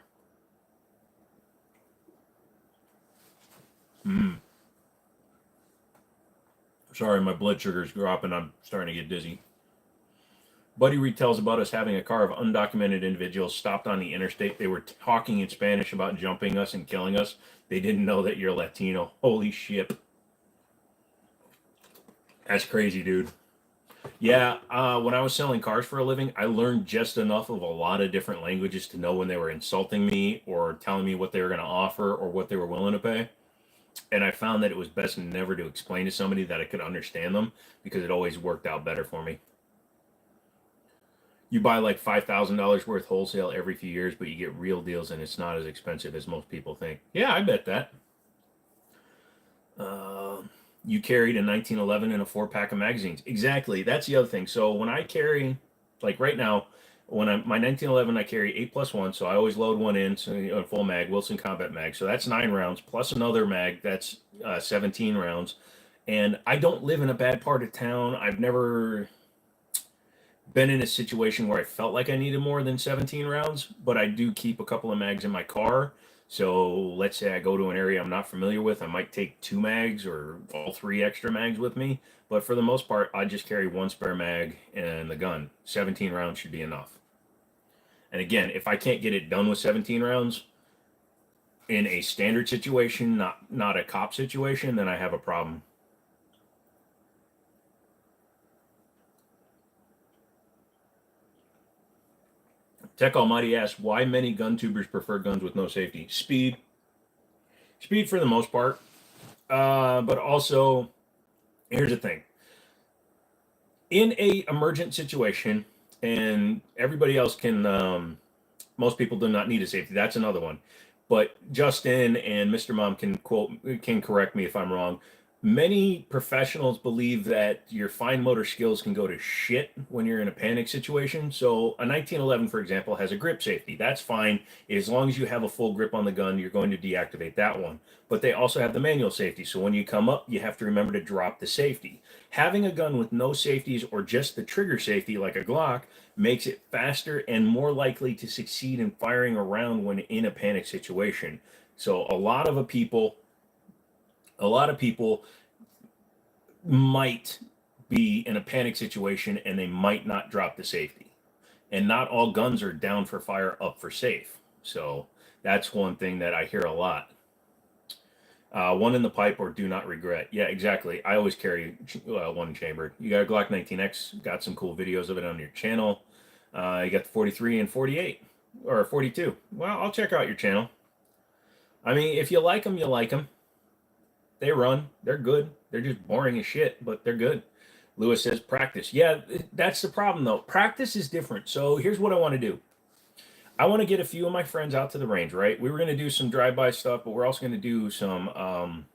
Sorry, my blood sugar's dropping. I'm starting to get dizzy. Buddy retells about us having a car of undocumented individuals stopped on the interstate. They were talking in Spanish about jumping us and killing us. They didn't know that you're Latino. Holy shit. That's crazy, dude. Yeah, when I was selling cars for a living, I learned just enough of a lot of different languages to know when they were insulting me or telling me what they were going to offer or what they were willing to pay. And I found that it was best never to explain to somebody that I could understand them because it always worked out better for me. You buy like $5,000 worth wholesale every few years, but you get real deals and it's not as expensive as most people think. Yeah, I bet that. You carried a 1911 and a 4-pack of magazines. Exactly. That's the other thing. So when I carry, like right now, when my 1911, I carry 8+1, so I always load one in, so a full mag, Wilson Combat mag. So that's 9 rounds plus another mag. That's 17 rounds. And I don't live in a bad part of town. I've never been in a situation where I felt like I needed more than 17 rounds, but I do keep a couple of mags in my car. So let's say I go to an area I'm not familiar with, I might take 2 mags or all 3 extra mags with me. But for the most part, I just carry 1 spare mag and the gun. 17 rounds should be enough. And again, if I can't get it done with 17 rounds in a standard situation, not a cop situation, then I have a problem. Tech Almighty asks, why many gun tubers prefer guns with no safety? Speed. Speed for the most part. But also, here's the thing. In a emergent situation, and everybody else can, most people do not need a safety. That's another one. But Justin and Mr. Mom can correct me if I'm wrong. Many professionals believe that your fine motor skills can go to shit when you're in a panic situation. So a 1911, for example, has a grip safety. That's fine. As long as you have a full grip on the gun, you're going to deactivate that one. But they also have the manual safety. So when you come up, you have to remember to drop the safety. Having a gun with no safeties or just the trigger safety like a Glock makes it faster and more likely to succeed in firing a round when in a panic situation. So a lot of people might be in a panic situation and they might not drop the safety. And not all guns are down for fire, up for safe. So that's one thing that I hear a lot. One in the pipe or do not regret. Yeah, exactly. I always carry one chambered. You got a Glock 19X, got some cool videos of it on your channel. You got the 43 and 48 or 42. Well, I'll check out your channel. I mean, if you like them, you like them. They run. They're good. They're just boring as shit, but they're good. Lewis says practice. Yeah, that's the problem though. Practice is different. So here's what I want to do. I want to get a few of my friends out to the range, right? We were going to do some drive-by stuff, but we're also going to do some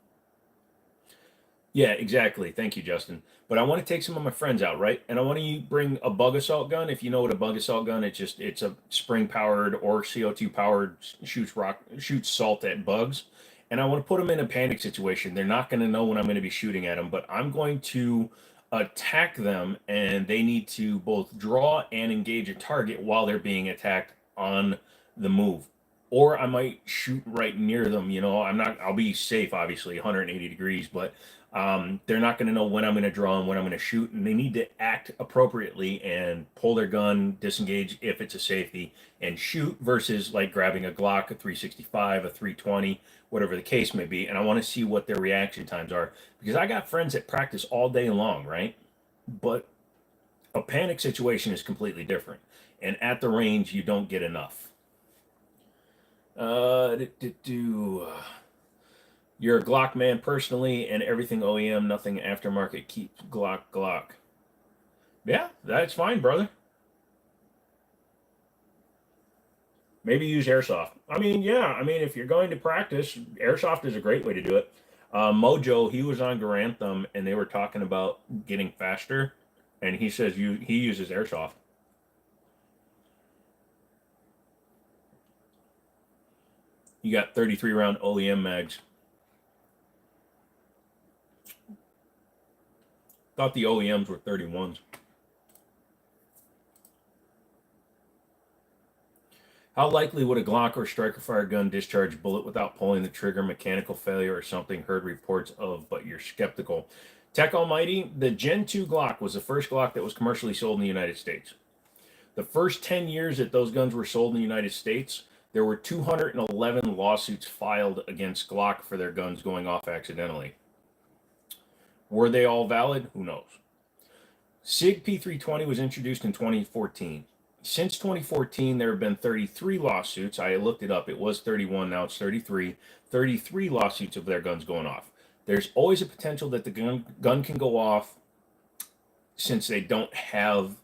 yeah, exactly. Thank you, Justin. But I want to take some of my friends out, right? And I want to bring a bug assault gun. If you know what a bug assault gun, it's a spring powered or CO2 powered shoots salt at bugs. And I want to put them in a panic situation. They're not going to know when I'm going to be shooting at them, but I'm going to attack them and they need to both draw and engage a target while they're being attacked on the move. Or I might shoot right near them, I'll be safe, obviously, 180 degrees, but They're not going to know when I'm going to draw and when I'm going to shoot, and they need to act appropriately and pull their gun, disengage if it's a safety, and shoot versus like grabbing a Glock, a 365, a 320, whatever the case may be. And I want to see what their reaction times are because I got friends that practice all day long, right? But a panic situation is completely different. And at the range, you don't get enough. Uh, do, do, do. You're a Glock man personally, and everything OEM, nothing aftermarket. Keep Glock. Yeah, that's fine, brother. Maybe use airsoft. I mean, yeah. I mean, if you're going to practice, airsoft is a great way to do it. Mojo, he was on Garanthem, and they were talking about getting faster, and he says he uses airsoft. You got 33 round OEM mags. Thought the OEMs were 31s. How likely would a Glock or striker fire gun discharge a bullet without pulling the trigger? Mechanical failure or something? Heard reports of, but you're skeptical. Tech Almighty, the Gen 2 Glock was the first Glock that was commercially sold in the United States. The first 10 years that those guns were sold in the United States, there were 211 lawsuits filed against Glock for their guns going off accidentally. Were they all valid? Who knows? SIG P320 was introduced in 2014. Since 2014, there have been 33 lawsuits. I looked it up. It was 31. Now it's 33. 33 lawsuits of their guns going off. There's always a potential that the gun can go off since they don't have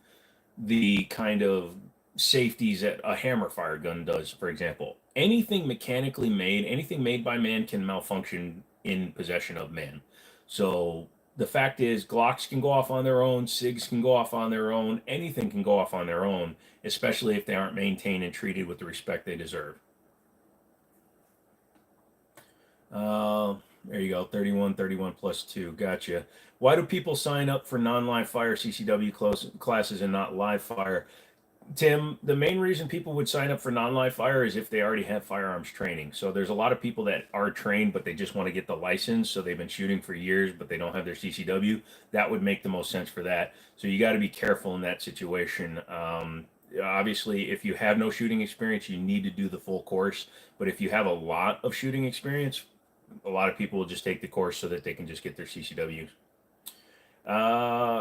the kind of safeties that a hammer fire gun does, for example. Anything mechanically made, anything made by man can malfunction in possession of man. So the fact is, Glocks can go off on their own, SIGs can go off on their own, anything can go off on their own, especially if they aren't maintained and treated with the respect they deserve. There you go, 31 plus 2. Gotcha. Why do people sign up for non-live fire CCW classes and not live fire? Tim, the main reason people would sign up for non-live fire is if they already have firearms training. So there's a lot of people that are trained, but they just want to get the license. So they've been shooting for years, but they don't have their CCW. That would make the most sense for that. So you got to be careful in that situation. Obviously, if you have no shooting experience, you need to do the full course. But if you have a lot of shooting experience, a lot of people will just take the course so that they can just get their CCWs.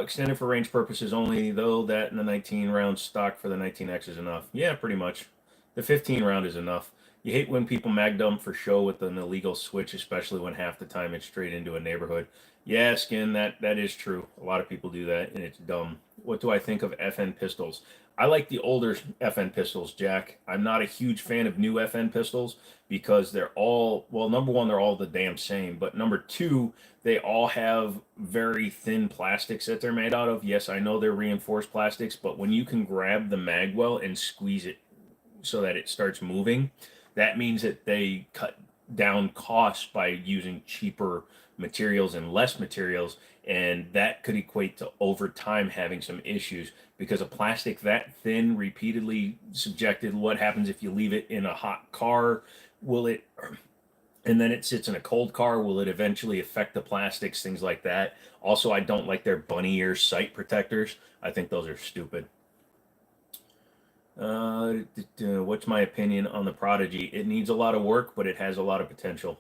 Extended for range purposes only, though that in the 19 round stock for the 19X is enough. Yeah, pretty much. The 15 round is enough. You hate when people mag dump for show with an illegal switch, especially when half the time it's straight into a neighborhood. Yeah, Skin, that is true. A lot of people do that, and it's dumb. What do I think of FN pistols? I like the older FN pistols, Jack. I'm not a huge fan of new FN pistols because they're all, well, number one, they're all the damn same. But number two, they all have very thin plastics that they're made out of. Yes, I know they're reinforced plastics, but when you can grab the magwell and squeeze it so that it starts moving, that means that they cut down costs by using cheaper materials and less materials, and that could equate to over time having some issues because a plastic that thin repeatedly subjected, what happens if you leave it in a hot car? Will it, and then it sits in a cold car, will it eventually affect the plastics, things like that? Also, I don't like their bunny ear sight protectors. I think those are stupid. What's my opinion on the Prodigy? It needs a lot of work, but it has a lot of potential.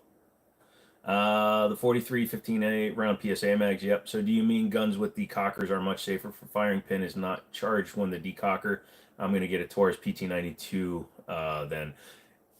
The 43 15A round PSA mags. Yep. So do you mean guns with decockers are much safer for firing pin is not charged when the decocker? I'm going to get a Taurus PT92 then.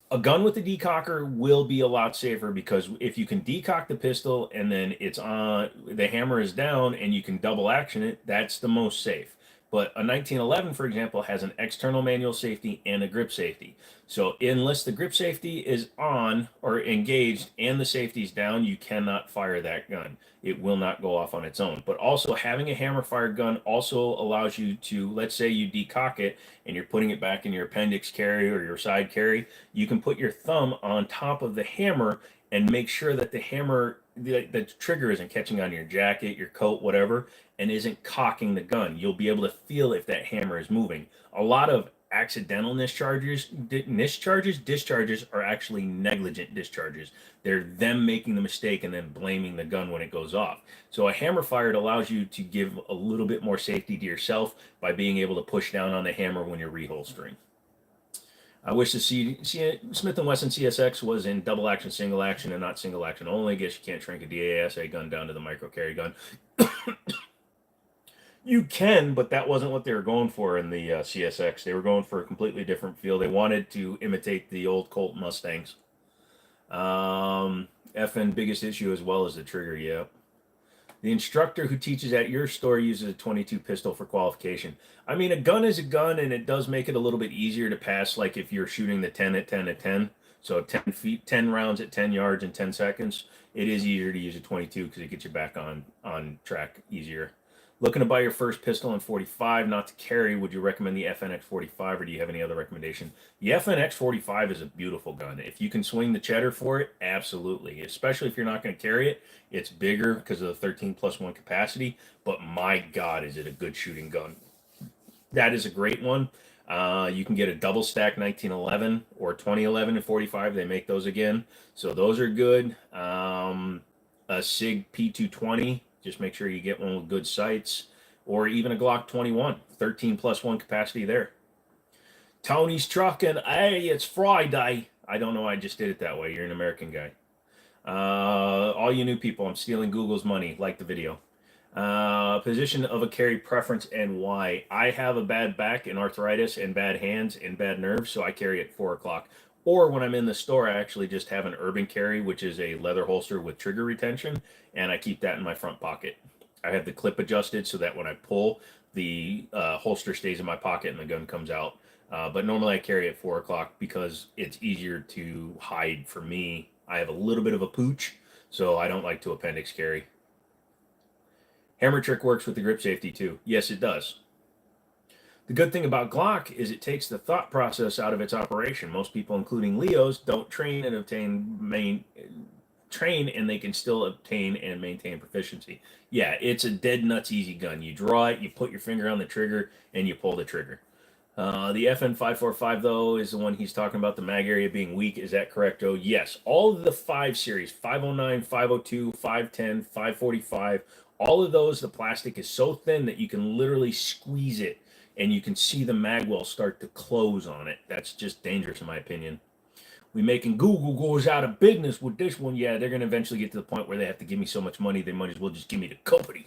A gun with the decocker will be a lot safer because if you can decock the pistol and then it's on, the hammer is down and you can double action it, that's the most safe. But a 1911, for example, has an external manual safety and a grip safety. So unless the grip safety is on or engaged and the safety is down, you cannot fire that gun. It will not go off on its own. But also having a hammer fire gun also allows you to, let's say you decock it and you're putting it back in your appendix carry or your side carry, you can put your thumb on top of the hammer and make sure that the hammer, the trigger isn't catching on your jacket, your coat, whatever, and isn't cocking the gun. You'll be able to feel if that hammer is moving. A lot of accidental discharges are actually negligent discharges. They're them making the mistake and then blaming the gun when it goes off. So a hammer fired allows you to give a little bit more safety to yourself by being able to push down on the hammer when you're reholstering. I wish the Smith & Wesson CSX was in double action, single action, and not single action only. I guess you can't shrink a DASA gun down to the micro carry gun. You can, but that wasn't what they were going for in the CSX. They were going for a completely different feel. They wanted to imitate the old Colt Mustangs. FN biggest issue as well as the trigger, yeah. The instructor who teaches at your store uses a 22 pistol for qualification. I mean, a gun is a gun, and it does make it a little bit easier to pass, like if you're shooting the 10 at 10 at 10. So 10 feet, 10 rounds at 10 yards in 10 seconds. It is easier to use a 22 because it gets you back on track easier. Looking to buy your first pistol in 45, not to carry, would you recommend the FNX 45, or do you have any other recommendation? The FNX 45 is a beautiful gun. If you can swing the cheddar for it, absolutely. Especially if you're not going to carry it. It's bigger because of the 13+1 capacity, but my God, is it a good shooting gun. That is a great one. You can get a double stack 1911 or 2011 and 45. They make those again. So those are good. A SIG P220. Just make sure you get one with good sights, or even a Glock 21, 13+1 capacity there. Tony's trucking. Hey, it's Friday. I don't know. I just did it that way. You're an American guy. All you new people, I'm stealing Google's money. Like the video. Position of a carry preference and why. I have a bad back and arthritis and bad hands and bad nerves, so I carry at 4 o'clock. Or when I'm in the store, I actually just have an urban carry, which is a leather holster with trigger retention, and I keep that in my front pocket. I have the clip adjusted so that when I pull, the holster stays in my pocket and the gun comes out. But normally I carry at 4 o'clock because it's easier to hide for me. I have a little bit of a pooch, so I don't like to appendix carry. Hammer trick works with the grip safety too. Yes, it does. The good thing about Glock is it takes the thought process out of its operation. Most people, including Leos, don't train and and they can still obtain and maintain proficiency. Yeah, it's a dead nuts easy gun. You draw it, you put your finger on the trigger, and you pull the trigger. The FN545, though, is the one he's talking about, the mag area being weak. Is that correct, Joe? Yes. All of the 5 series, 509, 502, 510, 545, all of those, the plastic is so thin that you can literally squeeze it, and you can see the mag well start to close on it. That's just dangerous, in my opinion. We making Google goes out of business with this one. Yeah, they're going to eventually get to the point where they have to give me so much money, they might as well just give me the company.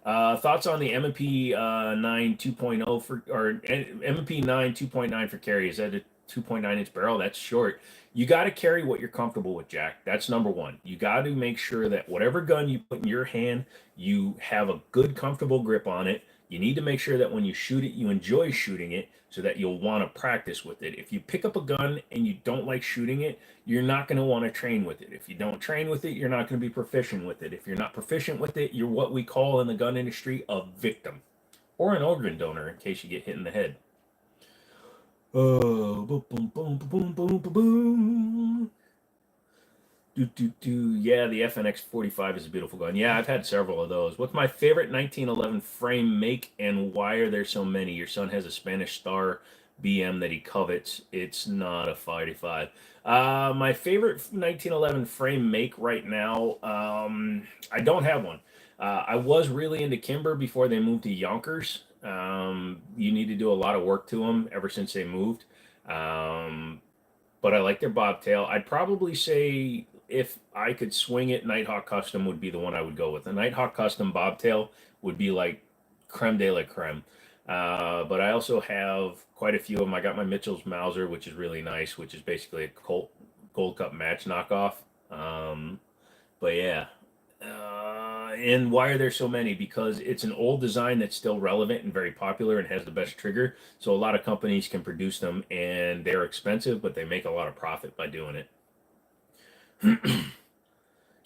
Thoughts on the M&P 9 2.0 for, or M&P 9 2.9 for carry? Is that a 2.9 inch barrel? That's short. You got to carry what you're comfortable with, Jack. That's number one. You got to make sure that whatever gun you put in your hand, you have a good, comfortable grip on it. You need to make sure that when you shoot it, you enjoy shooting it so that you'll want to practice with it. If you pick up a gun and you don't like shooting it, you're not going to want to train with it. If you don't train with it, you're not going to be proficient with it. If you're not proficient with it, you're what we call in the gun industry a victim or an organ donor in case you get hit in the head. Oh, boom, boom, boom, boom, boom, boom, boom. Yeah, the FNX 45 is a beautiful gun. Yeah, I've had several of those. What's my favorite 1911 frame make, and why are there so many? Your son has a Spanish Star BM that he covets. It's not a 45. My favorite 1911 frame make right now, I don't have one. I was really into Kimber before they moved to Yonkers. You need to do a lot of work to them ever since they moved. But I like their bobtail. I'd probably say if I could swing it, Nighthawk Custom would be the one I would go with. The Nighthawk Custom bobtail would be like creme de la creme. But I also have quite a few of them. I got my Mitchell's Mauser, which is really nice, which is basically a Colt Gold Cup match knockoff. But yeah. And why are there so many? Because it's an old design that's still relevant and very popular and has the best trigger. So a lot of companies can produce them, and they're expensive, but they make a lot of profit by doing it.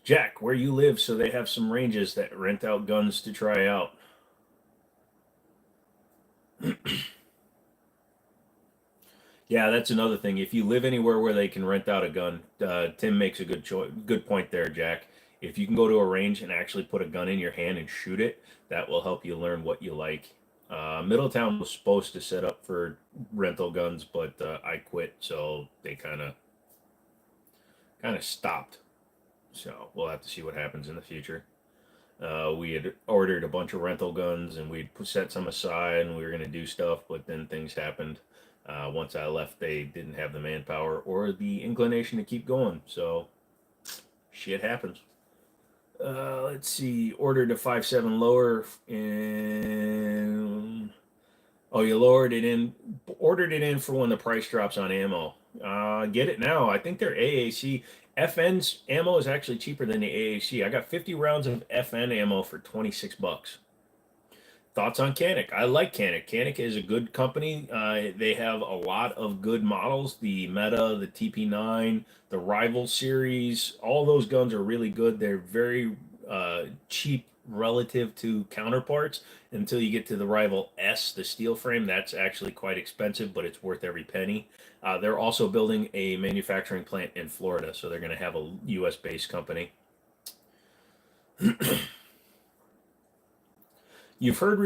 Jack, where you live, so they have some ranges that rent out guns to try out. Yeah, that's another thing. If you live anywhere where they can rent out a gun, Tim makes a good point there, Jack. If you can go to a range and actually put a gun in your hand and shoot it, that will help you learn what you like. Middletown was supposed to set up for rental guns, but I quit, so they kind of stopped. So we'll have to see what happens in the future. We had ordered a bunch of rental guns and we'd set some aside and we were going to do stuff, but then things happened. Once I left, they didn't have the manpower or the inclination to keep going. So shit happens. Let's see. Ordered a 5.7 lower in. Oh, you lowered it in. Ordered it in for when the price drops on ammo. Get it now. I think they're AAC. FN's ammo is actually cheaper than the AAC. I got 50 rounds of FN ammo for $26. Thoughts on Canik? I like Canik. Canik is a good company. They have a lot of good models. The Meta, the TP9, the Rival series, all those guns are really good. They're very cheap relative to counterparts until you get to the Rival S, the steel frame. That's actually quite expensive, but it's worth every penny. They're also building a manufacturing plant in Florida, so they're going to have a U.S.-based company. You've heard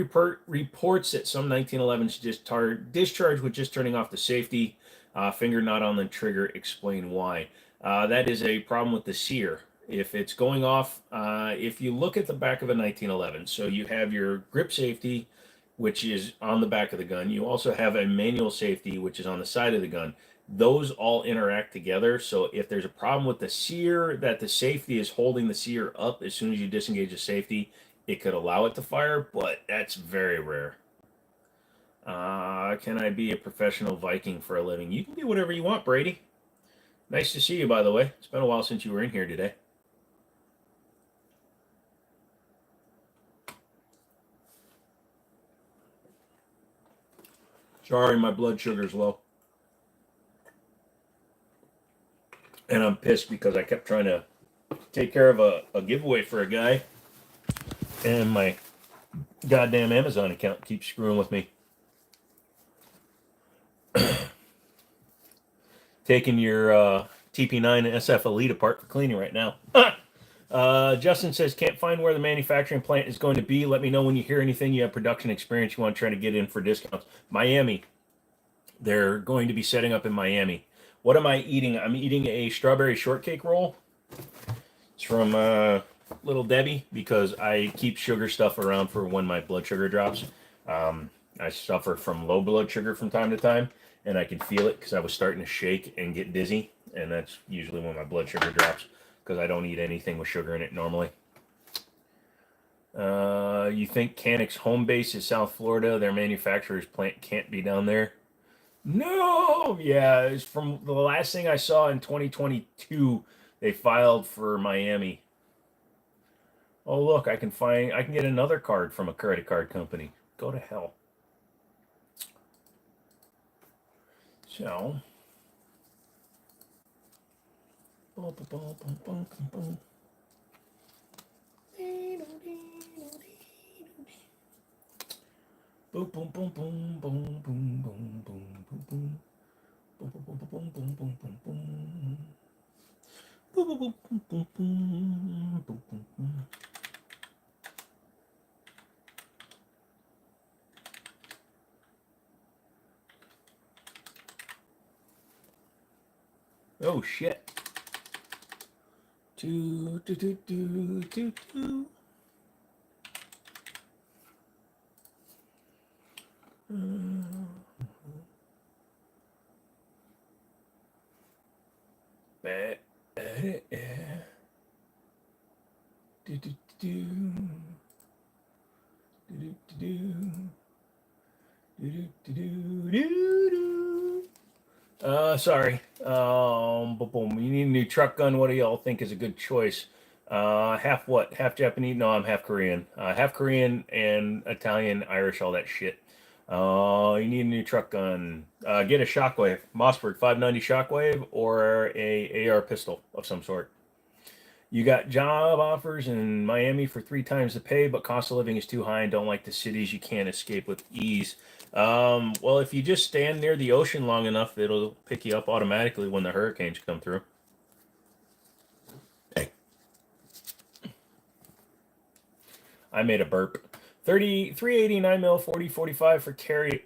reports that some 1911s discharge with just turning off the safety, finger not on the trigger. Explain why. That is a problem with the sear. If it's going off, if you look at the back of a 1911, so you have your grip safety, which is on the back of the gun. You also have a manual safety, which is on the side of the gun. Those all interact together. So if there's a problem with the sear, that the safety is holding the sear up as soon as you disengage the safety, it could allow it to fire, but that's very rare. Can I be a professional Viking for a living? You can do whatever you want, Brady. Nice to see you, by the way. It's been a while since you were in here today. Sorry, my blood sugar's low. And I'm pissed because I kept trying to take care of a giveaway for a guy. And my goddamn Amazon account keeps screwing with me. Taking your TP9 and SF Elite apart for cleaning right now. Justin says, can't find where the manufacturing plant is going to be. Let me know when you hear anything. You have production experience. You want to try to get in for discounts. Miami. They're going to be setting up in Miami. What am I eating? I'm eating a strawberry shortcake roll. It's from Little Debbie because I keep sugar stuff around for when my blood sugar drops. I suffer from low blood sugar from time to time, and I can feel it because I was starting to shake and get dizzy, and that's usually when my blood sugar drops because I don't eat anything with sugar in it normally. You think Canik's home base is South Florida? Their manufacturer's plant can't be down there? No! Yeah, it's from the last thing I saw in 2022, they filed for Miami. Oh, look, I can get another card from a credit card company. Go to hell. So, boom, boom, boom, boom, boom, boom, boom, boom, boom, boom, boom. Boom, boom, boom, boom, boom, boom, boom, boom. Boom, boom, boom, boom, boom, boom, boom, boom, boom. Oh shit. Do do do do do do. Sorry. Boom. You need a new truck gun. What do y'all think is a good choice? Half what? Half Japanese? No, I'm half Korean. Half Korean and Italian, Irish, all that shit. You need a new truck gun. Get a Shockwave, Mossberg 590 Shockwave, or a AR pistol of some sort. You got job offers in Miami for 3 times the pay, but cost of living is too high and don't like the cities. You can't escape with ease. Well, if you just stand near the ocean long enough, it'll pick you up automatically when the hurricanes come through. Hey. I made a burp. 380, 9 mil, 40, 45 for carry.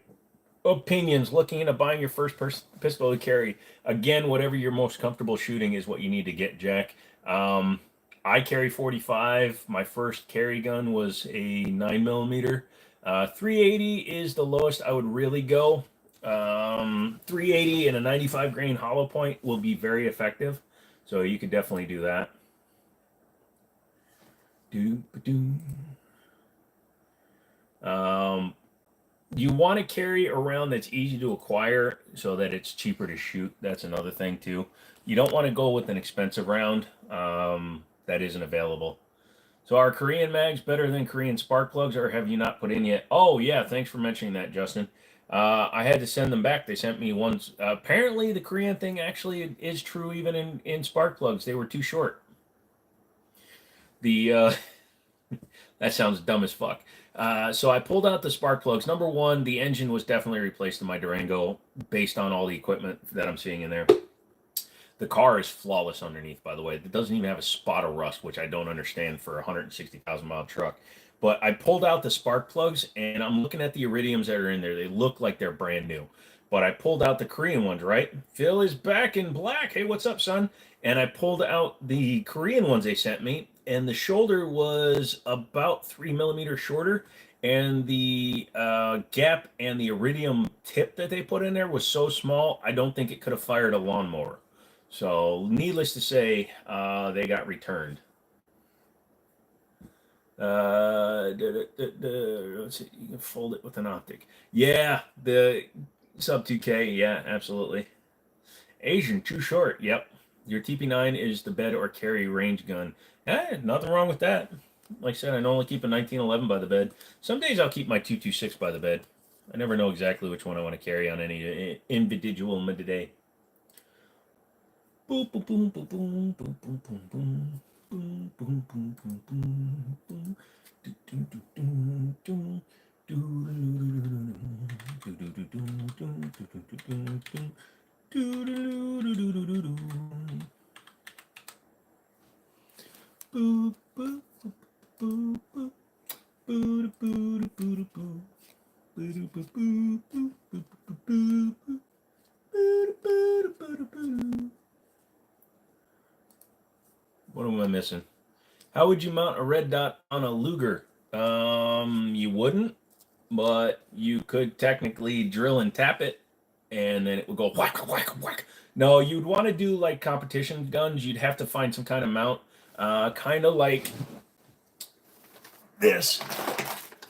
Opinions, looking into buying your first pistol to carry. Again, whatever you're most comfortable shooting is what you need to get, Jack. I carry 45. My first carry gun was a 9 millimeter. 380 is the lowest I would really go. 380 and a 95 grain hollow point will be very effective. So you could definitely do that. You want to carry a round that's easy to acquire so that it's cheaper to shoot. That's another thing too. You don't want to go with an expensive round that isn't available. So are Korean mags better than Korean spark plugs, or have you not put in yet? Oh yeah, thanks for mentioning that, Justin. I had to send them back. They sent me ones. Apparently, the Korean thing actually is true even in spark plugs. They were too short. The that sounds dumb as fuck. So I pulled out the spark plugs. Number one, the engine was definitely replaced in my Durango based on all the equipment that I'm seeing in there. The car is flawless underneath, by the way. It doesn't even have a spot of rust, which I don't understand for a 160,000 mile truck. But I pulled out the spark plugs and I'm looking at the iridiums that are in there. They look like they're brand new. But I pulled out the Korean ones, right? Phil is back in black. Hey, what's up, son? And I pulled out the Korean ones they sent me, and the shoulder was about 3 millimeters shorter. And the gap and the iridium tip that they put in there was so small, I don't think it could have fired a lawnmower. So, needless to say, they got returned. Let's see, you can fold it with an optic. Yeah, the sub 2K. Yeah, absolutely. Asian, too short. Yep. Your TP9 is the bed or carry range gun. Nothing wrong with that. Like I said, I normally keep a 1911 by the bed. Some days I'll keep my 226 by the bed. I never know exactly which one I want to carry on any individual day. Boom, boom, boom, boom, boom, boom, boom, boom, boom. Boom, boom, boom, boom, boom, boom. What am I missing? How would you mount a red dot on a Luger? You wouldn't, but you could technically drill and tap it, and then it would go whack, whack, whack. No, you'd want to do like competition guns. You'd have to find some kind of mount, kind of like this.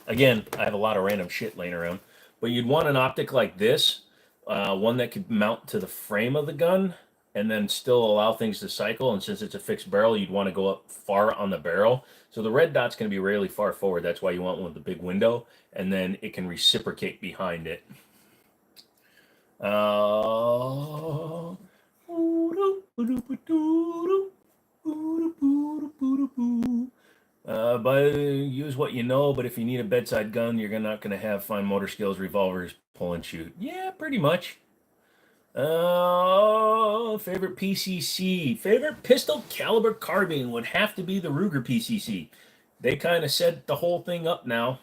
Again, I have a lot of random shit laying around, but you'd want an optic like this, one that could mount to the frame of the gun and then still allow things to cycle. And since it's a fixed barrel, you'd want to go up far on the barrel. So the red dot's going to be really far forward. That's why you want one with a big window, and then it can reciprocate behind it. But use what you know. But if you need a bedside gun, you're not going to have fine motor skills, revolvers, pull and shoot. Yeah, pretty much. Favorite PCC, favorite pistol caliber carbine would have to be the Ruger PCC. They kind of set the whole thing up now.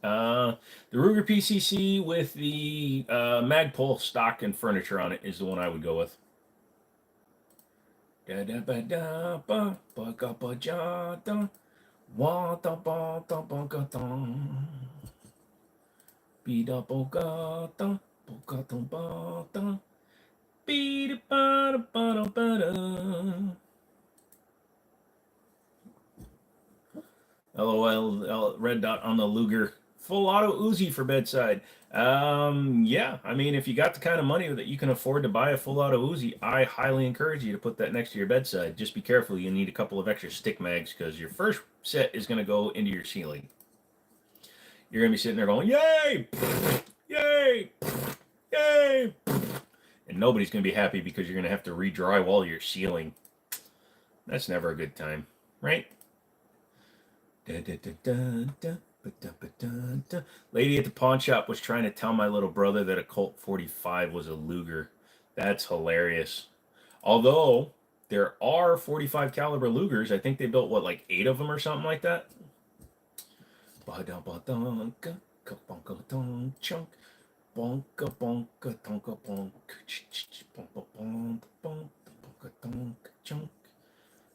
The Ruger PCC with the Magpul stock and furniture on it is the one I would go with. LOL, red dot on the Luger. Full auto Uzi for bedside. Yeah, I mean, if you got the kind of money that you can afford to buy a full auto Uzi, I highly encourage you to put that next to your bedside. Just be careful, you need a couple of extra stick mags because your first set is going to go into your ceiling. You're going to be sitting there going, yay, yay, yay, and nobody's going to be happy because you're going to have to re-drywall your ceiling. That's never a good time, right? Lady at the pawn shop was trying to tell my little brother that a Colt 45 was a Luger. That's hilarious. Although there are 45 caliber Lugers, I think they built what, like 8 of them or something like that. Ba-da-ba-donka, ka-bonka-donk-chunk. Bonka bonka tonka bonk. Bonka bonk bonk bonka donk chunk.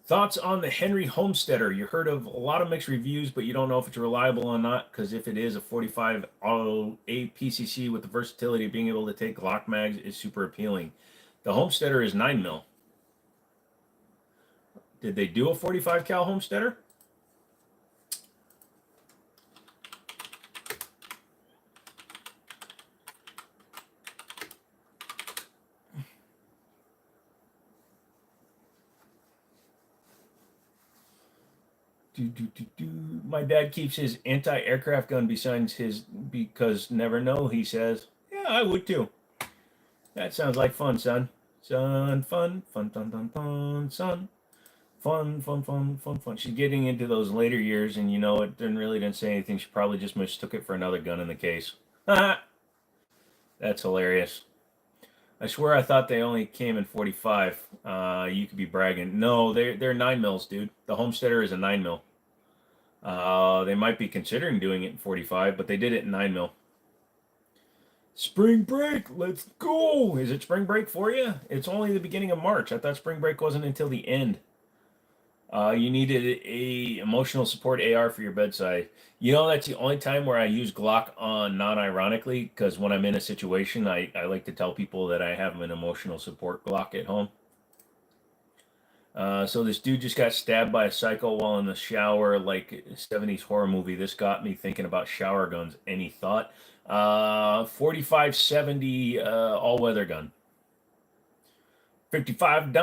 Thoughts on the Henry Homesteader? You heard of a lot of mixed reviews, but you don't know if it's reliable or not, because if it is, a 45 auto APCC with the versatility of being able to take Glock mags is super appealing. The Homesteader is 9 mil. Did they do a 45 cal Homesteader? My dad keeps his anti-aircraft gun beside his because never know, he says. Yeah, I would too. That sounds like fun, son. Son, fun, fun, fun, fun, fun, son. Fun, fun, fun, fun, fun. She's getting into those later years, and you know, it didn't say anything. She probably just mistook it for another gun in the case. That's hilarious. I swear I thought they only came in 45. You could be bragging. No, they're 9 mils, dude. The Homesteader is a 9 mil. They might be considering doing it in 45, but they did it in 9 mil. Spring break, let's go. Is it spring break for you? It's only the beginning of March. I thought spring break wasn't until the end. You needed a emotional support AR for your bedside. You know, that's the only time where I use Glock on non-ironically, because when I'm in a situation, I like to tell people that I have an emotional support Glock at home. So this dude just got stabbed by a psycho while in the shower, like a 70s horror movie. This got me thinking about shower guns. Any thought? 4570 all-weather gun. 55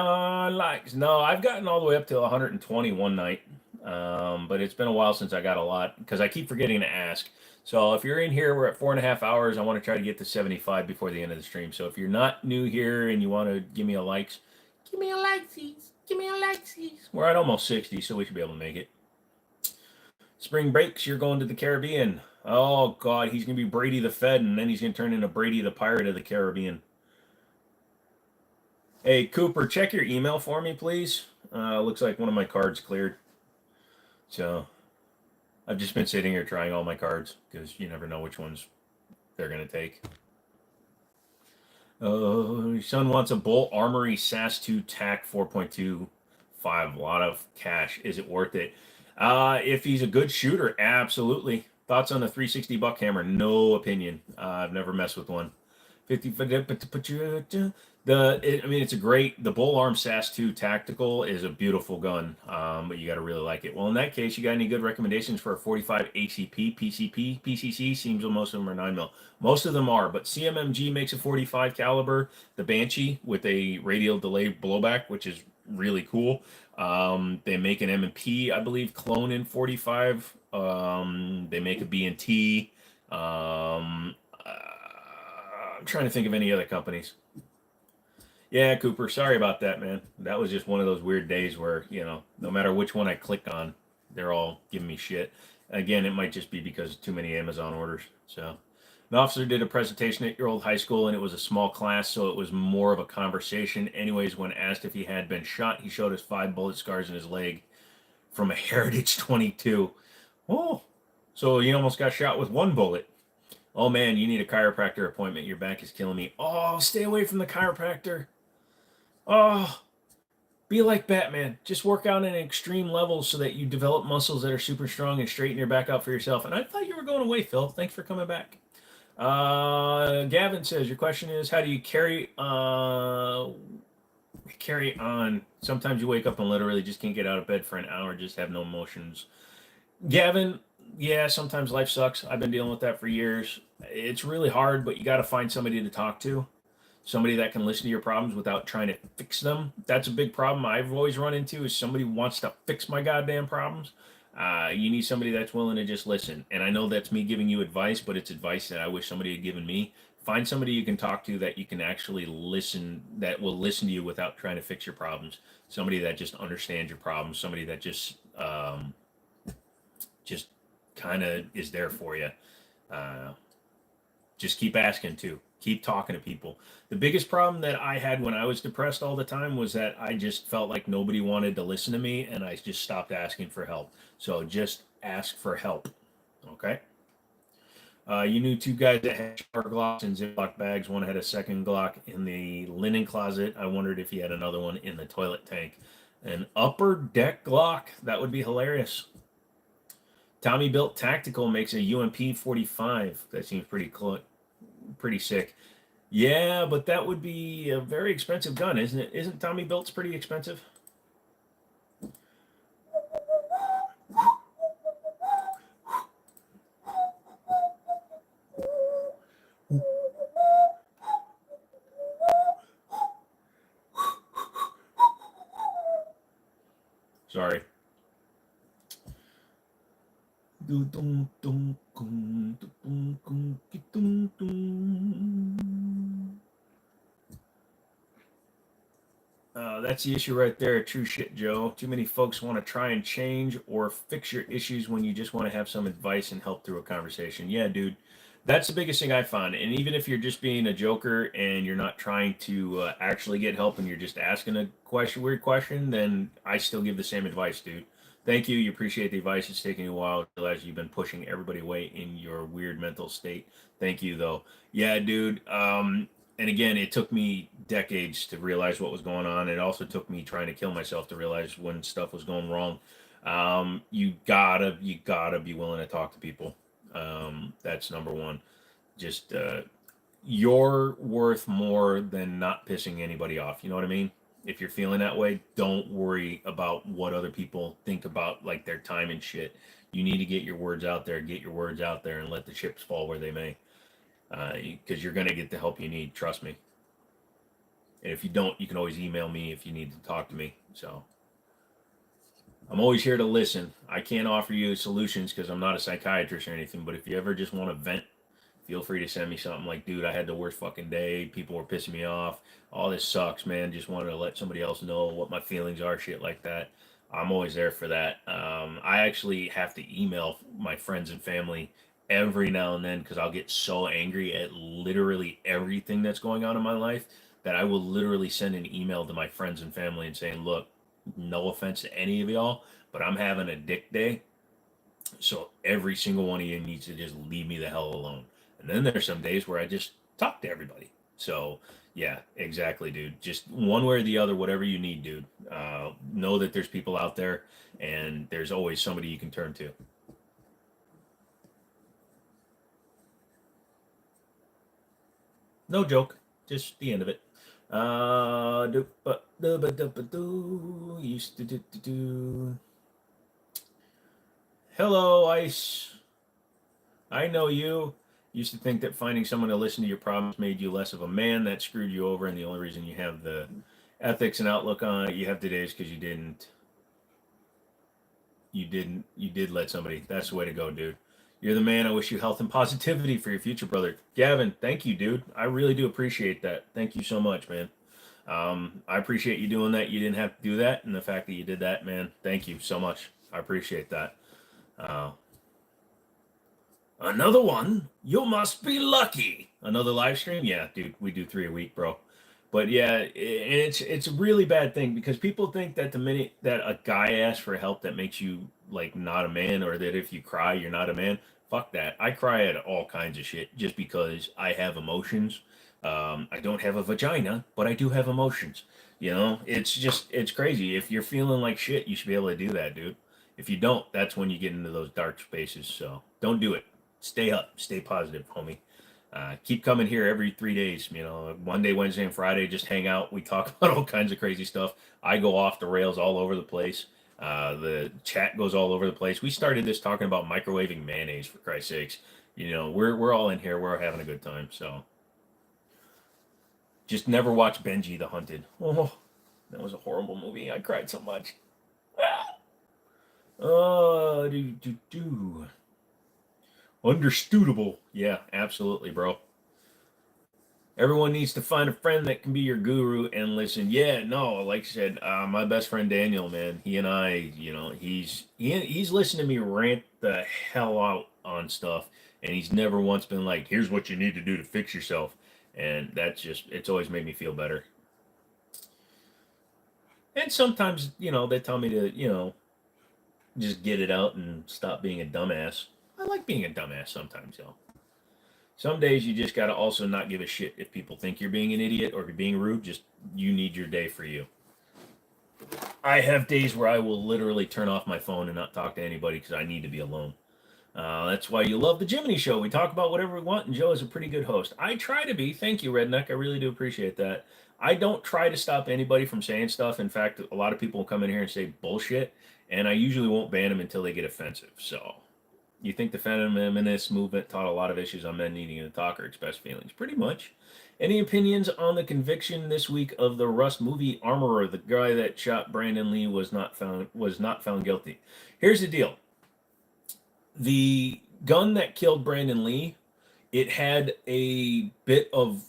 likes. No, I've gotten all the way up to 120 one night. But it's been a while since I got a lot because I keep forgetting to ask. So if you're in here, we're at 4.5 hours. I want to try to get to 75 before the end of the stream. So if you're not new here and you want to give me a likes, give me a likesies. Give me a likesies. We're at almost 60, so we should be able to make it. Spring breaks, you're going to the Caribbean. Oh, God, he's going to be Brady the Fed, and then he's going to turn into Brady the Pirate of the Caribbean. Hey, Cooper, check your email for me, please. Looks like one of my cards cleared. So I've just been sitting here trying all my cards because you never know which ones they're going to take. Your son wants a Bull Armory SAS 2 TAC 4.25. A lot of cash. Is it worth it? If he's a good shooter, absolutely. Thoughts on the 360 Buckhammer? No opinion. I've never messed with one. 50. It's a great. The Bull Arm SAS 2 Tactical is a beautiful gun, but you got to really like it. Well, in that case, you got any good recommendations for a 45 ACP, PCP, PCC? Seems most of them are 9 mil. Most of them are, but CMMG makes a 45 caliber. The Banshee with a radial delayed blowback, which is really cool. They make an M&P, I believe, clone in 45. They make a B&T. I'm trying to think of any other companies. Yeah, Cooper, sorry about that, man. That was just one of those weird days where, no matter which one I click on, they're all giving me shit. Again, it might just be because of too many Amazon orders. So, an officer did a presentation at your old high school, and it was a small class, so it was more of a conversation. Anyways, when asked if he had been shot, he showed us 5 bullet scars in his leg from a Heritage 22. Oh, so he almost got shot with 1 bullet. Oh, man, you need a chiropractor appointment. Your back is killing me. Oh, stay away from the chiropractor. Oh, be like Batman. Just work out at an extreme level so that you develop muscles that are super strong and straighten your back out for yourself. And I thought you were going away, Phil. Thanks for coming back. Gavin says, your question is, how do you carry on? Sometimes you wake up and literally just can't get out of bed for an hour, just have no emotions. Gavin, yeah, sometimes life sucks. I've been dealing with that for years. It's really hard, but you got to find somebody to talk to. Somebody that can listen to your problems without trying to fix them. That's a big problem I've always run into is somebody who wants to fix my goddamn problems. You need somebody that's willing to just listen. And I know that's me giving you advice, but it's advice that I wish somebody had given me. Find somebody you can talk to that you can actually listen, that will listen to you without trying to fix your problems. Somebody that just understands your problems. Somebody that just kind of is there for you. Just keep asking too. Keep talking to people. The biggest problem that I had when I was depressed all the time was that I just felt like nobody wanted to listen to me, and I just stopped asking for help. So just ask for help. Okay. You knew two guys that had shower Glocks in Ziploc bags. One had a second Glock in the linen closet. I wondered if he had another one in the toilet tank. An upper deck Glock. That would be hilarious. Tommy Built Tactical makes a UMP 45. That seems pretty sick. Yeah, but that would be a very expensive gun, isn't it? Isn't Tommy Built's pretty expensive? Sorry. That's the issue right there. True shit, Joe. Too many folks want to try and change or fix your issues when you just want to have some advice and help through a conversation. Yeah, dude. That's the biggest thing I found. And even if you're just being a joker and you're not trying to actually get help and you're just asking a weird question, then I still give the same advice, dude. Thank you. You appreciate the advice. It's taking you a while to realize you've been pushing everybody away in your weird mental state. Thank you, though. Yeah, dude. And again, it took me decades to realize what was going on. It also took me trying to kill myself to realize when stuff was going wrong. You gotta be willing to talk to people. That's number one. Just you're worth more than not pissing anybody off. You know what I mean? If you're feeling that way, don't worry about what other people think about like their time and shit. You need to get your words out there. Get your words out there, and let the chips fall where they may. Because you're gonna get the help you need. Trust me. And if you don't, you can always email me if you need to talk to me. So I'm always here to listen. I can't offer you solutions because I'm not a psychiatrist or anything. But if you ever just want to vent, feel free to send me something like, dude, I had the worst fucking day. People were pissing me off. All this sucks, man. Just wanted to let somebody else know what my feelings are, shit like that. I'm always there for that. I actually have to email my friends and family every now and then because I'll get so angry at literally everything that's going on in my life that I will literally send an email to my friends and family and saying, look, no offense to any of y'all, but I'm having a dick day. So every single one of you needs to just leave me the hell alone. And then there's some days where I just talk to everybody. So yeah, exactly, dude. Just one way or the other, whatever you need, dude. Know that there's people out there, and there's always somebody you can turn to. No joke, just the end of it. Used to do. Hello, Ice. I know you. Used to think that finding someone to listen to your problems made you less of a man. That screwed you over, and the only reason you have the ethics and outlook on it you have today is because you did let somebody. That's the way to go, dude. You're the man. I wish you health and positivity for your future, brother. Gavin, thank you, dude. I really do appreciate that. Thank you so much, man. I appreciate you doing that. You didn't have to do that, and the fact that you did that, man. Thank you so much. I appreciate that. Uh, Another one? You must be lucky. Another live stream? Yeah, dude, we do 3 a week, bro. But yeah, it's a really bad thing because people think that the minute that a guy asks for help that makes you like not a man, or that if you cry you're not a man. Fuck that. I cry at all kinds of shit just because I have emotions. I don't have a vagina, but I do have emotions. It's crazy. If you're feeling like shit, you should be able to do that, dude. If you don't, that's when you get into those dark spaces. So don't do it. Stay up, stay positive, homie. Keep coming here every 3 days. Monday, Wednesday, and Friday. Just hang out. We talk about all kinds of crazy stuff. I go off the rails all over the place. The chat goes all over the place. We started this talking about microwaving mayonnaise, for Christ's sakes. We're all in here. We're having a good time. So just never watch Benji the Hunted. Oh, that was a horrible movie. I cried so much. Oh, do. Understoodable. Yeah, absolutely, bro. Everyone needs to find a friend that can be your guru and listen. Yeah, no, like I said, my best friend Daniel, man, he and I, he's listened to me rant the hell out on stuff, and he's never once been like, "Here's what you need to do to fix yourself," and it's always made me feel better. And sometimes, they tell me to, just get it out and stop being a dumbass. I like being a dumbass sometimes, y'all. Some days you just got to also not give a shit if people think you're being an idiot or you're being rude. Just you need your day for you. I have days where I will literally turn off my phone and not talk to anybody because I need to be alone. That's why you love the Jimmini show. We talk about whatever we want, and Joe is a pretty good host. I try to be. Thank you, Redneck. I really do appreciate that. I don't try to stop anybody from saying stuff. In fact, a lot of people will come in here and say bullshit, and I usually won't ban them until they get offensive. So, you think the feminist movement taught a lot of issues on men needing to talk or express feelings? Pretty much. Any opinions on the conviction this week of the Rust movie Armorer? The guy that shot Brandon Lee was not found guilty. Here's the deal. The gun that killed Brandon Lee, it had a bit of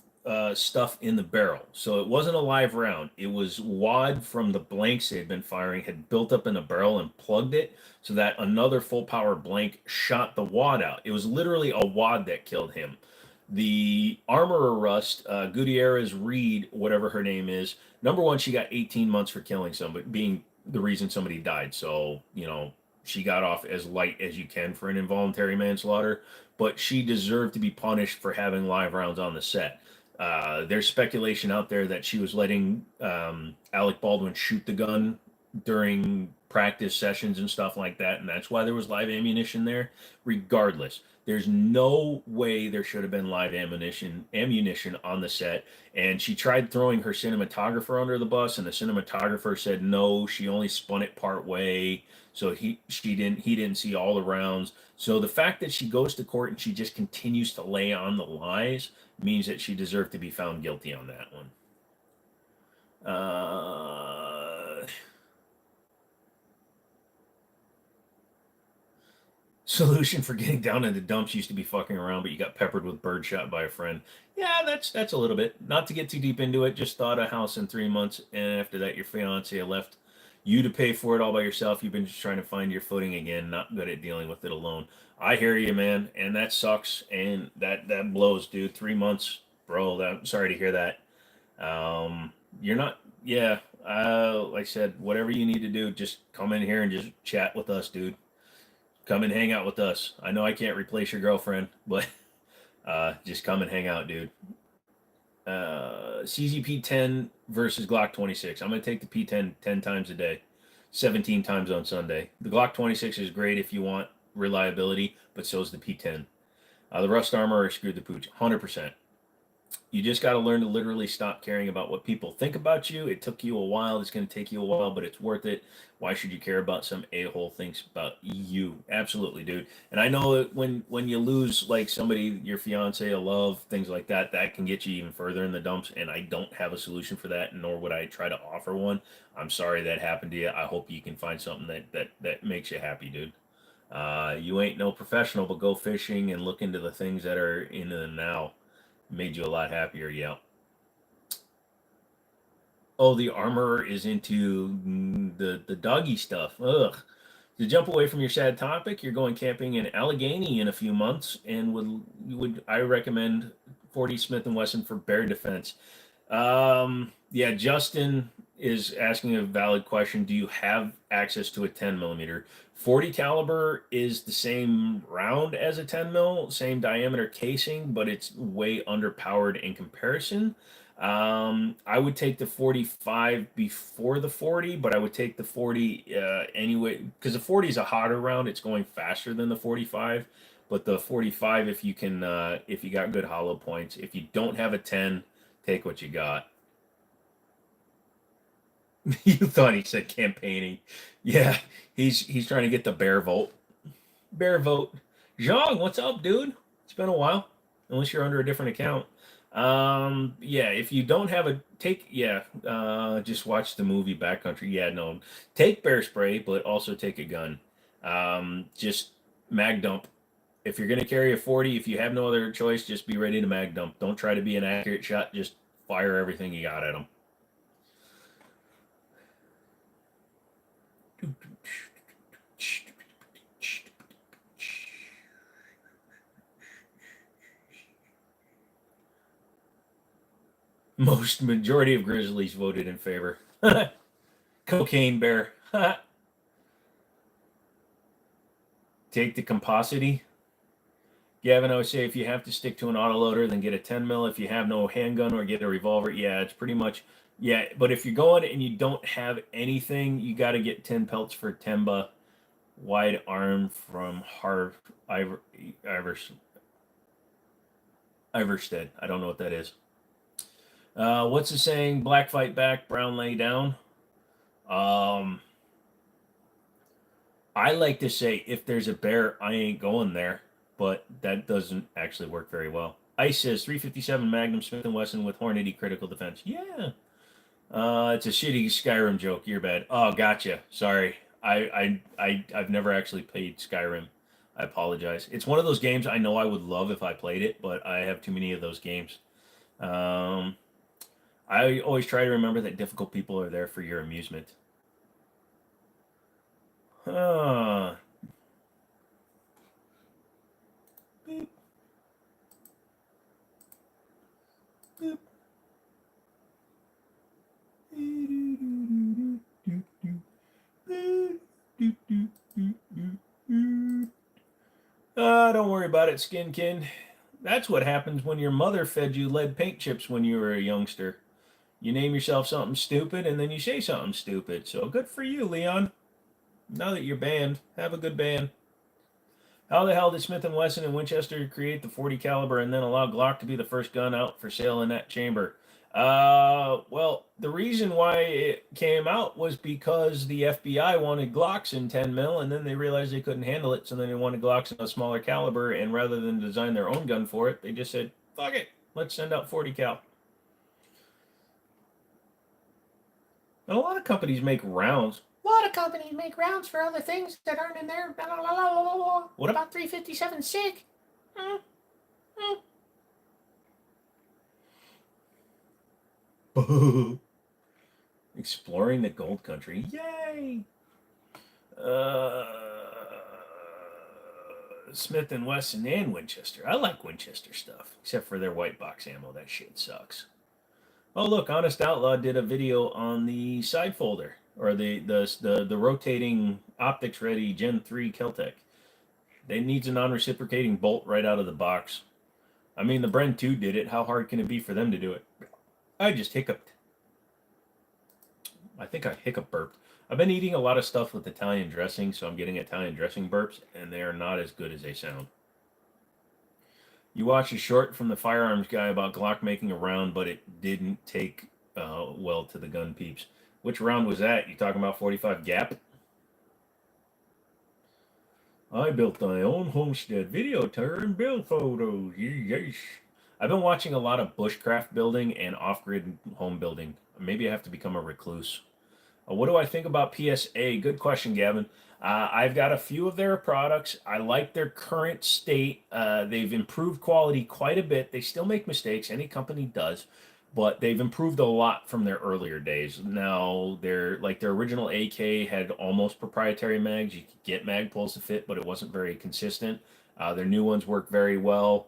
stuff in the barrel. So it wasn't a live round. It was wad from the blanks they had been firing, had built up in a barrel and plugged it so that another full power blank shot the wad out. It was literally a wad that killed him. The armorer Rust, Gutierrez Reed, whatever her name is, number one, she got 18 months for killing somebody, being the reason somebody died. So, she got off as light as you can for an involuntary manslaughter, but she deserved to be punished for having live rounds on the set. There's speculation out there that she was letting Alec Baldwin shoot the gun during practice sessions and stuff like that, and that's why there was live ammunition there. Regardless, there's no way there should have been live ammunition on the set. And she tried throwing her cinematographer under the bus, and the cinematographer said no, she only spun it part way, so he didn't see all the rounds. So the fact that she goes to court and she just continues to lay on the lies means that she deserved to be found guilty on that one. Solution for getting down in the dumps used to be fucking around, but you got peppered with birdshot by a friend. Yeah, that's a little bit. Not to get too deep into it, just thought a house in 3 months, and after that your fiance left you to pay for it all by yourself. You've been just trying to find your footing again, not good at dealing with it alone. I hear you, man, and that sucks, and that blows, dude. 3 months, bro. I'm sorry to hear that. You're not, yeah. Like I said, whatever you need to do, just come in here and just chat with us, dude. Come and hang out with us. I know I can't replace your girlfriend, but just come and hang out, dude. CZP-10 versus Glock 26. I'm going to take the P10 10 times a day, 17 times on Sunday. The Glock 26 is great if you want reliability, but so is the P10. The Rust Armorer screwed the pooch, 100%. You just got to learn to literally stop caring about what people think about you. It took you a while. It's going to take you a while, but it's worth it. Why should you care about some a-hole thinks about you? Absolutely, dude. And I know that when you lose like somebody, your fiance, a love, things like that, that can get you even further in the dumps. And I don't have a solution for that, nor would I try to offer one. I'm sorry that happened to you. I hope you can find something that makes you happy, dude. You ain't no professional, but go fishing and look into the things that are in the now. Made you a lot happier, yeah. Oh, the armorer is into the doggy stuff. Ugh. To jump away from your sad topic, you're going camping in Allegheny in a few months, and would I recommend 40 Smith & Wesson for bear defense? Yeah, Justin is asking a valid question. Do you have access to a 10 millimeter? 40 caliber is the same round as a 10 mil, same diameter casing, but it's way underpowered in comparison. I would take the 45 before the 40, but I would take the 40 anyway, because the 40 is a hotter round. It's going faster than the 45, but the 45, if you can, if you got good hollow points, if you don't have a 10, take what you got. You thought he said campaigning. Yeah, he's trying to get the bear vote. Bear vote. Zhang, what's up, dude? It's been a while. Unless you're under a different account. Yeah, if you don't have a take, yeah, just watch the movie Backcountry. Yeah, no, take bear spray, but also take a gun. Just mag dump. If you're gonna carry a 40, if you have no other choice, just be ready to mag dump. Don't try to be an accurate shot. Just fire everything you got at them. Most majority of Grizzlies voted in favor. Cocaine bear. Take the composite. Gavin, I would say if you have to stick to an autoloader, then get a 10 mil. If you have no handgun or get a revolver, yeah, it's pretty much, yeah. But if you're going and you don't have anything, you got to get 10 pelts for Temba wide arm from Iverstead. I don't know what that is. What's the saying? Black fight back, brown lay down. I like to say, if there's a bear, I ain't going there, but that doesn't actually work very well. Ice says 357 Magnum Smith & Wesson with Hornady critical defense. Yeah. It's a shitty Skyrim joke. You're bad. Oh, gotcha. Sorry. I've never actually played Skyrim. I apologize. It's one of those games I know I would love if I played it, but I have too many of those games. I always try to remember that difficult people are there for your amusement. Beep. Beep. Don't worry about it, Skinkin. That's what happens when your mother fed you lead paint chips when you were a youngster. You name yourself something stupid and then you say something stupid. So good for you, Leon. Now that you're banned, have a good ban. How the hell did Smith & Wesson and Winchester create the 40 caliber and then allow Glock to be the first gun out for sale in that chamber? Well, the reason why it came out was because the FBI wanted Glocks in 10 mil, and then they realized they couldn't handle it, so then they wanted Glocks in a smaller caliber, and rather than design their own gun for it, they just said, fuck it, let's send out 40 cal. And a lot of companies make rounds. A lot of companies make rounds for other things that aren't in there. Blah, blah, blah, blah, blah. What about 357 SIG? Exploring the gold country. Yay! Smith & Wesson and Winchester. I like Winchester stuff, except for their white box ammo. That shit sucks. Oh, look, Honest Outlaw did a video on the side folder, or the rotating optics ready Gen 3 Keltec. They needs a non-reciprocating bolt right out of the box. I mean, the Bren 2 did it. How hard can it be for them to do it? I just hiccuped. I think I hiccup burped. I've been eating a lot of stuff with Italian dressing, so I'm getting Italian dressing burps, and they are not as good as they sound. You watched a short from the firearms guy about Glock making a round, but it didn't take well to the gun peeps. Which round was that? You talking about 45 Gap? I built my own homestead. Video tour and build photos. Yes. I've been watching a lot of bushcraft building and off-grid home building. Maybe I have to become a recluse. What do I think about PSA? Good question, Gavin. I've got a few of their products. I like their current state. They've improved quality quite a bit. They still make mistakes. Any company does. But they've improved a lot from their earlier days. Now, their original AK had almost proprietary mags. You could get mag pulls to fit, but it wasn't very consistent. Their new ones work very well.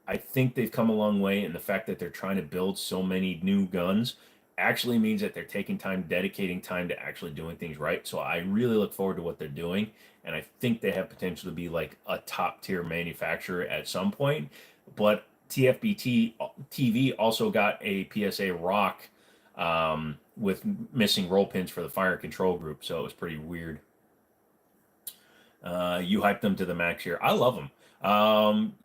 I think they've come a long way, and the fact that they're trying to build so many new guns actually means that they're taking time, dedicating time to actually doing things right. So I really look forward to what they're doing, and I think they have potential to be like a top tier manufacturer at some point. But TFBT TV also got a PSA Rock with missing roll pins for the fire control group, so it was pretty weird. You hyped them to the max here. I love them.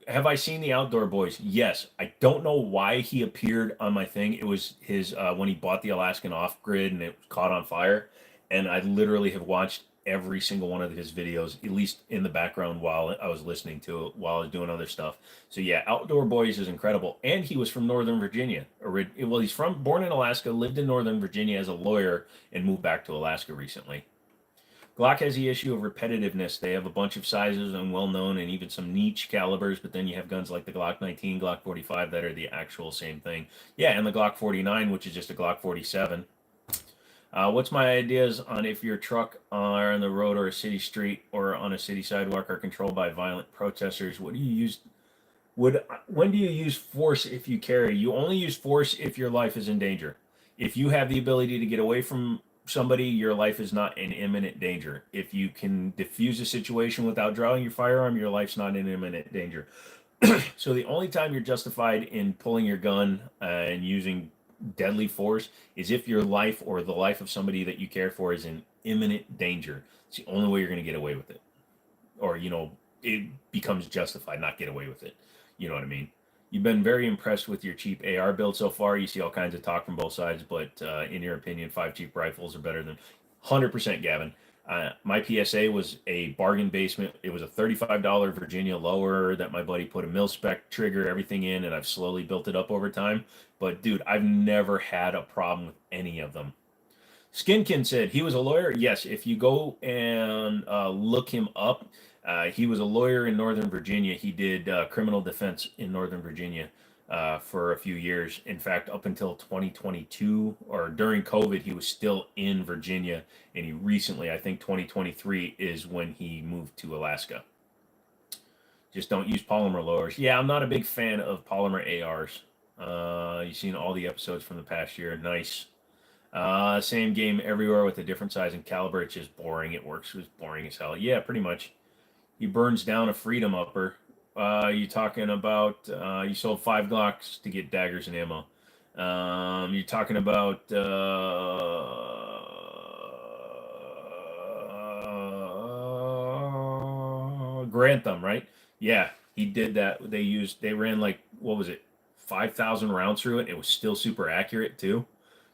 Have I seen the Outdoor Boys? Yes. I don't know why he appeared on my thing. It was his when he bought the Alaskan off-grid and it caught on fire. And I literally have watched every single one of his videos, at least in the background while I was listening to it, while I was doing other stuff. So yeah, Outdoor Boys is incredible. And he was from Northern Virginia. Well, he's born in Alaska, lived in Northern Virginia as a lawyer, and moved back to Alaska recently. Glock has the issue of repetitiveness. They have a bunch of sizes and well-known and even some niche calibers, but then you have guns like the Glock 19, Glock 45 that are the actual same thing. Yeah, and the Glock 49, which is just a Glock 47. What's my ideas on if your truck are on the road or a city street or on a city sidewalk are controlled by violent protesters? What do you use? When do you use force if you carry? You only use force if your life is in danger. If you have the ability to get away from somebody, your life is not in imminent danger. If you can defuse a situation without drawing your firearm, your life's not in imminent danger. So the only time you're justified in pulling your gun and using deadly force is if your life or the life of somebody that you care for is in imminent danger. It's the only way you're going to get away with it. Or, it becomes justified, not get away with it. You know what I mean? You've been very impressed with your cheap AR build so far. You see all kinds of talk from both sides, but in your opinion, 5 cheap rifles are better than 100%, Gavin. My PSA was a bargain basement. It was a $35 Virginia lower that my buddy put a mil spec trigger, everything in, and I've slowly built it up over time. But dude, I've never had a problem with any of them. Skinkin said he was a lawyer. Yes, if you go and look him up, he was a lawyer in Northern Virginia. He did criminal defense in Northern Virginia for a few years. In fact, up until 2022 or during COVID, he was still in Virginia. And he recently, I think 2023 is when he moved to Alaska. Just don't use polymer lowers. Yeah, I'm not a big fan of polymer ARs. You've seen all the episodes from the past year. Nice. Same game everywhere with a different size and caliber. It's just boring. It works. It's boring as hell. Yeah, pretty much. He burns down a freedom upper. You talking about you sold 5 Glocks to get daggers and ammo. You're talking about Grantham, right? Yeah, he did that. They ran like, what was it, 5,000 rounds through it. It was still super accurate too.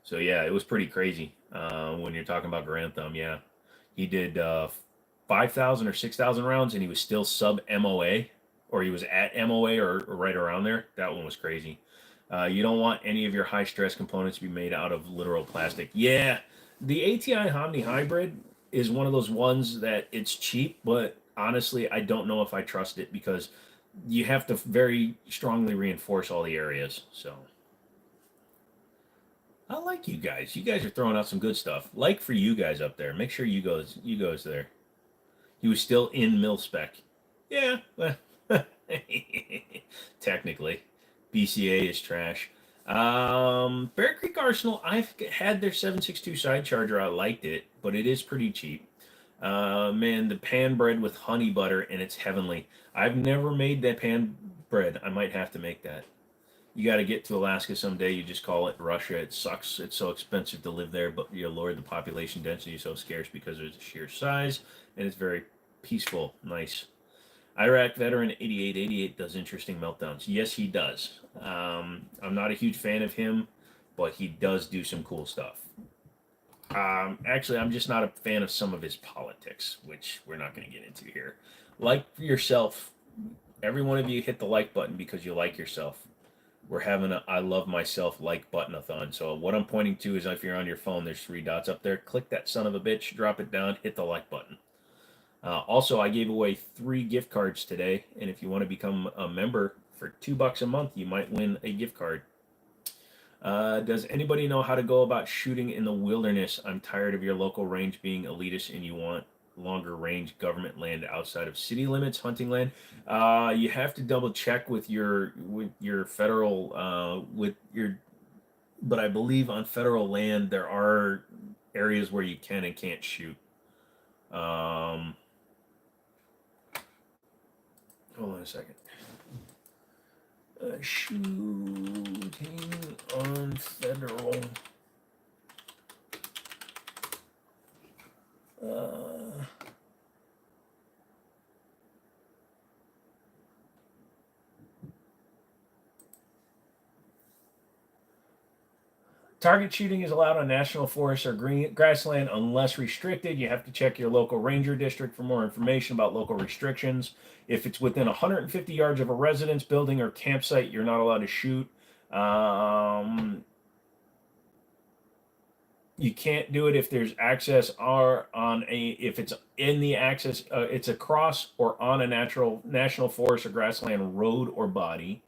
So yeah, it was pretty crazy when you're talking about Grantham. Yeah, he did 5,000 or 6,000 rounds, and he was still sub MOA, or he was at MOA or right around there. That one was crazy. You don't want any of your high stress components to be made out of literal plastic. Yeah, the ATI Omni Hybrid is one of those ones that it's cheap, but honestly, I don't know if I trust it because you have to very strongly reinforce all the areas. So I like you guys. You guys are throwing out some good stuff. Like for you guys up there. Make sure you goes there. He was still in mil spec. Yeah, well, technically, BCA is trash. Bear Creek Arsenal. I've had their 7.62 side charger. I liked it, but it is pretty cheap. Man, the pan bread with honey butter and it's heavenly. I've never made that pan bread. I might have to make that. You got to get to Alaska someday. You just call it Russia. It sucks. It's so expensive to live there, but your Lord, the population density is so scarce because of the sheer size, and it's very peaceful, nice. Iraq veteran 8888 does interesting meltdowns. Yes, he does. I'm not a huge fan of him, but he does do some cool stuff. Actually, I'm just not a fan of some of his politics, which we're not going to get into here. Like yourself, every one of you hit the like button because you like yourself. We're having a I love myself like button-a-thon. So what I'm pointing to is if you're on your phone, there's 3 dots up there. Click that son of a bitch, drop it down, hit the like button. Also, I gave away 3 gift cards today, and if you want to become a member for $2 a month, you might win a gift card. Does anybody know how to go about shooting in the wilderness? I'm tired of your local range being elitist, and you want longer range government land outside of city limits, hunting land. You have to double check with your federal but I believe on federal land there are areas where you can and can't shoot. Hold on a second. Shooting on federal. Target shooting is allowed on national forests or green grassland unless restricted. You have to check your local ranger district for more information about local restrictions. If it's within 150 yards of a residence, building, or campsite, you're not allowed to shoot. You can't do it if there's access or on if it's in the access, it's across or on a national forest or grassland road or body.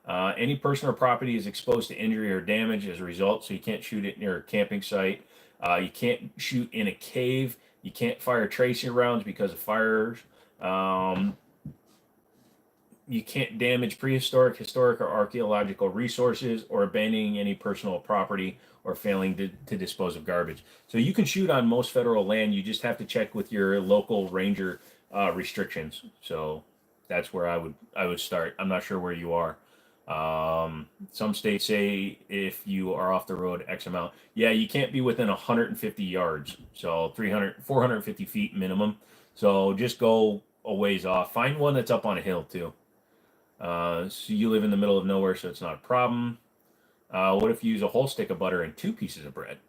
Any person or property is exposed to injury or damage as a result, so you can't shoot it near a camping site. You can't shoot in a cave. You can't fire tracing rounds because of fires. You can't damage prehistoric, historic, or archaeological resources, or abandoning any personal property, or failing to dispose of garbage. So you can shoot on most federal land. You just have to check with your local ranger restrictions. So that's where I would start. I'm not sure where you are. Some states say if you are off the road X amount. Yeah, you can't be within 150 yards. So 450 feet minimum. So just go a ways off. Find one that's up on a hill too. So you live in the middle of nowhere, so it's not a problem. What if you use a whole stick of butter and 2 pieces of bread?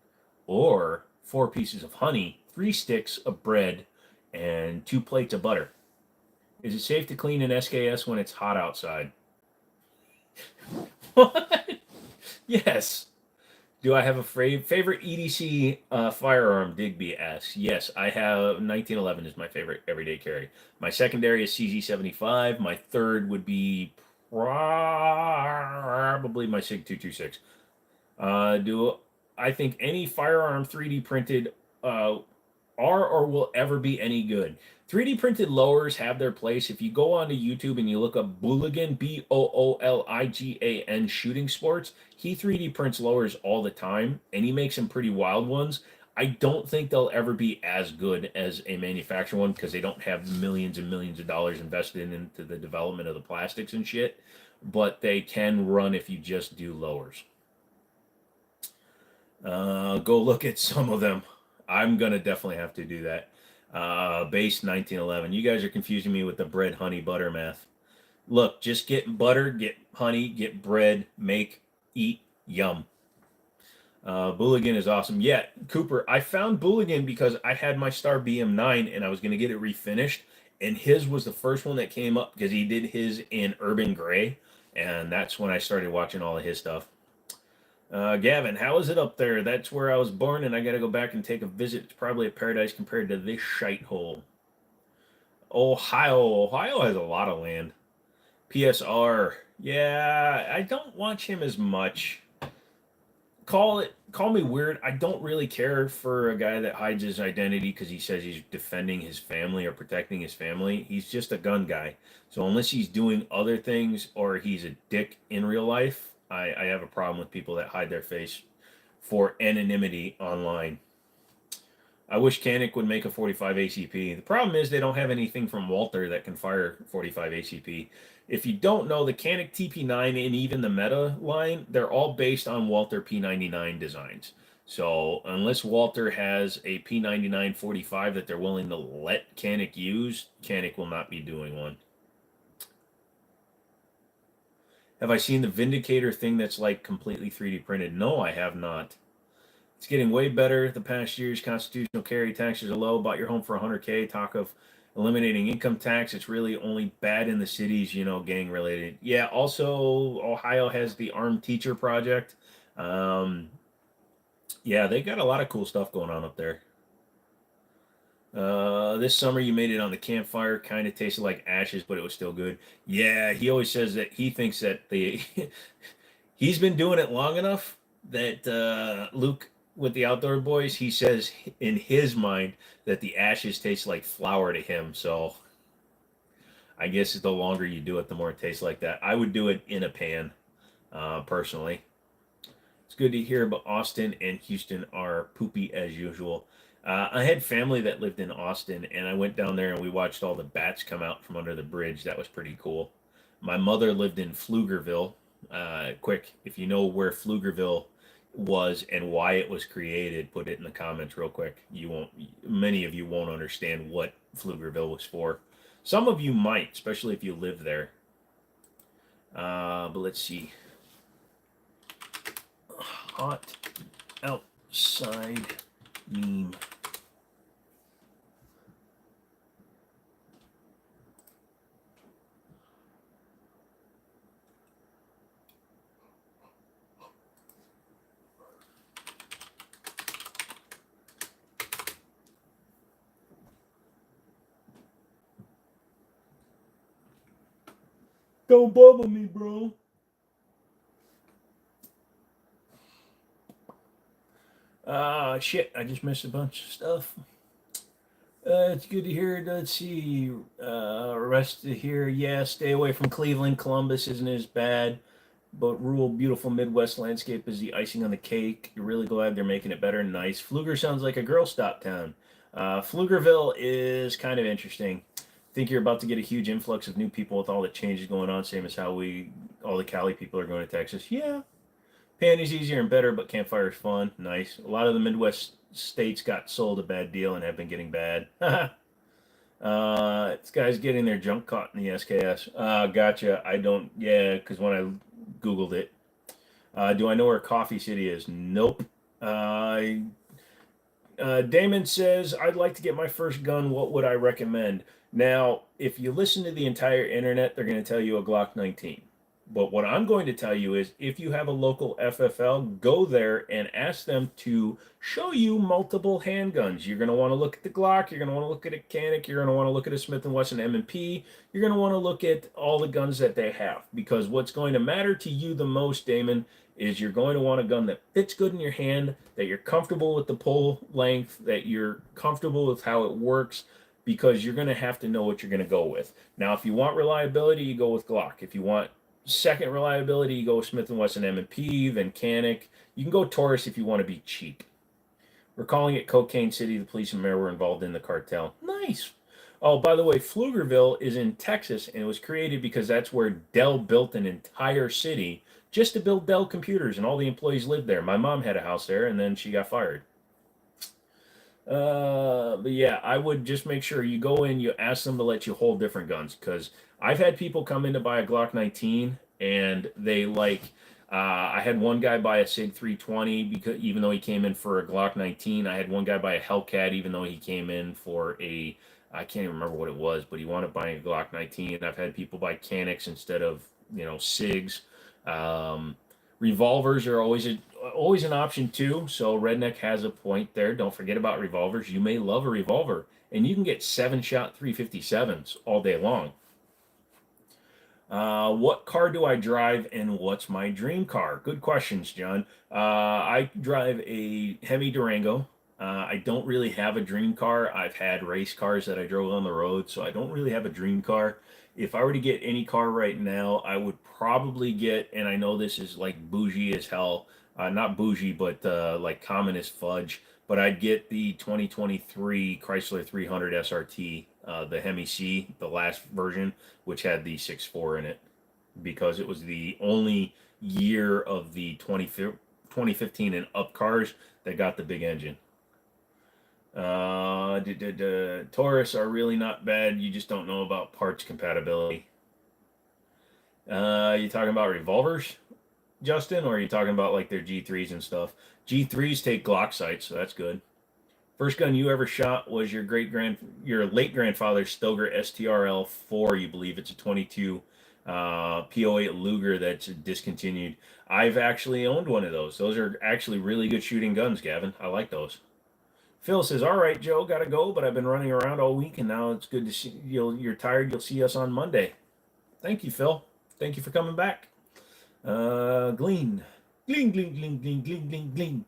Or 4 pieces of honey, 3 sticks of bread, and 2 plates of butter? Is it safe to clean an SKS when it's hot outside? What? Yes. Do I have a favorite EDC firearm? Digby asks. Yes, I have. 1911 is my favorite everyday carry. My secondary is CZ75. My third would be probably my SIG 226. Do I think any firearm 3D printed are or will ever be any good? 3D printed lowers have their place. If you go onto YouTube and you look up Booligan, Booligan shooting sports, he 3D prints lowers all the time, and he makes some pretty wild ones. I don't think they'll ever be as good as a manufacturer one because they don't have millions and millions of dollars invested into the development of the plastics and shit. But they can run if you just do lowers. Go look at some of them. I'm gonna definitely have to do that. Base 1911. You guys are confusing me with the bread, honey, butter math. Look, just get butter, get honey, get bread, make, eat, yum. Booligan is awesome. Yeah, Cooper, I found Booligan because I had my Star BM9 and I was going to get it refinished. And his was the first one that came up because he did his in urban gray. And that's when I started watching all of his stuff. Gavin, how is it up there? That's where I was born, and I got to go back and take a visit. It's probably a paradise compared to this shite hole. Ohio has a lot of land. PSR, yeah, I don't watch him as much. Call me weird. I don't really care for a guy that hides his identity because he says he's defending his family or protecting his family. He's just a gun guy. So unless he's doing other things or he's a dick in real life, I have a problem with people that hide their face for anonymity online. I wish Canik would make a 45 ACP. The problem is they don't have anything from Walter that can fire 45 ACP. If you don't know, the Canik TP9 and even the Meta line, they're all based on Walter P99 designs. So unless Walter has a P99 45 that they're willing to let Canik use, Canik will not be doing one. Have I seen the Vindicator thing that's like completely 3D printed? No, I have not. It's getting way better the past years. Constitutional carry taxes are low. Bought your home for 100K. Talk of eliminating income tax. It's really only bad in the cities, gang related. Yeah, also, Ohio has the Armed Teacher Project. Yeah, they got a lot of cool stuff going on up there. This summer you made it on the campfire. Kind of tasted like ashes, but it was still good. Yeah, he always says that he thinks that he's been doing it long enough that Luke with the outdoor boys, he says in his mind that the ashes taste like flour to him. So I guess the longer you do it, the more it tastes like that. I would do it in a pan, personally. It's good to hear, but Austin and Houston are poopy as usual. I had family that lived in Austin, and I went down there and we watched all the bats come out from under the bridge. That was pretty cool. My mother lived in Pflugerville. Quick, if you know where Pflugerville was and why it was created, put it in the comments real quick. Many of you won't understand what Pflugerville was for. Some of you might, especially if you live there. But let's see. Hot outside meme. Don't bubble me, bro. Shit, I just missed a bunch of stuff. It's good to hear. Let's see. Rest of here. Yeah, stay away from Cleveland. Columbus isn't as bad, but rural, beautiful Midwest landscape is the icing on the cake. You're really glad they're making it better. Nice. Pfluger sounds like a girl stop town. Pflugerville is kind of interesting. Think you're about to get a huge influx of new people with all the changes going on, same as how all the Cali people are going to Texas. Yeah, Panty's easier and better, but campfire's fun. Nice. A lot of the Midwest states got sold a bad deal and have been getting bad. This guy's getting their junk caught in the SKS. Gotcha. I don't. Yeah, because when I Googled it, do I know where Coffee City is? Nope. Damon says, I'd like to get my first gun. What would I recommend? Now, if you listen to the entire internet, they're going to tell you a Glock 19. But what I'm going to tell you is if you have a local FFL, go there and ask them to show you multiple handguns. You're going to want to look at the Glock. You're going to want to look at a Canic. You're going to want to look at a Smith & Wesson M&P. You're going to want to look at all the guns that they have. Because what's going to matter to you the most, Damon, is you're going to want a gun that fits good in your hand, that you're comfortable with the pull length, that you're comfortable with how it works, because you're going to have to know what you're going to go with. Now, if you want reliability, you go with Glock. If you want second reliability, you go with Smith & Wesson M&P, then Canic. You can go Taurus if you want to be cheap. We're calling it Cocaine City. The police and mayor were involved in the cartel. Nice. Oh, by the way, Pflugerville is in Texas, and it was created because that's where Dell built an entire city just to build Dell computers, and all the employees lived there. My mom had a house there, and then she got fired. But yeah, I would just make sure you go in, you ask them to let you hold different guns, because I've had people come in to buy a Glock 19, and they I had one guy buy a SIG 320 because even though he came in for a Glock 19. I had one guy buy a Hellcat even though he came in for I can't even remember what it was, but he wanted to buy a Glock 19. I've had people buy Canics instead of SIGs. Um, Revolvers are always an option too. So Redneck has a point there. Don't forget about revolvers. You may love a revolver, and you can get 7-shot 357s all day long. What car do I drive, and what's my dream car? Good questions, John. I drive a Hemi Durango. I don't really have a dream car. I've had race cars that I drove on the road, so I don't really have a dream car. If I were to get any car right now, I would probably get, and I know this is like bougie as hell, not bougie, but like common as fudge, but I'd get the 2023 Chrysler 300 SRT, the Hemi C, the last version, which had the 6.4 in it, because it was the only year of the 2015 and up cars that got the big engine. Taurus are really not bad. You just don't know about parts compatibility. You talking about revolvers, Justin, or are you talking about like their G3s and stuff? G3s take Glock sights, so that's good. First gun you ever shot was your late grandfather's Stoeger STRL4. You believe it's a 22 PO8 Luger that's discontinued. I've actually owned one of those. Those are actually really good shooting guns, Gavin. I like those. Phil says, "All right, Joe, gotta go, but I've been running around all week, and now it's good to see you. You're tired. You'll see us on Monday." Thank you, Phil. Thank you for coming back. Glean, glean, glean, glean, glean, glean, glean, glean.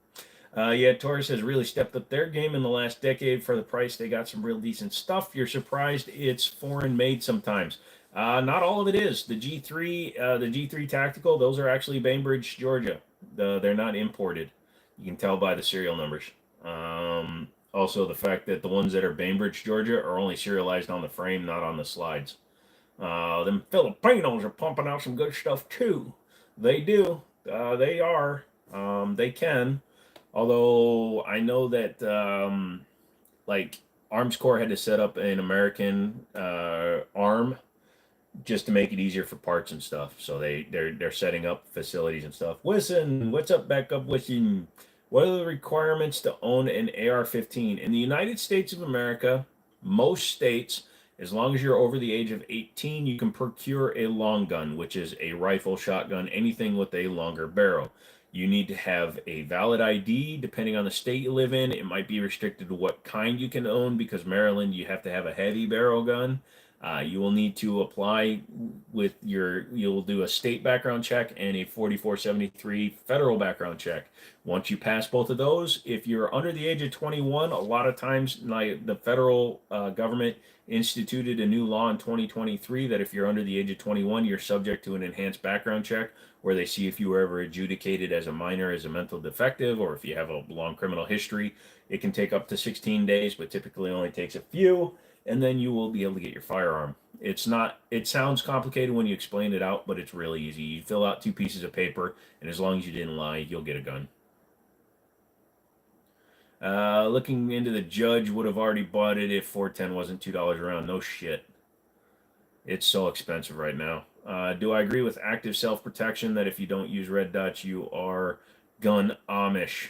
Yeah, Taurus has really stepped up their game in the last decade. For the price, they got some real decent stuff. You're surprised it's foreign made sometimes. Not all of it is. The G3 Tactical, those are actually Bainbridge, Georgia. They're not imported. You can tell by the serial numbers. Also, the fact that the ones that are Bainbridge, Georgia, are only serialized on the frame, not on the slides. Them Filipinos are pumping out some good stuff too. They do. They are. They can. Although I know that like Arms Corps had to set up an American arm just to make it easier for parts and stuff. So they're setting up facilities and stuff. Listen, what's up, backup? Listen. What are the requirements to own an AR-15? In the United States of America, most states, as long as you're over the age of 18, you can procure a long gun, which is a rifle, shotgun, anything with a longer barrel. You need to have a valid ID. Depending on the state you live in, it might be restricted to what kind you can own, because Maryland, you have to have a heavy barrel gun. You will need to apply with you'll do a state background check and a 4473 federal background check. Once you pass both of those, if you're under the age of 21, a lot of times like the federal government instituted a new law in 2023 that if you're under the age of 21, you're subject to an enhanced background check where they see if you were ever adjudicated as a minor as a mental defective or if you have a long criminal history. It can take up to 16 days, but typically only takes a few, and then you will be able to get your firearm. It's not, it sounds complicated when you explain it out, but it's really easy. You fill out 2 pieces of paper, and as long as you didn't lie, you'll get a gun. Looking into the judge would have already bought it if 410 wasn't $2 around. No shit. It's so expensive right now. Do I agree with active self-protection that if you don't use red dots, you are gun Amish?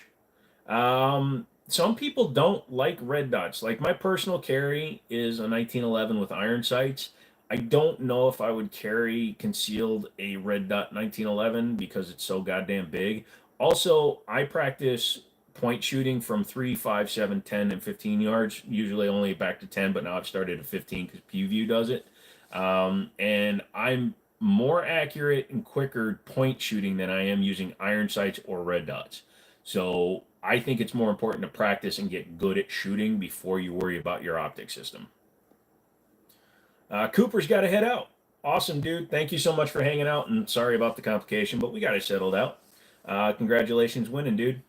Some people don't like red dots. Like my personal carry is a 1911 with iron sights. I don't know if I would carry concealed a red dot 1911 because it's so goddamn big. Also, I practice point shooting from 3, 5, 7, 10, and 15 yards. Usually only back to 10, but now I've started at 15 because PewView does it. And I'm more accurate and quicker point shooting than I am using iron sights or red dots. So I think it's more important to practice and get good at shooting before you worry about your optic system. Cooper's got to head out. Awesome, dude. Thank you so much for hanging out, and sorry about the complication, but we got it settled out. Congratulations winning, dude.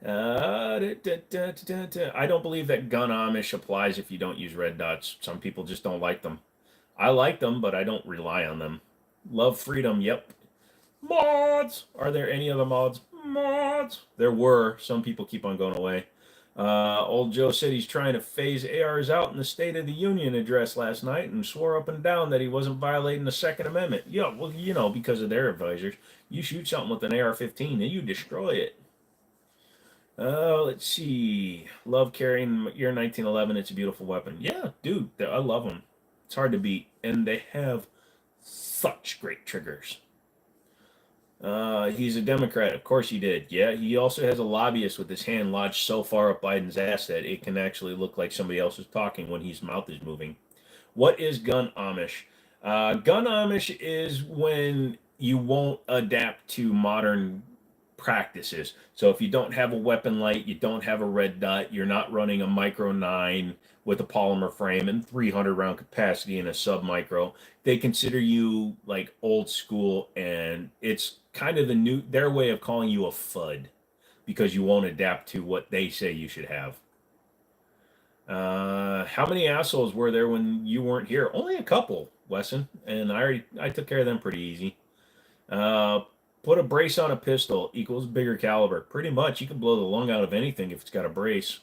I don't believe that gun Amish applies if you don't use red dots. Some people just don't like them. I like them, but I don't rely on them. Love freedom, yep. Mods! Are there any other mods? Mods! There were. Some people keep on going away. Old Joe said he's trying to phase ARs out in the State of the Union address last night and swore up and down that he wasn't violating the Second Amendment. Yeah, well, you know, because of their advisors. You shoot something with an AR-15 and you destroy it. Let's see. Love carrying your 1911. It's a beautiful weapon. Yeah, dude, I love them. It's hard to beat, and they have such great triggers. He's a Democrat. Of course he did. Yeah, he also has a lobbyist with his hand lodged so far up Biden's ass that it can actually look like somebody else is talking when his mouth is moving. What is gun Amish? Gun Amish is when you won't adapt to modern practices. So if you don't have a weapon light, you don't have a red dot, you're not running a micro 9 with a polymer frame and 300 round capacity in a sub micro, they consider you like old school, and it's kind of their way of calling you a FUD because you won't adapt to what they say you should have. How many assholes were there when you weren't here? Only a couple, Wesson, and I took care of them pretty easy. Put a brace on a pistol equals bigger caliber. Pretty much, you can blow the lung out of anything if it's got a brace.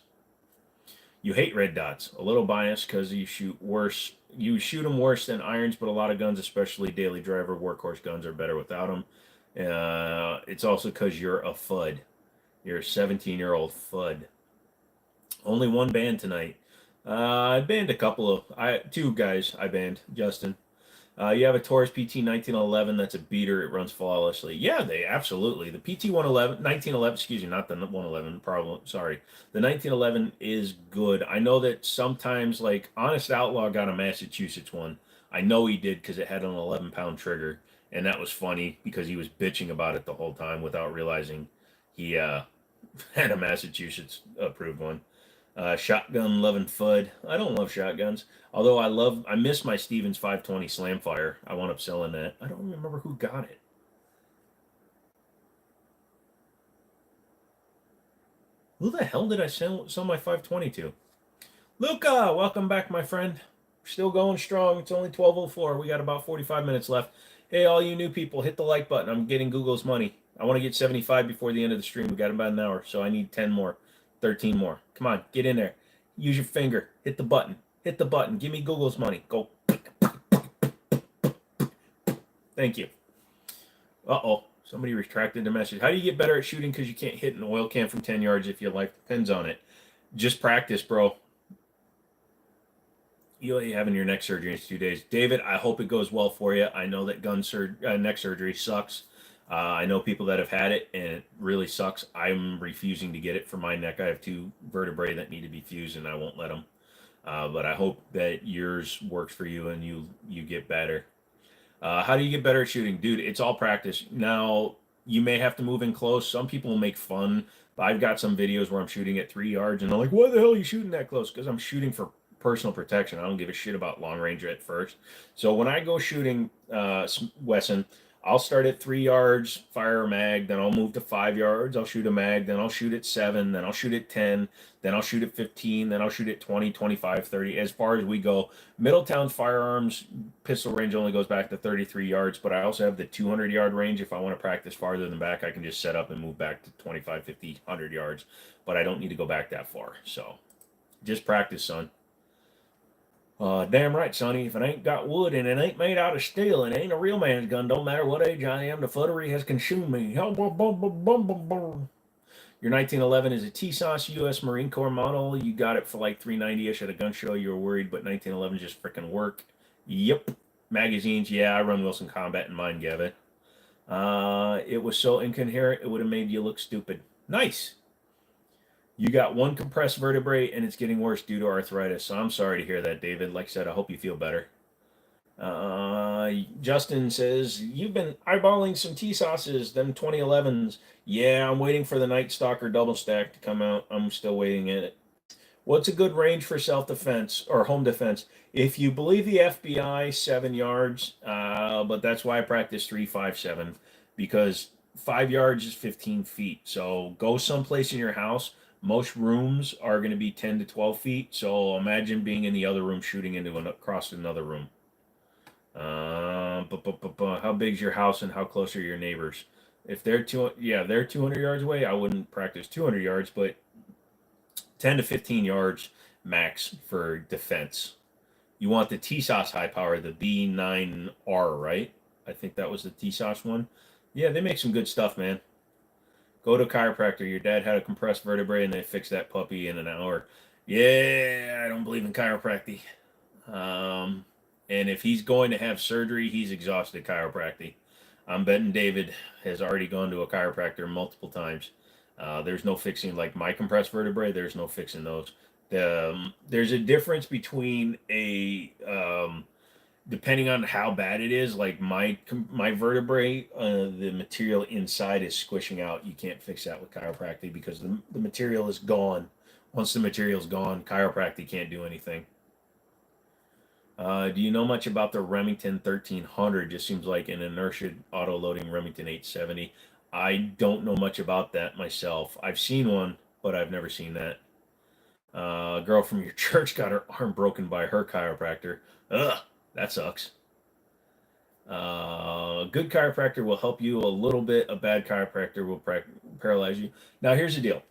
You hate red dots. A little biased because you shoot worse. You shoot them worse than irons, but a lot of guns, especially daily driver workhorse guns, are better without them. It's also because you're a FUD. You're a 17-year-old FUD. Only one banned tonight. I banned a couple of... two guys I banned. Justin. You have a Taurus PT 1911 that's a beater. It runs flawlessly. Yeah, they absolutely. The PT 1911, excuse me, not the 111, probably, sorry. The 1911 is good. I know that sometimes, like, Honest Outlaw got a Massachusetts one. I know he did because it had an 11-pound trigger, and that was funny because he was bitching about it the whole time without realizing he had a Massachusetts approved one. Shotgun loving FUD. I don't love shotguns. Although I miss my Stevens 520 Slamfire. I wound up selling that. I don't remember who got it. Who the hell did I sell my 520 to? Luca, welcome back, my friend. We're still going strong. It's only 12:04. We got about 45 minutes left. Hey, all you new people, hit the like button. I'm getting Google's money. I want to get 75 before the end of the stream. We got about an hour, so I need 10 more. 13 more. Come on, get in there. Use your finger. Hit the button. Hit the button. Give me Google's money. Go. Thank you. Uh-oh. Somebody retracted the message. How do you get better at shooting because you can't hit an oil can from 10 yards if your life depends on it? Just practice, bro. You'll be having your neck surgery in 2 days. David, I hope it goes well for you. I know that neck surgery sucks. I know people that have had it, and it really sucks. I'm refusing to get it for my neck. I have 2 vertebrae that need to be fused, and I won't let them. But I hope that yours works for you and you get better. How do you get better at shooting? Dude, it's all practice. Now, you may have to move in close. Some people will make fun. But I've got some videos where I'm shooting at 3 yards and they're like, why the hell are you shooting that close? Because I'm shooting for personal protection. I don't give a shit about long range at first. So when I go shooting Wesson, I'll start at 3 yards, fire a mag, then I'll move to 5 yards, I'll shoot a mag, then I'll shoot at 7, then I'll shoot at 10, then I'll shoot at 15, then I'll shoot at 20, 25, 30, as far as we go. Middletown's firearms pistol range only goes back to 33 yards, but I also have the 200-yard range. If I want to practice farther than back, I can just set up and move back to 25, 50, 100 yards, but I don't need to go back that far. So just practice, son. Damn right, Sonny. If it ain't got wood and it ain't made out of steel and it ain't a real man's gun, don't matter what age I am, the futtery has consumed me. Your 1911 is a TSOS U.S. Marine Corps model. You got it for like $390-ish at a gun show. You were worried, but 1911 just freaking work. Yep. Magazines, yeah, I run Wilson Combat in mine, Gavin. It was so incoherent, it would have made you look stupid. Nice. You got one compressed vertebrae and it's getting worse due to arthritis. So I'm sorry to hear that, David. Like I said, I hope you feel better. Justin says, you've been eyeballing some T-sauces, them 2011s. Yeah, I'm waiting for the Night Stalker double stack to come out. I'm still waiting in it. What's a good range for self-defense or home defense? If you believe the FBI, 7 yards, but that's why I practice 3, 5, 7, because 5 yards is 15 feet. So go someplace in your house. Most rooms are going to be 10 to 12 feet. So imagine being in the other room shooting into across another room. How big is your house and how close are your neighbors? If they're they're 200 yards away, I wouldn't practice 200 yards, but 10 to 15 yards max for defense. You want the TSOS high power, the B9R, right? I think that was the TSOS one. Yeah, they make some good stuff, man. Go to a chiropractor. Your dad had a compressed vertebrae and they fixed that puppy in an hour. Yeah, I don't believe in chiropractic. And if he's going to have surgery, he's exhausted chiropractic. I'm betting David has already gone to a chiropractor multiple times. There's no fixing like my compressed vertebrae. There's no fixing those. There's a difference between depending on how bad it is. Like my vertebrae, the material inside is squishing out. You can't fix that with chiropractic because the material is gone. Once the material's gone, chiropractic can't do anything. Do you know much about the Remington 1300? Just seems like an inertia auto-loading Remington 870. I don't know much about that myself. I've seen one, but I've never seen that. A girl from your church got her arm broken by her chiropractor. Ugh, that sucks. A good chiropractor will help you a little bit. A bad chiropractor will paralyze you. Now, here's the deal.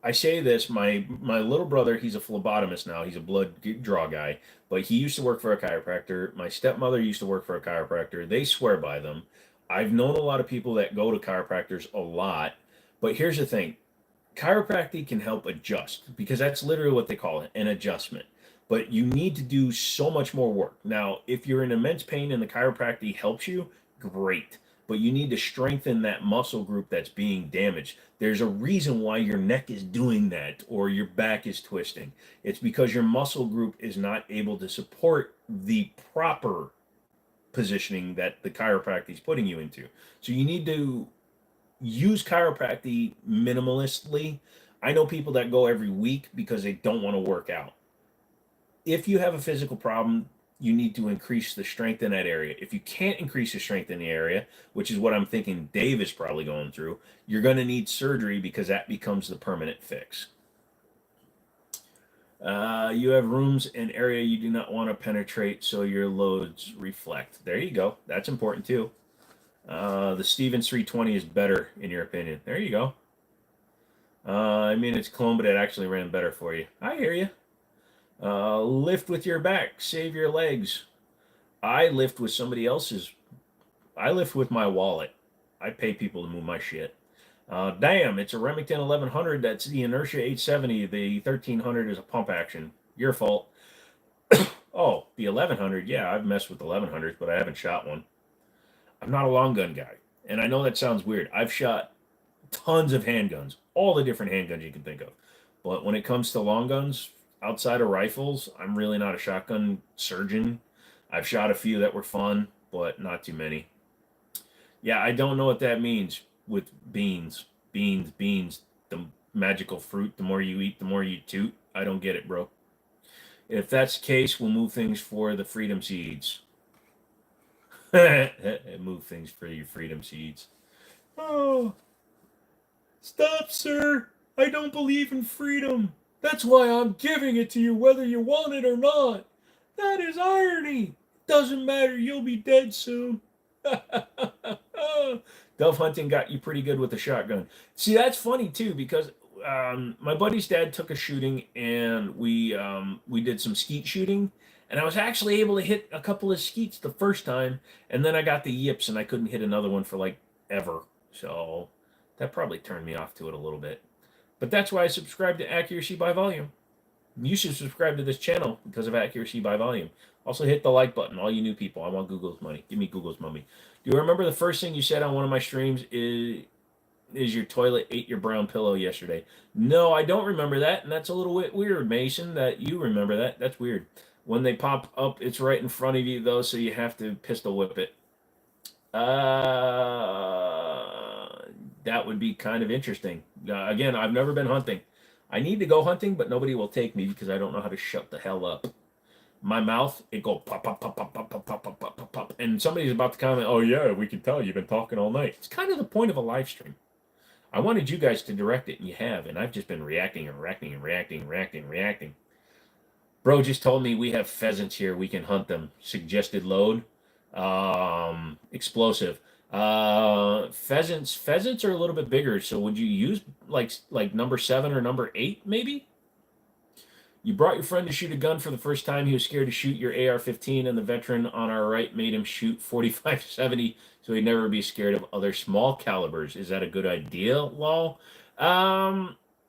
I say this, my little brother, he's a phlebotomist now. He's a blood draw guy, but he used to work for a chiropractor. My stepmother used to work for a chiropractor. They swear by them. I've known a lot of people that go to chiropractors a lot, but here's the thing. Chiropractic can help adjust because that's literally what they call it, an adjustment. But you need to do so much more work. Now, if you're in immense pain and the chiropractic helps you, great. But you need to strengthen that muscle group that's being damaged. There's a reason why your neck is doing that or your back is twisting. It's because your muscle group is not able to support the proper positioning that the chiropractic is putting you into. So you need to use chiropractic minimalistically. I know people that go every week because they don't want to work out. If you have a physical problem, you need to increase the strength in that area. If you can't increase the strength in the area, which is what I'm thinking Dave is probably going through, you're going to need surgery because that becomes the permanent fix. You have rooms and area you do not want to penetrate so your loads reflect. There you go. That's important too. The Stevens 320 is better in your opinion. There you go. I mean, it's clone, but it actually ran better for you. I hear you. Lift with your back, save your legs. I lift with somebody else's. I lift with my wallet. I pay people to move my shit. Damn, it's a Remington 1100. That's the Inertia 870. The 1300 is a pump action. Your fault. Oh, the 1100. Yeah, I've messed with 1100s, but I haven't shot one. I'm not a long gun guy. And I know that sounds weird. I've shot tons of handguns, all the different handguns you can think of. But when it comes to long guns, outside of rifles, I'm really not a shotgun surgeon. I've shot a few that were fun, but not too many. Yeah, I don't know what that means with beans. Beans. The magical fruit. The more you eat, the more you toot. I don't get it, bro. If that's the case, we'll move things for the freedom seeds. Move things for your freedom seeds. Oh, stop, sir. I don't believe in freedom. That's why I'm giving it to you whether you want it or not. That is irony. Doesn't matter, you'll be dead soon. Dove hunting got you pretty good with the shotgun. See, that's funny too because my buddy's dad took a shooting and we did some skeet shooting, and I was actually able to hit a couple of skeets the first time, and then I got the yips and I couldn't hit another one for like ever. So that probably turned me off to it a little bit. But that's why I subscribe to Accuracy by Volume. You should subscribe to this channel because of Accuracy by Volume. Also hit the like button, all you new people. I want Google's money. Give me Google's money. Do you remember the first thing you said on one of my streams is your toilet ate your brown pillow yesterday? No, I don't remember that, and that's a little bit weird, Mason, that you remember that. That's weird. When they pop up, it's right in front of you, though, so you have to pistol whip it. That would be kind of interesting. Again, I've never been hunting. I need to go hunting, but nobody will take me because I don't know how to shut the hell up. My mouth, it go pop, pop, pop, pop, pop, pop, pop, pop, pop, pop, pop. And somebody's about to comment, oh yeah, we can tell you've been talking all night. It's kind of the point of a live stream. I wanted you guys to direct it, and you have, and I've just been reacting and reacting and reacting and reacting and reacting. Bro just told me we have pheasants here. We can hunt them. Suggested load. Explosive. Pheasants are a little bit bigger. So would you use like number 7 or number 8 maybe? You brought your friend to shoot a gun for the first time. He was scared to shoot your AR-15, and the veteran on our right made him shoot 45-70, so he'd never be scared of other small calibers. Is that a good idea, lol?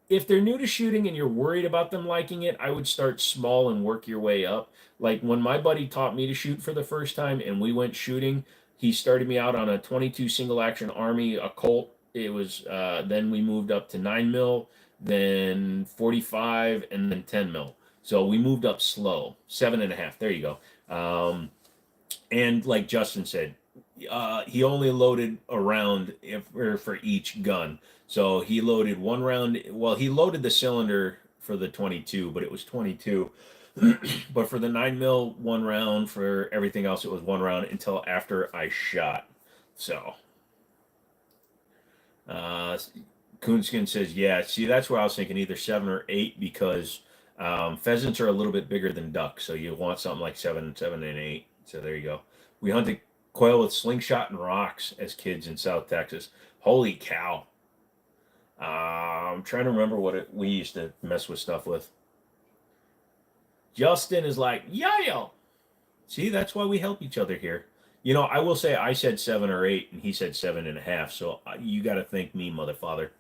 If they're new to shooting and you're worried about them liking it, I would start small and work your way up. Like when my buddy taught me to shoot for the first time and we went shooting, he started me out on a 22 single action Army, a Colt. It was then we moved up to 9 mil, then 45, and then 10 mil. So we moved up slow, 7.5. There you go. And like Justin said, he only loaded a round for each gun. So he loaded one round. Well, he loaded the cylinder for the 22, but it was 22. But for the 9 mil, one round. For everything else, it was one round until after I shot. So, Coonskin says, yeah, see, that's what I was thinking, either 7 or 8, because pheasants are a little bit bigger than ducks. So you want something like 7, 7 and 8. So there you go. We hunted quail with slingshot and rocks as kids in South Texas. Holy cow. I'm trying to remember what we used to mess with stuff with. Justin is like, yeah. See, that's why we help each other here. You know, I will say I said 7 or 8, and he said 7.5. So you got to thank me, motherfather.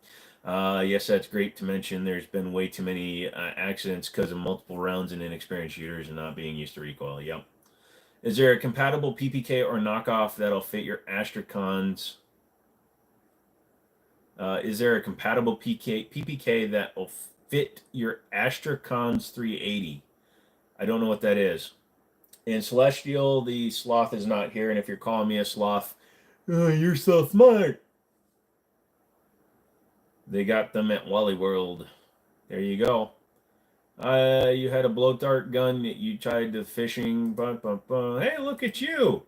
Yes, that's great to mention. There's been way too many accidents because of multiple rounds and inexperienced shooters and not being used to recoil. Yep. Is there a compatible PPK or knockoff that'll fit your Astracons? Is there a compatible PPK that will fit your Astracons 380? I don't know what that is. And Celestial, the sloth is not here. And if you're calling me a sloth, you're so smart. They got them at Wally World. There you go. You had a blow dart gun. You tried the fishing. Hey, look at you.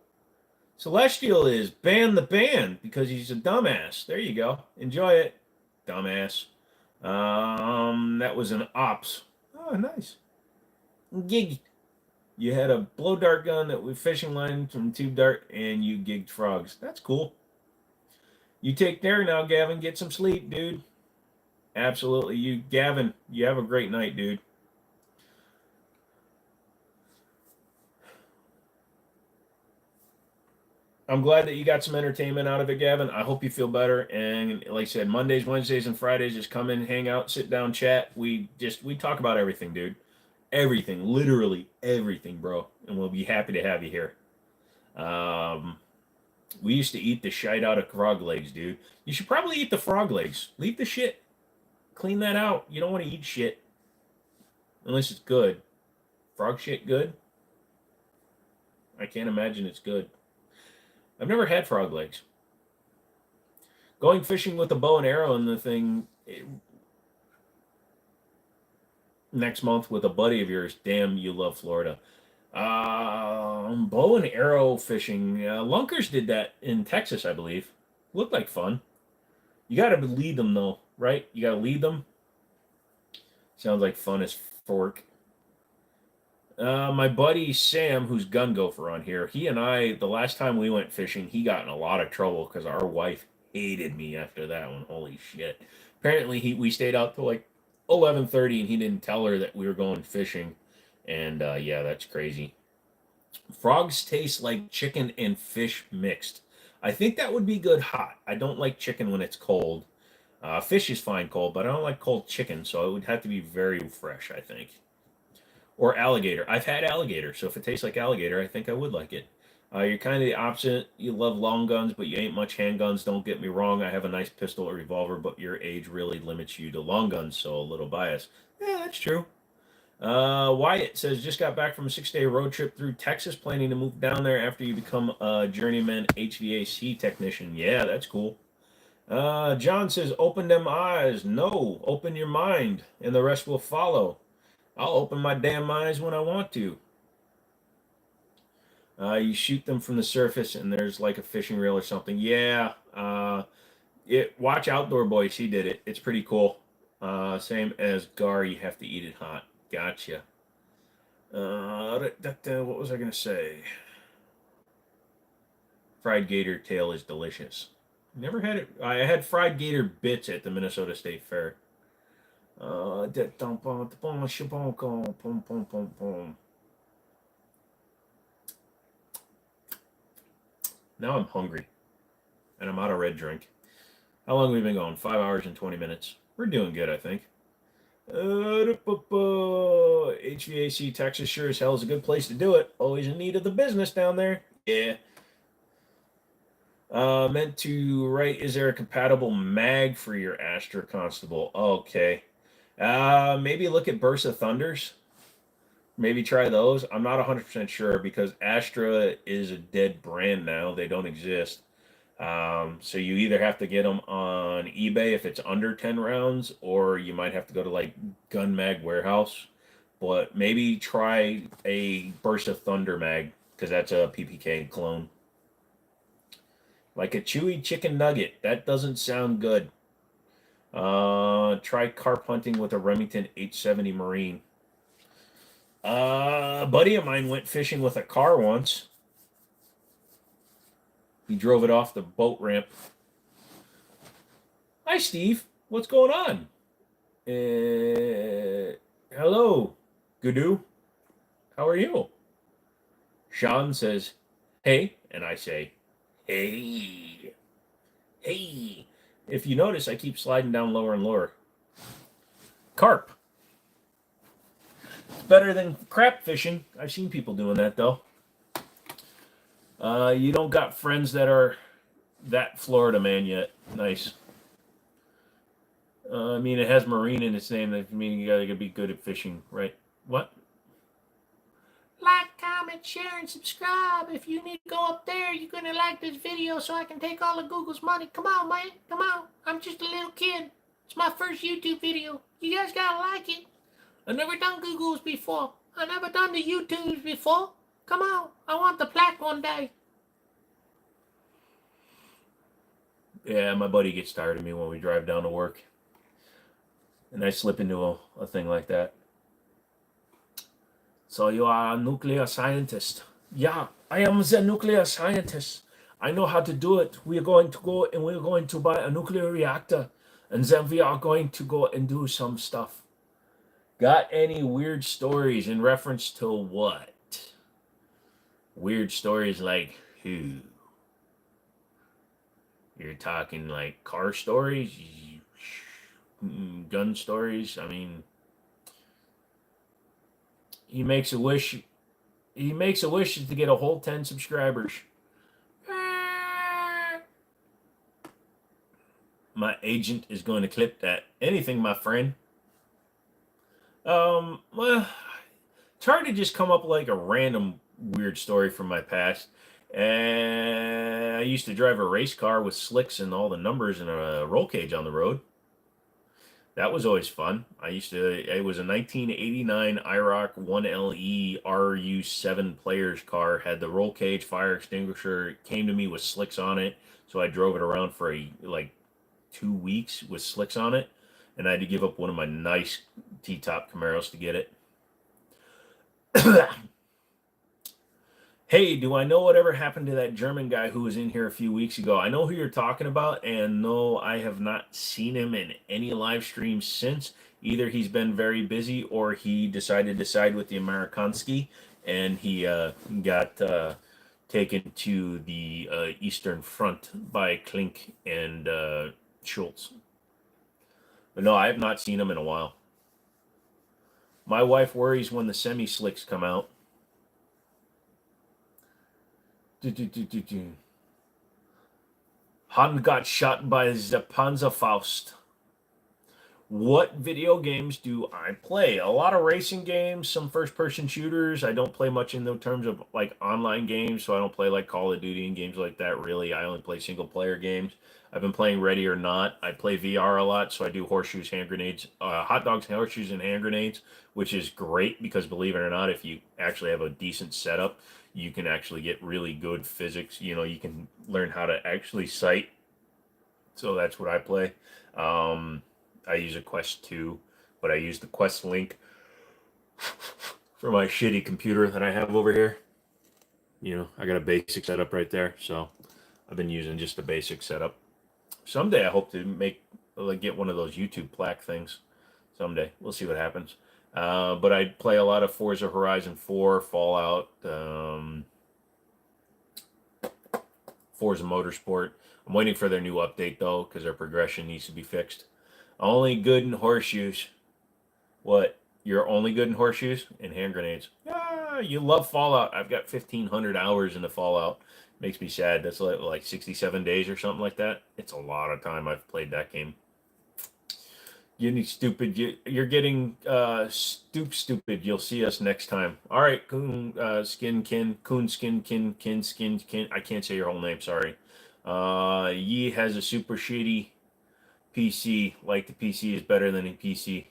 Celestial is ban the band because he's a dumbass. There you go. Enjoy it, dumbass. That was an ops. Oh, nice. Gig. You had a blow dart gun that with fishing line from tube dart, and you gigged frogs. That's cool. You take care now, Gavin. Get some sleep, dude. Absolutely. Gavin, you have a great night, dude. I'm glad that you got some entertainment out of it, Gavin. I hope you feel better. And like I said, Mondays, Wednesdays, and Fridays, just come in, hang out, sit down, chat. We talk about everything, dude. Everything, literally everything, bro. And we'll be happy to have you here. We used to eat the shite out of frog legs, dude. You should probably eat the frog legs. Leave the shit. Clean that out. You don't want to eat shit. Unless it's good. Frog shit good? I can't imagine it's good. I've never had frog legs. Going fishing with a bow and arrow and the thing next month with a buddy of yours. Damn, you love Florida. Bow and arrow fishing. Lunkers did that in Texas, I believe. Looked like fun. You got to lead them though, right? You got to lead them. Sounds like fun as fork. My buddy Sam, who's gun gopher on here, he and I, the last time we went fishing, he got in a lot of trouble because our wife hated me after that one. Holy shit! Apparently, we stayed out till like 11:30, and he didn't tell her that we were going fishing. And yeah, that's crazy. Frogs taste like chicken and fish mixed. I think that would be good hot. I don't like chicken when it's cold. Fish is fine cold, but I don't like cold chicken, so it would have to be very fresh, I think. Or alligator. I've had alligator, so if it tastes like alligator, I think I would like it. You're kind of the opposite. You love long guns, but you ain't much handguns. Don't get me wrong. I have a nice pistol or revolver, but your age really limits you to long guns, so a little bias. Yeah, that's true. Wyatt says, just got back from a 6-day road trip through Texas, planning to move down there after you become a journeyman HVAC technician. Yeah, that's cool. John says, open them eyes. No, open your mind, and the rest will follow. I'll open my damn eyes when I want to. You shoot them from the surface, and there's like a fishing reel or something. Yeah. Watch Outdoor Boys. He did it. It's pretty cool. Same as Gar. You have to eat it hot. Gotcha. What was I gonna say? Fried gator tail is delicious. Never had it. I had fried gator bits at the Minnesota State Fair. Now I'm hungry, and I'm out of red drink. How long have we been going? 5 hours and 20 minutes. We're doing good, I think. HVAC Texas sure as hell is a good place to do it. Always in need of the business down there. Yeah. Meant to write, is there a compatible mag for your Astra Constable? Okay. Maybe look at Burst of Thunders. Maybe try those. I'm not 100% sure because Astra is a dead brand now. They don't exist. So you either have to get them on eBay if it's under 10 rounds, or you might have to go to like Gun Mag Warehouse. But maybe try a Burst of Thunder mag because that's a PPK clone. Like a chewy chicken nugget. That doesn't sound good. Try carp hunting with a Remington 870 Marine. A buddy of mine went fishing with a car once. He drove it off the boat ramp. Hi, Steve. What's going on? Hello, Gudu. How are you? Sean says, hey, and I say, hey. Hey. If you notice, I keep sliding down lower and lower. Carp. It's better than crap fishing. I've seen people doing that, though. You don't got friends that are that Florida man yet. Nice. I mean, it has Marine in its name. That means you gotta be good at fishing, right? What? Like, comment, share, and subscribe. If you need to go up there, you're gonna like this video so I can take all of Google's money. Come on, man. Come on. I'm just a little kid. It's my first YouTube video. You guys gotta like it. I've never done Google's before. I've never done the YouTubes before. Come on. I want the plaque one day. Yeah, my buddy gets tired of me when we drive down to work. And I slip into a thing like that. So you are a nuclear scientist. Yeah, I am the nuclear scientist. I know how to do it. We are going to go and we're going to buy a nuclear reactor. And then we are going to go and do some stuff. Got any weird stories in reference to what? Weird stories like who? You're talking like car stories? Gun stories? I mean, he makes a wish to get a whole 10 subscribers. My agent is going to clip that. Anything, my friend. Well, it's hard to just come up with like a random weird story from my past. And I used to drive a race car with slicks and all the numbers and a roll cage on the road. That was always fun. It was a 1989 IROC 1LE RU7 players car, had the roll cage, fire extinguisher. It came to me with slicks on it. So I drove it around for like 2 weeks with slicks on it. And I had to give up one of my nice T-top Camaros to get it. Hey, do I know whatever happened to that German guy who was in here a few weeks ago? I know who you're talking about, and no, I have not seen him in any live streams since. Either he's been very busy or he decided to side with the Amerikanski and he got taken to the Eastern Front by Klink and Schultz. But no, I have not seen him in a while. My wife worries when the semi-slicks come out. Han got shot by the Panzerfaust. What video games do I play? A lot of racing games, some first-person shooters. I don't play much in the terms of like online games, so I don't play like Call of Duty and games like that. Really, I only play single-player games. I've been playing Ready or Not. I play VR a lot, so I do horseshoes, hand grenades, hot dogs, horseshoes, and hand grenades, which is great because believe it or not, if you actually have a decent setup, you can actually get really good physics. You know, you can learn how to actually sight. So that's what I play. I use a Quest 2, but I use the Quest Link for my shitty computer that I have over here. You know, I got a basic setup right there, so I've been using just a basic setup. Someday I hope to get one of those YouTube plaque things. Someday. We'll see what happens. But I play a lot of Forza Horizon 4, Fallout, Forza Motorsport. I'm waiting for their new update, though, because their progression needs to be fixed. Only good in horseshoes. What? You're only good in horseshoes? And hand grenades. Ah, you love Fallout. I've got 1,500 hours into Fallout. Makes me sad. That's like 67 days or something like that. It's a lot of time I've played that game. You stupid. You're getting stupid. You'll see us next time. All right, Coon Skin Kin. Coon Skin Kin. Kin Skin Kin. I can't say your whole name. Sorry. Yi has a super shitty PC. Like the PC is better than a PC.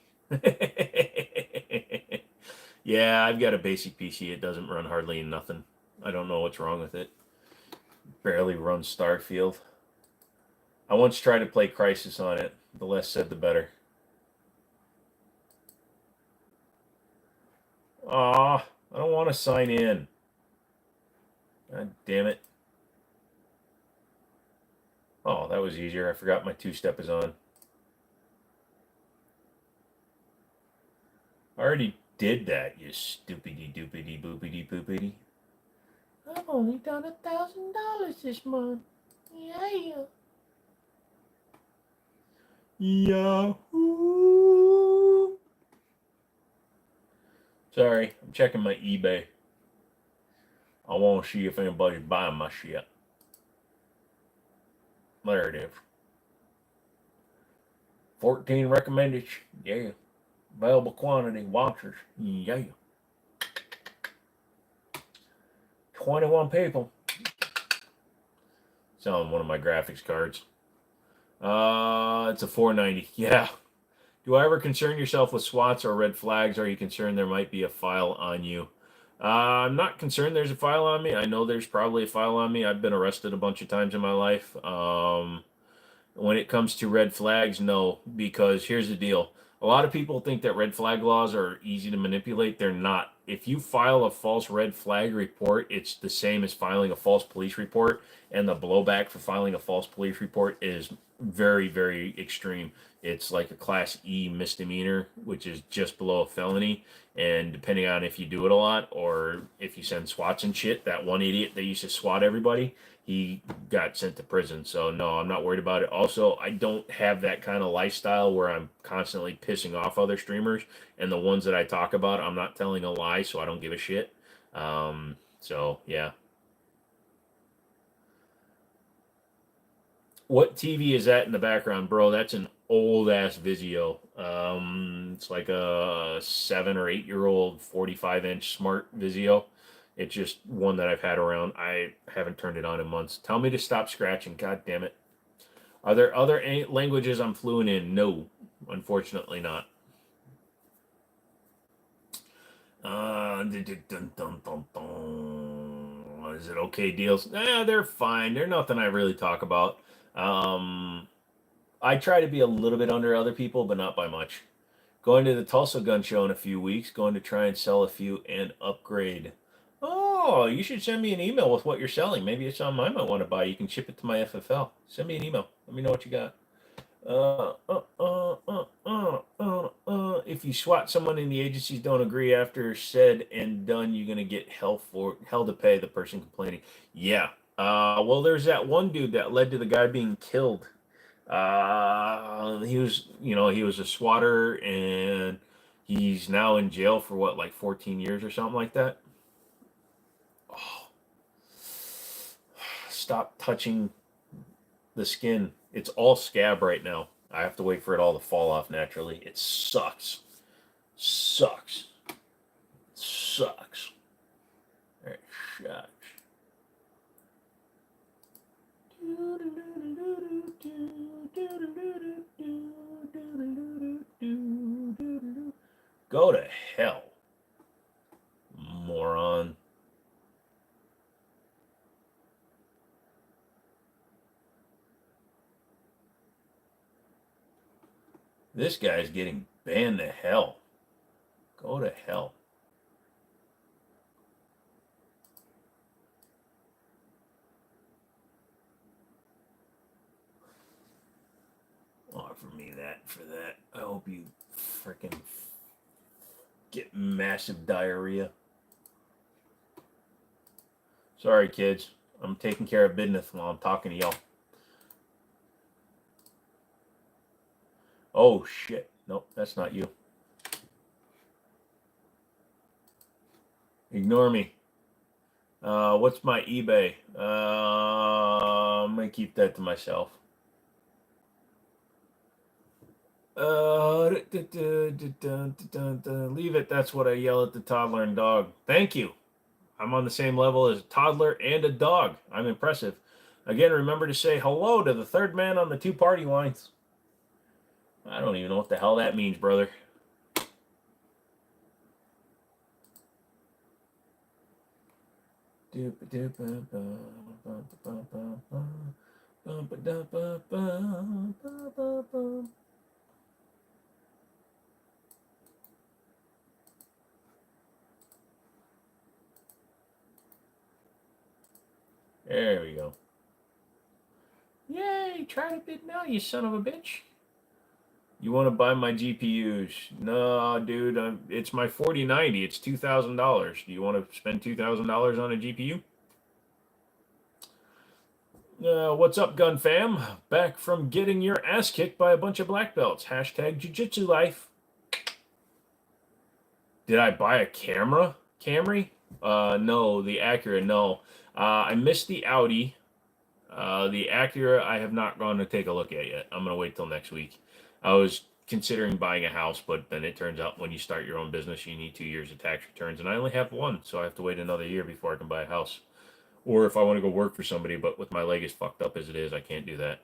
Yeah, I've got a basic PC. It doesn't run hardly nothing. I don't know what's wrong with it. Barely runs Starfield. I once tried to play Crisis on it. The less said, the better. Aw, I don't want to sign in. God damn it. Oh, that was easier. I forgot my two-step is on. I already did that, you stupidity doopity boopity poopity. I've only done $1,000 this month. Yeah. Yahoo! Sorry, I'm checking my eBay. I want to see if anybody's buying my shit. There it is. 14 recommended. Yeah. Available quantity. Watchers. Yeah. 21 people. Selling one of my graphics cards. It's a 490. Yeah. Do I ever concern yourself with SWATs or red flags? Are you concerned there might be a file on you? I'm not concerned there's a file on me. I know there's probably a file on me. I've been arrested a bunch of times in my life. When it comes to red flags, no, because here's the deal. A lot of people think that red flag laws are easy to manipulate. They're not. If you file a false red flag report, it's the same as filing a false police report, and the blowback for filing a false police report is very, very extreme. It's like a class E misdemeanor, which is just below a felony. And depending on if you do it a lot or if you send SWATs and shit, that one idiot that used to SWAT everybody, he got sent to prison. So no, I'm not worried about it. Also, I don't have that kind of lifestyle where I'm constantly pissing off other streamers. And the ones that I talk about, I'm not telling a lie, so I don't give a shit. So yeah. What TV is that in the background, bro? That's an old ass Vizio. It's like a 7 or 8 year old 45-inch smart Vizio. It's just one that I've had around. I haven't turned it on in months. Tell me to stop scratching. God damn it. Are there other languages I'm fluent in? No, unfortunately not. Is it okay deals? They're fine. They're nothing I really talk about. I try to be a little bit under other people, but not by much. Going to the Tulsa Gun Show in a few weeks. Going to try and sell a few and upgrade. Oh, you should send me an email with what you're selling. Maybe it's something I might want to buy. You can ship it to my FFL. Send me an email. Let me know what you got. If you swat someone and the agencies don't agree after said and done, you're gonna get hell to pay. The person complaining. Yeah. Well, there's that one dude that led to the guy being killed. He was a swatter and he's now in jail for what, like 14 years or something like that. Oh. Stop touching the skin. It's all scab right now. I have to wait for it all to fall off naturally. It sucks. Sucks. Sucks. It sucks. Go to hell, moron. This guy's getting banned to hell. Go to hell. Offer me that for that. I hope you freaking get massive diarrhea. Sorry, kids. I'm taking care of business while I'm talking to y'all. Oh, shit. Nope, that's not you. Ignore me. What's my eBay? I'm going to keep that to myself. Leave it. That's what I yell at the toddler and dog. Thank you. I'm on the same level as a toddler and a dog. I'm impressive. Again, remember to say hello to the third man on the two party lines. I don't even know what the hell that means, brother. There we go. Yay, try to bid now, you son of a bitch. You want to buy my GPUs? No, dude, it's my 4090. It's $2,000. Do you want to spend $2,000 on a GPU? What's up, gun fam? Back from getting your ass kicked by a bunch of black belts. Hashtag Jiu-Jitsu life. Did I buy a Camry? No, the Acura, no. I missed the Audi. The Acura, I have not gone to take a look at yet. I'm going to wait till next week. I was considering buying a house, but then it turns out when you start your own business, you need 2 years of tax returns, and I only have one, so I have to wait another year before I can buy a house. Or if I want to go work for somebody, but with my leg as fucked up as it is, I can't do that.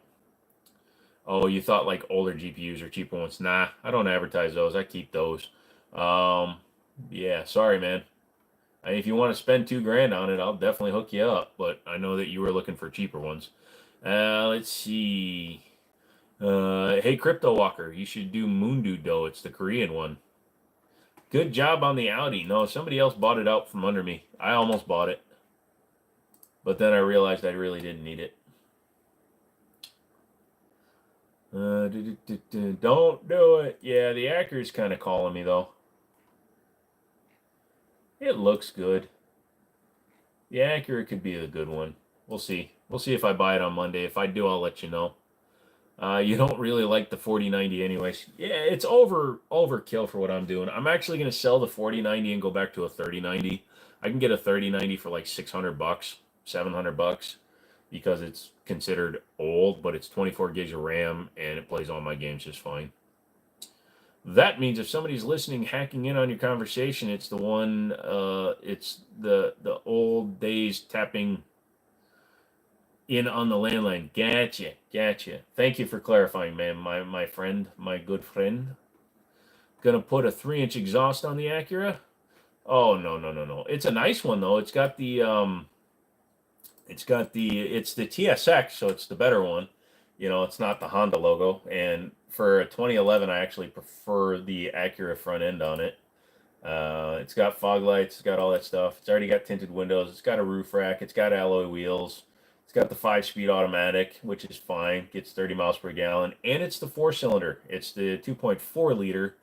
Oh, you thought like older GPUs or cheaper ones? Nah, I don't advertise those. I keep those. Yeah, sorry, man. If you want to spend $2,000 on it, I'll definitely hook you up. But I know that you were looking for cheaper ones. Let's see. Hey, Crypto Walker, you should do Moondu though. It's the Korean one. Good job on the Audi. No, somebody else bought it out from under me. I almost bought it. But then I realized I really didn't need it. Don't do it. Yeah, the Acura's kind of calling me, though. It looks good. The Acura could be a good one. We'll see. We'll see if I buy it on Monday. If I do, I'll let you know. You don't really like the 4090 anyways. Yeah, it's overkill for what I'm doing. I'm actually going to sell the 4090 and go back to a 3090. I can get a 3090 for like $600, $700. because it's considered old, but it's 24 gigs of RAM and it plays all my games just fine. That means if somebody's listening, hacking in on your conversation, it's the one, it's the old days tapping in on the landline. Gotcha. Thank you for clarifying, man. My friend, my good friend. Gonna put a 3-inch exhaust on the Acura. Oh no. It's a nice one though. It's the TSX, so it's the better one. You know, it's not the Honda logo. And for a 2011, I actually prefer the Acura front end on it. It's got fog lights, it's got all that stuff. It's already got tinted windows. It's got a roof rack. It's got alloy wheels. It's got the 5-speed automatic, which is fine. Gets 30 miles per gallon, and it's the 4-cylinder. It's the 2.4 liter.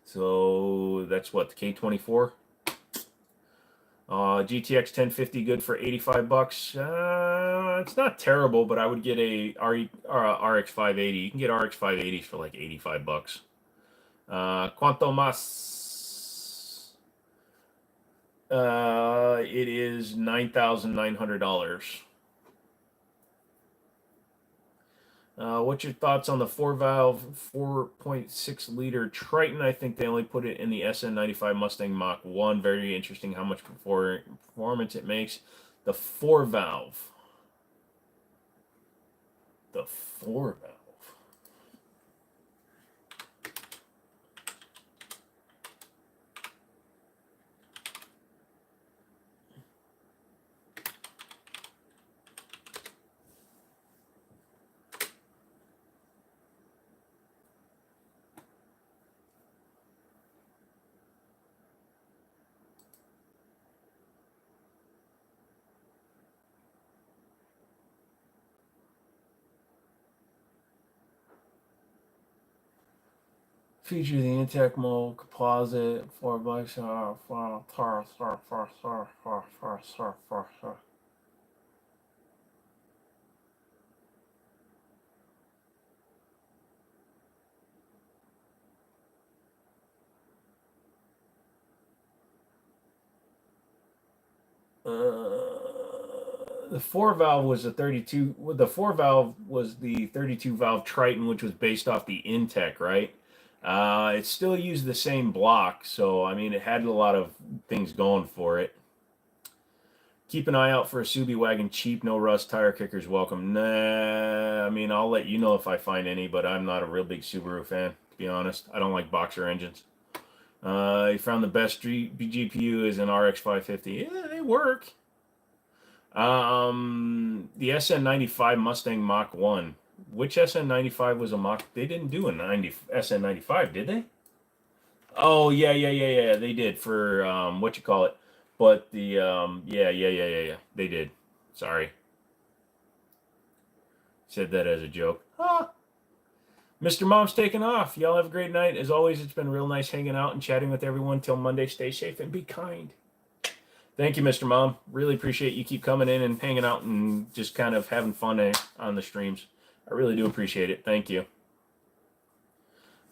So that's what, the K24. GTX 1050 good for 85 bucks. It's not terrible, but I would get a RX 580. You can get RX 580s for like 85 bucks. Cuanto más? It is $9,900. What's your thoughts on the 4-valve 4.6 liter Triton? I think they only put it in the SN95 Mustang Mach 1. Very interesting how much performance it makes. The 4-valve. The 4-valve. Feature the intact mode, composite, 4x. The 4-valve was the 32. The 4-valve was the 32-valve Triton, which was based off the Intech, right? It still used the same block, so I mean, it had a lot of things going for it. Keep an eye out for a Subi wagon, cheap, no rust, tire kickers welcome. Nah, I mean, I'll let you know if I find any, but I'm not a real big Subaru fan, to be honest. I don't like boxer engines. You found the best GPU is an RX 550. Yeah, they work. The SN95 Mustang Mach 1. Which SN95 was a Mach? They didn't do a SN95, did they? Oh, yeah. They did for, what you call it. But the, yeah. They did. Sorry. Said that as a joke. Huh. Mr. Mom's taking off. Y'all have a great night. As always, it's been real nice hanging out and chatting with everyone. Till Monday, stay safe and be kind. Thank you, Mr. Mom. Really appreciate you keep coming in and hanging out and just kind of having fun on the streams. I really do appreciate it. Thank you.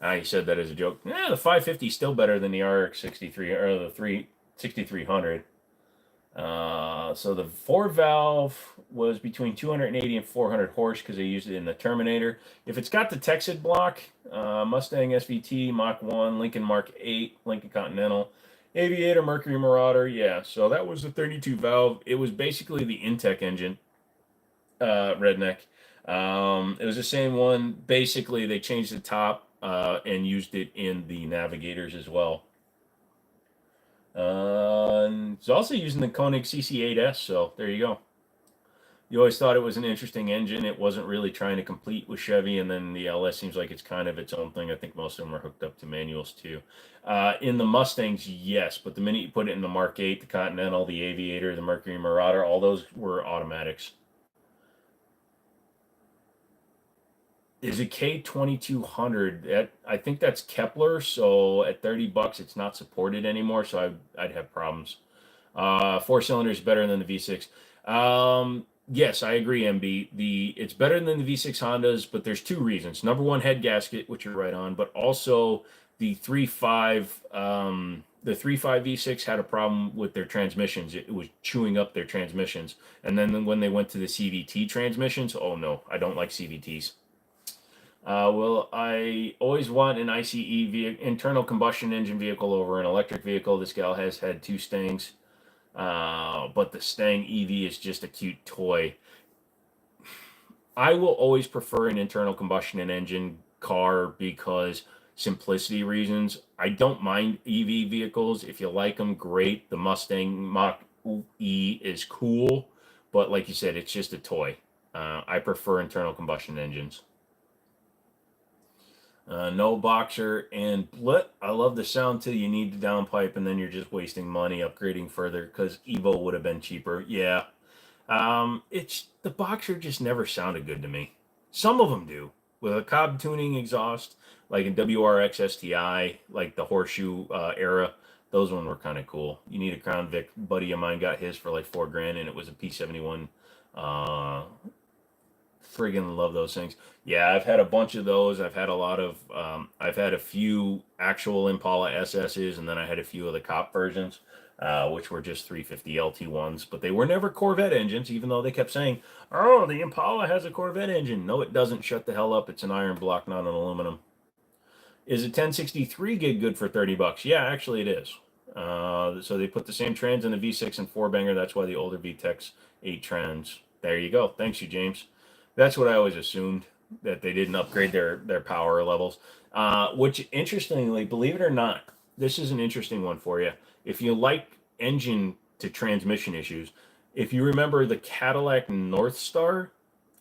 You said that as a joke. Yeah, the 550 is still better than the RX 63 or the 6300. So the 4-valve was between 280 and 400 horse because they used it in the Terminator. If it's got the Texid block, Mustang SVT, Mach 1, Lincoln Mark 8, Lincoln Continental, Aviator, Mercury Marauder, yeah. So that was the 32-valve. It was basically the Intech engine, Redneck. It was the same one. Basically, they changed the top and used it in the Navigators as well. It's also using the Koenig CC8S, so there you go. You always thought it was an interesting engine. It wasn't really trying to compete with Chevy, and then the LS seems like it's kind of its own thing. I think most of them are hooked up to manuals too. In the Mustangs, yes, but the minute you put it in the Mark 8, the Continental, the Aviator, the Mercury Marauder, all those were automatics. Is a K2200. I think that's Kepler, so at 30 bucks, it's not supported anymore, so I'd have problems. 4 cylinders better than the V6. Yes, I agree, MB. It's better than the V6 Hondas, but there's two reasons. Number one, head gasket, which you're right on, but also the 3.5 the 3.5 V6 had a problem with their transmissions. It was chewing up their transmissions. And then when they went to the CVT transmissions, oh no, I don't like CVTs. Well, I always want an ICE internal combustion engine vehicle over an electric vehicle. This gal has had 2 Stangs, but the Stang EV is just a cute toy. I will always prefer an internal combustion engine car because simplicity reasons. I don't mind EV vehicles. If you like them, great. The Mustang Mach E is cool, but like you said, it's just a toy. I prefer internal combustion engines. No boxer and blit. I love the sound till you need the downpipe, and then you're just wasting money upgrading further because Evo would have been cheaper. Yeah, it's the boxer just never sounded good to me. Some of them do with a Cobb tuning exhaust, like in WRX STI, like the horseshoe era. Those ones were kind of cool. You need a Crown Vic. Buddy of mine got his for like $4,000, and it was a P71. Friggin' love those things. Yeah, I've had a bunch of those. I've had a lot of. I've had a few actual Impala SS's, and then I had a few of the Cop versions, which were just 350 LT1s, but they were never Corvette engines, even though they kept saying, "Oh, the Impala has a Corvette engine." No, it doesn't. Shut the hell up. It's an iron block, not an aluminum. Is a 1063 gig good for $30? Yeah, actually it is. So they put the same trans in the V6 and 4-banger. That's why the older VTECs 8 trans. There you go. Thanks, you James. That's what I always assumed, that they didn't upgrade their power levels. Which, interestingly, believe it or not, this is an interesting one for you. If you like engine to transmission issues, if you remember the Cadillac North Star,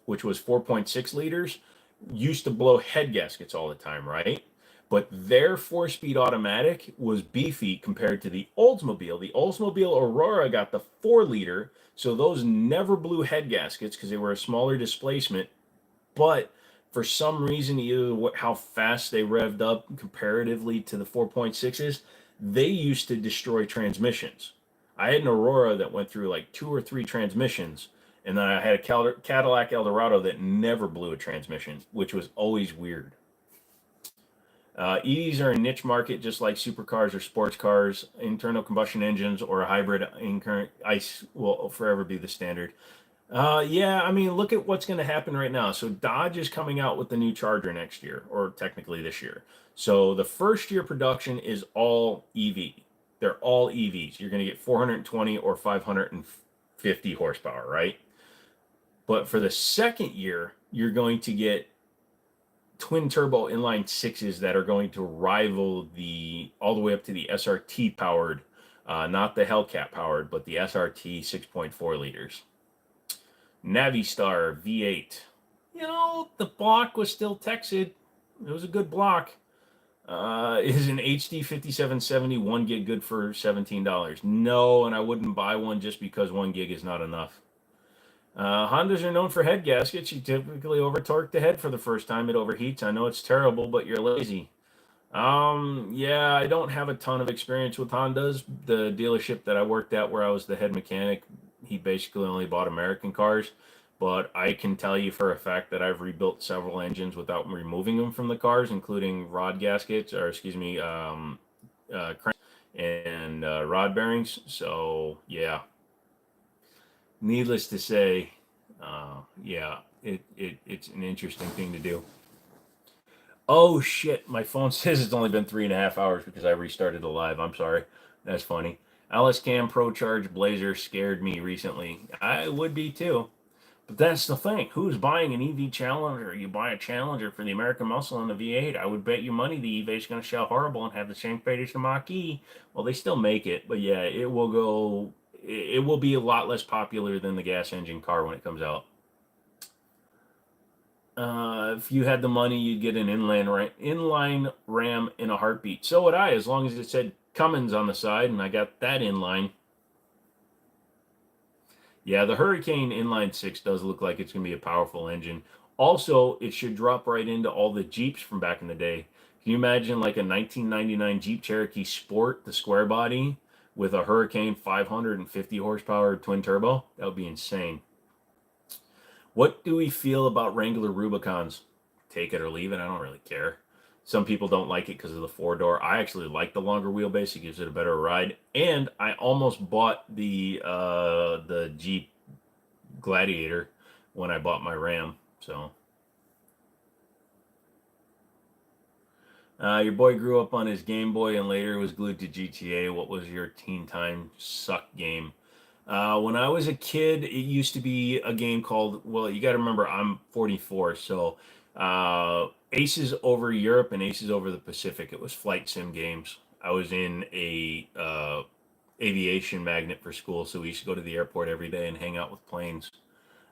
which was 4.6 liters, used to blow head gaskets all the time, right? But their 4-speed automatic was beefy compared to the Oldsmobile. The Oldsmobile Aurora got the 4-liter, so those never blew head gaskets because they were a smaller displacement. But for some reason, either how fast they revved up comparatively to the 4.6s, they used to destroy transmissions. I had an Aurora that went through like 2 or 3 transmissions, and then I had a Cadillac Eldorado that never blew a transmission, which was always weird. EVs are a niche market, just like supercars or sports cars. Internal combustion engines or a hybrid in current ICE will forever be the standard. Yeah, I mean, look at what's going to happen right now. So Dodge is coming out with the new Charger next year, or technically this year. So the first year production is all EV. They're all EVs. You're going to get 420 or 550 horsepower, right? But for the second year, you're going to get twin turbo inline 6s that are going to rival all the way up to the SRT powered, not the Hellcat powered, but the SRT 6.4 liters. Navistar V8. You know, the block was still Texid. It was a good block. Is an HD 5770 1 gig good for $17? No, and I wouldn't buy one just because 1 gig is not enough. Hondas are known for head gaskets. You typically over torque the head for the first time. It overheats. I know it's terrible, but you're lazy. Yeah, I don't have a ton of experience with Hondas. The dealership that I worked at, where I was the head mechanic, he basically only bought American cars. But I can tell you for a fact that I've rebuilt several engines without removing them from the cars, including rod gaskets, or excuse me, crank and rod bearings. So yeah. Needless to say, yeah, it's an interesting thing to do. Oh shit, my phone says it's only been 3.5 hours because I restarted the live. I'm sorry. That's funny. Alice Cam Pro Charge Blazer scared me recently. I would be too. But that's the thing. Who's buying an EV Challenger? You buy a Challenger for the American Muscle and the V8. I would bet you money the EV is going to sell horrible and have the same fate as the Mach-E. Well, they still make it, but yeah, it will be a lot less popular than the gas engine car when it comes out. If you had the money, you'd get an inline Ram in a heartbeat. So would I, as long as it said Cummins on the side, and I got that inline. Yeah, the Hurricane Inline 6 does look like it's going to be a powerful engine. Also, it should drop right into all the Jeeps from back in the day. Can you imagine like a 1999 Jeep Cherokee Sport, the square body, with a Hurricane 550 horsepower twin turbo? That would be insane. What do we feel about Wrangler Rubicons? Take it or leave it. I don't really care. Some people don't like it because of the 4-door. I actually like the longer wheelbase. It gives it a better ride. And I almost bought the Jeep Gladiator when I bought my Ram. So your boy grew up on his Game Boy and later was glued to GTA. What was your teen time suck game? When I was a kid, it used to be a game called, well, you got to remember, I'm 44, so Aces over Europe and Aces over the Pacific. It was flight sim games. I was in a aviation magnet for school, so we used to go to the airport every day and hang out with planes.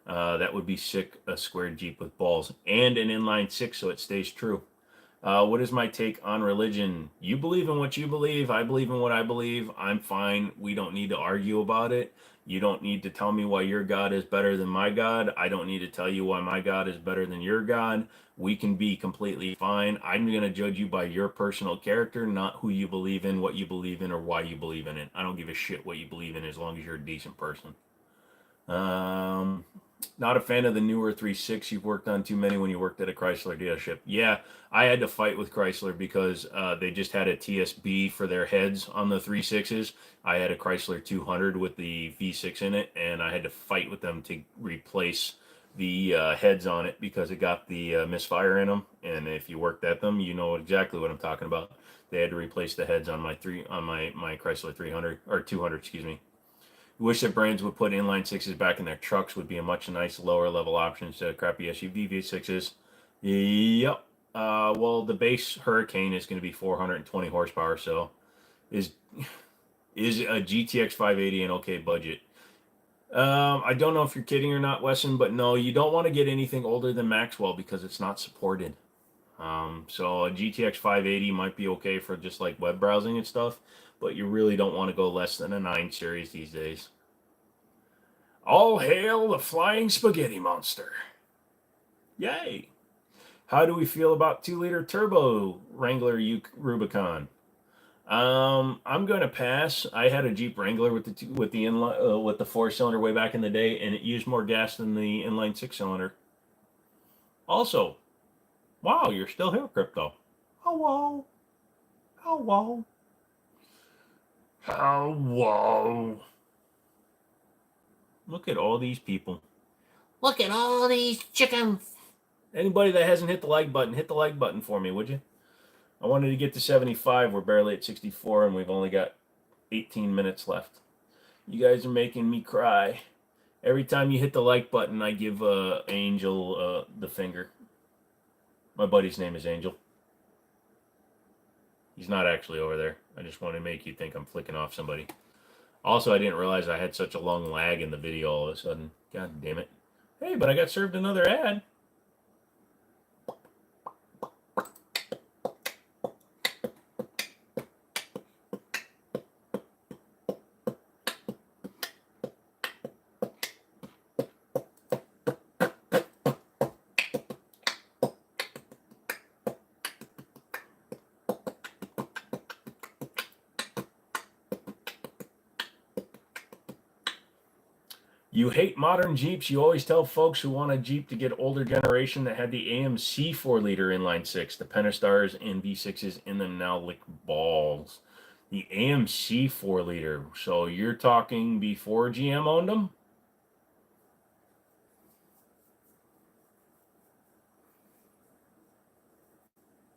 That would be sick, a squared Jeep with balls and an inline six, so it stays true. What is my take on religion? You believe in what you believe. I believe in what I believe. I'm fine. We don't need to argue about it. You don't need to tell me why your God is better than my God. I don't need to tell you why my God is better than your God. We can be completely fine. I'm going to judge you by your personal character, not who you believe in, what you believe in, or why you believe in it. I don't give a shit what you believe in as long as you're a decent person. Not a fan of the newer 3.6. You've worked on too many when you worked at a Chrysler dealership. Yeah, I had to fight with Chrysler because they just had a TSB for their heads on the 3.6s. I had a Chrysler 200 with the V6 in it, and I had to fight with them to replace the heads on it because it got the misfire in them. And if you worked at them, you know exactly what I'm talking about. They had to replace the heads on my Chrysler 300 or 200, excuse me. Wish that brands would put inline sixes back in their trucks. Would be a much nice lower level option instead of crappy SUV V6s. Yep. Well, the base Hurricane is going to be 420 horsepower, so is a GTX 580 an okay budget? I don't know if you're kidding or not, Wesson, but no, you don't want to get anything older than Maxwell because it's not supported. So a GTX 580 might be okay for just like web browsing and stuff, but you really don't want to go less than a 9 series these days. All hail the flying spaghetti monster. Yay. How do we feel about 2-liter turbo Wrangler Rubicon? I'm going to pass. I had a Jeep Wrangler with the 4-cylinder way back in the day, and it used more gas than the inline 6-cylinder. Also, wow, you're still here, Crypto. Hello. Hello. Hello. Look at all these people. Look at all these chickens. Anybody that hasn't hit the like button, hit the like button for me, would you? I wanted to get to 75. We're barely at 64, and we've only got 18 minutes left. You guys are making me cry. Every time you hit the like button, I give Angel the finger. My buddy's name is Angel. He's not actually over there. I just want to make you think I'm flicking off somebody. Also, I didn't realize I had such a long lag in the video all of a sudden. God damn it. Hey, but I got served another ad. You hate modern Jeeps. You always tell folks who want a Jeep to get older generation that had the AMC 4-liter inline 6. The Pentastars and V6s in them now lick balls. The AMC 4-liter. So you're talking before GM owned them?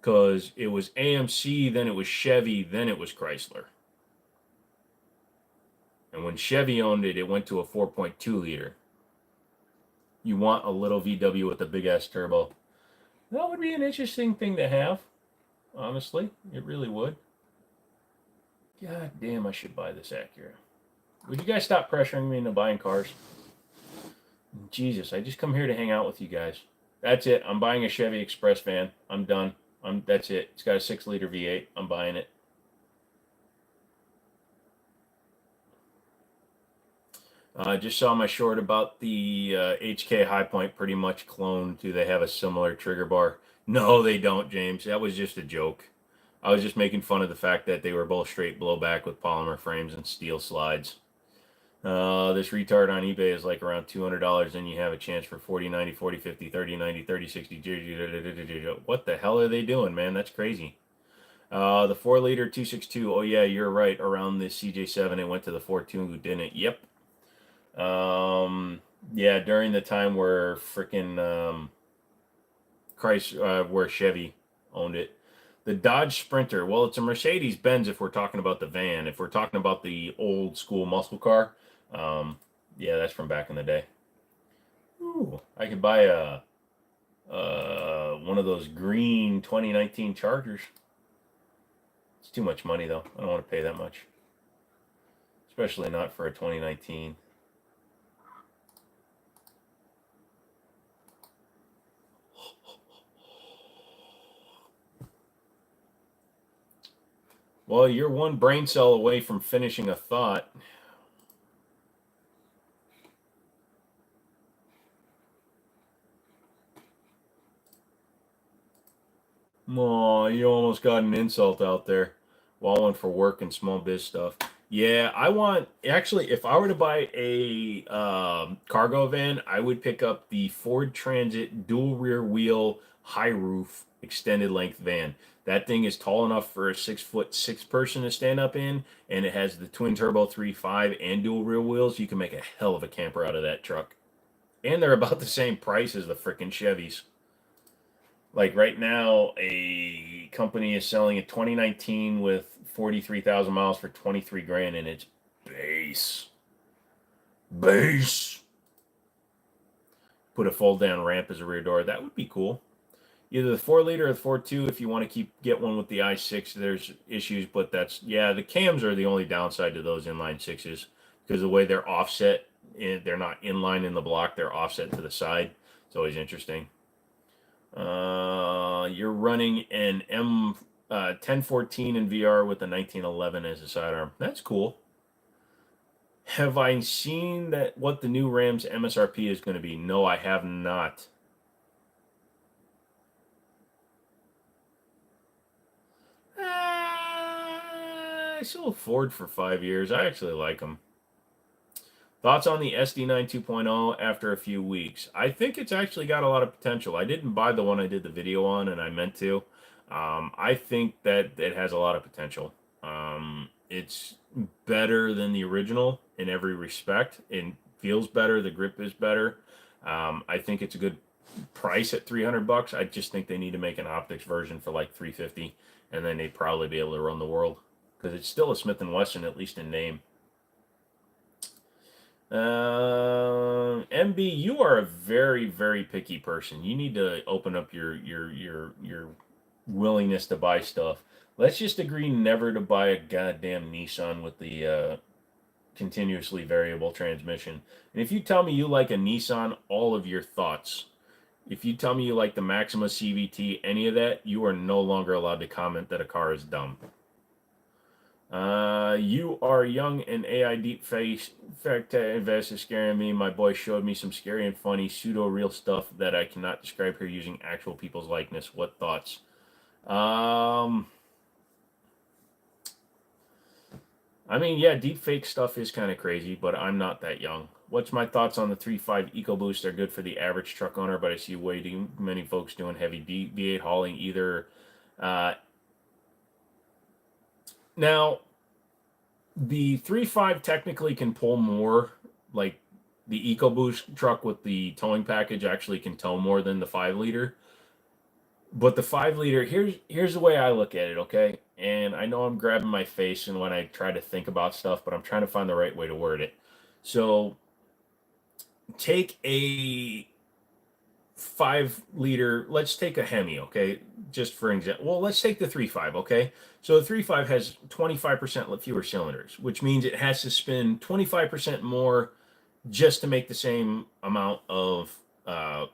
Because it was AMC, then it was Chevy, then it was Chrysler. And when Chevy owned it, it went to a 4.2 liter. You want a little VW with a big ass turbo. That would be an interesting thing to have. Honestly, it really would. God damn, I should buy this Acura. Would you guys stop pressuring me into buying cars? Jesus, I just come here to hang out with you guys. That's it. I'm buying a Chevy Express van. I'm done. That's it. It's got a 6-liter V8. I'm buying it. I just saw my short about the HK High Point, pretty much cloned. Do they have a similar trigger bar? No, they don't, James. That was just a joke. I was just making fun of the fact that they were both straight blowback with polymer frames and steel slides. This retard on eBay is like around $200, and you have a chance for 40, 90, 40, 50, 30, 90, 30, 60. What the hell are they doing, man? That's crazy. The 4-liter 262. Oh, yeah, you're right. Around the CJ7, it went to the 4.2, didn't it? Yep. Yeah, during the time where freaking where Chevy owned it. The Dodge Sprinter. Well, it's a Mercedes Benz if we're talking about the van. If we're talking about the old school muscle car, um, yeah, that's from back in the day. Ooh, I could buy a one of those green 2019 Chargers. It's too much money though. I don't want to pay that much, especially not for a 2019. Well, you're one brain cell away from finishing a thought. Aw, you almost got an insult out there. Walling for work and small biz stuff. Yeah, I want actually. If I were to buy a cargo van, I would pick up the Ford Transit dual rear wheel high roof extended length van. That thing is tall enough for a 6'6" person to stand up in, and it has the twin turbo 3.5 and dual rear wheels. You can make a hell of a camper out of that truck, and they're about the same price as the frickin' Chevys. Like right now, a company is selling a 2019 with 43,000 miles for 23 grand, and it's base. Base. Put a fold down ramp as a rear door. That would be cool. Either the 4-liter or the 4.2. If you want to get one with the i6, there's issues, but the cams are the only downside to those inline sixes because the way they're offset, they're not inline in the block, they're offset to the side. It's always interesting. You're running an M 1014 in VR with a 1911 as a sidearm. That's cool. Have I seen that what the new Ram's MSRP is going to be? No, I have not. I sold Ford for 5 years. I actually like them. Thoughts on the SD9 2.0 after a few weeks? I think it's actually got a lot of potential. I didn't buy the one I did the video on, and I meant to. I think that it has a lot of potential. It's better than the original in every respect. It feels better. The grip is better. I think it's a good price at $300. I just think they need to make an optics version for like $350, and then they'd probably be able to run the world because it's still a Smith & Wesson, at least in name. MB, you are a very, very picky person. You need to open up your willingness to buy stuff. Let's just agree never to buy a goddamn Nissan with the continuously variable transmission. And if you tell me you like a Nissan, all of your thoughts. If you tell me you like the Maxima CVT, any of that, you are no longer allowed to comment that a car is dumb. You are young and AI deep face fact invest is scaring me. My boy showed me some scary and funny pseudo real stuff that I cannot describe here using actual people's likeness. What thoughts? I mean, yeah, deep fake stuff is kind of crazy, but I'm not that young. What's my thoughts on the 3.5 EcoBoost? They're good for the average truck owner, but I see way too many folks doing heavy V8 hauling either. Now, the 3.5 technically can pull more. Like the EcoBoost truck with the towing package actually can tow more than the 5-liter. But the 5-liter, here's the way I look at it, okay? And I know I'm grabbing my face and when I try to think about stuff, but I'm trying to find the right way to word it. So take a 5-liter, let's take a Hemi, okay? Just for example. Well, let's take the 3.5, okay? So the 3.5 has 25% fewer cylinders, which means it has to spin 25% more just to make the same amount of the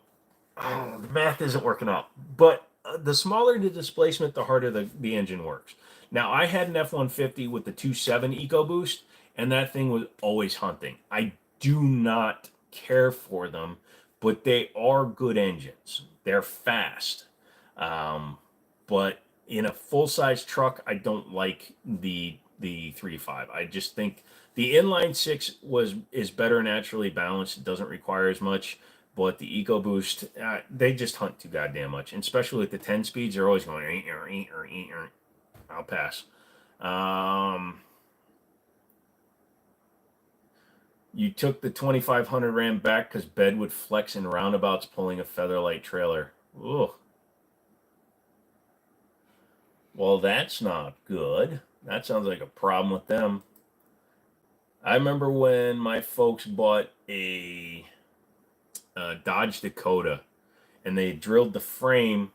math isn't working out. But the smaller the displacement, the harder the engine works. Now, I had an F-150 with the 2.7 EcoBoost, and that thing was always hunting. I do not care for them, but they are good engines. They're fast. But in a full-size truck, I don't like the the 3.5. I just think the inline six is better naturally balanced. It doesn't require as much, but the EcoBoost, they just hunt too goddamn much. And especially with the 10 speeds, they're always going. I'll pass. You took the 2500 Ram back because bed would flex in roundabouts pulling a Featherlight trailer. Ugh. Well, that's not good. That sounds like a problem with them. I remember when my folks bought a Dodge Dakota, and they drilled the frame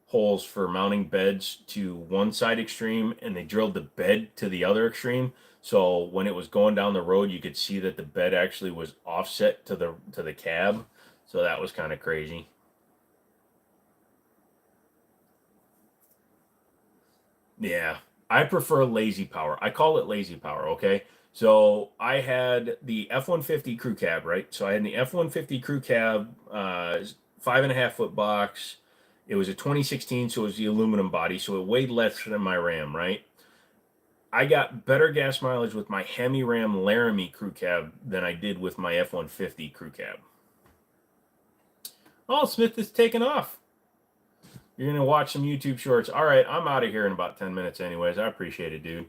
holes for mounting beds to one side extreme, and they drilled the bed to the other extreme. So when it was going down the road, you could see that the bed actually was offset to the cab. So that was kind of crazy. Yeah, I prefer lazy power. I call it lazy power, okay? So I had the F-150 crew cab, right? So I had the F-150 crew cab, 5.5 foot box. It was a 2016, so it was the aluminum body, so it weighed less than my Ram, right? I got better gas mileage with my Hemi Ram Laramie crew cab than I did with my F-150 crew cab. Oh, Smith is taking off. You're going to watch some YouTube shorts. All right, I'm out of here in about 10 minutes anyways. I appreciate it, dude.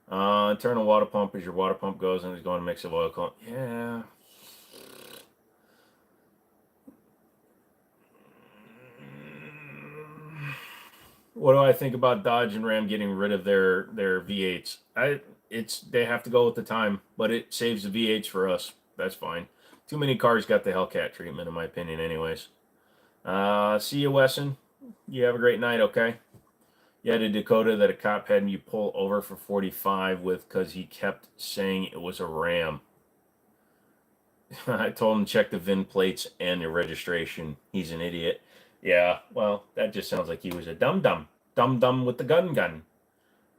Turn a water pump as your water pump goes and it's going to mix of oil. Yeah. What do I think about Dodge and Ram getting rid of their V8s? They have to go with the time, but it saves the V8s for us. That's fine. Too many cars got the Hellcat treatment, in my opinion, anyways. See you, Wesson. You have a great night, okay? You had a Dakota that a cop had you pull over for 45 with because he kept saying it was a Ram. I told him to check the VIN plates and the registration. He's an idiot. Yeah, well, that just sounds like he was a dum-dum. Dum-dum with the gun.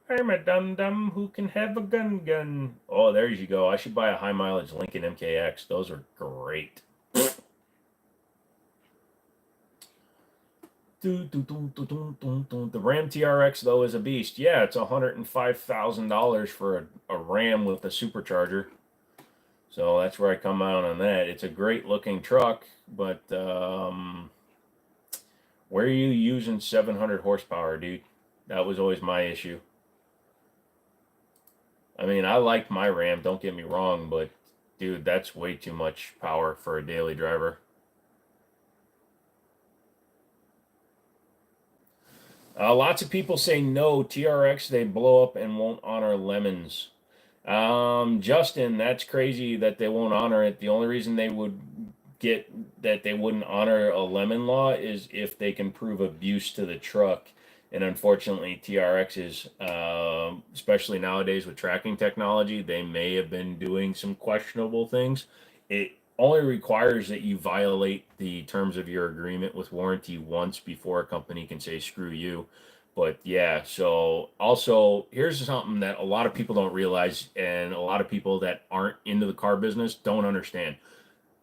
I'm a dum-dum who can have a gun. Oh, there you go. I should buy a high-mileage Lincoln MKX. Those are great. The Ram TRX, though, is a beast. Yeah, it's $105,000 for a Ram with a supercharger. So that's where I come out on that. It's a great-looking truck, but where are you using 700 horsepower, dude? That was always my issue. I mean, I liked my Ram, don't get me wrong, but, dude, that's way too much power for a daily driver. Lots of people say no, TRX, they blow up and won't honor lemons. Justin, that's crazy that they won't honor it. The only reason they would get that they wouldn't honor a lemon law is if they can prove abuse to the truck. And unfortunately, TRXs, especially nowadays with tracking technology, they may have been doing some questionable things. It only requires that you violate the terms of your agreement with warranty once before a company can say screw you. But yeah, so also here's something that a lot of people don't realize, and a lot of people that aren't into the car business don't understand.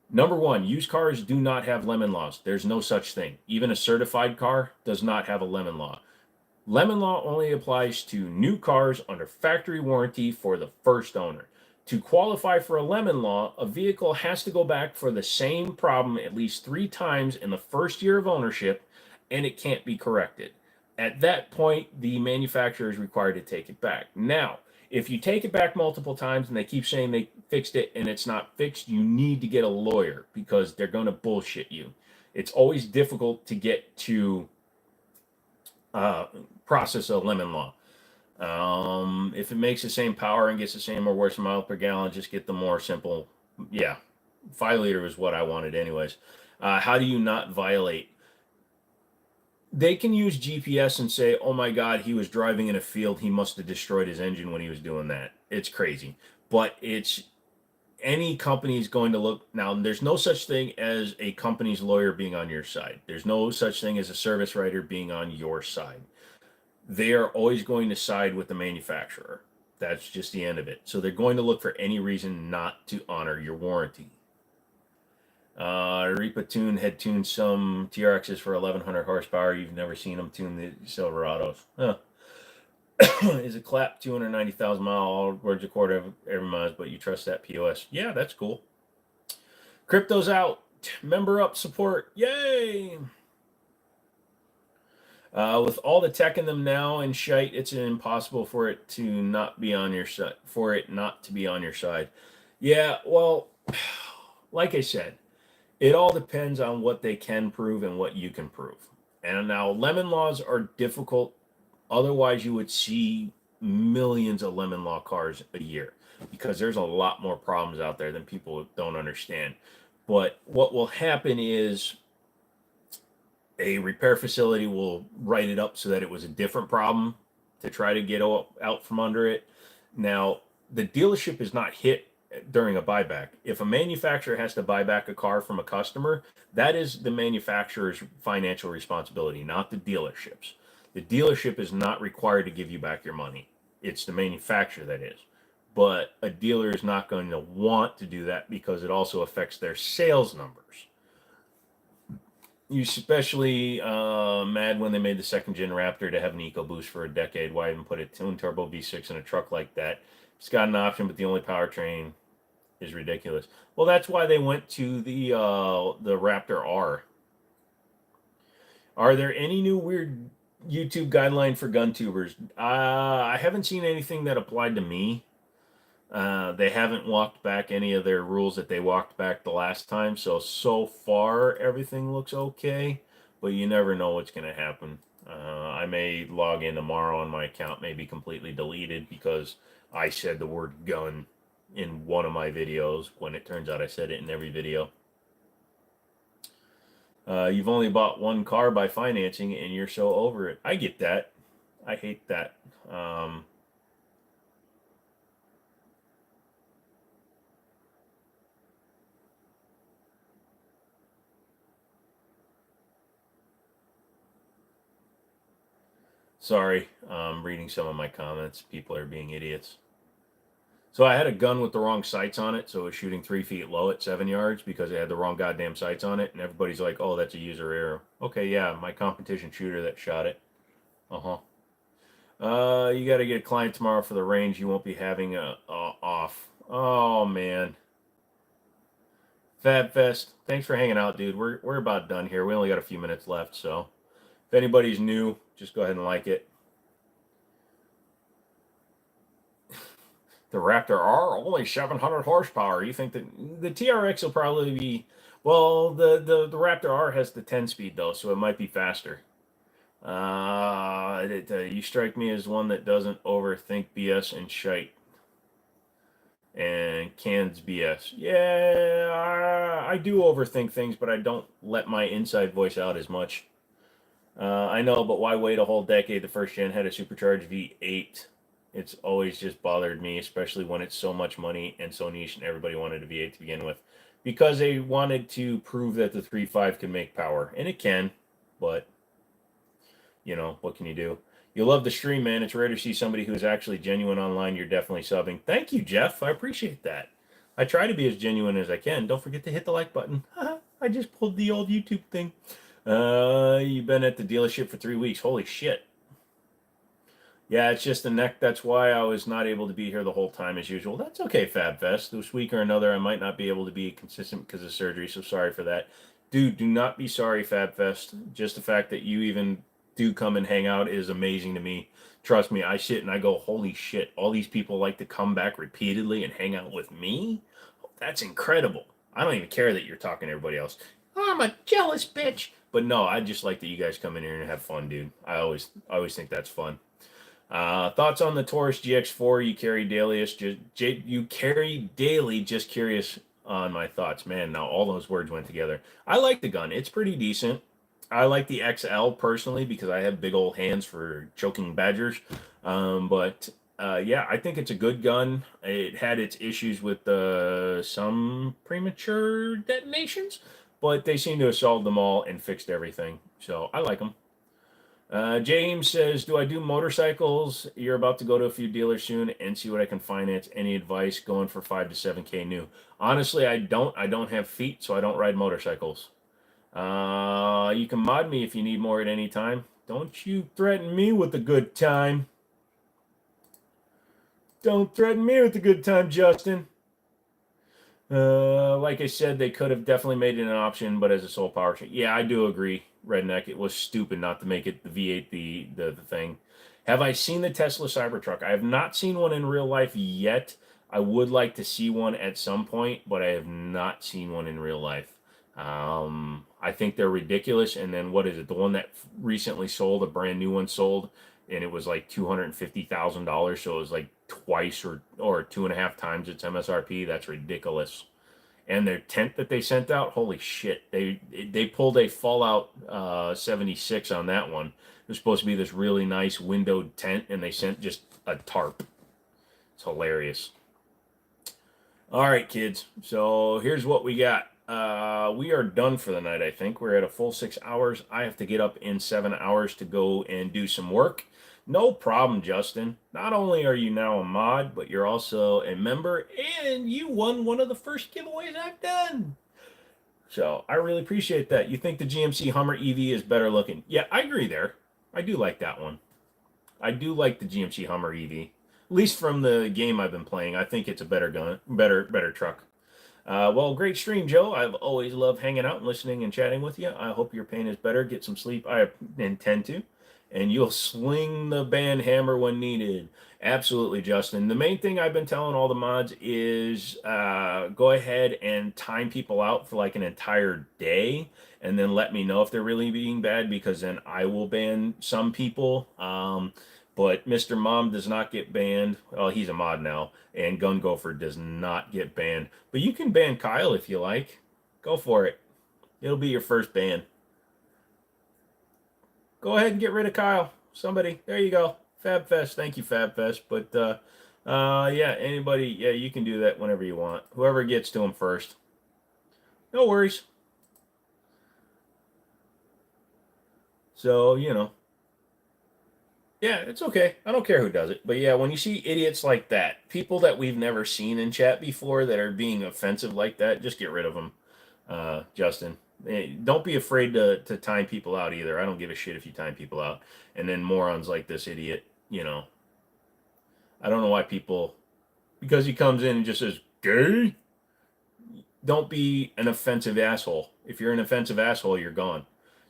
Number one, used cars do not have lemon laws. There's no such thing. Even a certified car does not have a lemon law. Lemon law only applies to new cars under factory warranty for the first owner. To qualify for a lemon law, a vehicle has to go back for the same problem at least 3 times in the first year of ownership, and it can't be corrected. At that point, the manufacturer is required to take it back. Now, if you take it back multiple times and they keep saying they fixed it and it's not fixed, you need to get a lawyer because they're going to bullshit you. It's always difficult to get to process a lemon law. If it makes the same power and gets the same or worse mile per gallon, just get the more simple. Yeah, 5 liter is what I wanted anyways. How do you not violate? They can use GPS and say, oh my God, he was driving in a field. He must have destroyed his engine when he was doing that. It's crazy. But it's any company is going to look. Now, there's no such thing as a company's lawyer being on your side. There's no such thing as a service writer being on your side. They are always going to side with the manufacturer. That's just the end of it. So they're going to look for any reason not to honor your warranty. Reaper Tune had tuned some TRXs for 1100 horsepower. You've never seen them tune the Silverados. Huh. is a clap 290,000 mile all words a quarter every month, but you trust that POS. Yeah, that's cool. Crypto's out. Member up support. Yay! With all the tech in them now and shite, it's impossible for it to not be on your side. For it not to be on your side. Yeah, well, like I said, it all depends on what they can prove and what you can prove. And now lemon laws are difficult. Otherwise, you would see millions of lemon law cars a year because there's a lot more problems out there than people don't understand. But what will happen is a repair facility will write it up so that it was a different problem to try to get out from under it. Now, the dealership is not hit during a buyback. If a manufacturer has to buy back a car from a customer, that is the manufacturer's financial responsibility, not the dealership's. The dealership is not required to give you back your money. It's the manufacturer that is. But a dealer is not going to want to do that because it also affects their sales numbers. You especially mad when they made the second gen Raptor to have an EcoBoost for a decade. Why even put a twin turbo V6 in a truck like that? It's got an option, but the only powertrain is ridiculous. Well, that's why they went to the Raptor R. Are there any new weird YouTube guideline for gun tubers? I haven't seen anything that applied to me. They haven't walked back any of their rules that they walked back the last time. So far, everything looks okay, but you never know what's going to happen. I may log in tomorrow and my account may be completely deleted because I said the word gun in one of my videos when it turns out I said it in every video. You've only bought one car by financing and you're so over it. I get that. I hate that. Sorry, I'm reading some of my comments. People are being idiots. So I had a gun with the wrong sights on it, so it was shooting 3 feet low at 7 yards because it had the wrong goddamn sights on it, and everybody's like, oh, that's a user error. Okay, yeah, my competition shooter that shot it. You got to get a client tomorrow for the range. You won't be having a off. Oh, man. FabFest, thanks for hanging out, dude. We're about done here. We only got a few minutes left, so if anybody's new, just go ahead and like it. The Raptor R only 700 horsepower. You think that the TRX will probably be, well, the Raptor R has the 10 speed though, so it might be faster. You strike me as one that doesn't overthink BS and shite. And cans BS. Yeah, I do overthink things, but I don't let my inside voice out as much. I know, but why wait a whole decade? The first gen had a supercharged V8. It's always just bothered me, especially when it's so much money and so niche and everybody wanted a V8 to begin with. Because they wanted to prove that the 3.5 can make power. And it can, but, you know, what can you do? You love the stream, man. It's rare to see somebody who's actually genuine online. You're definitely subbing. Thank you, Jeff. I appreciate that. I try to be as genuine as I can. Don't forget to hit the like button. I just pulled the old YouTube thing. You've been at the dealership for 3 weeks. Holy shit. Yeah, it's just the neck. That's why I was not able to be here the whole time as usual. That's okay, FabFest. This week or another, I might not be able to be consistent because of surgery, so sorry for that. Dude, do not be sorry, FabFest. Just the fact that you even do come and hang out is amazing to me. Trust me, I sit and I go, holy shit, all these people like to come back repeatedly and hang out with me? That's incredible. I don't even care that you're talking to everybody else. I'm a jealous bitch. But no, I just like that you guys come in here and have fun, dude. I always think that's fun. Thoughts on the Taurus GX4 you carry daily? You carry daily. Just curious on my thoughts, man. Now all those words went together. I like the gun. It's pretty decent. I like the XL personally because I have big old hands for choking badgers. Yeah, I think it's a good gun. It had its issues with some premature detonations, but they seem to have solved them all and fixed everything. So I like them. James says, do I do motorcycles? You're about to go to a few dealers soon and see what I can finance. Any advice going for 5 to 7K new? Honestly, I don't. I don't have feet, so I don't ride motorcycles. You can mod me if you need more at any time. Don't you threaten me with a good time. Don't threaten me with a good time, Justin. Like I said, they could have definitely made it an option, but as a sole power train, yeah, I do agree, Redneck. It was stupid not to make it the V8 the thing. Have I seen the Tesla Cybertruck? I have not seen one in real life yet. I would like to see one at some point, but I have not seen one in real life. I think they're ridiculous. And then what is it? The one that recently sold, a brand new one sold, and it was like $250,000. So it was like twice or 2.5 times its MSRP. That's ridiculous. And their tent that they sent out, holy shit! They pulled a Fallout 76 on that one. It was supposed to be this really nice windowed tent, and they sent just a tarp. It's hilarious. All right, kids. So here's what we got. We are done for the night, I think. We're at a full 6 hours. I have to get up in 7 hours to go and do some work. No problem, Justin. Not only are you now a mod, but you're also a member, and you won one of the first giveaways I've done. So I really appreciate that. You think the GMC Hummer EV is better looking? Yeah, I agree there. I do like that one. I do like the GMC Hummer EV. At least from the game I've been playing, I think it's a better gun, better truck. Well, great stream, Joe. I've always loved hanging out and listening and chatting with you. I hope your pain is better. Get some sleep. I intend to. And you'll swing the band hammer when needed. Absolutely, Justin. The main thing I've been telling all the mods is go ahead and time people out for like an entire day and then let me know if they're really being bad, because then I will ban some people. But Mr. Mom does not get banned. Well, he's a mod now. And Gun Gopher does not get banned. But you can ban Kyle if you like. Go for it. It'll be your first ban. Go ahead and get rid of Kyle. Somebody. There you go. FabFest. Thank you, FabFest. But, yeah, anybody, yeah, you can do that whenever you want. Whoever gets to him first. No worries. So, you know. Yeah, it's okay. I don't care who does it. But yeah, when you see idiots like that, people that we've never seen in chat before that are being offensive like that, just get rid of them, Justin. Don't be afraid to time people out either. I don't give a shit if you time people out. And then morons like this idiot, you know. I don't know why people, because he comes in and just says, gay, don't be an offensive asshole. If you're an offensive asshole, you're gone.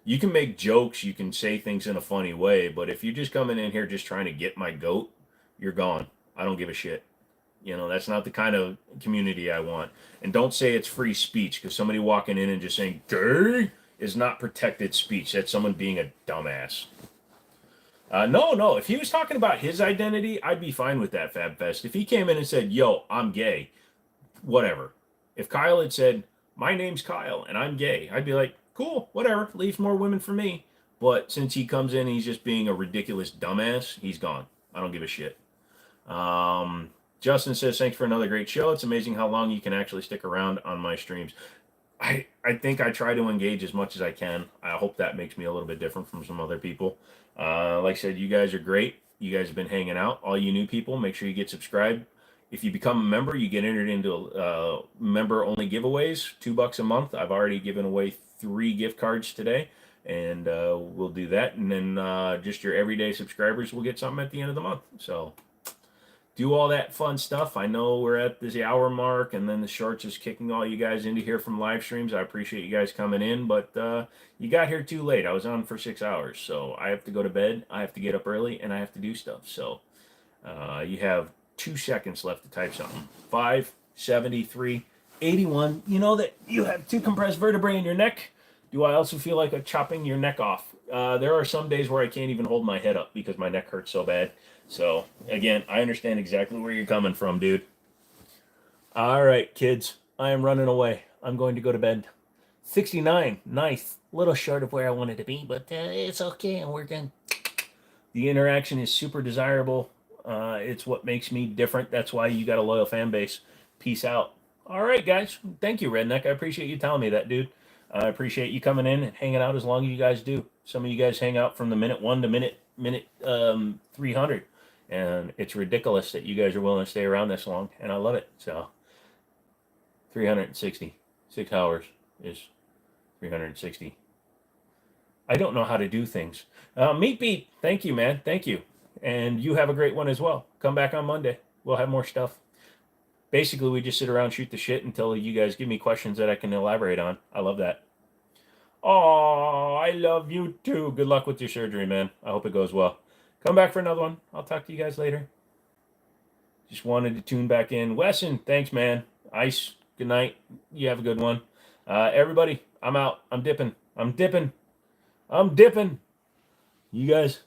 You can make jokes, you can say things in a funny way, but if you're just coming in here just trying to get my goat, you're gone. I don't give a shit. You know, that's not the kind of community I want. And don't say it's free speech, because somebody walking in and just saying gay is not protected speech. That's someone being a dumbass. No. If he was talking about his identity, I'd be fine with that, FabFest. If he came in and said, yo, I'm gay, whatever. If Kyle had said, my name's Kyle and I'm gay, I'd be like, cool, whatever, leaves more women for me. But since he comes in, he's just being a ridiculous dumbass, he's gone. I don't give a shit. Justin says, thanks for another great show. It's amazing how long you can actually stick around on my streams. I think I try to engage as much as I can. I hope that makes me a little bit different from some other people. Like I said, you guys are great. You guys have been hanging out. All you new people, make sure you get subscribed. If you become a member, you get entered into member-only giveaways, $2 a month. I've already given away 3 gift cards today, and we'll do that. And then just your everyday subscribers will get something at the end of the month. So do all that fun stuff. I know we're at this hour mark, and then the shorts is kicking all you guys into here from live streams. I appreciate you guys coming in, but you got here too late. I was on for 6 hours, so I have to go to bed. I have to get up early, and I have to do stuff. So you have 2 seconds left to type something. 5, 73, 81. You know that you have 2 compressed vertebrae in your neck. Do I also feel like chopping your neck off? There are some days where I can't even hold my head up because my neck hurts so bad. So, again, I understand exactly where you're coming from, dude. All right, kids. I am running away. I'm going to go to bed. 69. Nice. Little short of where I wanted to be, but it's okay. I'm working. The interaction is super desirable. It's what makes me different. That's why you got a loyal fan base. Peace out. All right, guys. Thank you, Redneck. I appreciate you telling me that, dude. I appreciate you coming in and hanging out as long as you guys do. Some of you guys hang out from the minute 1 to minute 300. And it's ridiculous that you guys are willing to stay around this long. And I love it. So 360. 6 hours is 360. I don't know how to do things. Meat Beat, thank you, man. Thank you. And you have a great one as well. Come back on Monday. We'll have more stuff. Basically, we just sit around, shoot the shit until you guys give me questions that I can elaborate on. I love that. Oh, I love you too. Good luck with your surgery, man. I hope it goes well. Come back for another one. I'll talk to you guys later. Just wanted to tune back in. Wesson, thanks, man. Ice, good night. You have a good one. Everybody, I'm out. I'm dipping. I'm dipping. I'm dipping. You guys